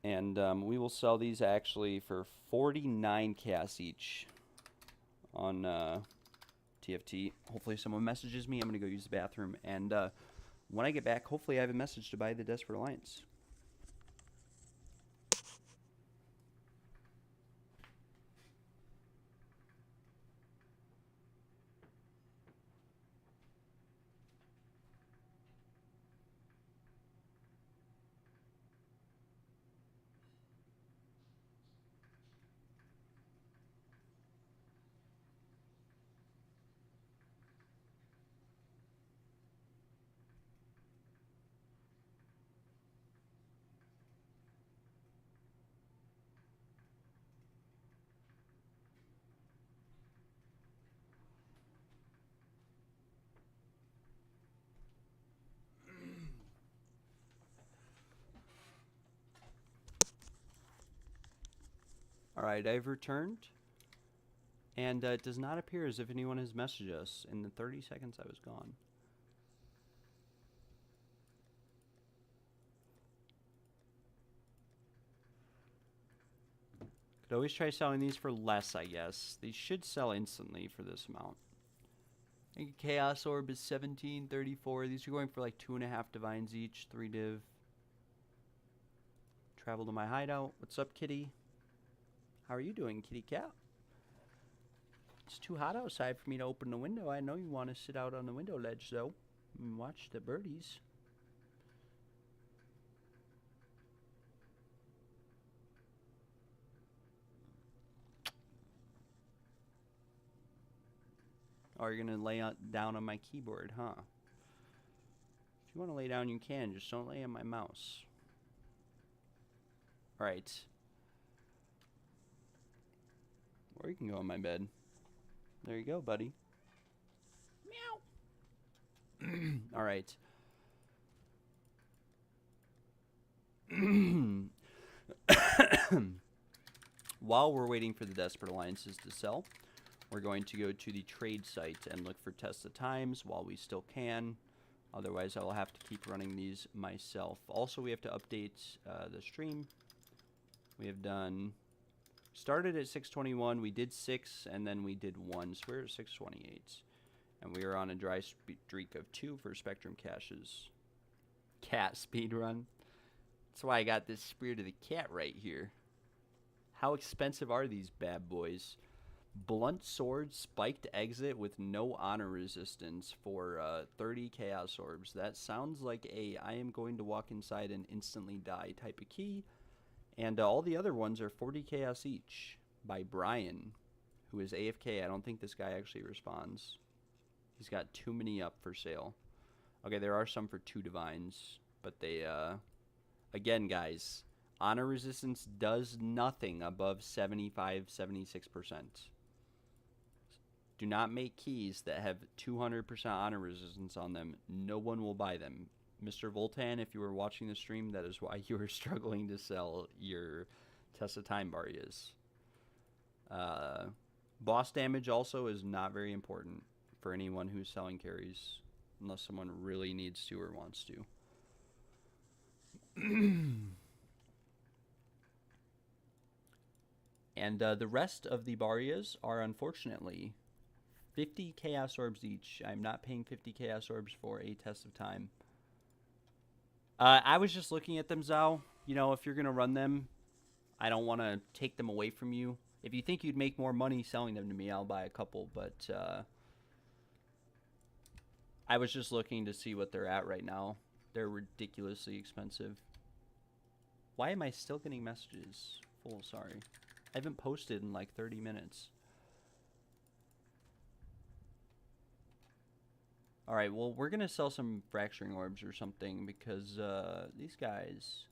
And we will sell these actually for 49 chaos each on TFT. Hopefully someone messages me. I'm going to go use the bathroom. And when I get back, hopefully I have a message to buy the Desperate Alliance. Alright, I've returned. And it does not appear as if anyone has messaged us in the 30 seconds I was gone. Could always try selling these for less, I guess. These should sell instantly for this amount. I think Chaos Orb is 17.34. These are going for like 2.5 divines each, 3 div. Travel to my hideout. What's up, kitty? How are you doing, kitty cat? It's too hot outside for me to open the window. I know you want to sit out on the window ledge, though, and watch the birdies. Oh, you're going to lay down on my keyboard, huh? If you want to lay down, you can. Just don't lay on my mouse. Alright. Or you can go on my bed. There you go, buddy. Meow. Alright. While we're waiting for the Desperate Alliances to sell, we're going to go to the trade site and look for test of times while we still can. Otherwise, I will have to keep running these myself. Also, we have to update the stream. We have done... Started at 621, we did 6, and then we did 1, so we're at 628. And we are on a dry streak of 2 for Spectrum caches. Cat speedrun. That's why I got this Spirit of the Cat right here. How expensive are these bad boys? Blunt sword, spiked exit with no honor resistance for 30 Chaos Orbs. That sounds like a I am going to walk inside and instantly die type of key. And all the other ones are 40 Chaos each by Brian, who is AFK. I don't think this guy actually responds. He's got too many up for sale. Okay, there are some for 2 divines, but they, again, guys, honor resistance does nothing above 75, 76%. Do not make keys that have 200% honor resistance on them. No one will buy them. Mr. Voltan, if you were watching the stream, that is why you were struggling to sell your Test of Time Barriers. Boss damage also is not very important for anyone who's selling carries, unless someone really needs to or wants to. And the rest of the Barriers are, unfortunately, 50 Chaos Orbs each. I'm not paying 50 Chaos Orbs for a Test of Time. I was just looking at them, Zhao. You know, if you're going to run them, I don't want to take them away from you. If you think you'd make more money selling them to me, I'll buy a couple. But I was just looking to see what they're at right now. They're ridiculously expensive. Why am I still getting messages? Full sorry. I haven't posted in like 30 minutes. Alright, well, we're going to sell some fracturing orbs or something because these guys...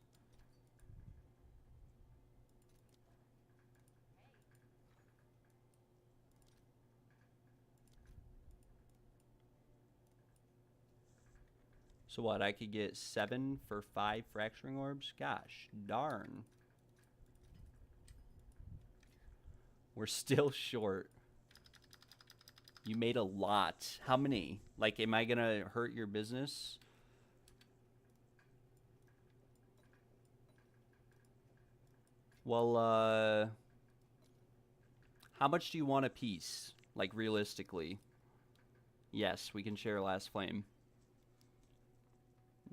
So what, I could get 7 for 5 fracturing orbs? Gosh, darn. We're still short. You made a lot. How many? Like, am I gonna hurt your business? Well, how much do you want a piece? Like, realistically. Yes, we can share Last Flame.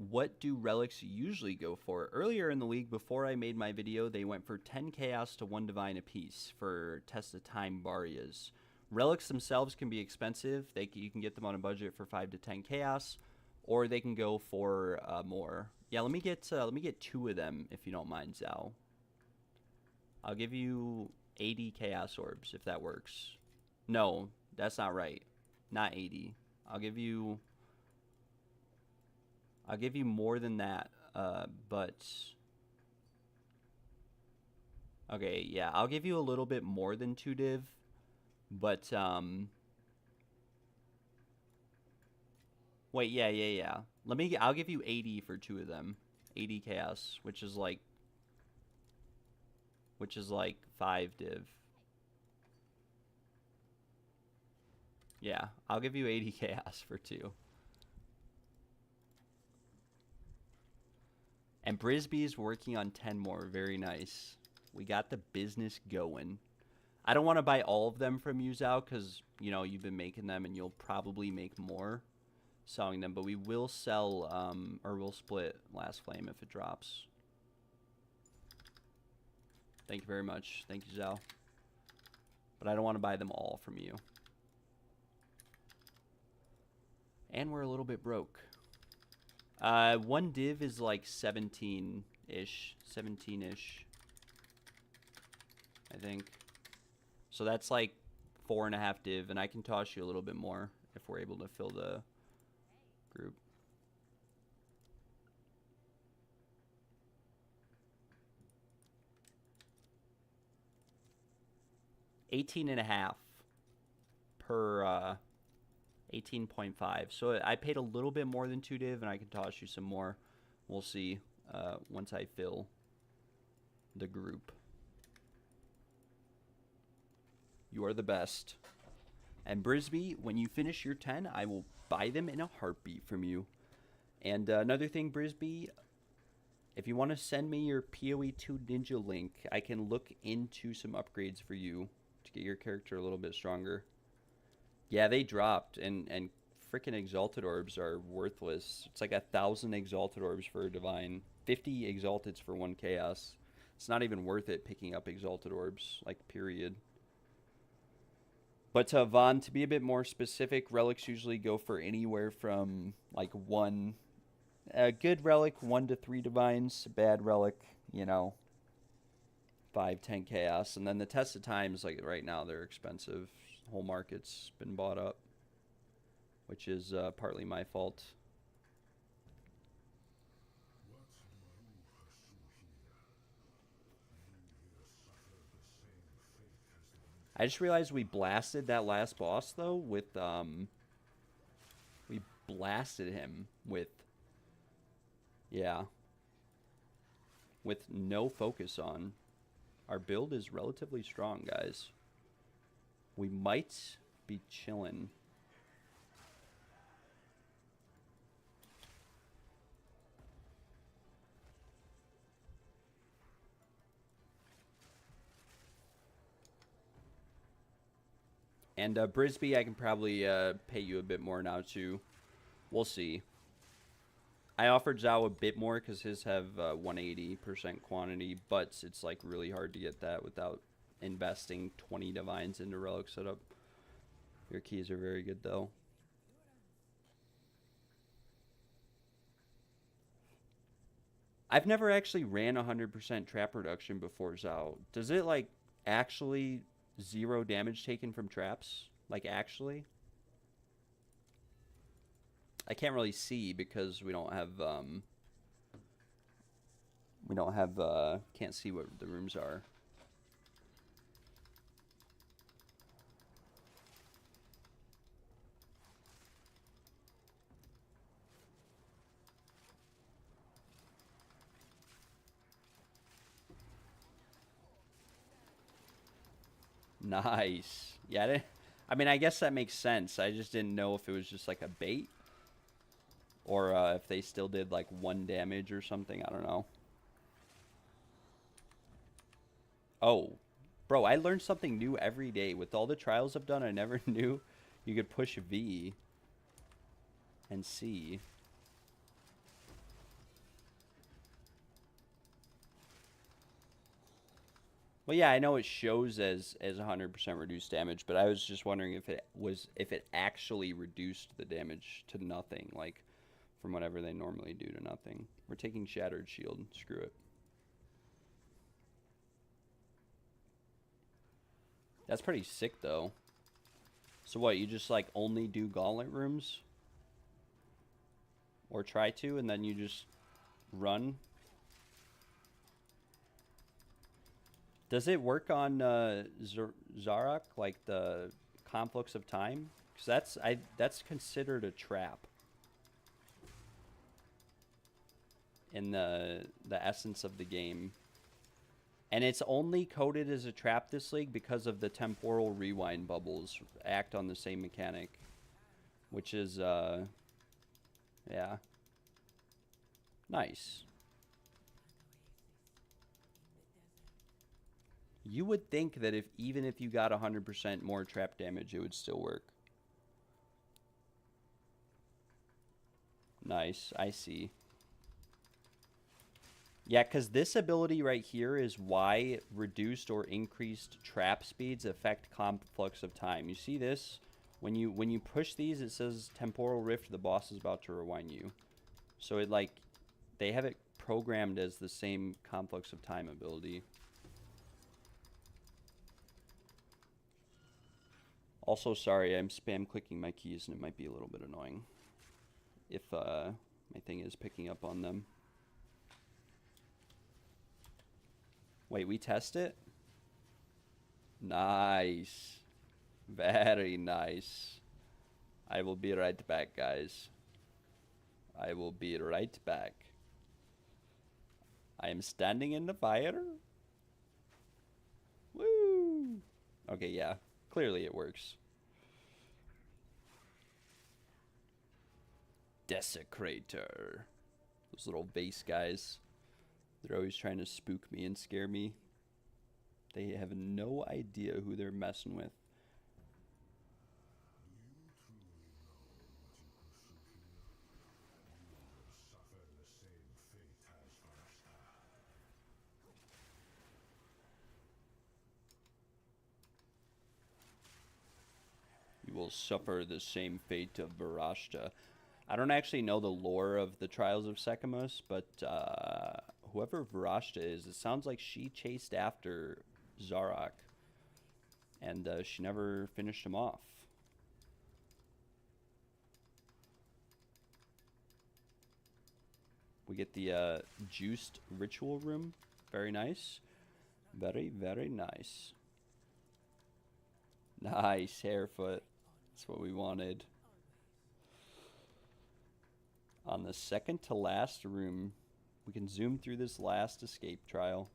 What do relics usually go for? Earlier in the league, before I made my video, they went for 10 Chaos to 1 Divine apiece for Test of Time Barriers. Relics themselves can be expensive. You can get them on a budget for 5 to 10 Chaos, or they can go for more. Yeah, let me get 2 of them if you don't mind, Zhao. I'll give you 80 Chaos Orbs if that works. No, that's not right. Not 80. I'll give you more than that, but... Okay, yeah, I'll give you a little bit more than 2 div, but, Wait, yeah. I'll give you 80 for 2 of them. 80 Chaos, which is like... which is like 5 div. Yeah, I'll give you 80 chaos for 2. And Brisby's working on 10 more. Very nice. We got the business going. I don't want to buy all of them from you, Zhao, because, you know, you've been making them and you'll probably make more selling them. But we will sell, or we'll split Last Flame if it drops. Thank you very much. Thank you, Zhao. But I don't want to buy them all from you. And we're a little bit broke. 1 div is like 17-ish. 17-ish. I think. So that's like 4.5 div, and I can toss you a little bit more if we're able to fill the group. $18.5 per 18.5. So I paid a little bit more than 2 div, and I can toss you some more. We'll see once I fill the group. You are the best. And Brisby, when you finish your 10, I will buy them in a heartbeat from you. And another thing, Brisby, if you want to send me your PoE2 Ninja link, I can look into some upgrades for you to get your character a little bit stronger. Yeah, they dropped, and freaking Exalted Orbs are worthless. It's like 1,000 Exalted Orbs for a Divine, 50 Exalteds for 1 Chaos. It's not even worth it picking up Exalted Orbs, like, period. But Vaughn, to be a bit more specific, relics usually go for anywhere from, like, a good relic, 1 to 3 Divines, a bad relic, you know, 5, 10 Chaos. And then the test of times, like, right now, they're expensive. The whole market's been bought up, which is partly my fault. I just realized we blasted that last boss, though, with, we blasted him with, yeah, with no focus on. Our build is relatively strong, guys. We might be chilling. And Brisby, I can probably pay you a bit more now, too. We'll see. I offered Zhao a bit more because his have 180% quantity, but it's like really hard to get that without investing 20 Divines into Relic setup. Your keys are very good, though. I've never actually ran 100% trap reduction before, Zhao. Does it, like, actually 0 damage taken from traps? Like, actually? I can't really see because we don't have, can't see what the rooms are. Nice. Yeah, I mean, I guess that makes sense. I just didn't know if it was just like a bait or if they still did like 1 damage or something. I don't know. Oh, bro, I learned something new every day. With all the trials I've done, I never knew you could push V and C. Well, yeah, I know it shows as 100% reduced damage, but I was just wondering if it actually reduced the damage to nothing, like from whatever they normally do to nothing. We're taking Shattered Shield. Screw it. That's pretty sick, though. So what, you just like only do Gauntlet rooms? Or try to, and then you just run? Does it work on Zarok, like the Conflux of Time? Because that's considered a trap in the essence of the game. And it's only coded as a trap this league because of the temporal rewind bubbles act on the same mechanic. Which is, yeah. Nice. You would think that even if you got 100% more trap damage, it would still work. Nice, I see. Yeah, because this ability right here is why reduced or increased trap speeds affect conflux of time. You see this? When you push these, it says temporal rift, the boss is about to rewind you. So it like, they have it programmed as the same conflux of time ability. Also, sorry, I'm spam clicking my keys and it might be a little bit annoying if my thing is picking up on them. Wait, we test it? Nice. Very nice. I will be right back, guys. I will be right back. I am standing in the fire. Woo! Okay, yeah. Clearly it works. Desecrator. Those little vase guys. They're always trying to spook me and scare me. They have no idea who they're messing with. You will suffer the same fate of Varashta. I don't actually know the lore of the Trials of Sekimus, but whoever Varashta is, it sounds like she chased after Zarok, and she never finished him off. We get the juiced ritual room. Very nice. Very, very nice. Nice, Harefoot. That's what we wanted. On the second to last room, we can zoom through this last escape trial.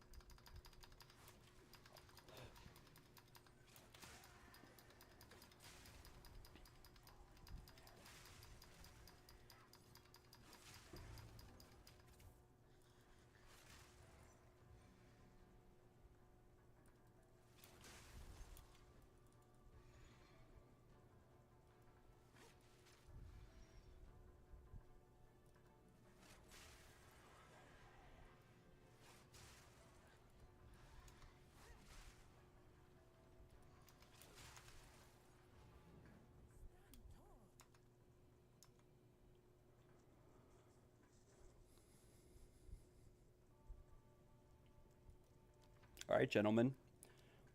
All right, gentlemen.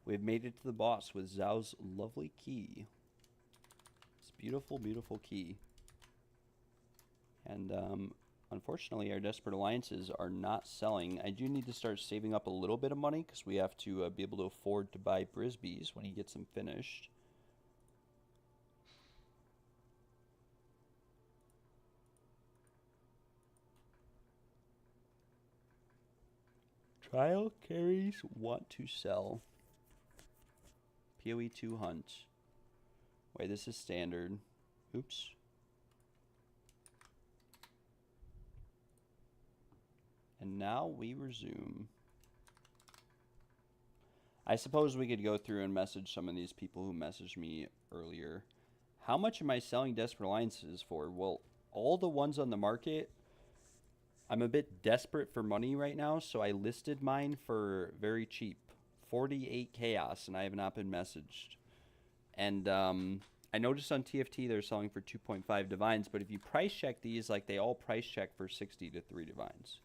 We've made it to the boss with Zhao's lovely key. It's beautiful, beautiful key. And unfortunately, our Desperate Alliances are not selling. I do need to start saving up a little bit of money because we have to be able to afford to buy Brisbees when he gets them finished. Trial carries want to sell. PoE2 hunt. Wait, this is standard. Oops. And now we resume. I suppose we could go through and message some of these people who messaged me earlier. How much am I selling Desperate Alliances for? Well, all the ones on the market, I'm a bit desperate for money right now, so I listed mine for very cheap. 48 chaos, and I have not been messaged. And I noticed on TFT they're selling for 2.5 divines, but if you price check these, like they all price check for 60 to 3 divines.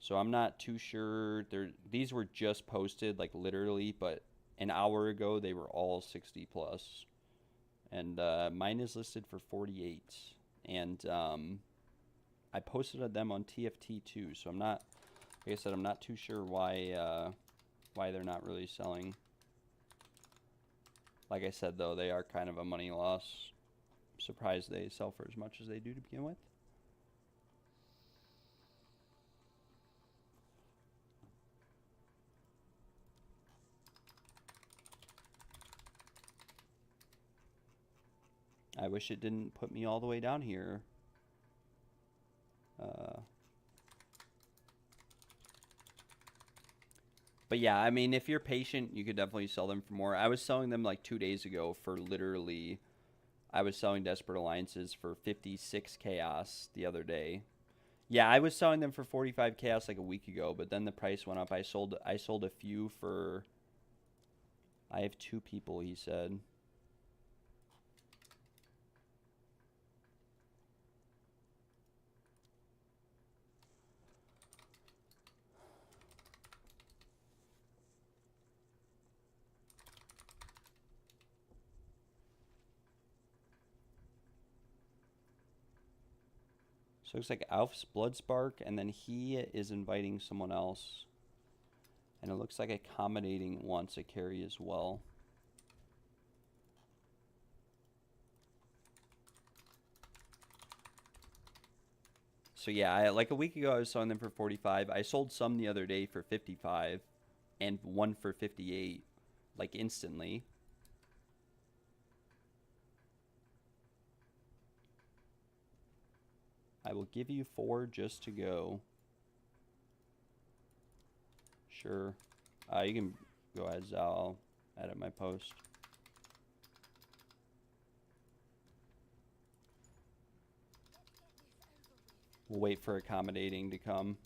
So I'm not too sure. These were just posted, like literally, but an hour ago they were all 60 plus. And mine is listed for 48. And I posted them on TFT too, so I'm not, like I said, I'm not too sure why they're not really selling. Like I said, though, they are kind of a money loss. I'm surprised they sell for as much as they do to begin with. I wish it didn't put me all the way down here. But yeah, I mean, if you're patient, you could definitely sell them for more. I was selling them like 2 days ago for literally... I was selling Desperate Alliances for 56 Chaos the other day. Yeah, I was selling them for 45 Chaos like a week ago, but then the price went up. I sold a few for... I have 2 people, he said. So it looks like Alf's Bloodspark, and then he is inviting someone else. And it looks like Accommodating wants a carry as well. So yeah, like a week ago I was selling them for 45. I sold some the other day for 55 and one for 58, like instantly. I will give you 4 just to go. Sure. You can go ahead, Zal. I'll edit my post. We'll wait for Accommodating to come.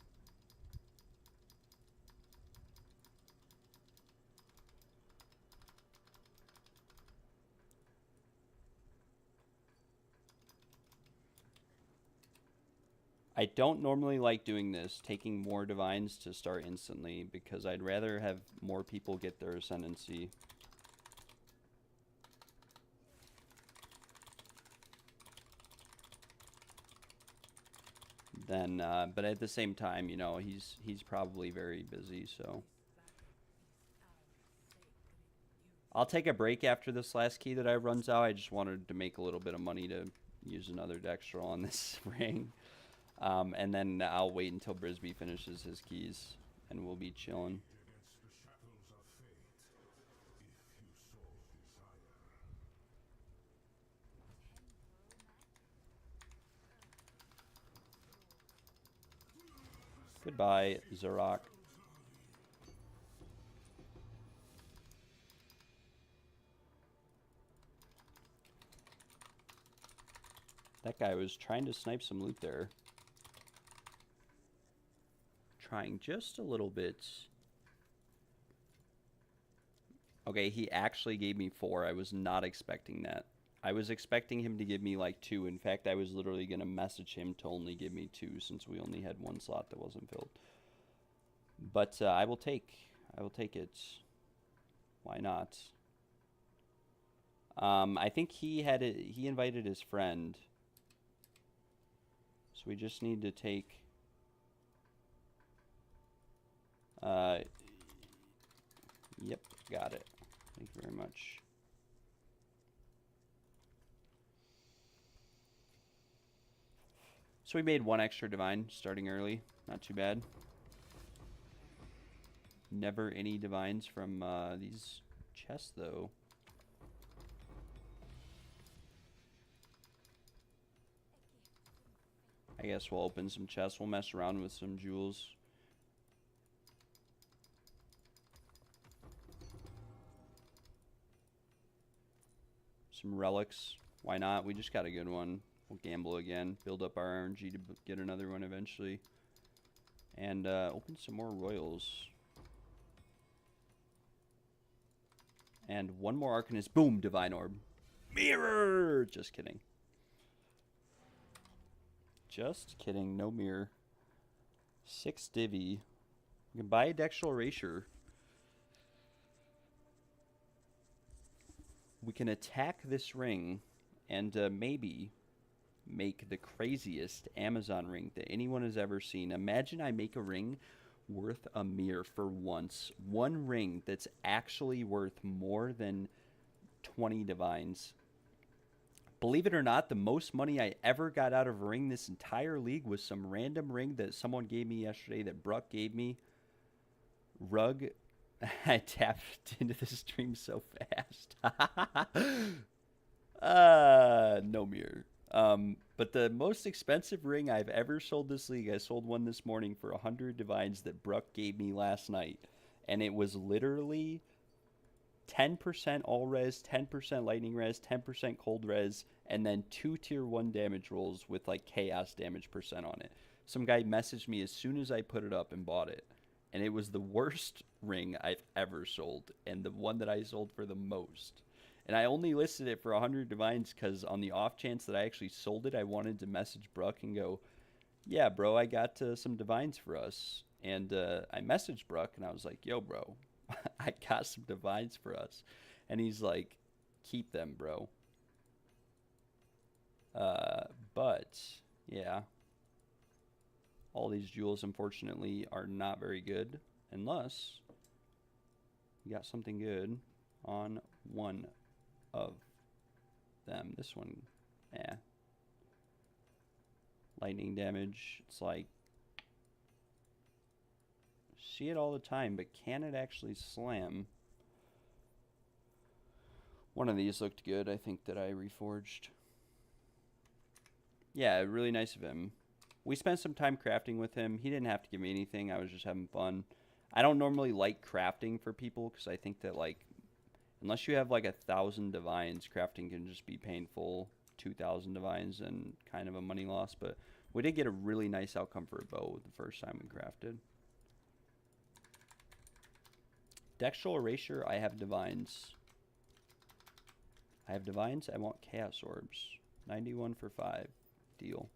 I don't normally like doing this, taking more divines to start instantly, because I'd rather have more people get their ascendancy. Then, but at the same time, you know, he's probably very busy, so. I'll take a break after this last key that I runs out. I just wanted to make a little bit of money to use another Dextral on this ring. And then I'll wait until Brisby finishes his keys, and we'll be chilling. Goodbye, Zarok. That guy was trying to snipe some loot there. Trying just a little bit. Okay, he actually gave me 4. I was not expecting that. I was expecting him to give me like 2. In fact, I was literally going to message him to only give me 2 since we only had 1 slot that wasn't filled. But I will take it. Why not? I think he invited his friend. So we just need to take yep, got it. Thank you very much. So we made 1 extra divine starting early. Not too bad. Never any divines from these chests, though. I guess we'll open some chests. We'll mess around with some jewels. Some relics. Why not? We just got a good one. We'll gamble again. Build up our RNG to get another one eventually. And open some more royals. And 1 more Arcanist. Boom! Divine Orb. Mirror! Just kidding. Just kidding. No mirror. 6 divvy. You can buy a Dextral Erasure. We can attack this ring and maybe make the craziest Amazon ring that anyone has ever seen. Imagine I make a ring worth a mirror for once. 1 ring that's actually worth more than 20 divines. Believe it or not, the most money I ever got out of a ring this entire league was some random ring that someone gave me yesterday that Bruck gave me. Rug. I tapped into the stream so fast. No mirror. But the most expensive ring I've ever sold this league, I sold one this morning for 100 divines that Bruck gave me last night. And it was literally 10% all res, 10% lightning res, 10% cold res, and then 2 tier 1 damage rolls with like chaos damage percent on it. Some guy messaged me as soon as I put it up and bought it. And it was the worst ring I've ever sold, and the one that I sold for the most. And I only listed it for 100 divines because on the off chance that I actually sold it, I wanted to message Bruck and go, yeah, bro, I got some divines for us. And I messaged Bruck and I was like, yo, bro, I got some divines for us. And he's like, keep them, bro. But, yeah. All these jewels, unfortunately, are not very good unless you got something good on one of them. This one, yeah. Lightning damage, it's like, see it all the time, but can it actually slam? One of these looked good, I think, that I reforged. Yeah, really nice of him. We spent some time crafting with him. He didn't have to give me anything. I was just having fun. I don't normally like crafting for people because I think that, like, unless you have like 1,000 divines, crafting can just be painful. 2,000 divines and kind of a money loss. But we did get a really nice outcome for a bow the first time we crafted. Dextral Erasure, I have divines. I have divines. I want chaos orbs. 91 for 5. Deal.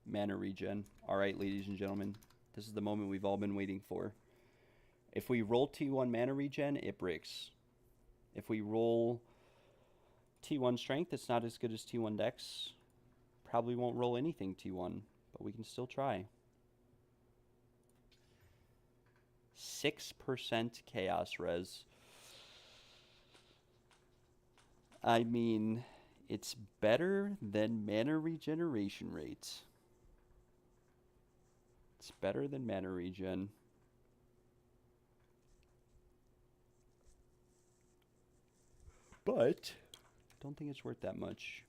Mana regen. Alright, ladies and gentlemen. This is the moment we've all been waiting for. If we roll T1 mana regen, it breaks. If we roll T1 strength, it's not as good as T1 dex. Probably won't roll anything T1, but we can still try. 6% chaos res. I mean, it's better than mana regeneration rate. It's better than mana regen. But don't think it's worth that much.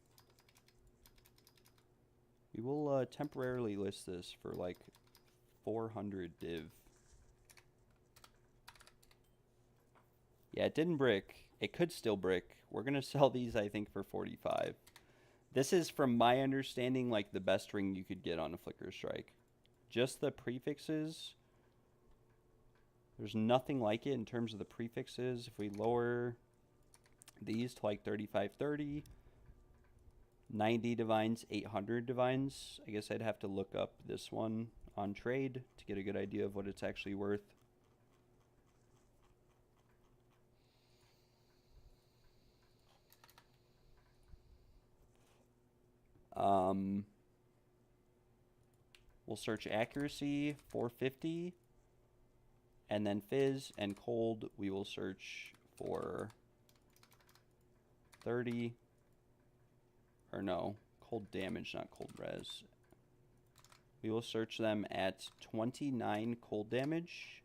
We will temporarily list this for like 400 div. Yeah, it didn't brick. It could still brick. We're going to sell these, I think, for 45. This is, from my understanding, like the best ring you could get on a Flicker Strike. Just the prefixes. There's nothing like it in terms of the prefixes. If we lower these to like 3530, 90 divines, 800 divines. I guess I'd have to look up this one on trade to get a good idea of what it's actually worth. We'll search accuracy 450, and then fizz and cold we will search for 30, or no, cold damage, not cold res. We will search them at 29 cold damage.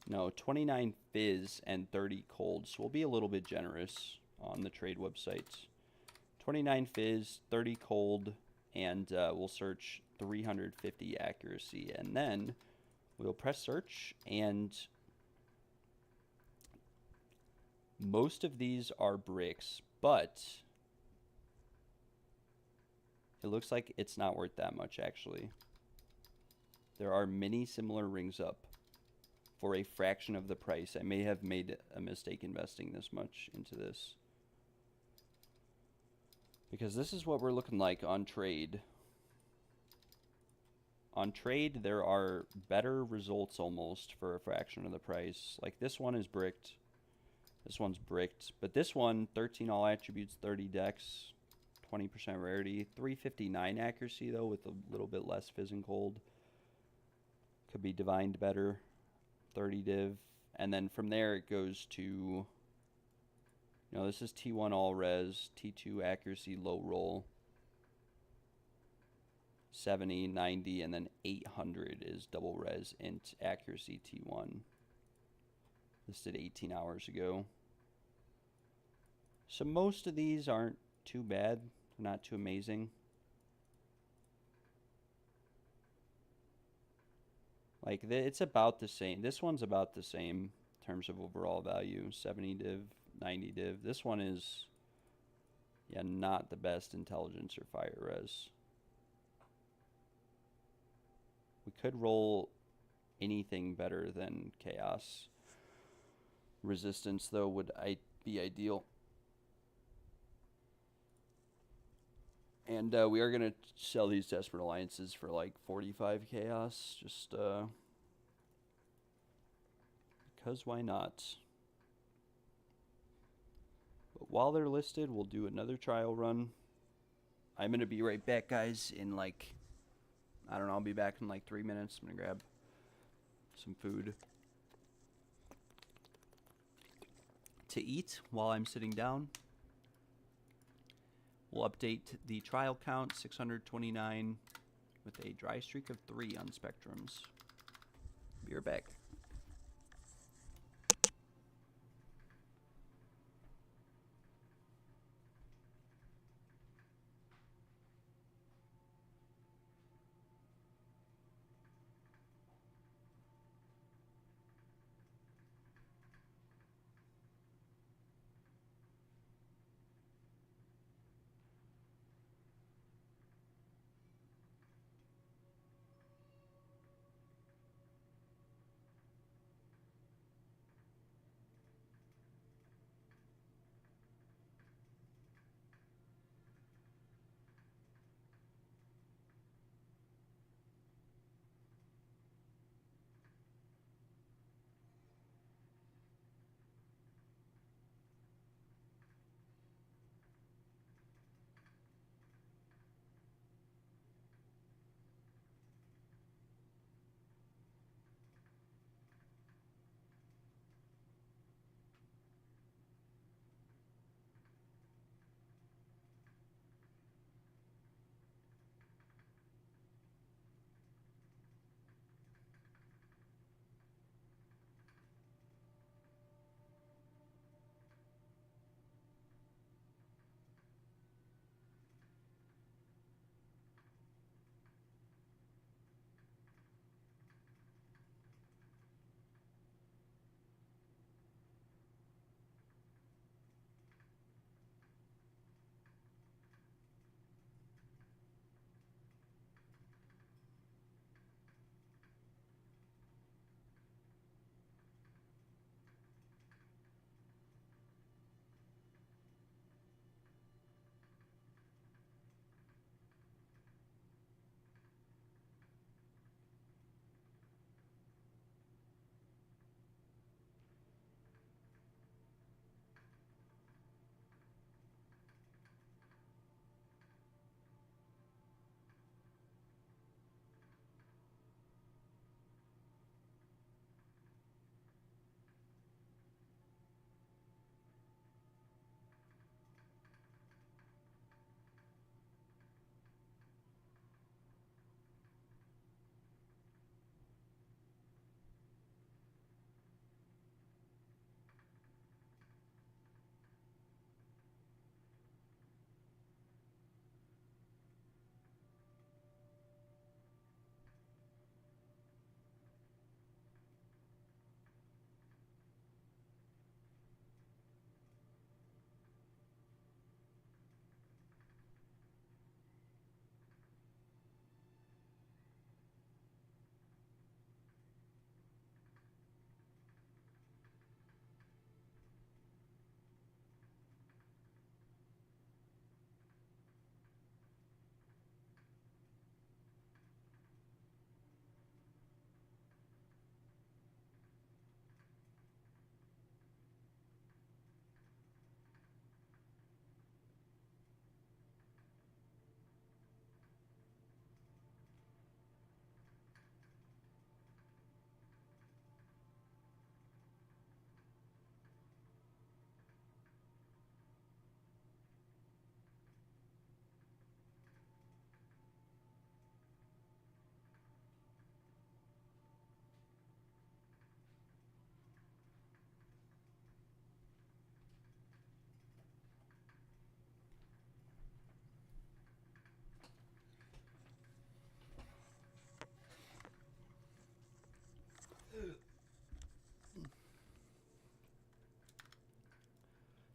No, 29 fizz and 30 cold, so we'll be a little bit generous on the trade websites. 29 fizz, 30 cold, and we'll search 350 accuracy, and then we'll press search, and most of these are bricks, but it looks like it's not worth that much, actually. There are many similar rings up for a fraction of the price. I may have made a mistake investing this much into this, because this is what we're looking like on trade. On trade, there are better results almost for a fraction of the price. Like this one is bricked. This one's bricked. But this one, 13 all attributes, 30 dex, 20% rarity, 359 accuracy though, with a little bit less fizz and cold. Could be divined better, 30 div. And then from there it goes to No, this is T1 all res, T2 accuracy low roll, 70, 90, and then 800 is double res int accuracy T1. This did 18 hours ago. So most of these aren't too bad. They're not too amazing. Like, it's about the same. This one's about the same in terms of overall value. 70 div, 90 div. This one is, yeah, not the best intelligence or fire res. We could roll anything better than chaos. Resistance, though, would be ideal. And we are going to sell these Desperate Alliances for like 45 chaos. Just because why not? But while they're listed, we'll do another trial run. I'm going to be right back, guys, in like, I don't know, I'll be back in like 3 minutes. I'm going to grab some food to eat while I'm sitting down. We'll update the trial count, 629, with a dry streak of 3 on spectrums. Be right back.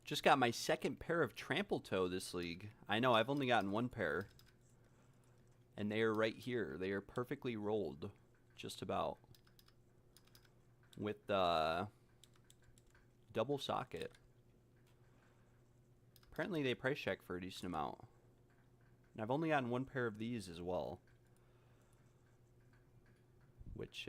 Just got my second pair of trample toe this league. I know, I've only gotten one pair. And they are right here. They are perfectly rolled. Just about. With double socket. Apparently they price check for a decent amount. And I've only gotten one pair of these as well. Which,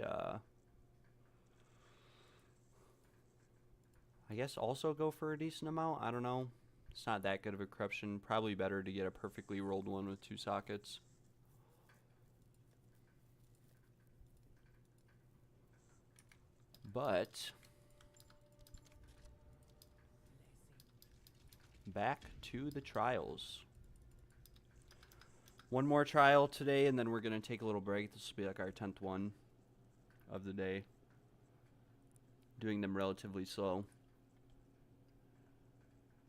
I guess also go for a decent amount. I don't know. It's not that good of a corruption. Probably better to get a perfectly rolled one with 2 sockets. But back to the trials. One more trial today, and then we're going to take a little break. This will be like our 10th one of the day. Doing them relatively slow.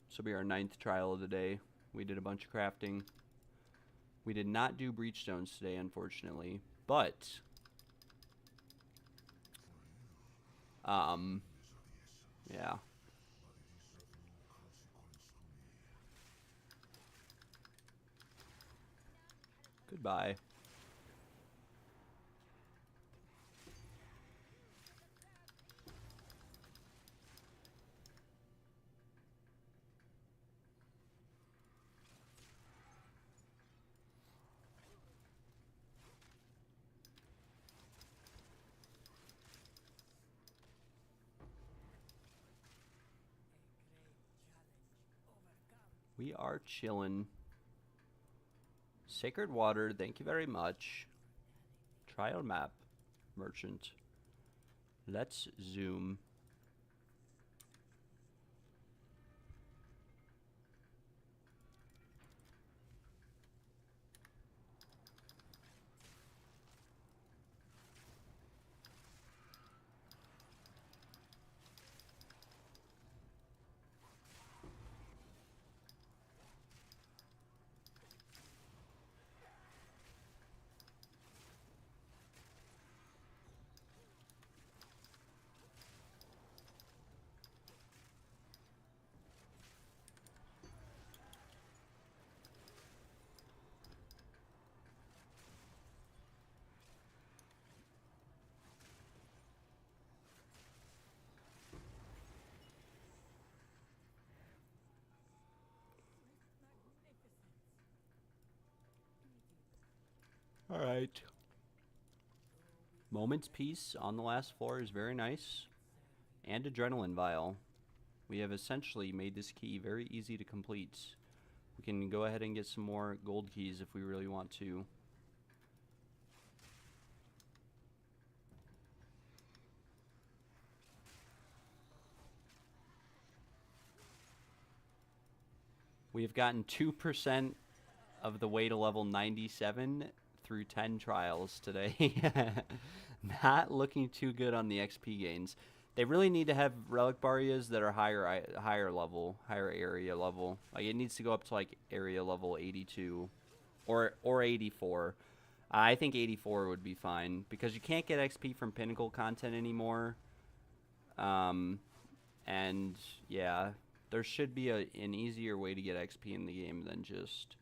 This will be our 9th trial of the day. We did a bunch of crafting. We did not do breach stones today, unfortunately. But yeah. Goodbye. We are chilling. Sacred Water, thank you very much. Trial map, merchant. Let's zoom. All right. Moment's Peace on the last floor is very nice. And Adrenaline Vial. We have essentially made this key very easy to complete. We can go ahead and get some more gold keys if we really want to. We have gotten 2% of the way to level 97 through 10 trials today. Not looking too good on the XP gains. They really need to have relic barriers that are higher level, higher area level. Like it needs to go up to like area level 82 or 84. I think 84 would be fine because you can't get XP from Pinnacle content anymore. And yeah, there should be an easier way to get XP in the game than just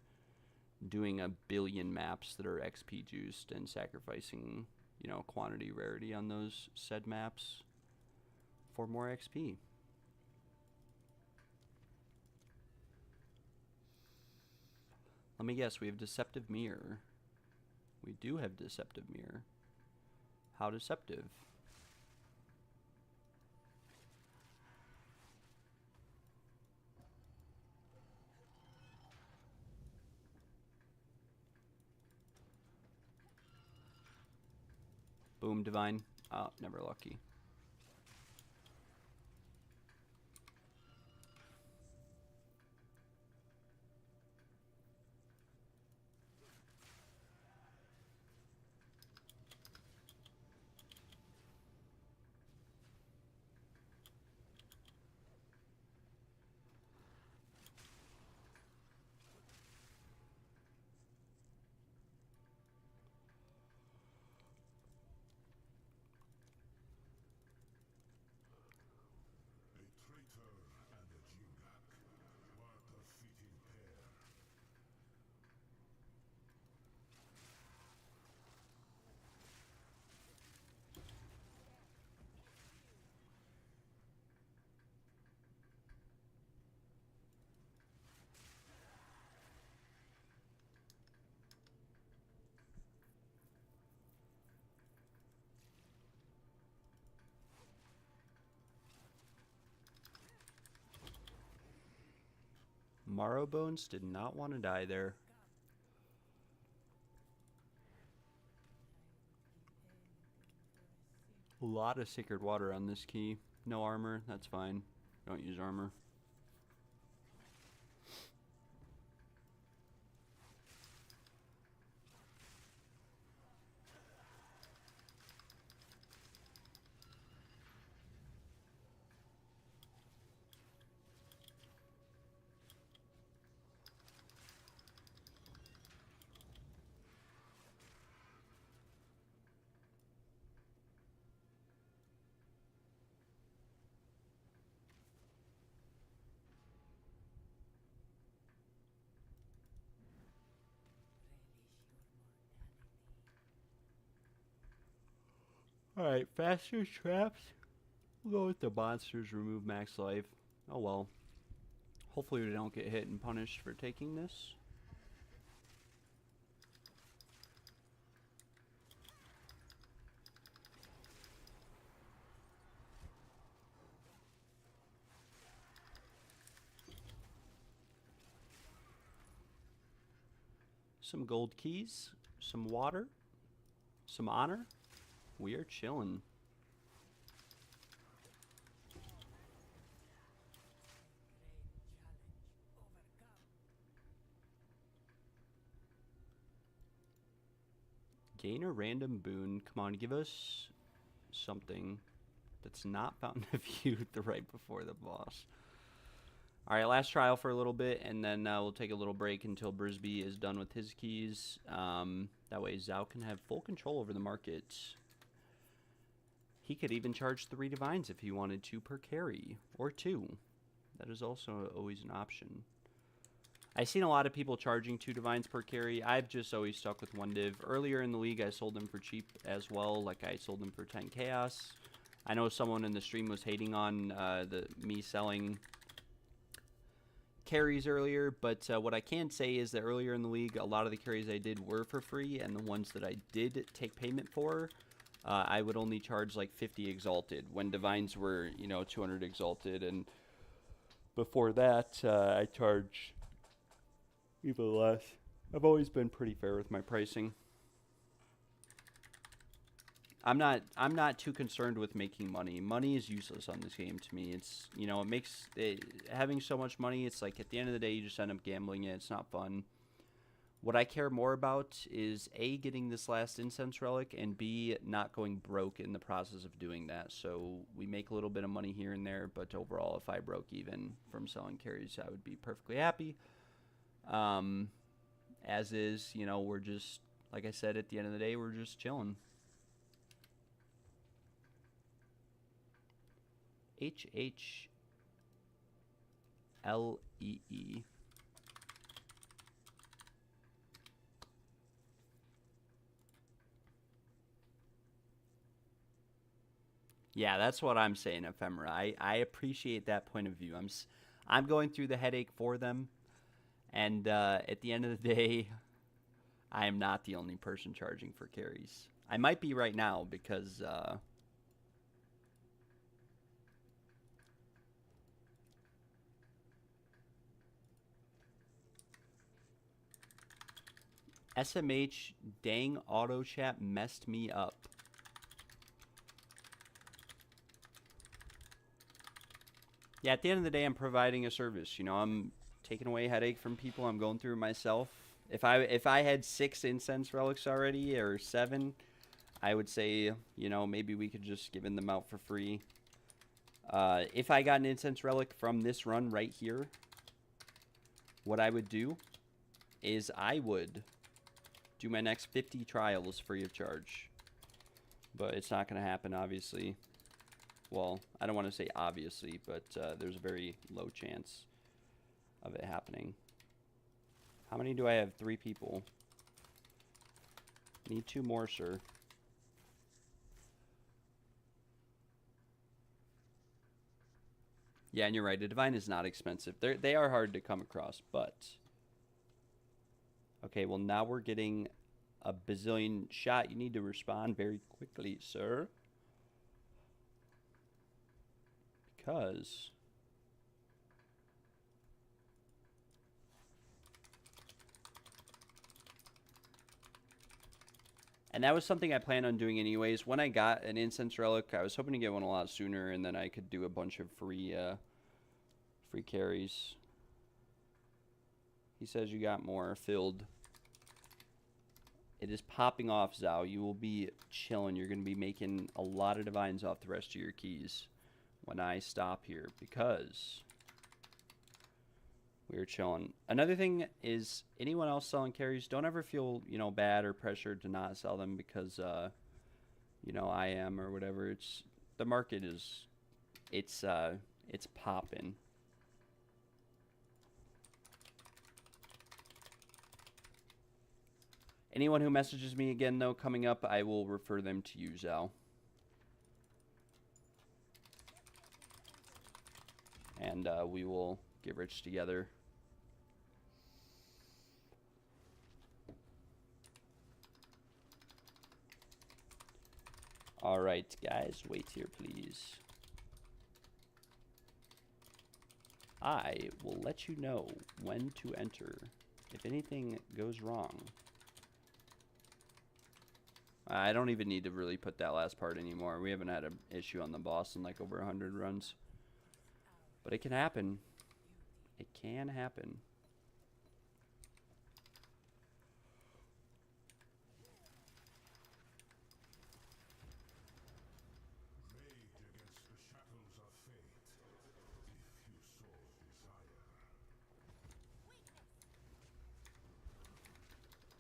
doing a billion maps that are XP juiced and sacrificing, you know, quantity rarity on those said maps for more XP. Let me guess, we have Deceptive Mirror. We do have Deceptive Mirror. How deceptive? Boom, Divine. Oh, never lucky. Marrow Bones did not want to die there. A lot of Sacred Water on this key. No armor, that's fine. Don't use armor. Alright, faster traps. We'll go with the monsters, remove max life. Oh well. Hopefully we don't get hit and punished for taking this. Some gold keys, some water, some honor. We are chilling. Gain a random boon. Come on, give us something that's not Fountain of Youth right before the boss. Alright, last trial for a little bit, and then we'll take a little break until Brisby is done with his keys. That way Zhao can have full control over the market. He could even charge 3 divines if he wanted to per carry, or 2. That is also always an option. I've seen a lot of people charging 2 divines per carry. I've just always stuck with 1 div. Earlier in the league, I sold them for cheap as well. Like, I sold them for 10 chaos. I know someone in the stream was hating on me selling carries earlier, but what I can say is that earlier in the league, a lot of the carries I did were for free, and the ones that I did take payment for, I would only charge like 50 exalted when divines were, you know, 200 exalted, and before that, I charge even less. I've always been pretty fair with my pricing. I'm not too concerned with making money. Money is useless on this game to me. It's, you know, it makes it, having so much money, it's like at the end of the day you just end up gambling it. It's not fun. What I care more about is A, getting this last incense relic, and B, not going broke in the process of doing that. So we make a little bit of money here and there, but overall, if I broke even from selling carries, I would be perfectly happy. As is, you know, we're just, like I said, at the end of the day, we're just chilling. HHLEE. Yeah, that's what I'm saying, Ephemera. I appreciate that point of view. I'm going through the headache for them, and at the end of the day, I am not the only person charging for carries. I might be right now because SMH dang auto chat messed me up. Yeah, at the end of the day, I'm providing a service. You know, I'm taking away headache from people. I'm going through it myself. If I had 6 incense relics already, or 7, I would say, you know, maybe we could just give them out for free. If I got an incense relic from this run right here, what I would do is I would do my next 50 trials free of charge. But it's not going to happen, obviously. Well, I don't want to say obviously, but there's a very low chance of it happening. How many do I have? 3 people. Need 2 more, sir. Yeah, and you're right. A divine is not expensive. They are hard to come across, but... Okay, well, now we're getting a bazillion shot. You need to respond very quickly, sir. Because And that was something I planned on doing anyways. When I got an incense relic, I was hoping to get one a lot sooner, and then I could do a bunch of free carries. He says you got more filled. It is popping off, Zhao. You will be chilling. You're going to be making a lot of divines off the rest of your keys when I stop here, because we're chilling. Another thing is, anyone else selling carries, don't ever feel, you know, bad or pressured to not sell them because, you know, I am or whatever. It's, the market is, it's popping. Anyone who messages me again, though, coming up, I will refer them to you, Zhao. And we will get rich together. All right, guys, wait here, please. I will let you know when to enter if anything goes wrong. I don't even need to really put that last part anymore. We haven't had an issue on the boss in like over 100 runs. But it can happen. It can happen.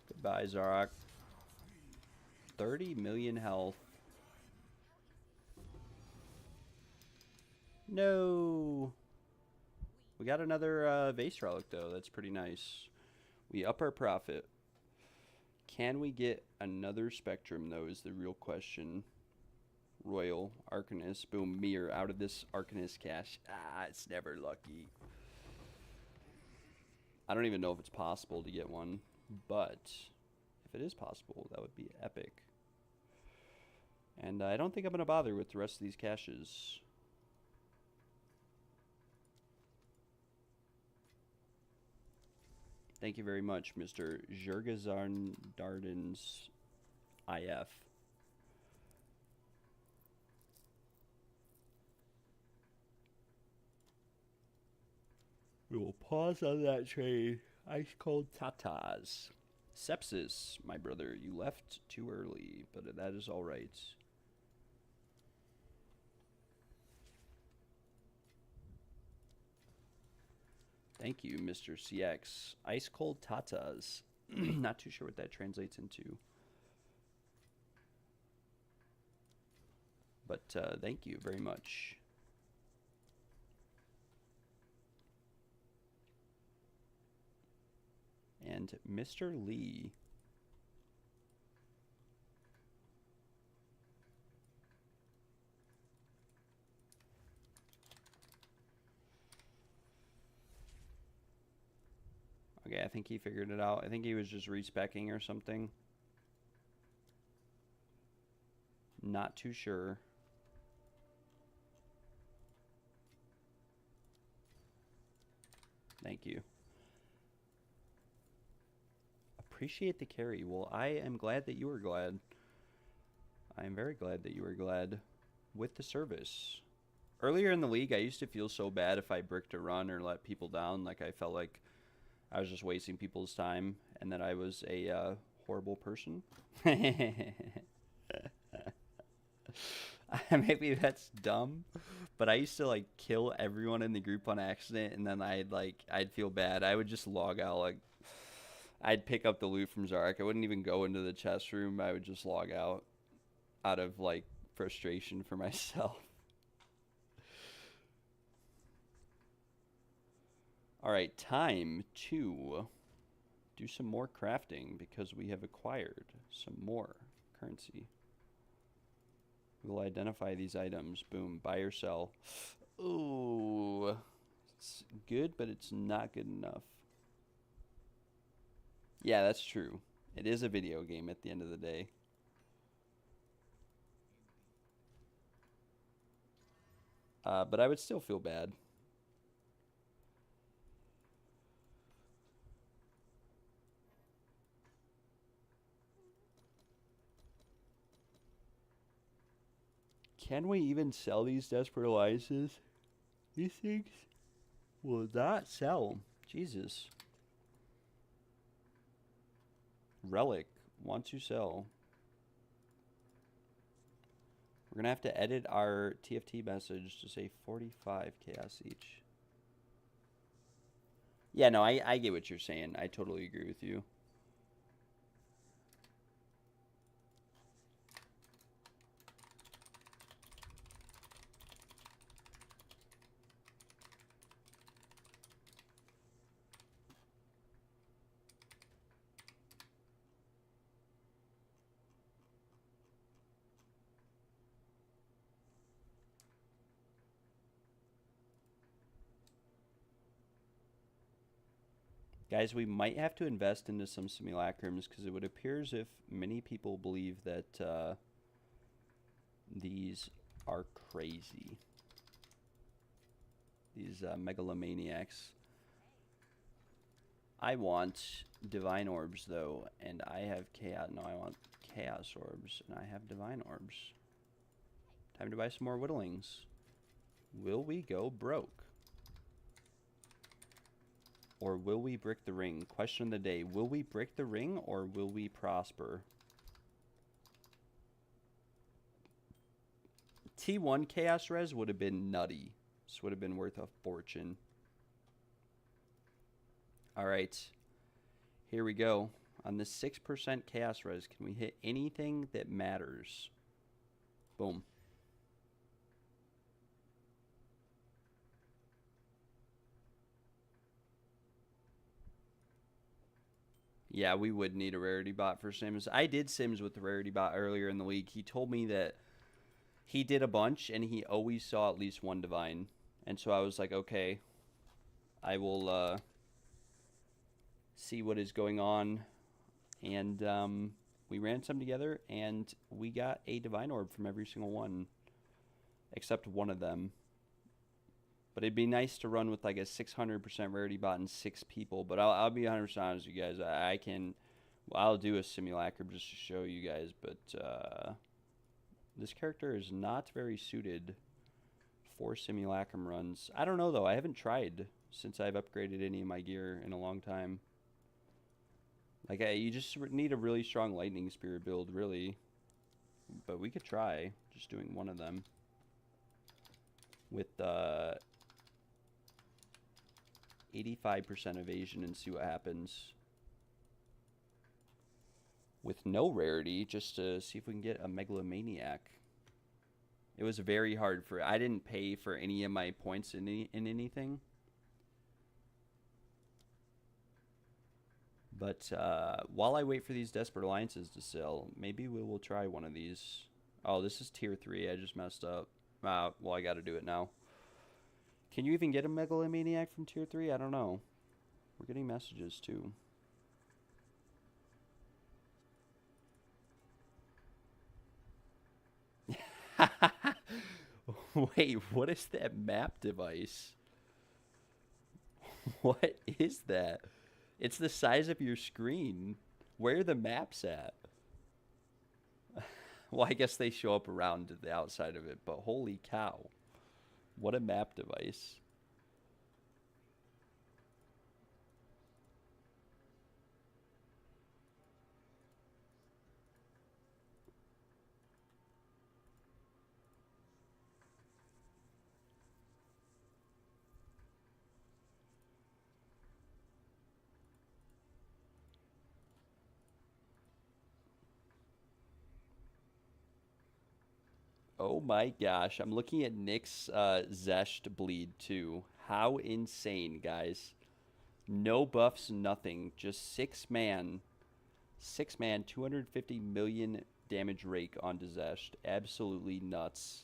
Goodbye, Zarok. 30 million health. No. We got another vase relic, though. That's pretty nice. We up our profit. Can we get another Spectrum, though, is the real question. Royal, Arcanist, boom, mirror out of this Arcanist cache. Ah, it's never lucky. I don't even know if it's possible to get one, but if it is possible, that would be epic. And I don't think I'm going to bother with the rest of these caches. Thank you very much, Mr. Jurgazarn Dardens IF. We will pause on that trade. Ice cold tatas. Sepsis, my brother, you left too early, but that is all right. Thank you, Mr. CX. Ice cold tatas. Not too sure what that translates into. But thank you very much. And Mr. Lee. Okay, I think he figured it out. I think he was just respecking or something. Not too sure. Thank you. Appreciate the carry. Well, I am glad that you were glad. I am very glad that you were glad with the service. Earlier in the league, I used to feel so bad if I bricked a run or let people down. Like, I felt like I was just wasting people's time and that I was a horrible person. Maybe that's dumb, but I used to like kill everyone in the group on accident, and then I'd feel bad. I would just log out. Like, I'd pick up the loot from Zarek. I wouldn't even go into the chest room. I would just log out of like frustration for myself. All right, time to do some more crafting because we have acquired some more currency. We'll identify these items. Boom, buy or sell. Ooh, it's good, but it's not good enough. Yeah, that's true. It is a video game at the end of the day. But I would still feel bad. Can we even sell these Desperate Alliances? These things will not sell. Jesus. Relic. Want to sell. We're going to have to edit our TFT message to say 45 chaos each. Yeah, no, I get what you're saying. I totally agree with you. Guys, we might have to invest into some simulacrums because it would appear as if many people believe that these are crazy. These megalomaniacs. I want divine orbs though, and I have chaos. No, I want chaos orbs, and I have divine orbs. Time to buy some more whittlings. Will we go broke? Or will we brick the ring? Question of the day. Will we brick the ring or will we prosper? T1 Chaos Res would have been nutty. This would have been worth a fortune. Alright. Here we go. On the 6% Chaos Res, can we hit anything that matters? Boom. Yeah, we would need a rarity bot for Sims. I did Sims with the rarity bot earlier in the week. He told me that he did a bunch and he always saw at least one divine. And so I was like, okay, I will see what is going on. And we ran some together and we got a divine orb from every single one. Except one of them. But it'd be nice to run with like a 600% rarity bot and 6 people. But I'll be 100% honest with you guys. I'll do a simulacrum just to show you guys. But this character is not very suited for simulacrum runs. I don't know though. I haven't tried since I've upgraded any of my gear in a long time. Like you just need a really strong lightning spear build, really. But we could try just doing one of them with 85% evasion and see what happens. With no rarity, just to see if we can get a megalomaniac. It was very hard for... I didn't pay for any of my points in anything. But while I wait for these Desperate Alliances to sell, maybe we will try one of these. Oh, this is tier 3. I just messed up. Well, I got to do it now. Can you even get a megalomaniac from tier 3? I don't know. We're getting messages too. Wait, what is that map device? What is that? It's the size of your screen. Where are the maps at? Well, I guess they show up around the outside of it, but holy cow. What a map device. Oh my gosh, I'm looking at Nick's Zesht bleed too. How insane, guys. No buffs, nothing. Just 6-man. 6-man, 250 million damage rake onto Zesht. Absolutely nuts.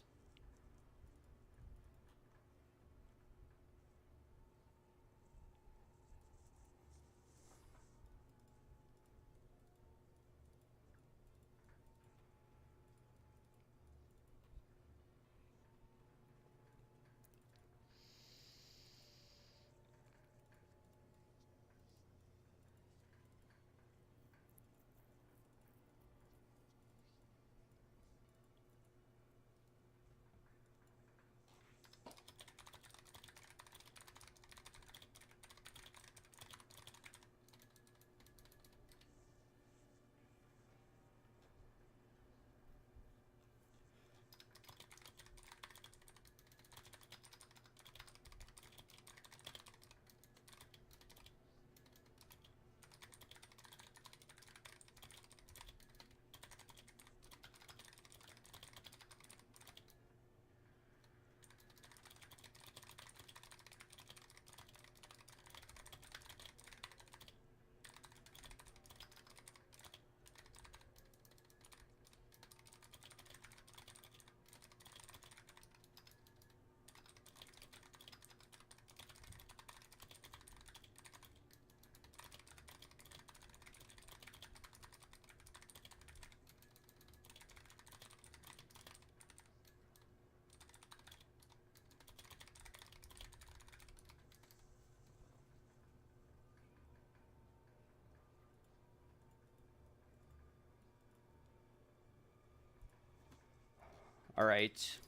All right.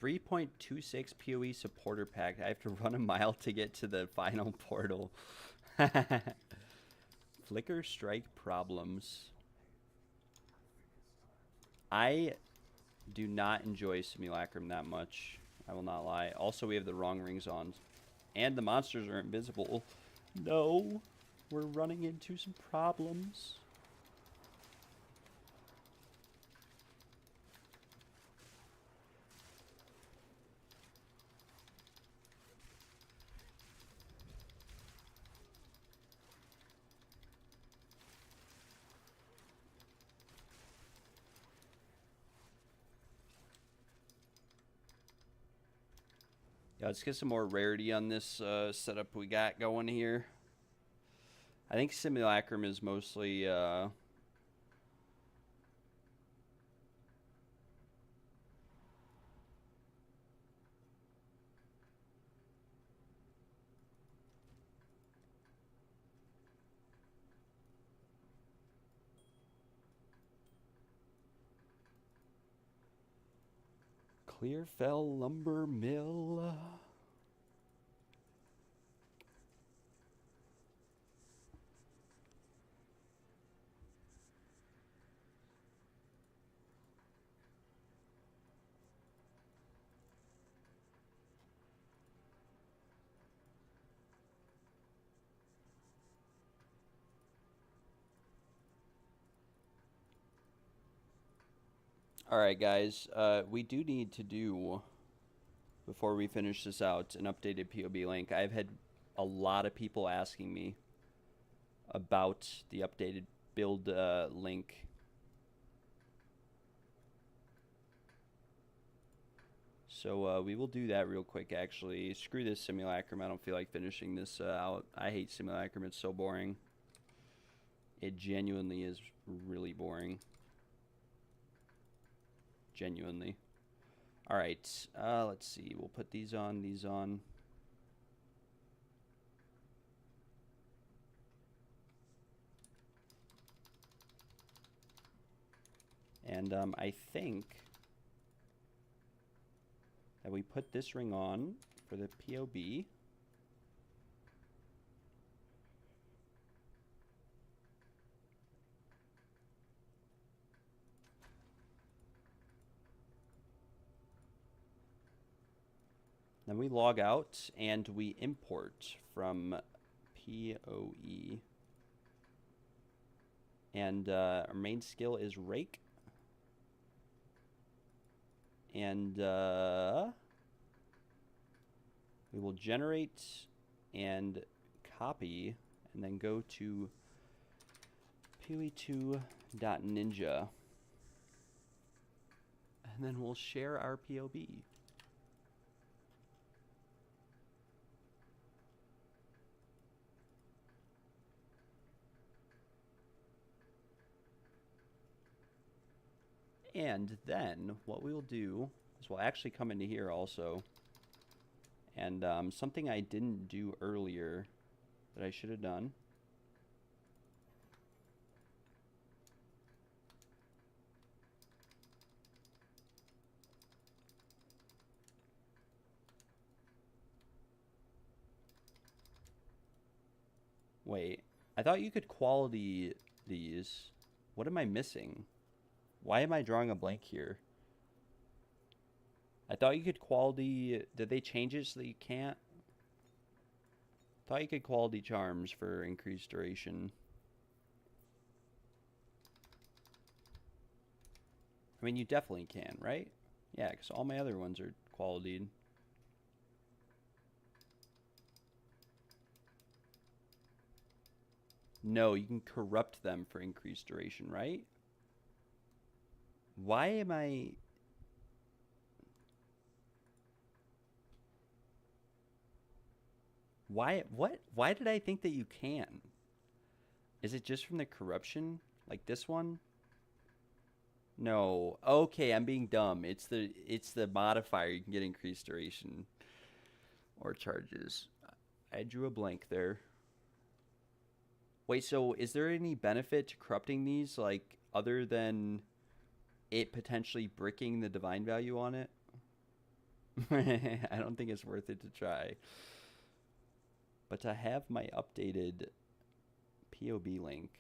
3.26 PoE supporter pack. I have to run a mile to get to the final portal. Flicker strike problems. I do not enjoy Simulacrum that much. I will not lie. Also, we have the wrong rings on. And the monsters are invisible. No. We're running into some problems. Yeah, let's get some more rarity on this setup we got going here. I think Simulacrum is mostly... Clearfell Lumber Mill. Alright, guys. We do need to do, before we finish this out, an updated POB link. I've had a lot of people asking me about the updated build link. So we will do that real quick, actually. Screw this Simulacrum. I don't feel like finishing this out. I hate Simulacrum. It's so boring. It genuinely is really boring. Genuinely. Alright, let's see. We'll put these on, these on. And I think that we put this ring on for the POB. Then we log out and we import from PoE. And our main skill is Rake. And we will generate and copy and then go to PoE2.ninja. And then we'll share our POB. And then what we will do is we'll actually come into here also. And something I didn't do earlier that I should have done. Wait, I thought you could quality these. What am I missing? Why am I drawing a blank here? I thought you could quality... Did they change it so that you can't? I thought you could quality charms for increased duration. I mean, you definitely can, right? Yeah, because all my other ones are qualitied. No, you can corrupt them for increased duration, right? Why am I... Why did I think that you can? Is it just from the corruption? Like this one? No. Okay, I'm being dumb. It's the modifier. You can get increased duration or charges. I drew a blank there. Wait, so is there any benefit to corrupting these, like, other than it potentially bricking the divine value on it, I don't think it's worth it to try. But to have my updated POB link,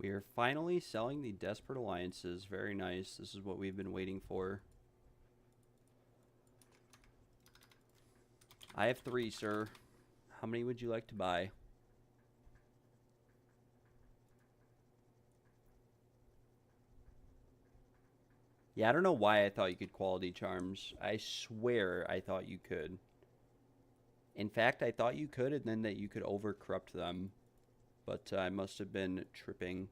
we are finally selling the Desperate Alliances. Very nice. This is what we've been waiting for. I have 3, sir. How many would you like to buy? Yeah, I don't know why I thought you could quality charms. I swear I thought you could. In fact, I thought you could, and then that you could over-corrupt them. But I must have been tripping.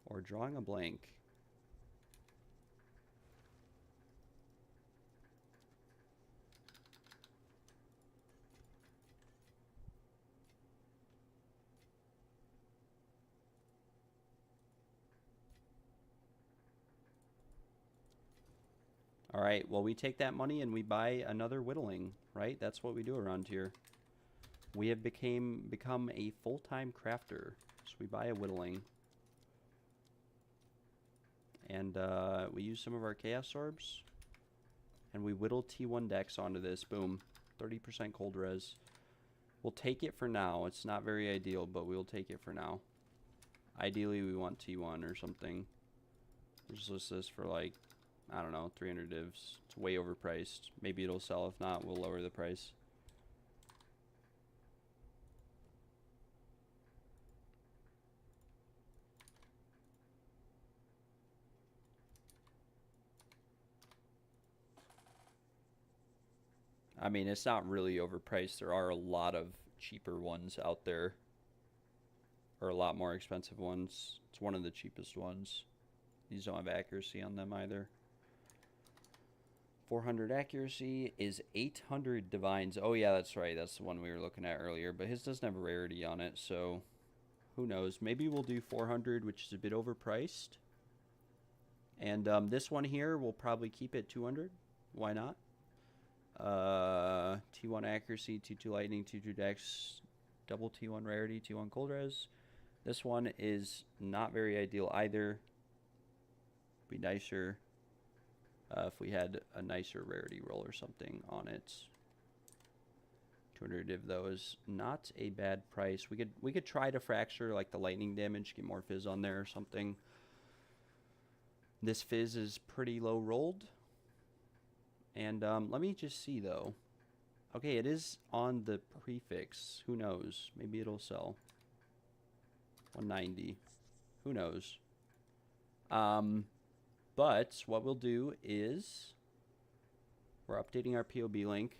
Or drawing a blank. All right, well, we take that money and we buy another whittling, right? That's what we do around here. We have become a full-time crafter. So we buy a whittling. And we use some of our Chaos Orbs. And we whittle T1 decks onto this. Boom. 30% cold res. We'll take it for now. It's not very ideal, but we'll take it for now. Ideally, we want T1 or something. We'll just list this for like, I don't know, 300 divs. It's way overpriced. Maybe it'll sell. If not, we'll lower the price. I mean, it's not really overpriced. There are a lot of cheaper ones out there. Or a lot more expensive ones. It's one of the cheapest ones. These don't have accuracy on them either. 400 accuracy is 800 divines. Oh yeah, that's right. That's the one we were looking at earlier. But his doesn't have a rarity on it, so who knows? Maybe we'll do 400, which is a bit overpriced. And this one here, we'll probably keep it 200. Why not? T1 accuracy, T2 lightning, T2 dex, double T1 rarity, T1 cold res. This one is not very ideal either. Be nicer if we had a nicer rarity roll or something on it. 200 div though is not a bad price. We could try to fracture like the lightning damage, get more fizz on there or something. This fizz is pretty low rolled. And let me just see though. Okay, it is on the prefix. Who knows? Maybe it'll sell. 190. Who knows? But what we'll do is we're updating our POB link.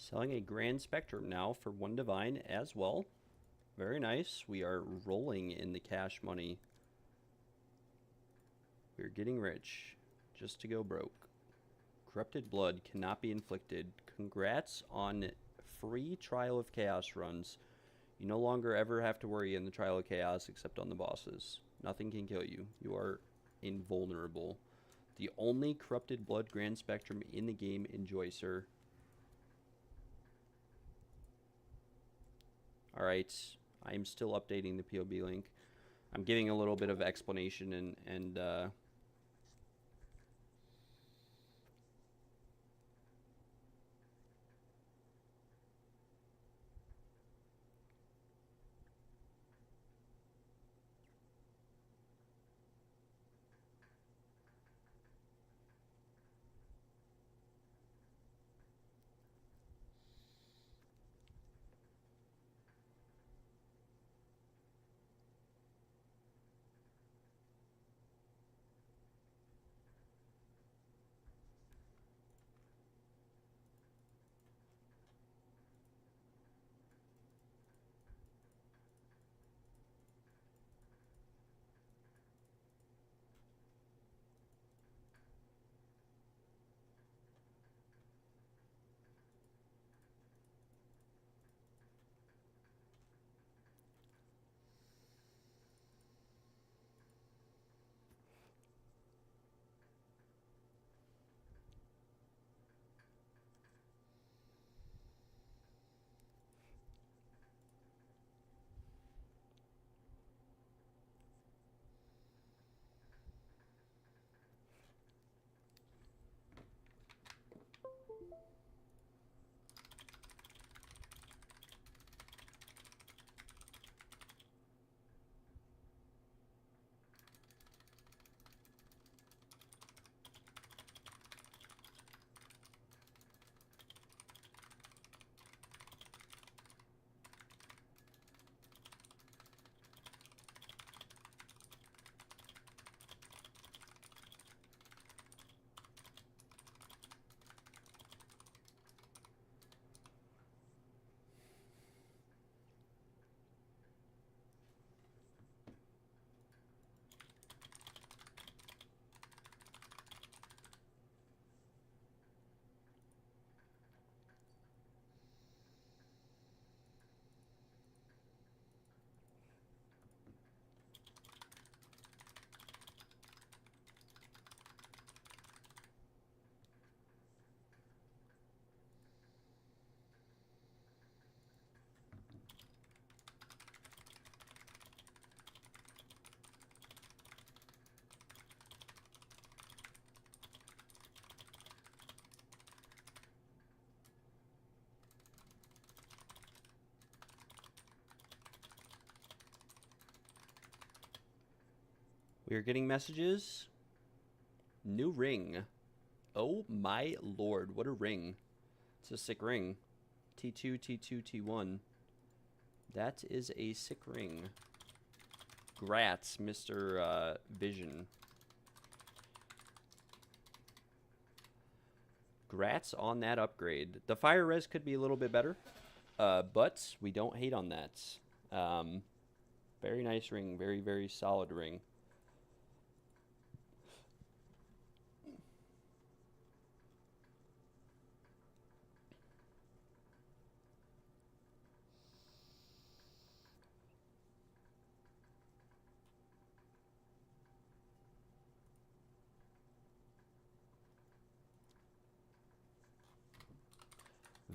Selling a Grand Spectrum now for 1 divine as well. Very nice. We are rolling in the cash money. We're getting rich just to go broke. Corrupted blood cannot be inflicted. Congrats on free Trial of Chaos runs. You no longer ever have to worry in the Trial of Chaos except on the bosses. Nothing can kill you. You are invulnerable. The only corrupted blood Grand Spectrum in the game. Enjoy, sir. Alright, I'm still updating the POB link. I'm giving a little bit of explanation and We are getting messages. New ring. Oh my lord, what a ring. It's a sick ring. T2, T2, T1. That is a sick ring. Grats, Mr. Vision. Grats on that upgrade. The fire res could be a little bit better, but we don't hate on that. Very nice ring. Very, very solid ring.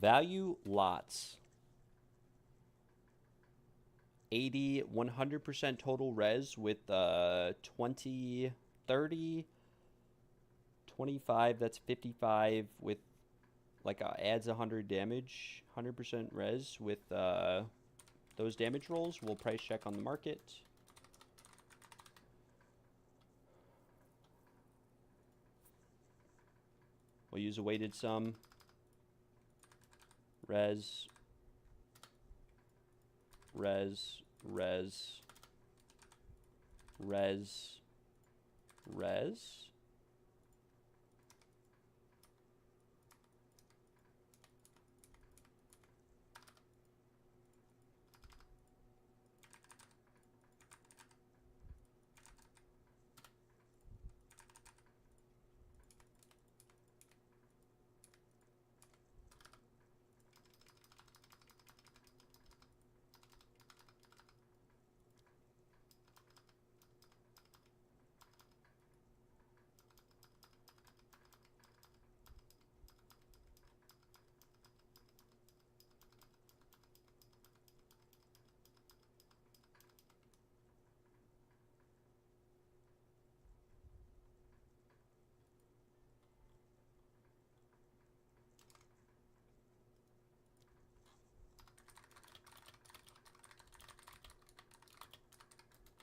Value lots. 80, 100% total res with 20, 30, 25, that's 55 with like adds 100 damage, 100% res with those damage rolls. We'll price check on the market. We'll use a weighted sum. Res, res, res, res, res.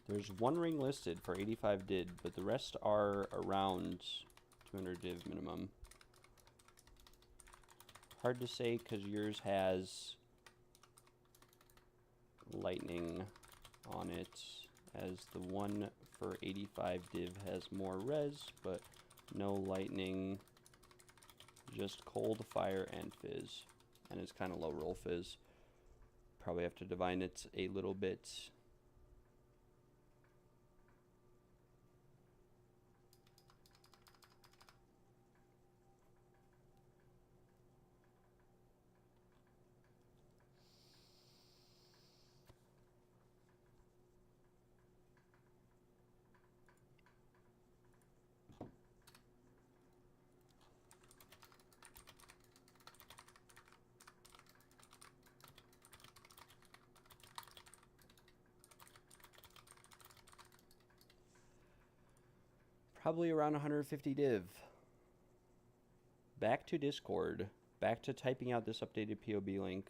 There's one ring listed for 85 did, but the rest are around 200 div minimum. Hard to say because yours has lightning on it, as the one for 85 div has more res, but no lightning, just cold, fire, and fizz. And it's kind of low roll fizz. Probably have to divine it a little bit. Probably around 150 div. Back to Discord. Back to typing out this updated POB link.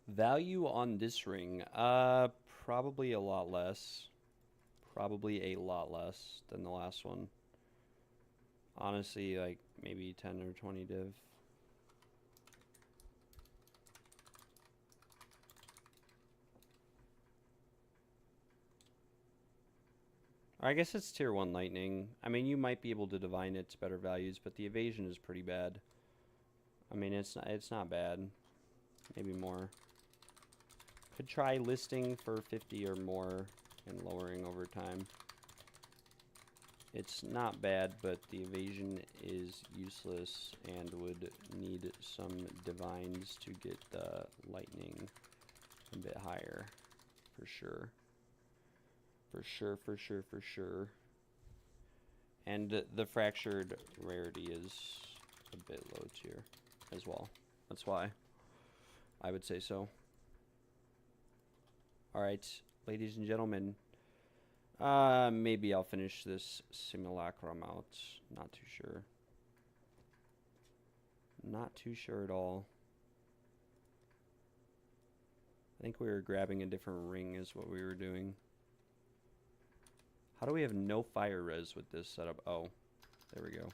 Value on this ring, probably a lot less. Probably a lot less than the last one. Honestly, like maybe 10 or 20 div. Or I guess it's tier 1 lightning. I mean, you might be able to divine its better values, but the evasion is pretty bad. I mean, it's not bad. Maybe more. Could try listing for 50 or more and lowering over time. It's not bad, but the evasion is useless and would need some divines to get the lightning a bit higher. For sure. For sure. And the fractured rarity is a bit low tier as well. That's why I would say so. Alright, ladies and gentlemen. Maybe I'll finish this simulacrum out. Not too sure. Not too sure at all. I think we were grabbing a different ring is what we were doing. How do we have no fire res with this setup? Oh, there we go.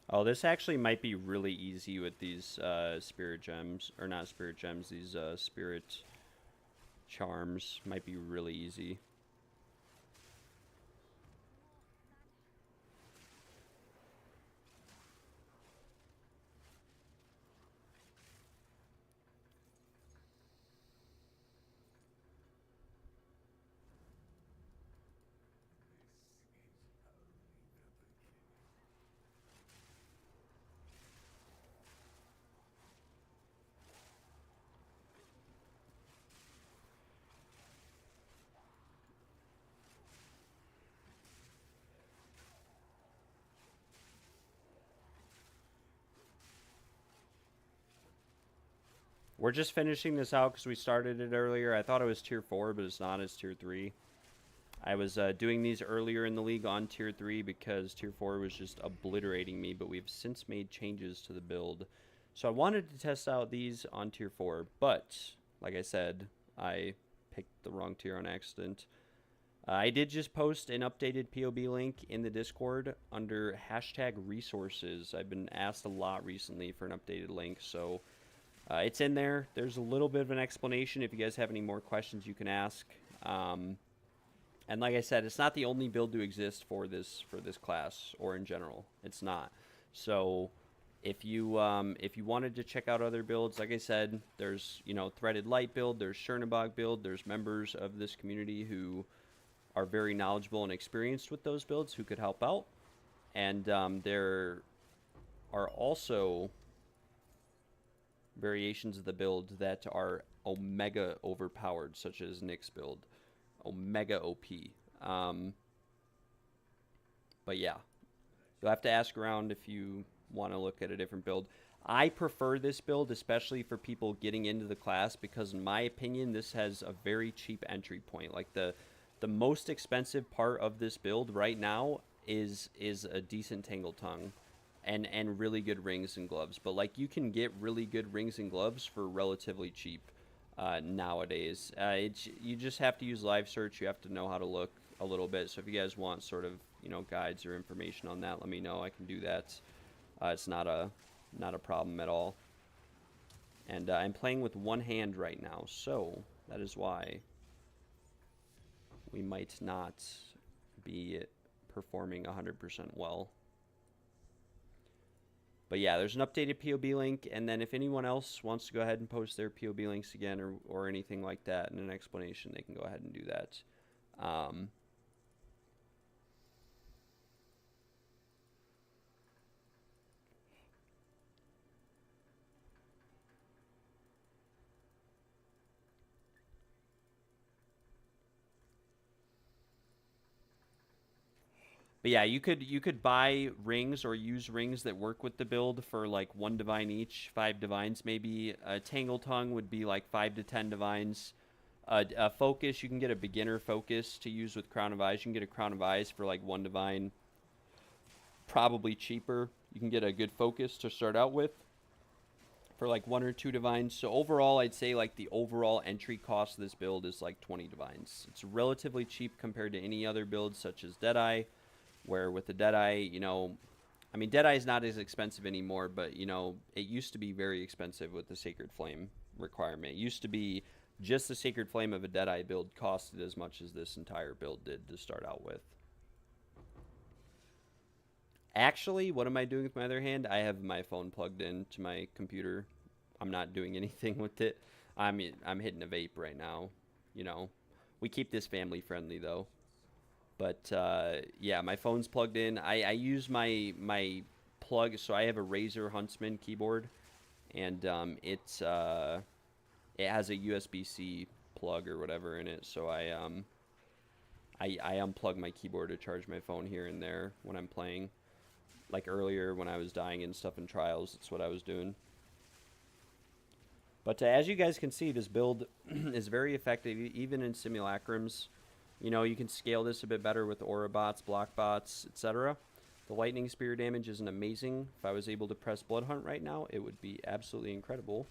Oh, this actually might be really easy with these spirit gems, or not spirit gems, these spirit charms might be really easy. We're just finishing this out because we started it earlier. I thought it was tier 4, but it's not. It's tier 3. I was doing these earlier in the league on tier 3 because tier 4 was just obliterating me, but we've since made changes to the build. So I wanted to test out these on tier 4, but like I said, I picked the wrong tier on accident. I did just post an updated POB link in the Discord under hashtag resources. I've been asked a lot recently for an updated link, so it's in there. There's a little bit of an explanation. If you guys have any more questions, you can ask. And like I said, it's not the only build to exist for this class or in general. It's not. So if you wanted to check out other builds, like I said, there's Threaded Light build, there's Chernobog build, there's members of this community who are very knowledgeable and experienced with those builds who could help out. And there are also variations of the build that are omega overpowered, such as Nick's build. Omega OP. But yeah, You'll have to ask around if you want to look at a different build. I prefer this build, especially for people getting into the class, because in my opinion, this has a very cheap entry point. Like the most expensive part of this build right now is a decent Tangle Tongue and really good rings and gloves. But like you can get really good rings and gloves for relatively cheap nowadays. You just have to use live search. You have to know how to look a little bit. So if you guys want sort of, you know, guides or information on that, let me know. I can do that. It's not a problem at all. And I'm playing with one hand right now, so that is why we might not be performing 100% well. But yeah, there's an updated POB link, and then if anyone else wants to go ahead and post their POB links again or anything like that in an explanation, they can go ahead and do that. But yeah, you could buy rings or use rings that work with the build for like 1 divine each, 5 divines maybe. A Tangle Tongue would be like 5 to 10 divines. A focus, you can get a beginner focus to use with Crown of Eyes. You can get a Crown of Eyes for like 1 divine. Probably cheaper. You can get a good focus to start out with for like 1 or 2 divines. So overall, I'd say like the overall entry cost of this build is like 20 divines. It's relatively cheap compared to any other builds such as Deadeye, where with the Deadeye, you know, I mean, Deadeye is not as expensive anymore, but, you know, it used to be very expensive with the Sacred Flame requirement. It used to be just the Sacred Flame of a Deadeye build costed as much as this entire build did to start out with. Actually, what am I doing with my other hand? I have my phone plugged in to my computer. I'm not doing anything with it. I'm hitting a vape right now. You know, we keep this family friendly though. But yeah, my phone's plugged in. I use my plug, so I have a Razer Huntsman keyboard, and it has a USB-C plug or whatever in it. So I unplug my keyboard to charge my phone here and there when I'm playing. Like earlier when I was dying and stuff in trials, that's what I was doing. But as you guys can see, this build is very effective, even in simulacrums. You know, you can scale this a bit better with aura bots, block bots, etc. The lightning spear damage isn't amazing. If I was able to press Blood Hunt right now, it would be absolutely incredible.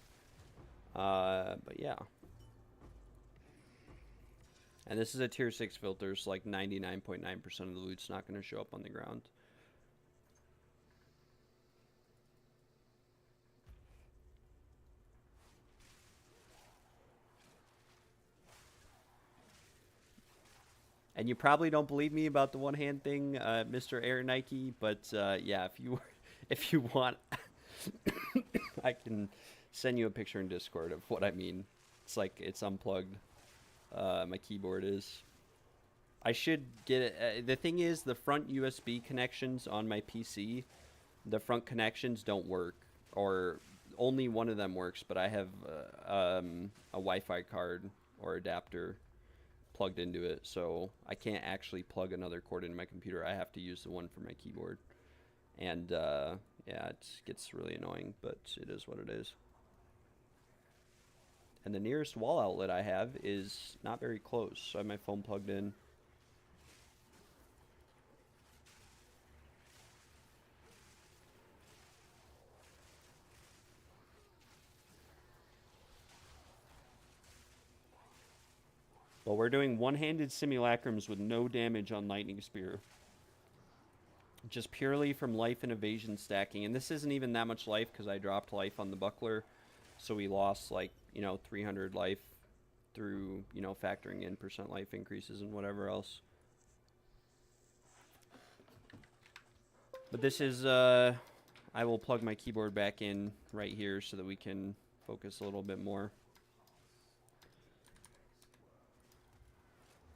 But yeah. And this is a tier 6 filter, so like 99.9% of the loot's not going to show up on the ground. And you probably don't believe me about the one-hand thing, Mr. Air Nike, but yeah, if you want, I can send you a picture in Discord of what I mean. It's like it's unplugged. My keyboard is. I should get it. The thing is, the front USB connections on my PC, the front connections don't work, or only one of them works. But I have a Wi-Fi card or adapter plugged into it, so I can't actually plug another cord into my computer. I have to use the one for my keyboard, and yeah, it gets really annoying, but it is what it is. And the nearest wall outlet I have is not very close, so I have my phone plugged in. Well, we're doing one-handed simulacrums with no damage on Lightning Spear. Just purely from life and evasion stacking. And this isn't even that much life because I dropped life on the buckler. So we lost like, you know, 300 life through, you know, factoring in % life increases and whatever else. But this is, I will plug my keyboard back in right here so that we can focus a little bit more.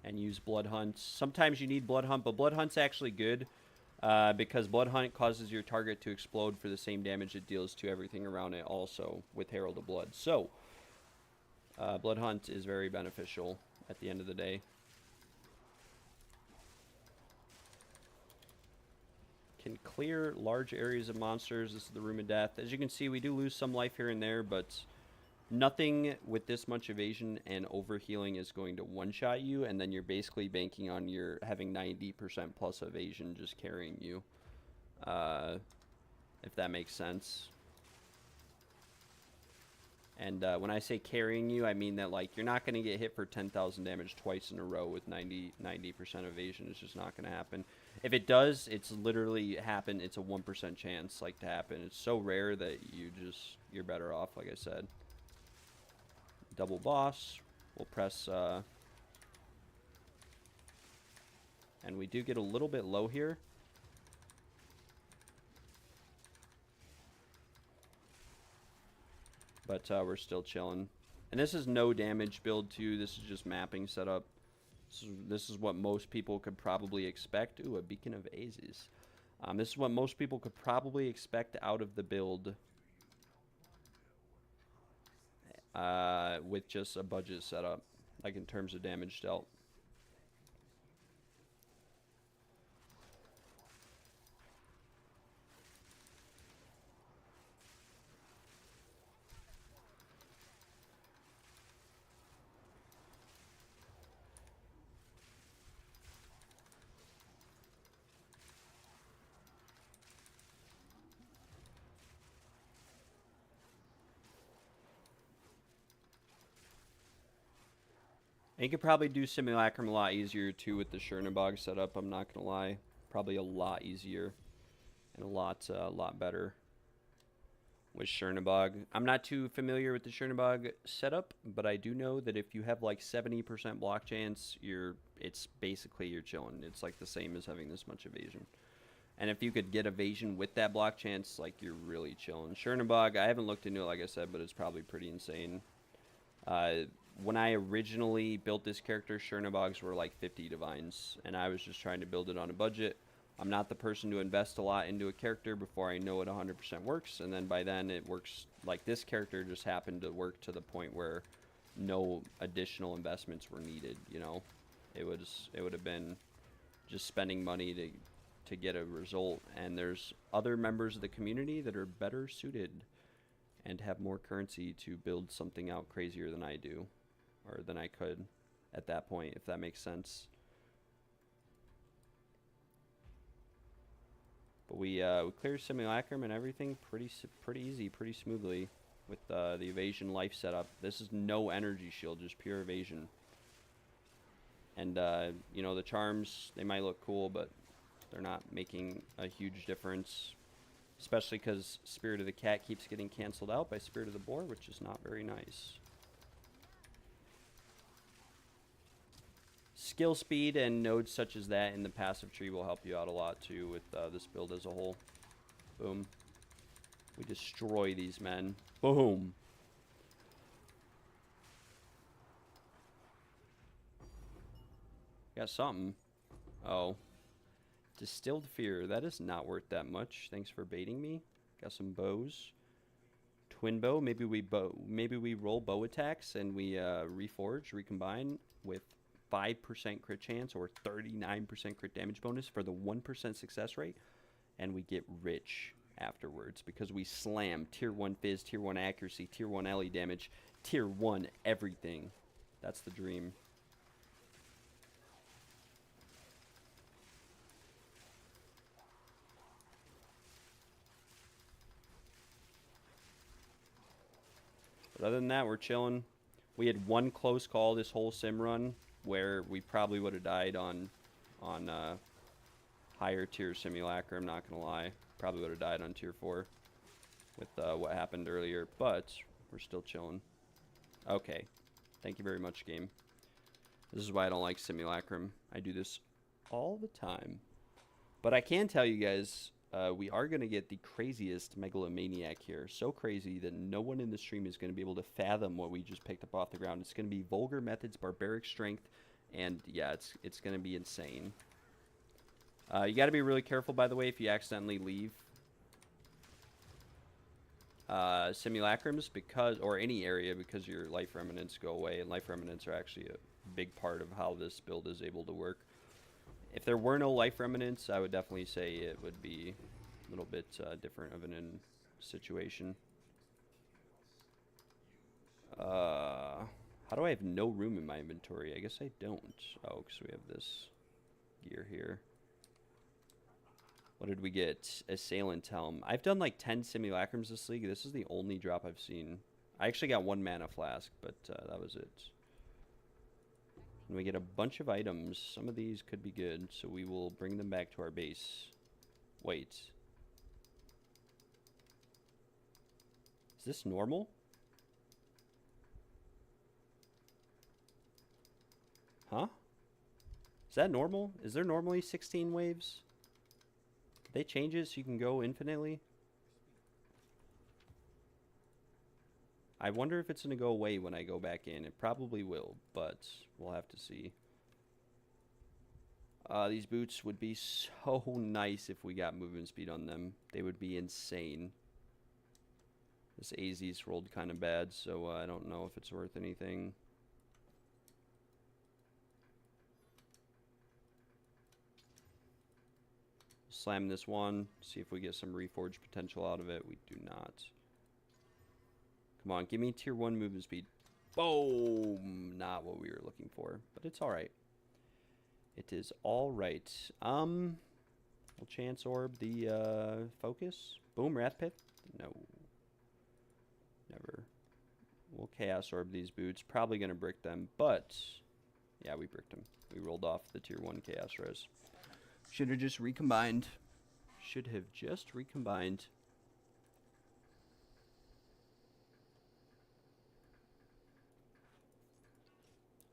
And use Blood Hunt. Sometimes you need Blood Hunt, but Blood Hunt's actually good because Blood Hunt causes your target to explode for the same damage it deals to everything around it also with Herald of Blood. So, Blood Hunt is very beneficial at the end of the day. can clear large areas of monsters. This is the Room of Death. As you can see, we do lose some life here and there, but nothing with this much evasion and overhealing is going to one-shot you, and then you're basically banking on your having 90% plus evasion just carrying you, if that makes sense. And when I say carrying you, I mean that, like, you're not going to get hit for 10,000 damage twice in a row with 90% evasion. It's just not going to happen. If it does, it's literally happen. It's a 1% chance, like, to happen. It's so rare that you're better off, like I said. Double boss. We'll press, and we do get a little bit low here. But we're still chilling. And this is no damage build too. This is just mapping setup. This is what most people could probably expect. Ooh, a Beacon of Azes. This is what most people could probably expect out of the build. With just a budget setup. Like in terms of damage dealt. And you could probably do Simulacrum a lot easier too with the Chernobog setup, I'm not going to lie. Probably a lot easier and a lot better with Chernobog. I'm not too familiar with the Chernobog setup, but I do know that if you have like 70% block chance, it's basically you're chilling. It's like the same as having this much evasion. And if you could get evasion with that block chance, like, you're really chilling. Chernobog, I haven't looked into it, like I said, but it's probably pretty insane. When I originally built this character, Chernobogs were like 50 divines, and I was just trying to build it on a budget. I'm not the person to invest a lot into a character before I know it 100% works, and then by then it works. Like, this character just happened to work to the point where no additional investments were needed, you know? It would have been just spending money to get a result, and there's other members of the community that are better suited and have more currency to build something out crazier than I do, or than I could at that point, if that makes sense. But we clear Simulacrum and everything pretty easy, pretty smoothly with the evasion life setup. This is no energy shield, just pure evasion. And you know, the charms, they might look cool, but they're not making a huge difference. Especially because Spirit of the Cat keeps getting canceled out by Spirit of the Boar, which is not very nice. Skill speed and nodes such as that in the passive tree will help you out a lot too with this build as a whole. Boom. We destroy these men. Boom. Got something. Oh. Distilled Fear. That is not worth that much. Thanks for baiting me. Got some bows. Twin bow. Maybe we roll bow attacks and we recombine with 5% crit chance or 39% crit damage bonus for the 1% success rate, and we get rich afterwards because we slam tier 1 fizz, tier 1 accuracy, tier 1 LE damage, tier 1 everything. That's the dream. But other than that, we're chilling. We had one close call this whole sim run where we probably would have died on higher tier Simulacra, I'm not going to lie. Probably would have died on tier 4 with what happened earlier, but we're still chilling. Okay. Thank you very much, game. This is why I don't like Simulacrum. I do this all the time. But I can tell you guys, we are going to get the craziest megalomaniac here. So crazy that no one in the stream is going to be able to fathom what we just picked up off the ground. It's going to be vulgar methods, barbaric strength, and yeah, it's going to be insane. You got to be really careful, by the way, if you accidentally leave simulacrums or any area, because your life remnants go away, and life remnants are actually a big part of how this build is able to work. If there were no life remnants, I would definitely say it would be a little bit different of an situation. How do I have no room in my inventory? I guess I don't. Oh, because we have this gear here. What did we get? Assailant Helm. I've done like 10 simulacrums this league. This is the only drop I've seen. I actually got 1 mana flask, but that was it. And we get a bunch of items. Some of these could be good, so we will bring them back to our base. Wait. Is this normal? Huh? Is that normal? Is there normally 16 waves? Did they change it so you can go infinitely? I wonder if it's going to go away when I go back in. It probably will, but we'll have to see. These boots would be so nice if we got movement speed on them. They would be insane. This AZ's rolled kind of bad, so I don't know if it's worth anything. Slam this one, see if we get some reforge potential out of it. We do not. Come on, give me tier 1 movement speed. Boom! Not what we were looking for, but it's alright. It is alright. We'll chance orb the focus. Boom, Wrath Pit? No. Never. We'll chaos orb these boots. Probably going to brick them, but yeah, we bricked them. We rolled off the tier 1 chaos res. Should have just recombined. Should have just recombined.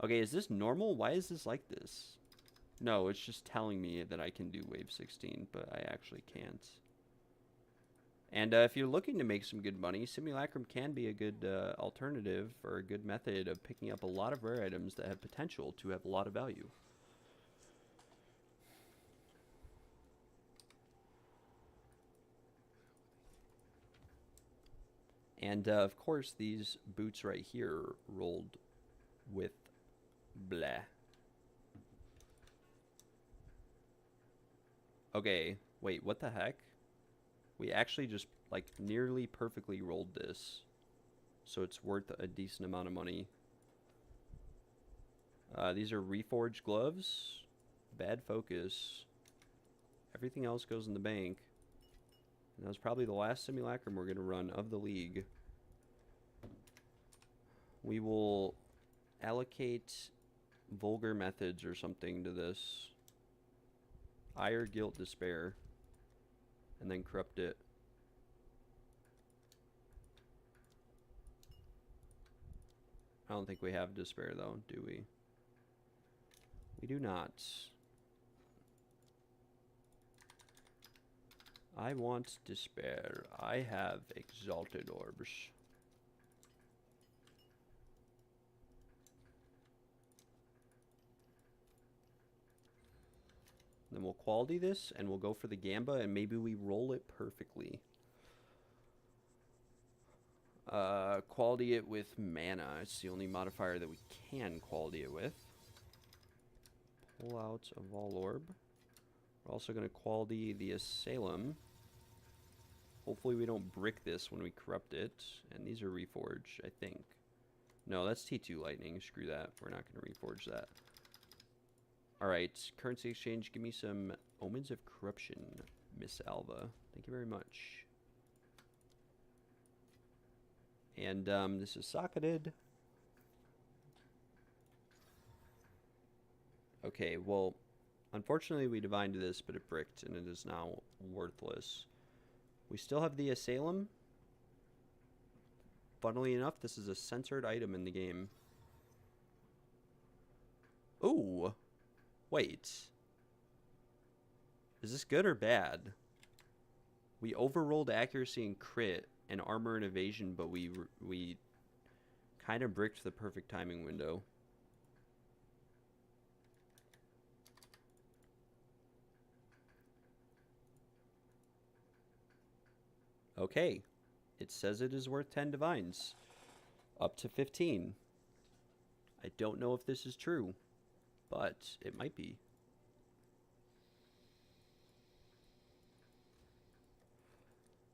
Okay, is this normal? Why is this like this? No, it's just telling me that I can do wave 16, but I actually can't. And if you're looking to make some good money, Simulacrum can be a good alternative or a good method of picking up a lot of rare items that have potential to have a lot of value. And of course, these boots right here rolled with blah. Okay, wait, what the heck? We actually just like nearly perfectly rolled this, so it's worth a decent amount of money. These are reforged gloves, bad focus. Everything else goes in the bank. And that was probably the last simulacrum we're going to run of the league. We will allocate vulgar methods or something to this. Ire, guilt, despair. And then corrupt it. I don't think we have despair though, do we? We do not. I want despair. I have exalted orbs. Then we'll quality this and we'll go for the Gamba and maybe we roll it perfectly. Quality it with mana. It's the only modifier that we can quality it with. Pull out a Vol Orb. We're also going to quality the Asylum. Hopefully we don't brick this when we corrupt it. And these are Reforge, I think. No, that's T2 Lightning. Screw that. We're not going to Reforge that. Alright, currency exchange. Give me some Omens of Corruption, Miss Alva. Thank you very much. And this is socketed. Okay, well, unfortunately we divined this, but it bricked, and it is now worthless. We still have the Asylum. Funnily enough, this is a censored item in the game. Ooh. Wait. Is this good or bad? We overrolled accuracy and crit and armor and evasion, but we kind of bricked the perfect timing window. Okay. It says it is worth 10 divines. Up to 15. I don't know if this is true, but it might be.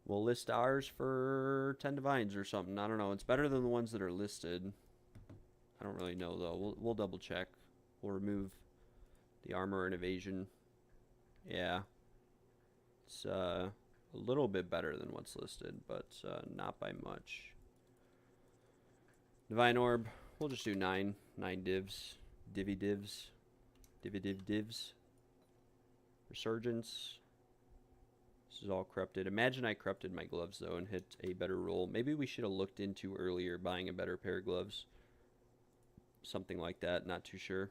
We'll list ours for 10 divines or something. I don't know. It's better than the ones that are listed. I don't really know, though. We'll double check. We'll remove the armor and evasion. Yeah. It's a little bit better than what's listed, but not by much. Divine Orb. We'll just do 9. 9 divs. Divvy divs. Divvy div divs. Resurgence. This is all corrupted. Imagine I corrupted my gloves, though, and hit a better roll. Maybe we should have looked into earlier buying a better pair of gloves. Something like that. Not too sure.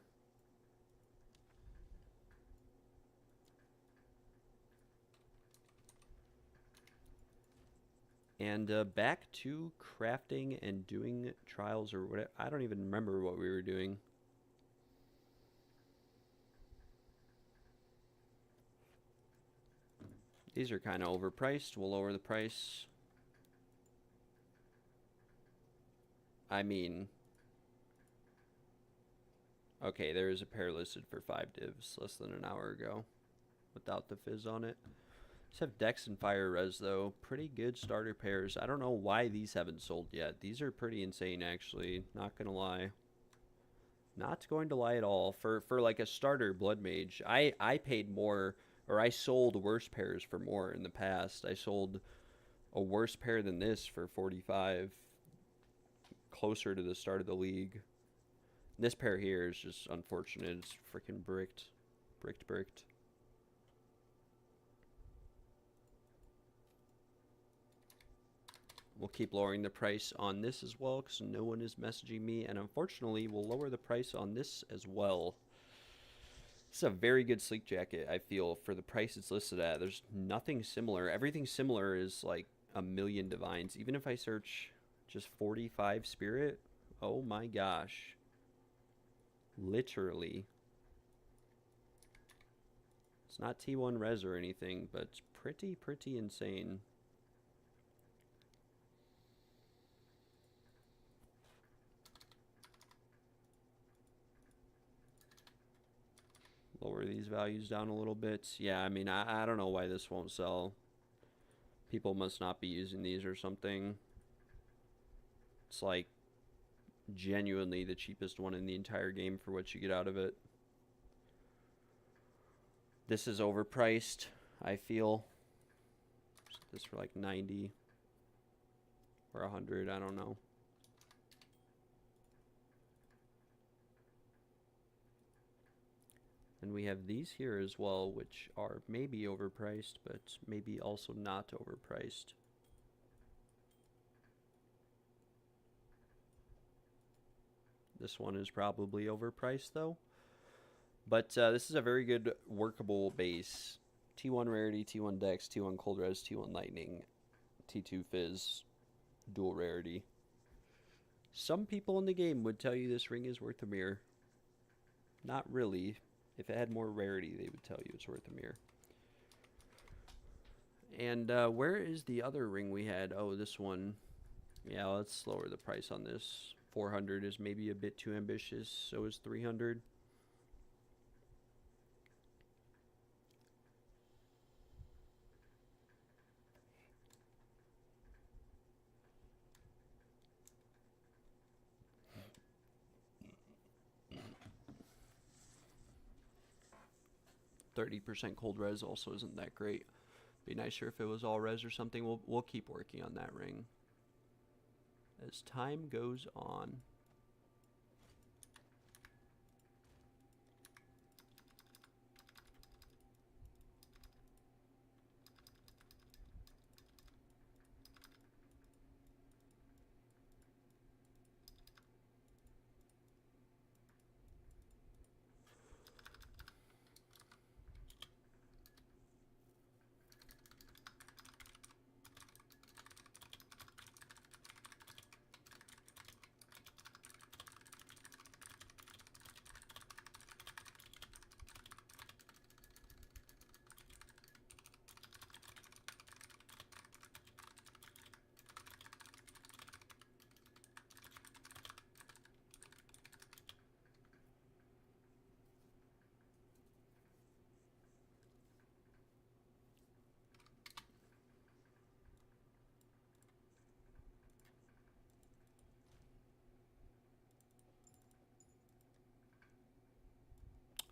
And back to crafting and doing trials or whatever. I don't even remember what we were doing. These are kind of overpriced. We'll lower the price. I mean, okay, there is a pair listed for 5 divs less than an hour ago without the fizz on it. These have Dex and Fire Res, though. Pretty good starter pairs. I don't know why these haven't sold yet. These are pretty insane, actually. Not going to lie. Not going to lie at all. For like a starter Blood Mage, I paid more... Or I sold worse pairs for more in the past. I sold a worse pair than this for 45, closer to the start of the league. This pair here is just unfortunate. It's freaking bricked. Bricked. We'll keep lowering the price on this as well because no one is messaging me. And unfortunately, we'll lower the price on this as well. This is a very good sleek jacket, I feel, for the price it's listed at. There's nothing similar. Everything similar is like a million divines. Even if I search just 45 spirit, oh my gosh. Literally. It's not T1 res or anything, but it's pretty insane. Lower these values down a little bit. Yeah, I mean, I don't know why this won't sell. People must not be using these or something. It's like genuinely the cheapest one in the entire game for what you get out of it. This is overpriced, I feel. This for like 90 or 100, I don't know. And we have these here as well, which are maybe overpriced, but maybe also not overpriced. This one is probably overpriced, though. But this is a very good workable base. T1 Rarity, T1 Dex, T1 Cold Res, T1 Lightning, T2 Fizz, dual Rarity. Some people in the game would tell you this ring is worth a mirror. Not really. If it had more rarity, they would tell you it's worth a mirror. And where is the other ring we had? Oh, this one. Yeah, let's lower the price on this. 400 is maybe a bit too ambitious. So is 300. %, cold res also isn't that great. Be nicer if it was all res or something. We'll keep working on that ring as time goes on.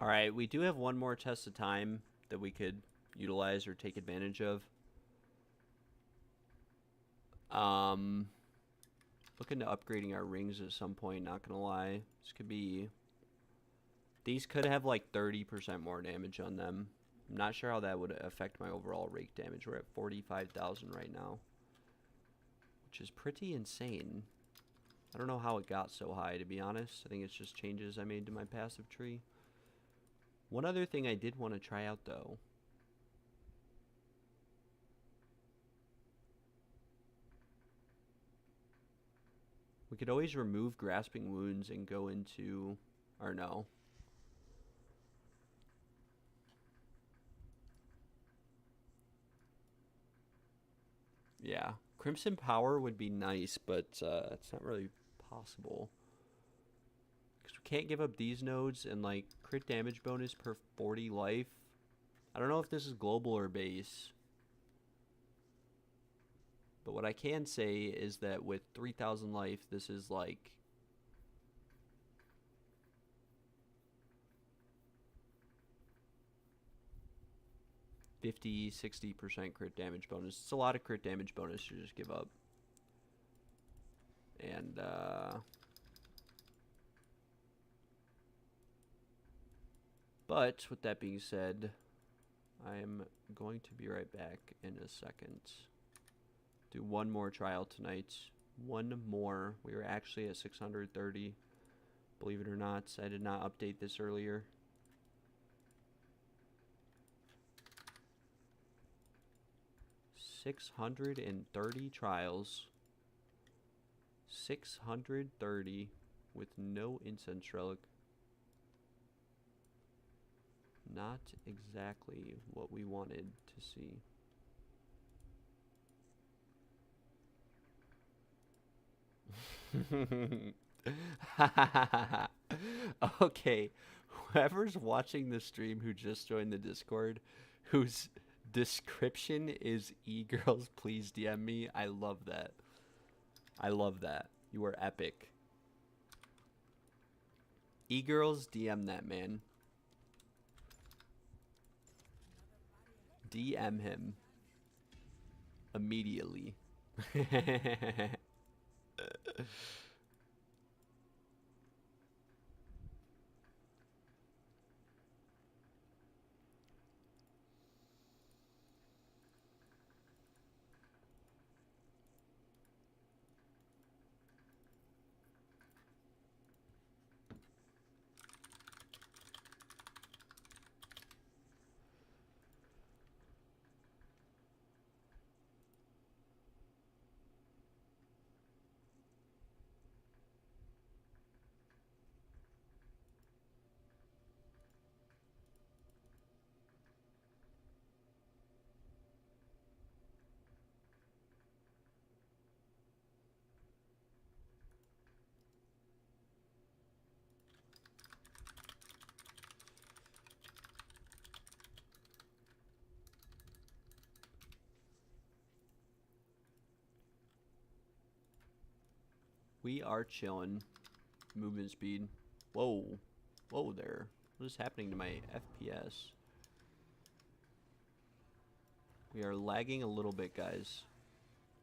All right, we do have one more test of time that we could utilize or take advantage of. Looking to upgrading our rings at some point, not gonna lie. This could be... These could have like 30% more damage on them. I'm not sure how that would affect my overall rake damage. We're at 45,000 right now, which is pretty insane. I don't know how it got so high, to be honest. I think it's just changes I made to my passive tree. One other thing I did want to try out, though. We could always remove grasping wounds and go into... Or no. Yeah. Crimson Power would be nice, but it's not really possible. Because we can't give up these nodes and, like, crit damage bonus per 40 life. I don't know if this is global or base. But what I can say is that with 3,000 life, this is like... $50-60% crit damage bonus. It's a lot of crit damage bonus to just give up. And, but, with that being said, I am going to be right back in a second. Do one more trial tonight. One more. We were actually at 630. Believe it or not, I did not update this earlier. $630 trials. 630 with no incense relic. Not exactly what we wanted to see. Okay, whoever's watching the stream who just joined the Discord, whose description is e-girls, please DM me. I love that. I love that. You are epic. E-girls, DM that man. DM him immediately. We are chilling. Movement speed. Whoa. Whoa there. What is happening to my FPS? We are lagging a little bit, guys.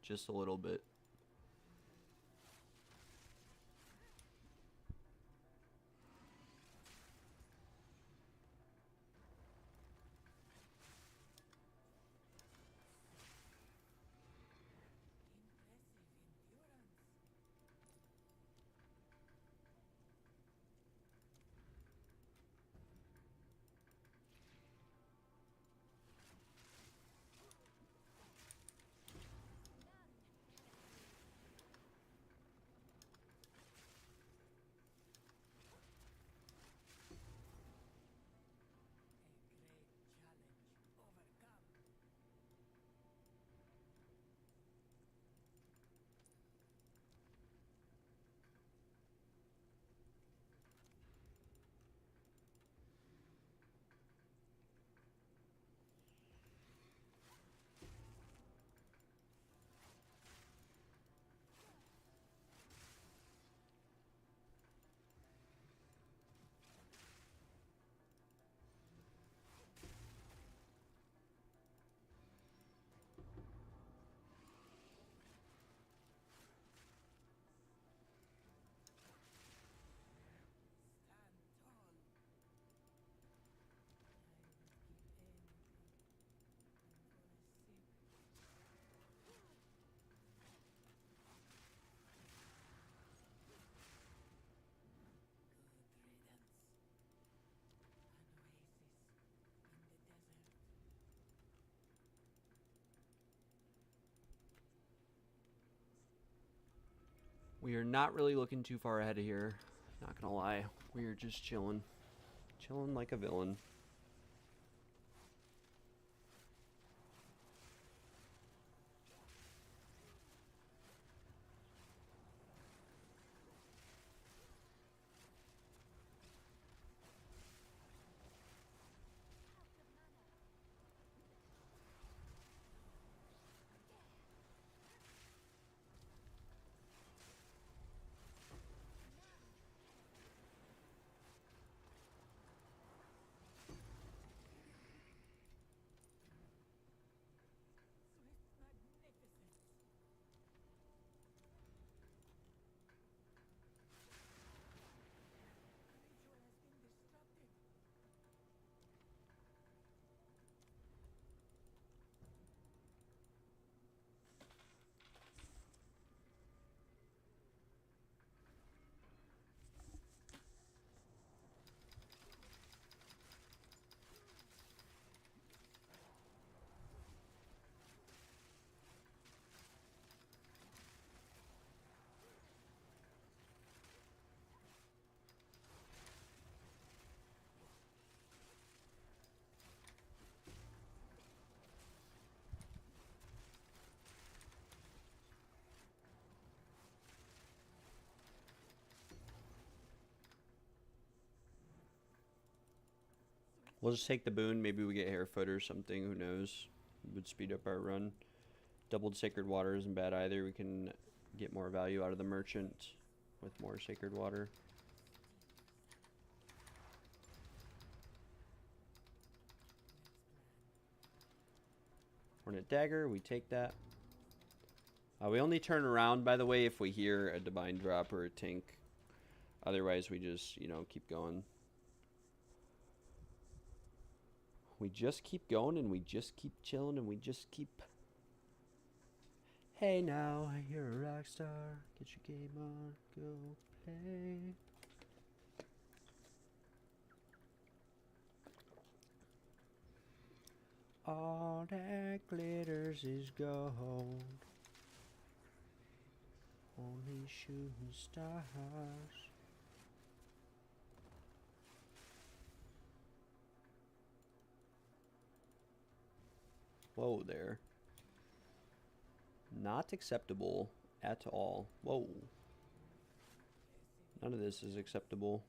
Just a little bit. We are not really looking too far ahead of here. Not gonna lie. We are just chilling. Chilling like a villain. We'll just take the boon. Maybe we get Hairfoot or something. Who knows? It would speed up our run. Doubled Sacred Water isn't bad either. We can get more value out of the merchant with more Sacred Water. Hornet Dagger, we take that. We only turn around, by the way, if we hear a Divine Drop or a Tink. Otherwise, we just, you know, keep going. We just keep going and we just keep chilling and we just keep... Hey now, you're a rock star. Get your game on, go play. All that glitters is gold. Only shooting stars. Whoa there. Not acceptable at all. Whoa. None of this is acceptable.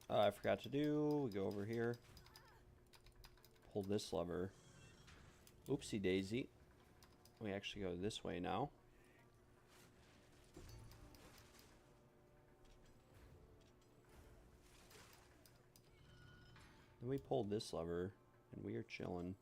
I forgot to do. We go over here. Pull this lever. Oopsie daisy. We actually go this way now. Then we pull this lever and we are chilling.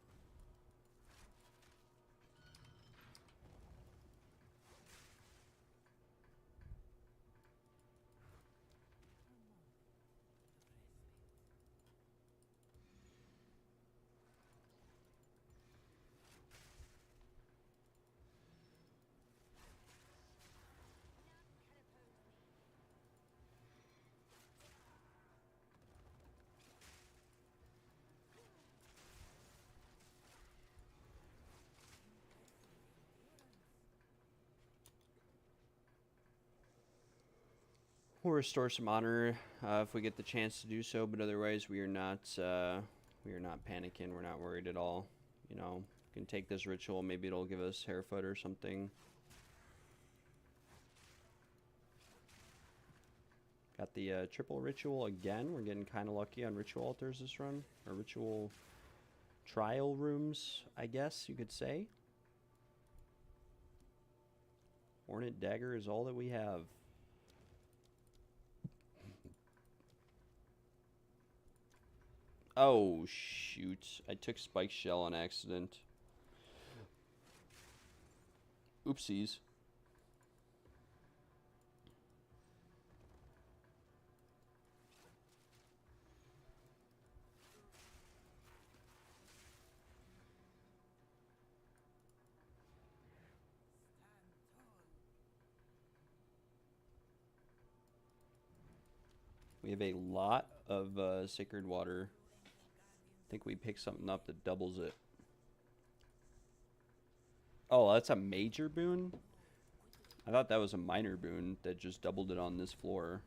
We'll restore some honor if we get the chance to do so, but otherwise we are not panicking. We're not worried at all. You know, we can take this ritual. Maybe it'll give us Hairfoot or something. Got the triple ritual again. We're getting kind of lucky on ritual altars this run, or ritual trial rooms, I guess you could say. Hornet Dagger is all that we have. Oh, shoot. I took Spike Shell on accident. Oopsies. We have a lot of Sacred Water. I think we picked something up that doubles it. Oh, that's a major boon? I thought that was a minor boon that just doubled it on this floor.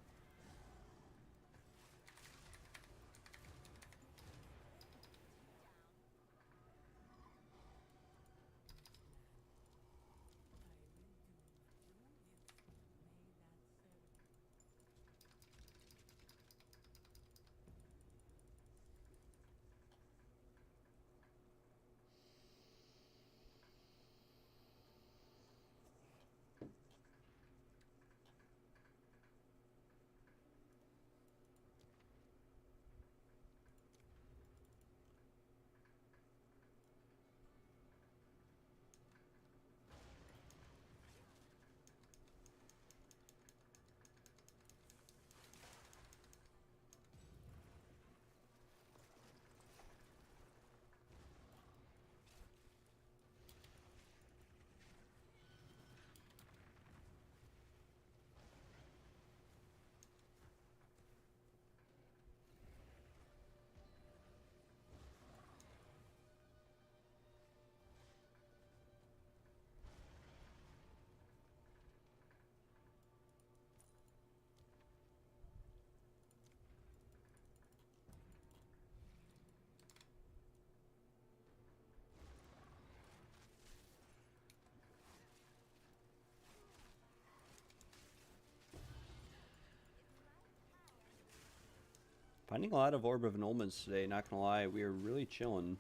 Finding a lot of Orb of Annulments today, not gonna lie. We are really chilling.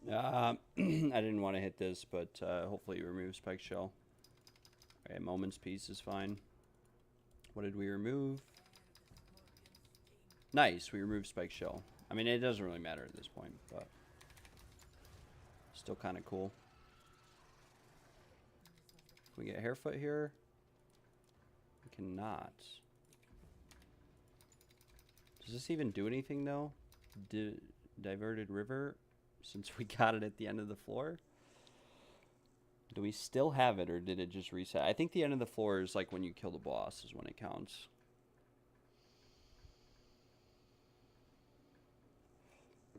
I didn't want to hit this, but hopefully it removes Spike Shell. Alright, Moment's Peace is fine. What did we remove? Nice, we removed Spike Shell. I mean, it doesn't really matter at this point, but still kind of cool. Can we get Hairfoot here? We cannot. Does this even do anything, though? Diverted River? Since we got it at the end of the floor? Do we still have it, or did it just reset? I think the end of the floor is like when you kill the boss is when it counts.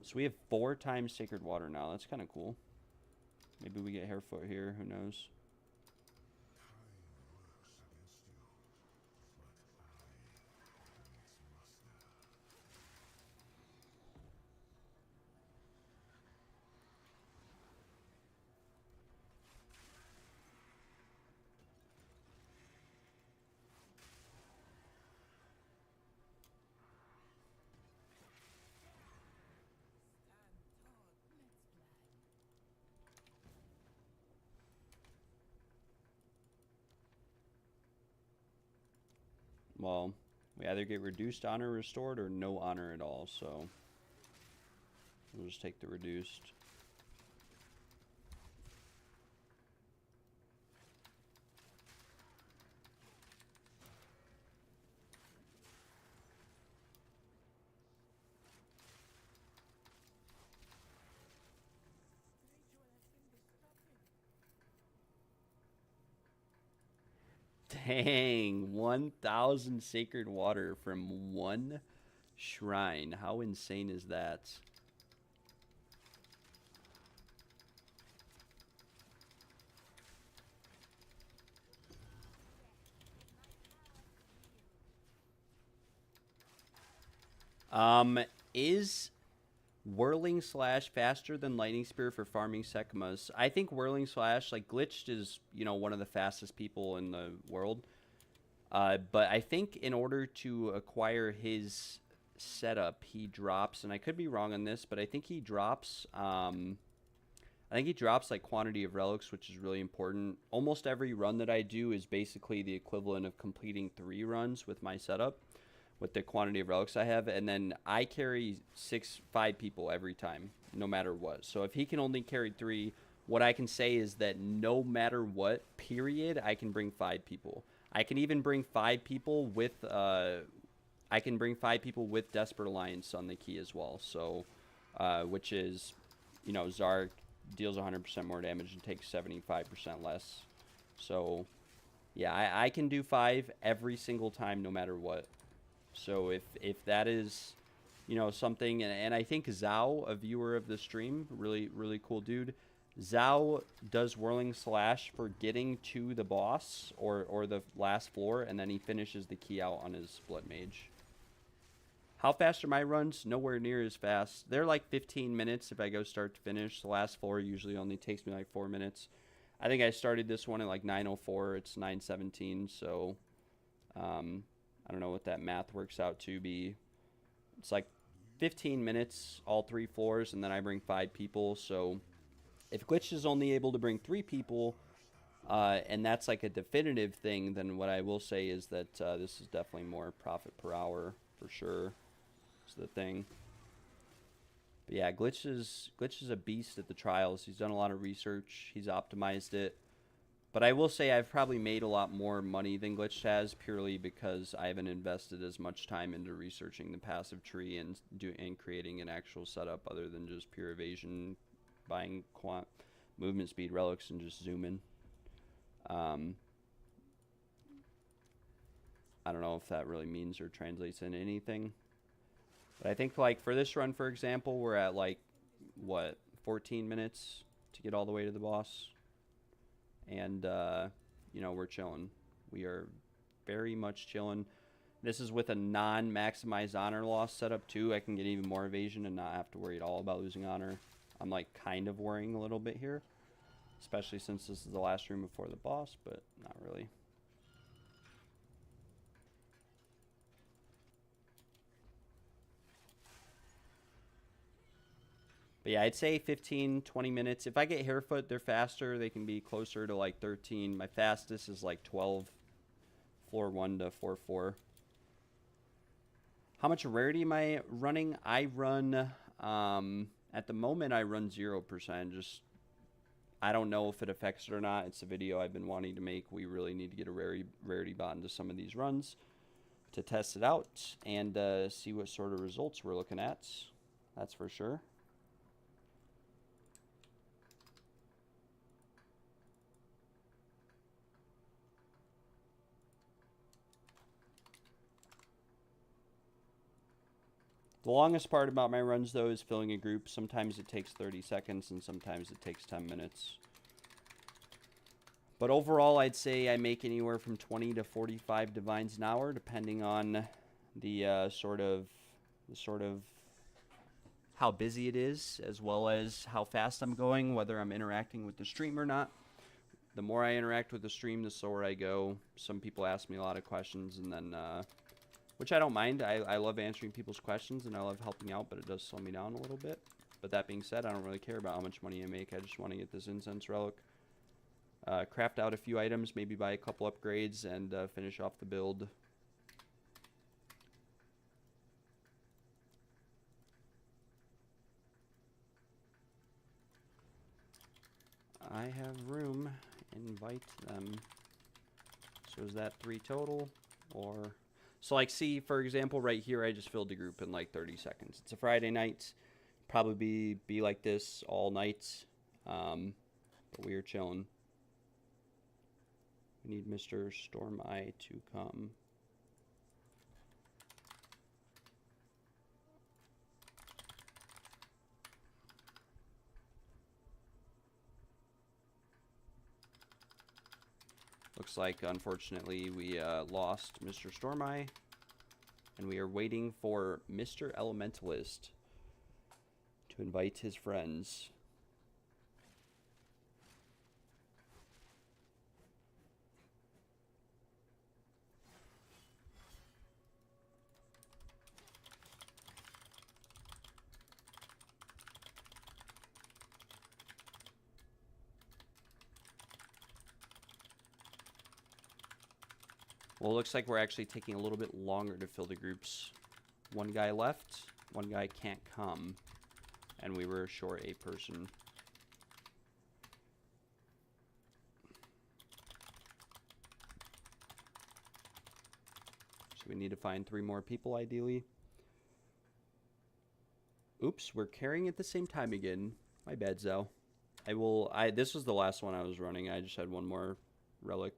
So we have 4 times Sacred Water now. That's kind of cool. Maybe we get Hairfoot here. Who knows? Well, we either get reduced honor restored or no honor at all, so we'll just take the reduced. Dang, 1,000 sacred water from 1 shrine. How insane is that? Is Whirling Slash faster than Lightning Spear for farming Sekhmas? I think Whirling Slash, like, Glitched is, you know, one of the fastest people in the world. But I think in order to acquire his setup, he drops, and I could be wrong on this, but I think he drops, like quantity of relics, which is really important. Almost every run that I do is basically the equivalent of completing 3 runs with my setup, with the quantity of relics I have, and then I carry 5 people every time, no matter what. So if he can only carry 3, what I can say is that no matter what, period, I can bring 5 people. I can even bring 5 people with Desperate Alliance on the key as well. So, which is, you know, Zark deals 100% more damage and takes 75% less. So, yeah, I can do 5 every single time, no matter what. So if that is, you know, something, and I think Zhao, a viewer of the stream, really cool dude. Zhao does Whirling Slash for getting to the boss or the last floor, and then he finishes the key out on his Split Mage. How fast are my runs? Nowhere near as fast. They're like 15 minutes if I go start to finish. The last floor usually only takes me like 4 minutes. I think I started this one at like 9:04. It's 9:17, so I don't know what that math works out to be. It's like 15 minutes, all 3 floors, and then I bring 5 people. So if Glitch is only able to bring 3 people, and that's like a definitive thing, then what I will say is that this is definitely more profit per hour for sure. Is the thing. But yeah, Glitch is a beast at the trials. He's done a lot of research. He's optimized it. But I will say I've probably made a lot more money than Glitch has, purely because I haven't invested as much time into researching the passive tree and creating an actual setup other than just pure evasion, buying movement speed relics, and just zooming. I don't know if that really means or translates into anything. But I think, like, for this run, for example, we're at, like, what, 14 minutes to get all the way to the boss? And, you know, we're chilling. We are very much chilling. This is with a non-maximized honor loss setup, too. I can get even more evasion and not have to worry at all about losing honor. I'm, like, kind of worrying a little bit here. Especially since this is the last room before the boss, but not really. But yeah, I'd say 15, 20 minutes. If I get Hairfoot, they're faster. They can be closer to like 13. My fastest is like 12, floor 1 to 4-4. How much rarity am I running? I run, at the moment, I run 0%. Just, I don't know if it affects it or not. It's a video I've been wanting to make. We really need to get a rarity bot into some of these runs to test it out and see what sort of results we're looking at. That's for sure. The longest part about my runs, though, is filling a group. Sometimes it takes 30 seconds, and sometimes it takes 10 minutes. But overall, I'd say I make anywhere from 20 to 45 divines an hour, depending on the sort of how busy it is, as well as how fast I'm going, whether I'm interacting with the stream or not. The more I interact with the stream, the slower I go. Some people ask me a lot of questions, and then which I don't mind. I love answering people's questions, and I love helping out, but it does slow me down a little bit. But that being said, I don't really care about how much money I make. I just want to get this incense relic, craft out a few items, maybe buy a couple upgrades, and finish off the build. I have room. Invite them. So is that 3 total? Or... So, like, see, for example, right here, I just filled the group in, like, 30 seconds. It's a Friday night. Probably be like this all night. But we are chilling. We need Mr. Storm Eye to come. Looks like, unfortunately, we lost Mr. Stormeye, and we are waiting for Mr. Elementalist to invite his friends. Well, it looks like we're actually taking a little bit longer to fill the groups. One guy left, one guy can't come, and we were short a person. So we need to find 3 more people, ideally. Oops, we're carrying at the same time again. My bad, Zell. This was the last one I was running. I just had one more relic.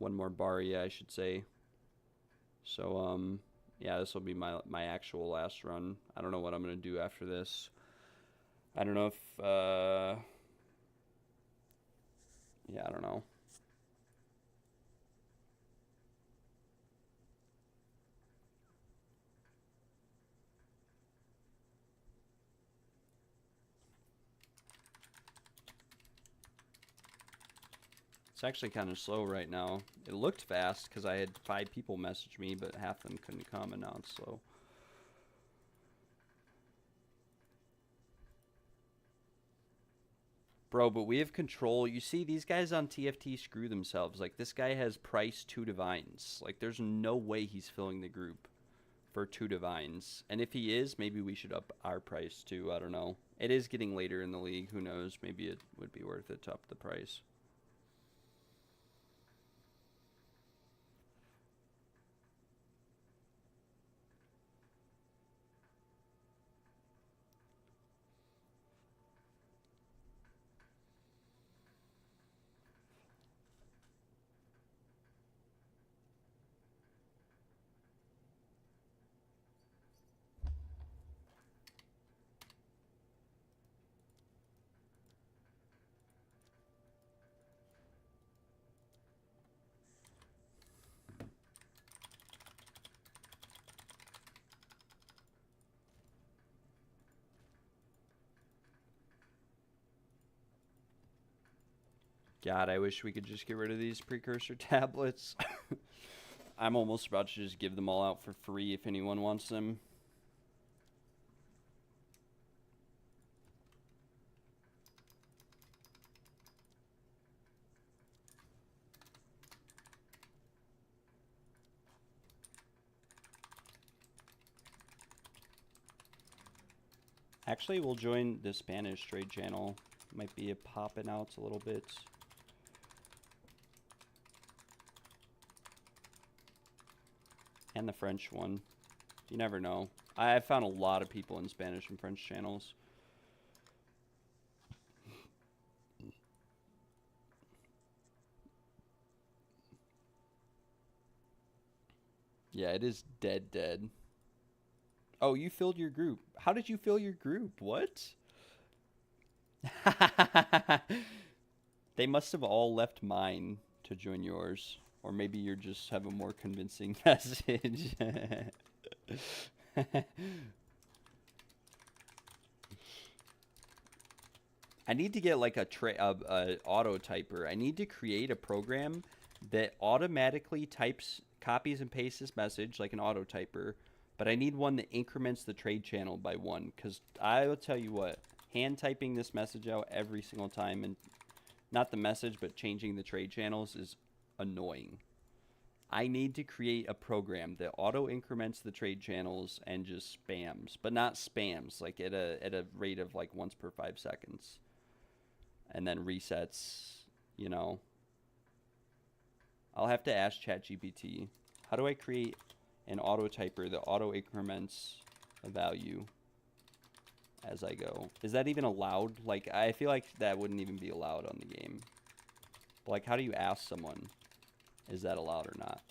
One more Baria, I should say. So, yeah, this will be my actual last run. I don't know what I'm going to do after this. I don't know if, yeah, I don't know. It's actually kind of slow right now. It looked fast because I had 5 people message me, but half of them couldn't come, and now it's slow. Bro, but we have control. You see, these guys on TFT screw themselves. Like, this guy has price 2 divines. Like, there's no way he's filling the group for 2 divines. And if he is, maybe we should up our price too. I don't know. It is getting later in the league. Who knows? Maybe it would be worth it to up the price. God, I wish we could just get rid of these precursor tablets. I'm almost about to just give them all out for free if anyone wants them. Actually, we'll join the Spanish trade channel. Might be popping out a little bit. And the French one. You never know. I found a lot of people in Spanish and French channels. Yeah, it is dead. Oh, you filled your group. How did you fill your group? What? They must have all left mine to join yours. Or maybe you just have a more convincing message. I need to get like a auto typer. I need to create a program that automatically copies and pastes this message like an auto typer. But I need one that increments the trade channel by 1. Because I will tell you what, hand typing this message out every single time, and not the message, but changing the trade channels is annoying. I need to create a program that auto increments the trade channels and just spams. But not spams, like at a rate of like once per 5 seconds. And then resets, you know. I'll have to ask ChatGPT, how do I create an auto typer that auto increments a value as I go? Is that even allowed? Like, I feel like that wouldn't even be allowed on the game. But like, how do you ask someone, is that allowed or not?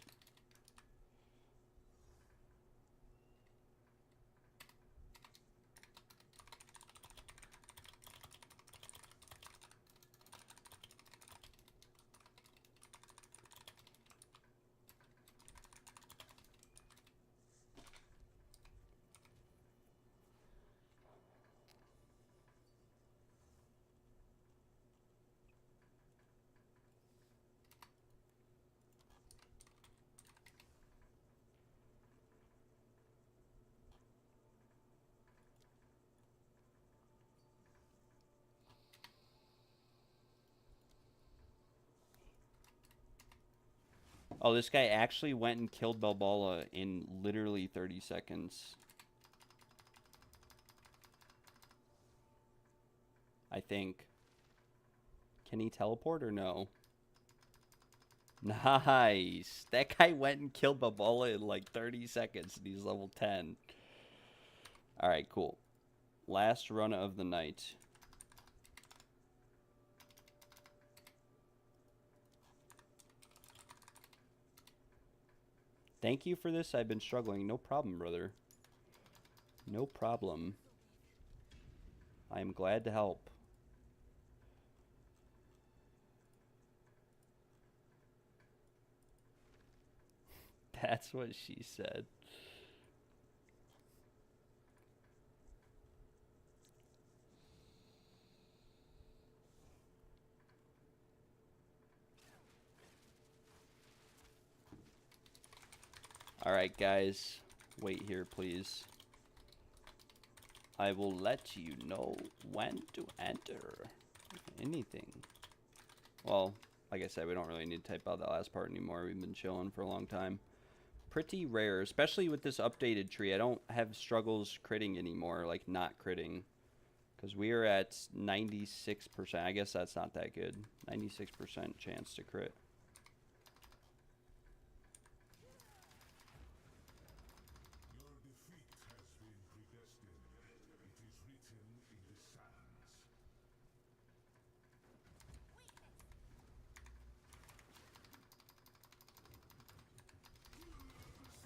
Oh, this guy actually went and killed Balboa in literally 30 seconds. I think. Can he teleport or no? Nice. That guy went and killed Balboa in like 30 seconds and he's level 10. Alright, cool. Last run of the night. Thank you for this. I've been struggling. No problem, brother. No problem. I am glad to help. That's what she said. Alright, guys. Wait here, please. I will let you know when to enter anything. Well, like I said, we don't really need to type out that last part anymore. We've been chilling for a long time. Pretty rare, especially with this updated tree. I don't have struggles critting anymore, like not critting. Because we are at 96%. I guess that's not that good. 96% chance to crit.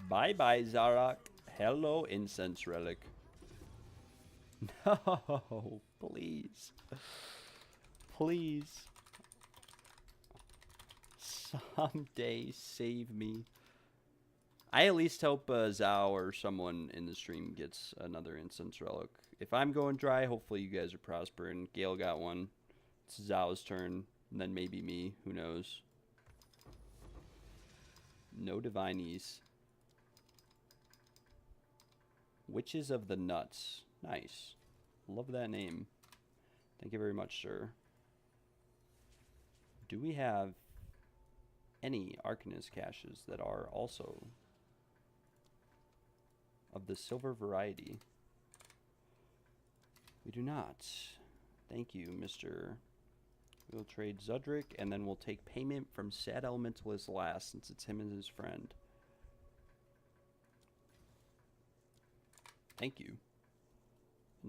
Bye-bye, Zarak. Hello, Incense Relic. No, please. Please. Someday, save me. I at least hope Zhao or someone in the stream gets another Incense Relic. If I'm going dry, hopefully you guys are prospering. Gale got one. It's Zhao's turn. And then maybe me. Who knows? No Divinies. Witches of the Nuts. Nice. Love that name. Thank you very much, sir. Do we have any Arcanist caches that are also of the silver variety? We do not. Thank you, Mr. We'll trade Zudrick, and then we'll take payment from Sad Elementalist last, since it's him and his friend. Thank you.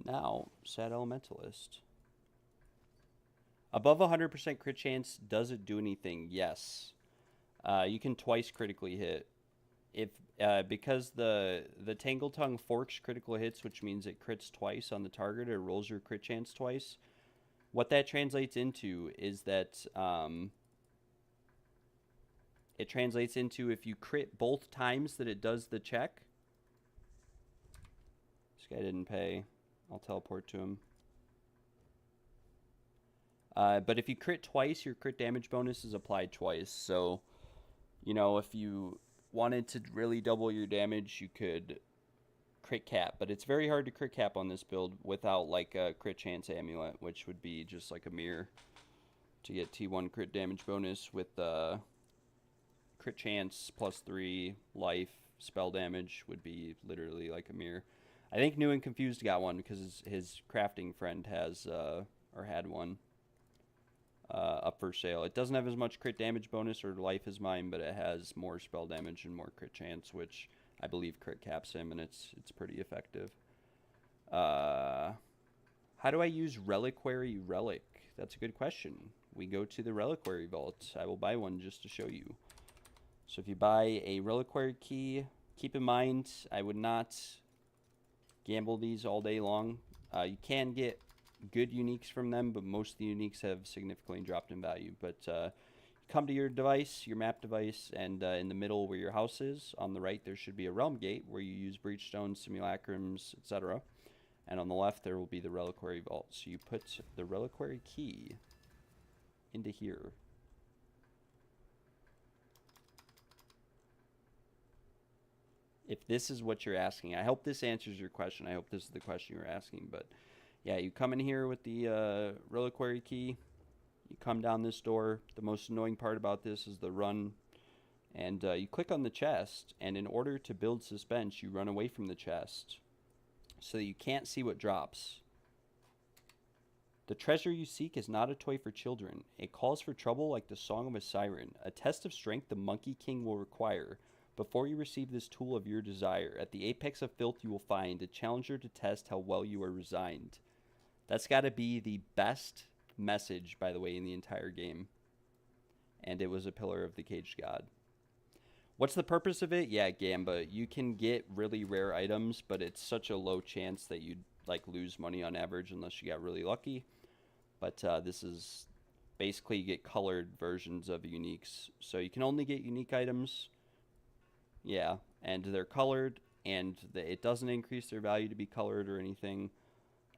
Now, Sad Elementalist. Above 100% crit chance, does it do anything? Yes. You can twice critically hit. If because the Tangle Tongue forks critical hits, which means it crits twice on the target or rolls your crit chance twice. What that translates into is that it translates into if you crit both times that it does the check. This guy didn't pay. I'll teleport to him. But if you crit twice, your crit damage bonus is applied twice. So, you know, if you wanted to really double your damage, you could crit cap. But it's very hard to crit cap on this build without, like, a crit chance amulet, which would be just like a mirror to get T1 crit damage bonus with crit chance +3 life spell damage would be literally like a mirror. I think New and Confused got one because his crafting friend has or had one up for sale. It doesn't have as much crit damage bonus or life as mine, but it has more spell damage and more crit chance, which I believe crit caps him, and it's pretty effective. How do I use Reliquary Relic? That's a good question. We go to the Reliquary Vault. I will buy one just to show you. So if you buy a Reliquary Key, keep in mind, I would not gamble these all day long. You can get good uniques from them, but most of the uniques have significantly dropped in value. But come to your device, your map device, and in the middle where your house is, on the right there should be a Realm Gate where you use Breachstones, Simulacrums, etc. And on the left there will be the Reliquary Vault. So you put the Reliquary Key into here. If this is what you're asking, I hope this answers your question. I hope this is the question you're asking. But yeah, you come in here with the Reliquary Key. You come down this door. The most annoying part about this is the run. And you click on the chest. And in order to build Suspense, you run away from the chest so that you can't see what drops. The treasure you seek is not a toy for children. It calls for trouble like the song of a siren. A test of strength the Monkey King will require. Before you receive this tool of your desire, at the apex of filth you will find a challenger to test how well you are resigned. That's got to be the best message, by the way, in the entire game. And it was a pillar of the Caged God. What's the purpose of it? Yeah, Gamba. You can get really rare items, but it's such a low chance that you'd like lose money on average unless you got really lucky. But this is basically you get colored versions of uniques. So you can only get unique items. Yeah, and they're colored, and it doesn't increase their value to be colored or anything.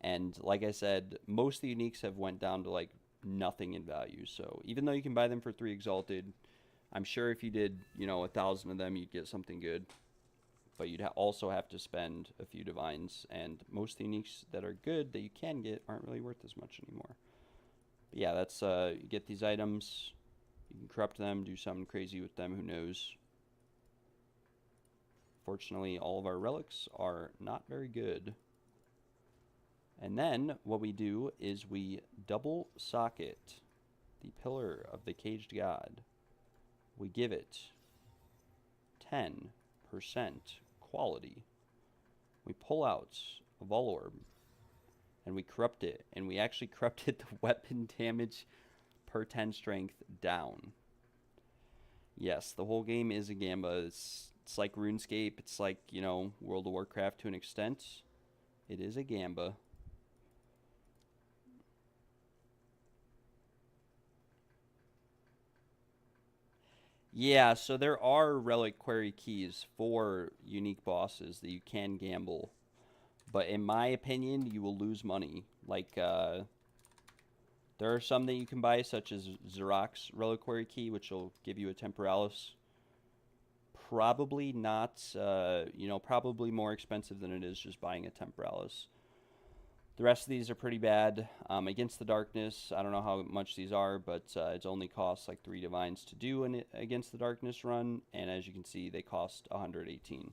And like I said, most of the uniques have went down to like nothing in value. So even though you can buy them for 3 Exalted, I'm sure if you did, you know, 1,000 of them, you'd get something good. But you'd also have to spend a few Divines, and most of the uniques that are good that you can get aren't really worth as much anymore. But yeah, that's you get these items, you can corrupt them, do something crazy with them, who knows. Fortunately, all of our relics are not very good. And then what we do is we double socket the pillar of the Caged God. We give it 10% quality. We pull out a Vol Orb and we corrupt it. And we actually corrupted the weapon damage per 10 strength down. Yes, the whole game is a Gamba. It's like RuneScape. It's like, you know, World of Warcraft to an extent. It is a Gamba. Yeah, so there are Reliquary Keys for unique bosses that you can gamble. But in my opinion, you will lose money. Like, there are some that you can buy, such as Xerox Reliquary Key, which will give you a Temporalis. probably not, probably more expensive than it is just buying a Temporalis. The rest of these are pretty bad. Against the Darkness, I don't know how much these are, but it only costs like 3 Divines to do an Against the Darkness run, and as you can see, they cost 118.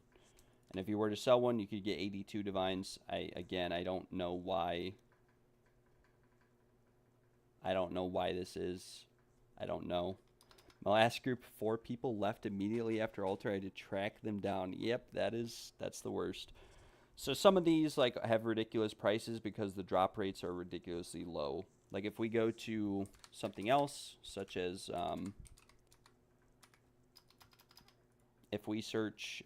And if you were to sell one, you could get 82 Divines. I don't know why. I don't know why this is. I don't know. My last group, 4 people left immediately after Altar. I had to track them down. Yep, that's the worst. So some of these like have ridiculous prices because the drop rates are ridiculously low. Like if we go to something else, such as if we search,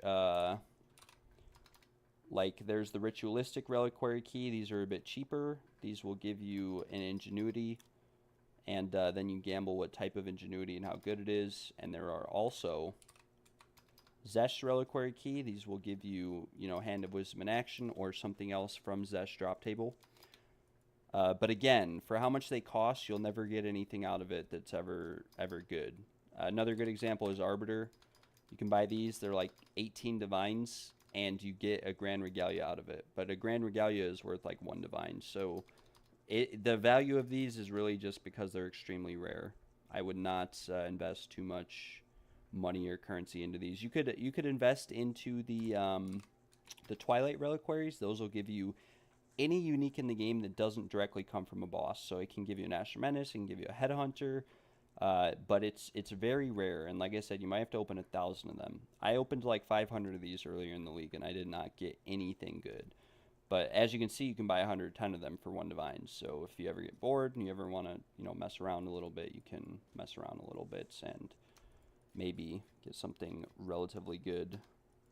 like there's the Ritualistic Reliquary Key. These are a bit cheaper. These will give you an Ingenuity, and then you gamble what type of Ingenuity and how good it is. And there are also Zesh Reliquary Key. These will give you, Hand of Wisdom in action or something else from Zesh drop table. But again, for how much they cost, you'll never get anything out of it that's ever good. Another good example is Arbiter. You can buy these. They're like 18 Divines, and you get a Grand Regalia out of it. But a Grand Regalia is worth like 1 Divine. So the value of these is really just because they're extremely rare. I would not invest too much money or currency into these. You could invest into the Twilight Reliquaries. Those will give you any unique in the game that doesn't directly come from a boss. So it can give you an Asher Menace, it can give you a Headhunter, but it's very rare. And like I said, you might have to open 1,000 of them. I opened like 500 of these earlier in the league, and I did not get anything good. But as you can see, you can buy 110 of them for 1 Divine. So if you ever get bored and you ever want to mess around a little bit, you can mess around a little bit and maybe get something relatively good.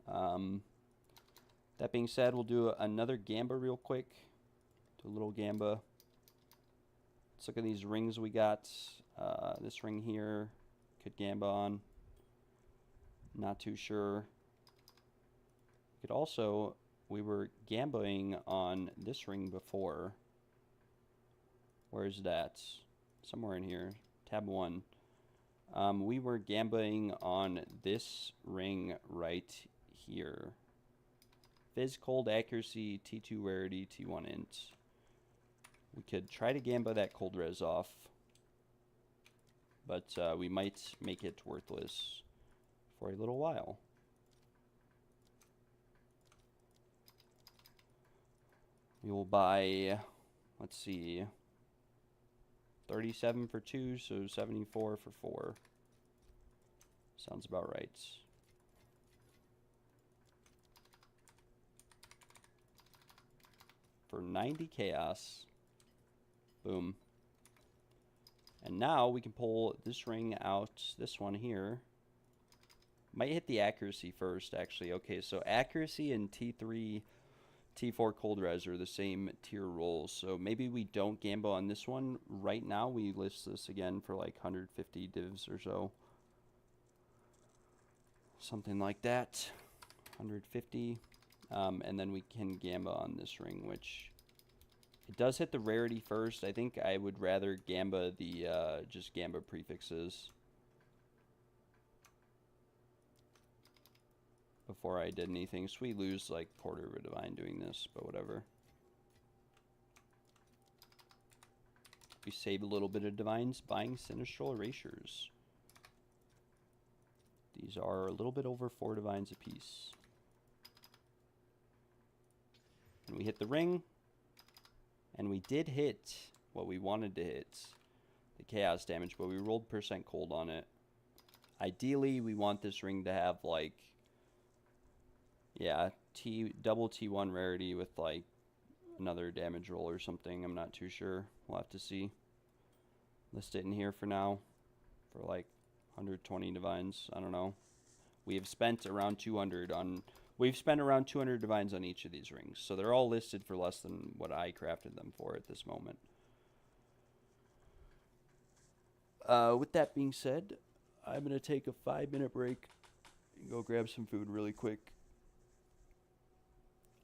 That being said, we'll do another Gamba real quick. Do a little Gamba. Let's look at these rings we got. This ring here could Gamba on. Not too sure. Could also, we were gambaing on this ring before. Where's that? Somewhere in here. Tab 1. We were gambaing on this ring right here. Fizz, Cold, Accuracy, T2 Rarity, T1 Int. We could try to gamba that Cold Res off, but we might make it worthless for a little while. We will buy, let's see, 37 for 2, so 74 for 4. Sounds about right. For 90 Chaos. Boom. And now we can pull this ring out, this one here. Might hit the Accuracy first, actually. Okay, so Accuracy and T3, T4 Cold Res are the same tier rolls. So maybe we don't gamble on this one. Right now, we list this again for like 150 divs or so. Something like that. 150. And then we can gamba on this ring, which it does hit the rarity first. I think I would rather gamba the just gamba prefixes before I did anything. So we lose like quarter of a divine doing this, but whatever. We save a little bit of divines buying Sinistral Erasures. These are a little bit over 4 divines apiece. And we hit the ring, and we did hit what we wanted to hit, the chaos damage, but we rolled % cold on it. Ideally, we want this ring to have like, yeah, double T1 rarity with like another damage roll or something. I'm not too sure. We'll have to see. List it in here for now for like 120 divines. I don't know. We have spent around 200 on... We've spent around 200 divines on each of these rings, so they're all listed for less than what I crafted them for at this moment. With that being said, I'm going to take a 5-minute break and go grab some food really quick.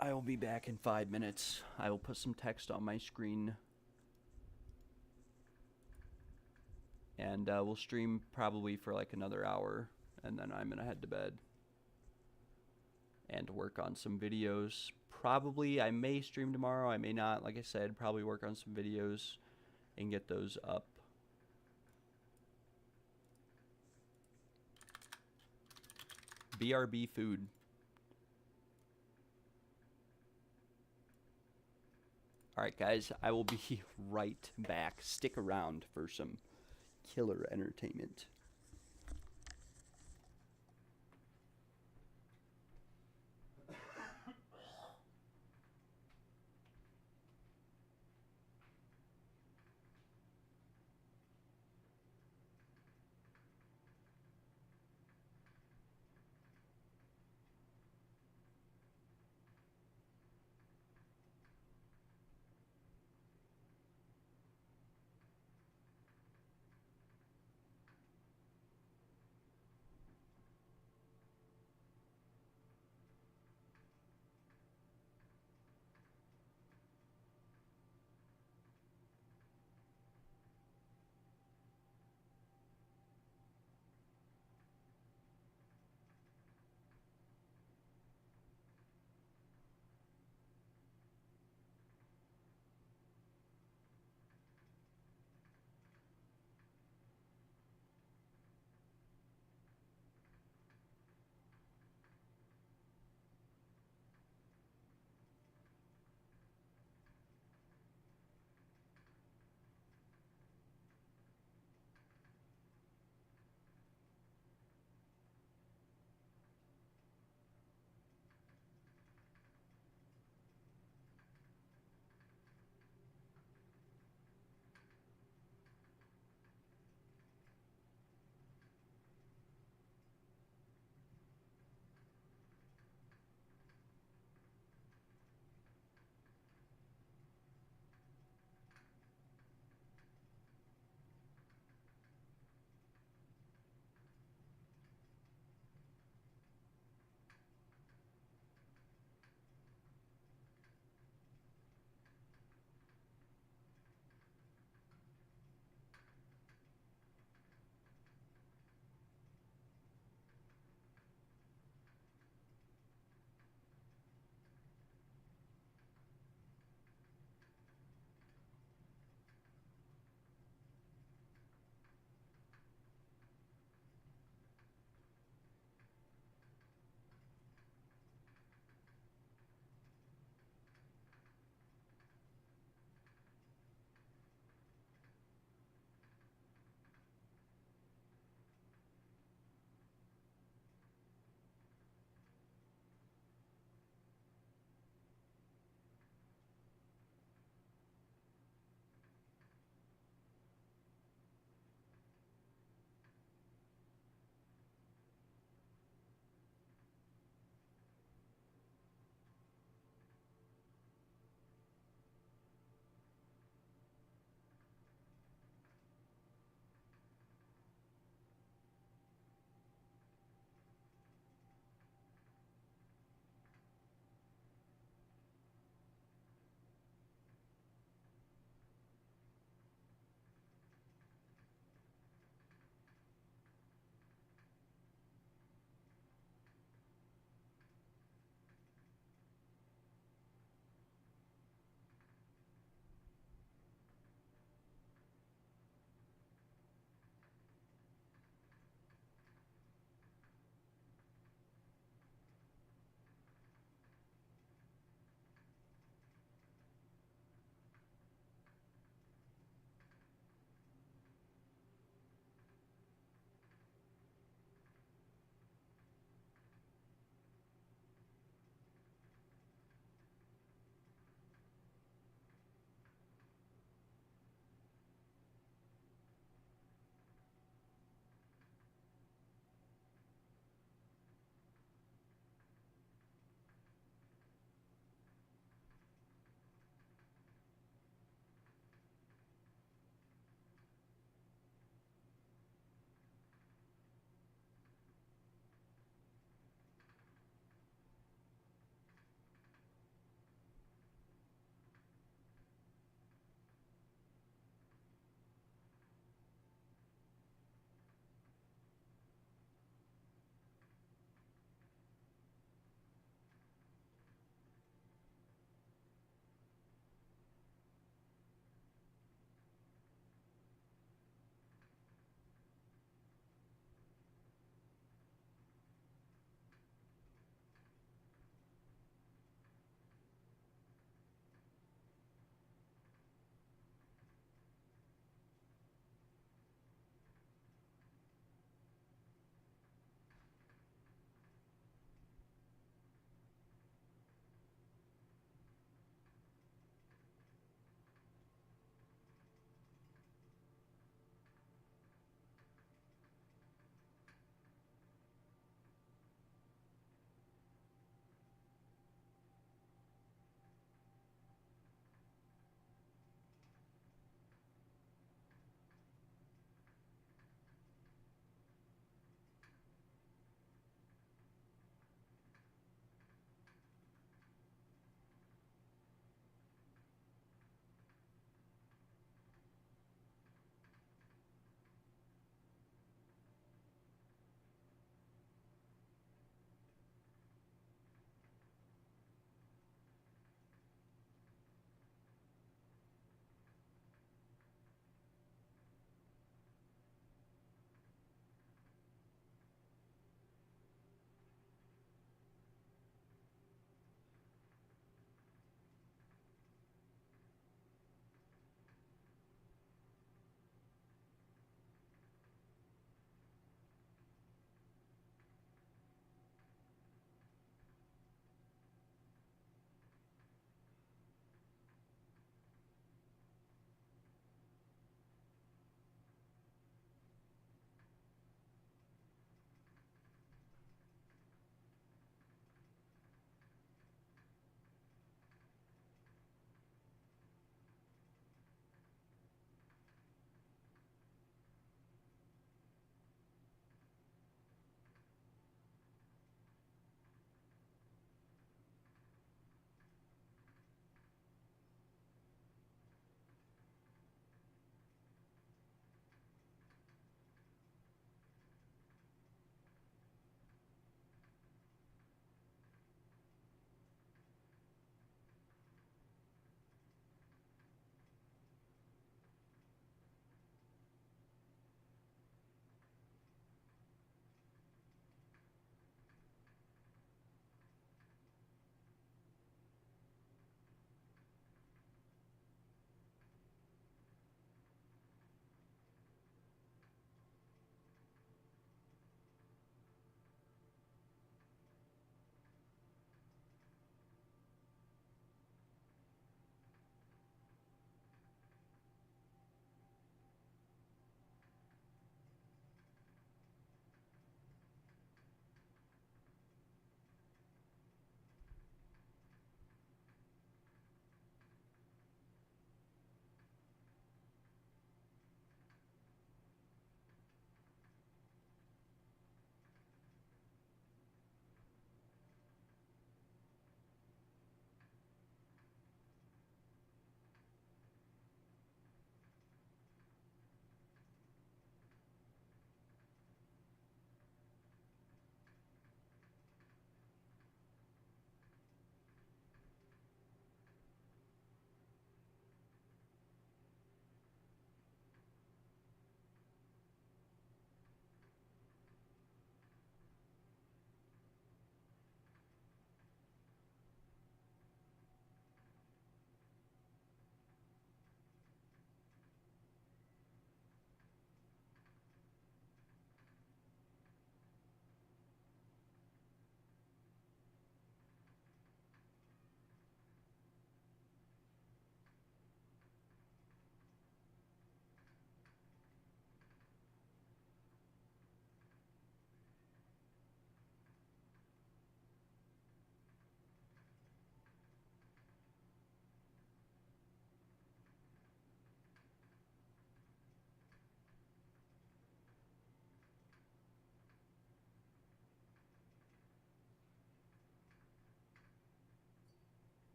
I will be back in 5 minutes. I will put some text on my screen, and we'll stream probably for like another hour, and then I'm going to head to bed. and work on some videos. Probably I may stream tomorrow, I may not. Like I said, probably work on some videos and get those up. BRB food. Alright guys, I will be right back. Stick around for some killer entertainment.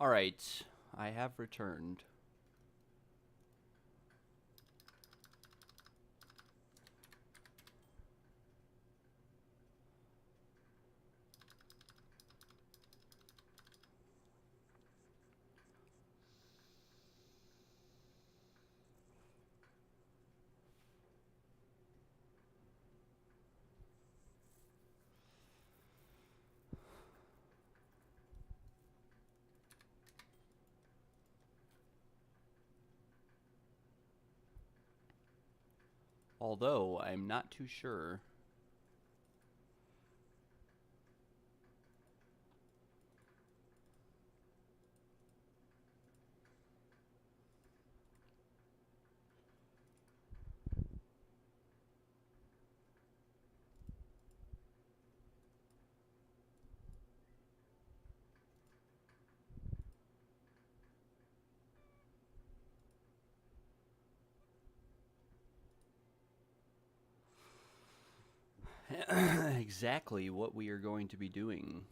All right, I have returned. Although I'm not too sure. Exactly what we are going to be doing.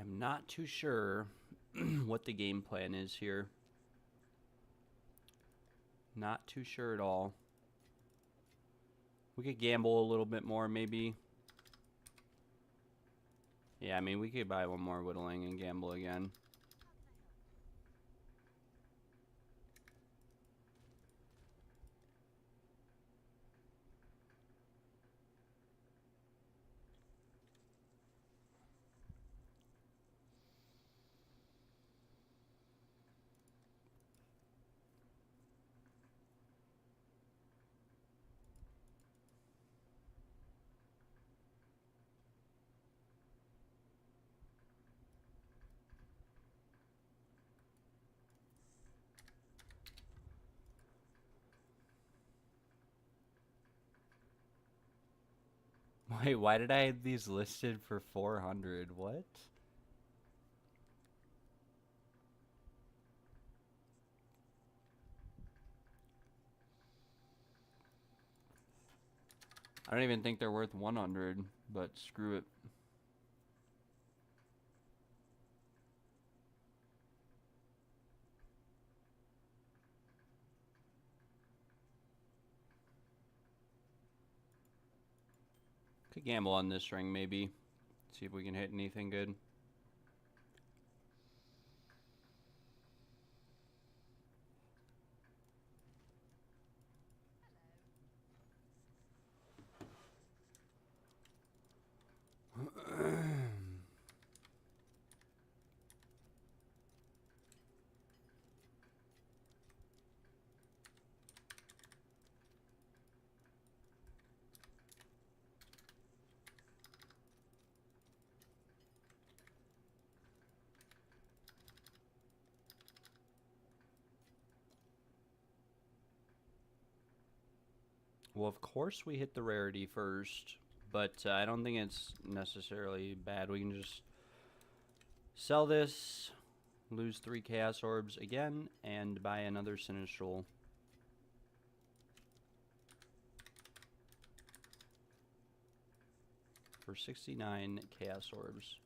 I'm not too sure what the game plan is here. Not too sure at all. We could gamble a little bit more, maybe. Yeah, I mean, we could buy one more whittling and gamble again. Wait, why did I have these listed for 400? What? I don't even think they're worth 100, but screw it. Could gamble on this ring, maybe. See if we can hit anything good. Well, of course we hit the rarity first, but I don't think it's necessarily bad. We can just sell this, lose 3 Chaos Orbs again, and buy another Sinistral. For 69 Chaos Orbs.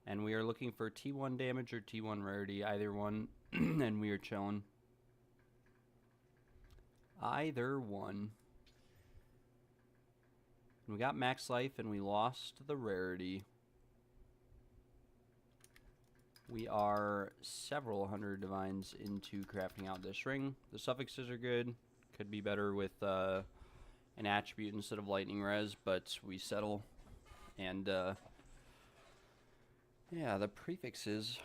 And we are looking for T1 damage or T1 rarity, either one, and we are chilling. Either one. We got max life and we lost the rarity. We are several hundred divines into crafting out this ring. The suffixes are good. Could be better with an attribute instead of lightning res, but we settle. And yeah, the prefixes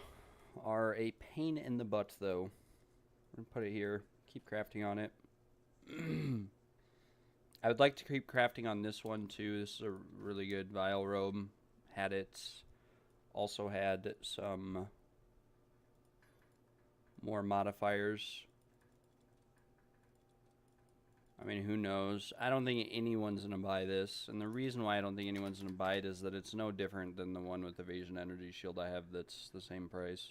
are a pain in the butt, though. I'm going to put it here. Keep crafting on it. I would like to keep crafting on this one, too. This is a really good Vial Robe. Had it. Also had some more modifiers. I mean, who knows? I don't think anyone's going to buy this. And the reason why I don't think anyone's going to buy it is that it's no different than the one with Evasion Energy Shield I have that's the same price.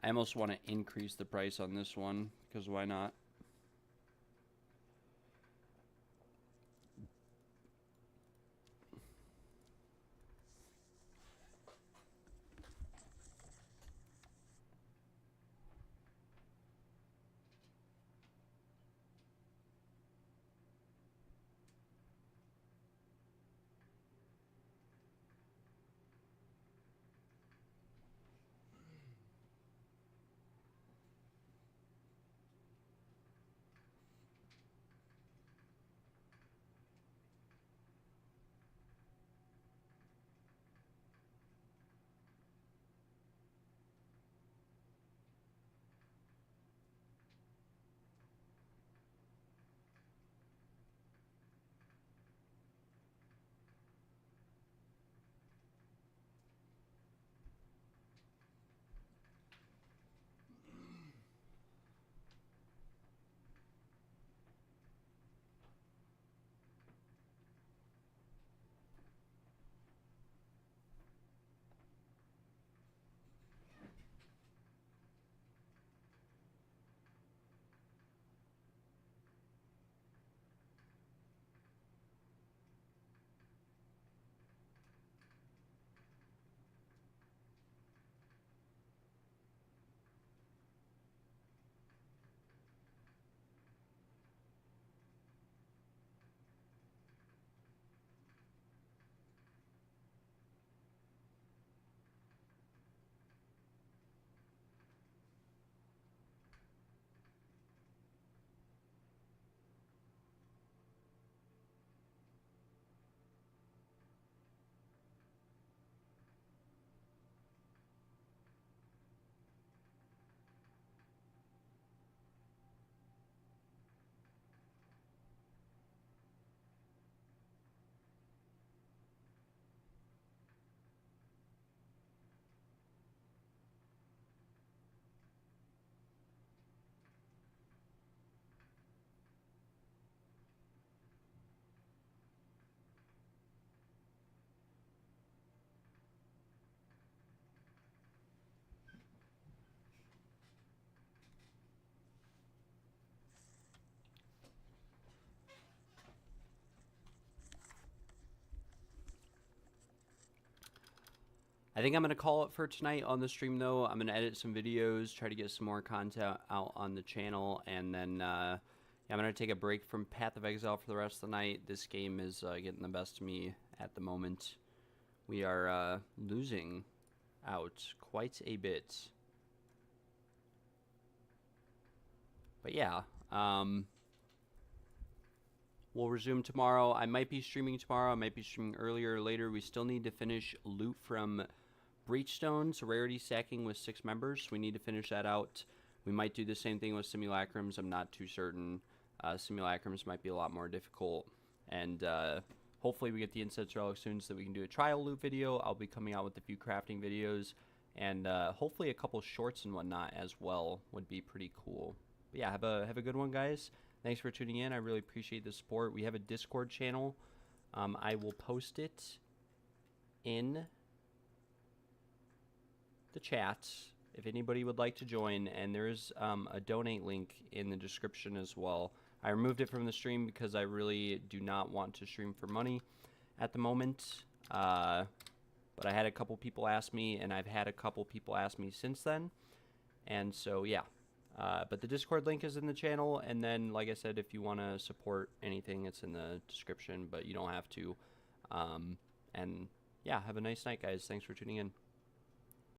I almost want to increase the price on this one, because why not? I think I'm going to call it for tonight on the stream, though. I'm going to edit some videos, try to get some more content out on the channel, and then yeah, I'm going to take a break from Path of Exile for the rest of the night. This game is getting the best of me at the moment. We are losing out quite a bit. But yeah, we'll resume tomorrow. I might be streaming tomorrow. I might be streaming earlier or later. We still need to finish loot from Breachstones, rarity stacking with 6 members. We need to finish that out. We might do the same thing with Simulacrums. I'm not too certain. Simulacrums might be a lot more difficult. And hopefully we get the Incense Relic soon so that we can do a trial loot video. I'll be coming out with a few crafting videos, and hopefully a couple shorts and whatnot as well would be pretty cool. But yeah, have a good one, guys. Thanks for tuning in. I really appreciate the support. We have a Discord channel. I will post it in the chats if anybody would like to join, and there's a donate link in the description as well. I removed it from the stream because I really do not want to stream for money at the moment, but I had a couple people ask me, and I've had a couple people ask me since then, and so yeah. But the Discord link is in the channel, and then, like I said, if you want to support anything, it's in the description, but you don't have to. And yeah, have a nice night, guys. Thanks for tuning in.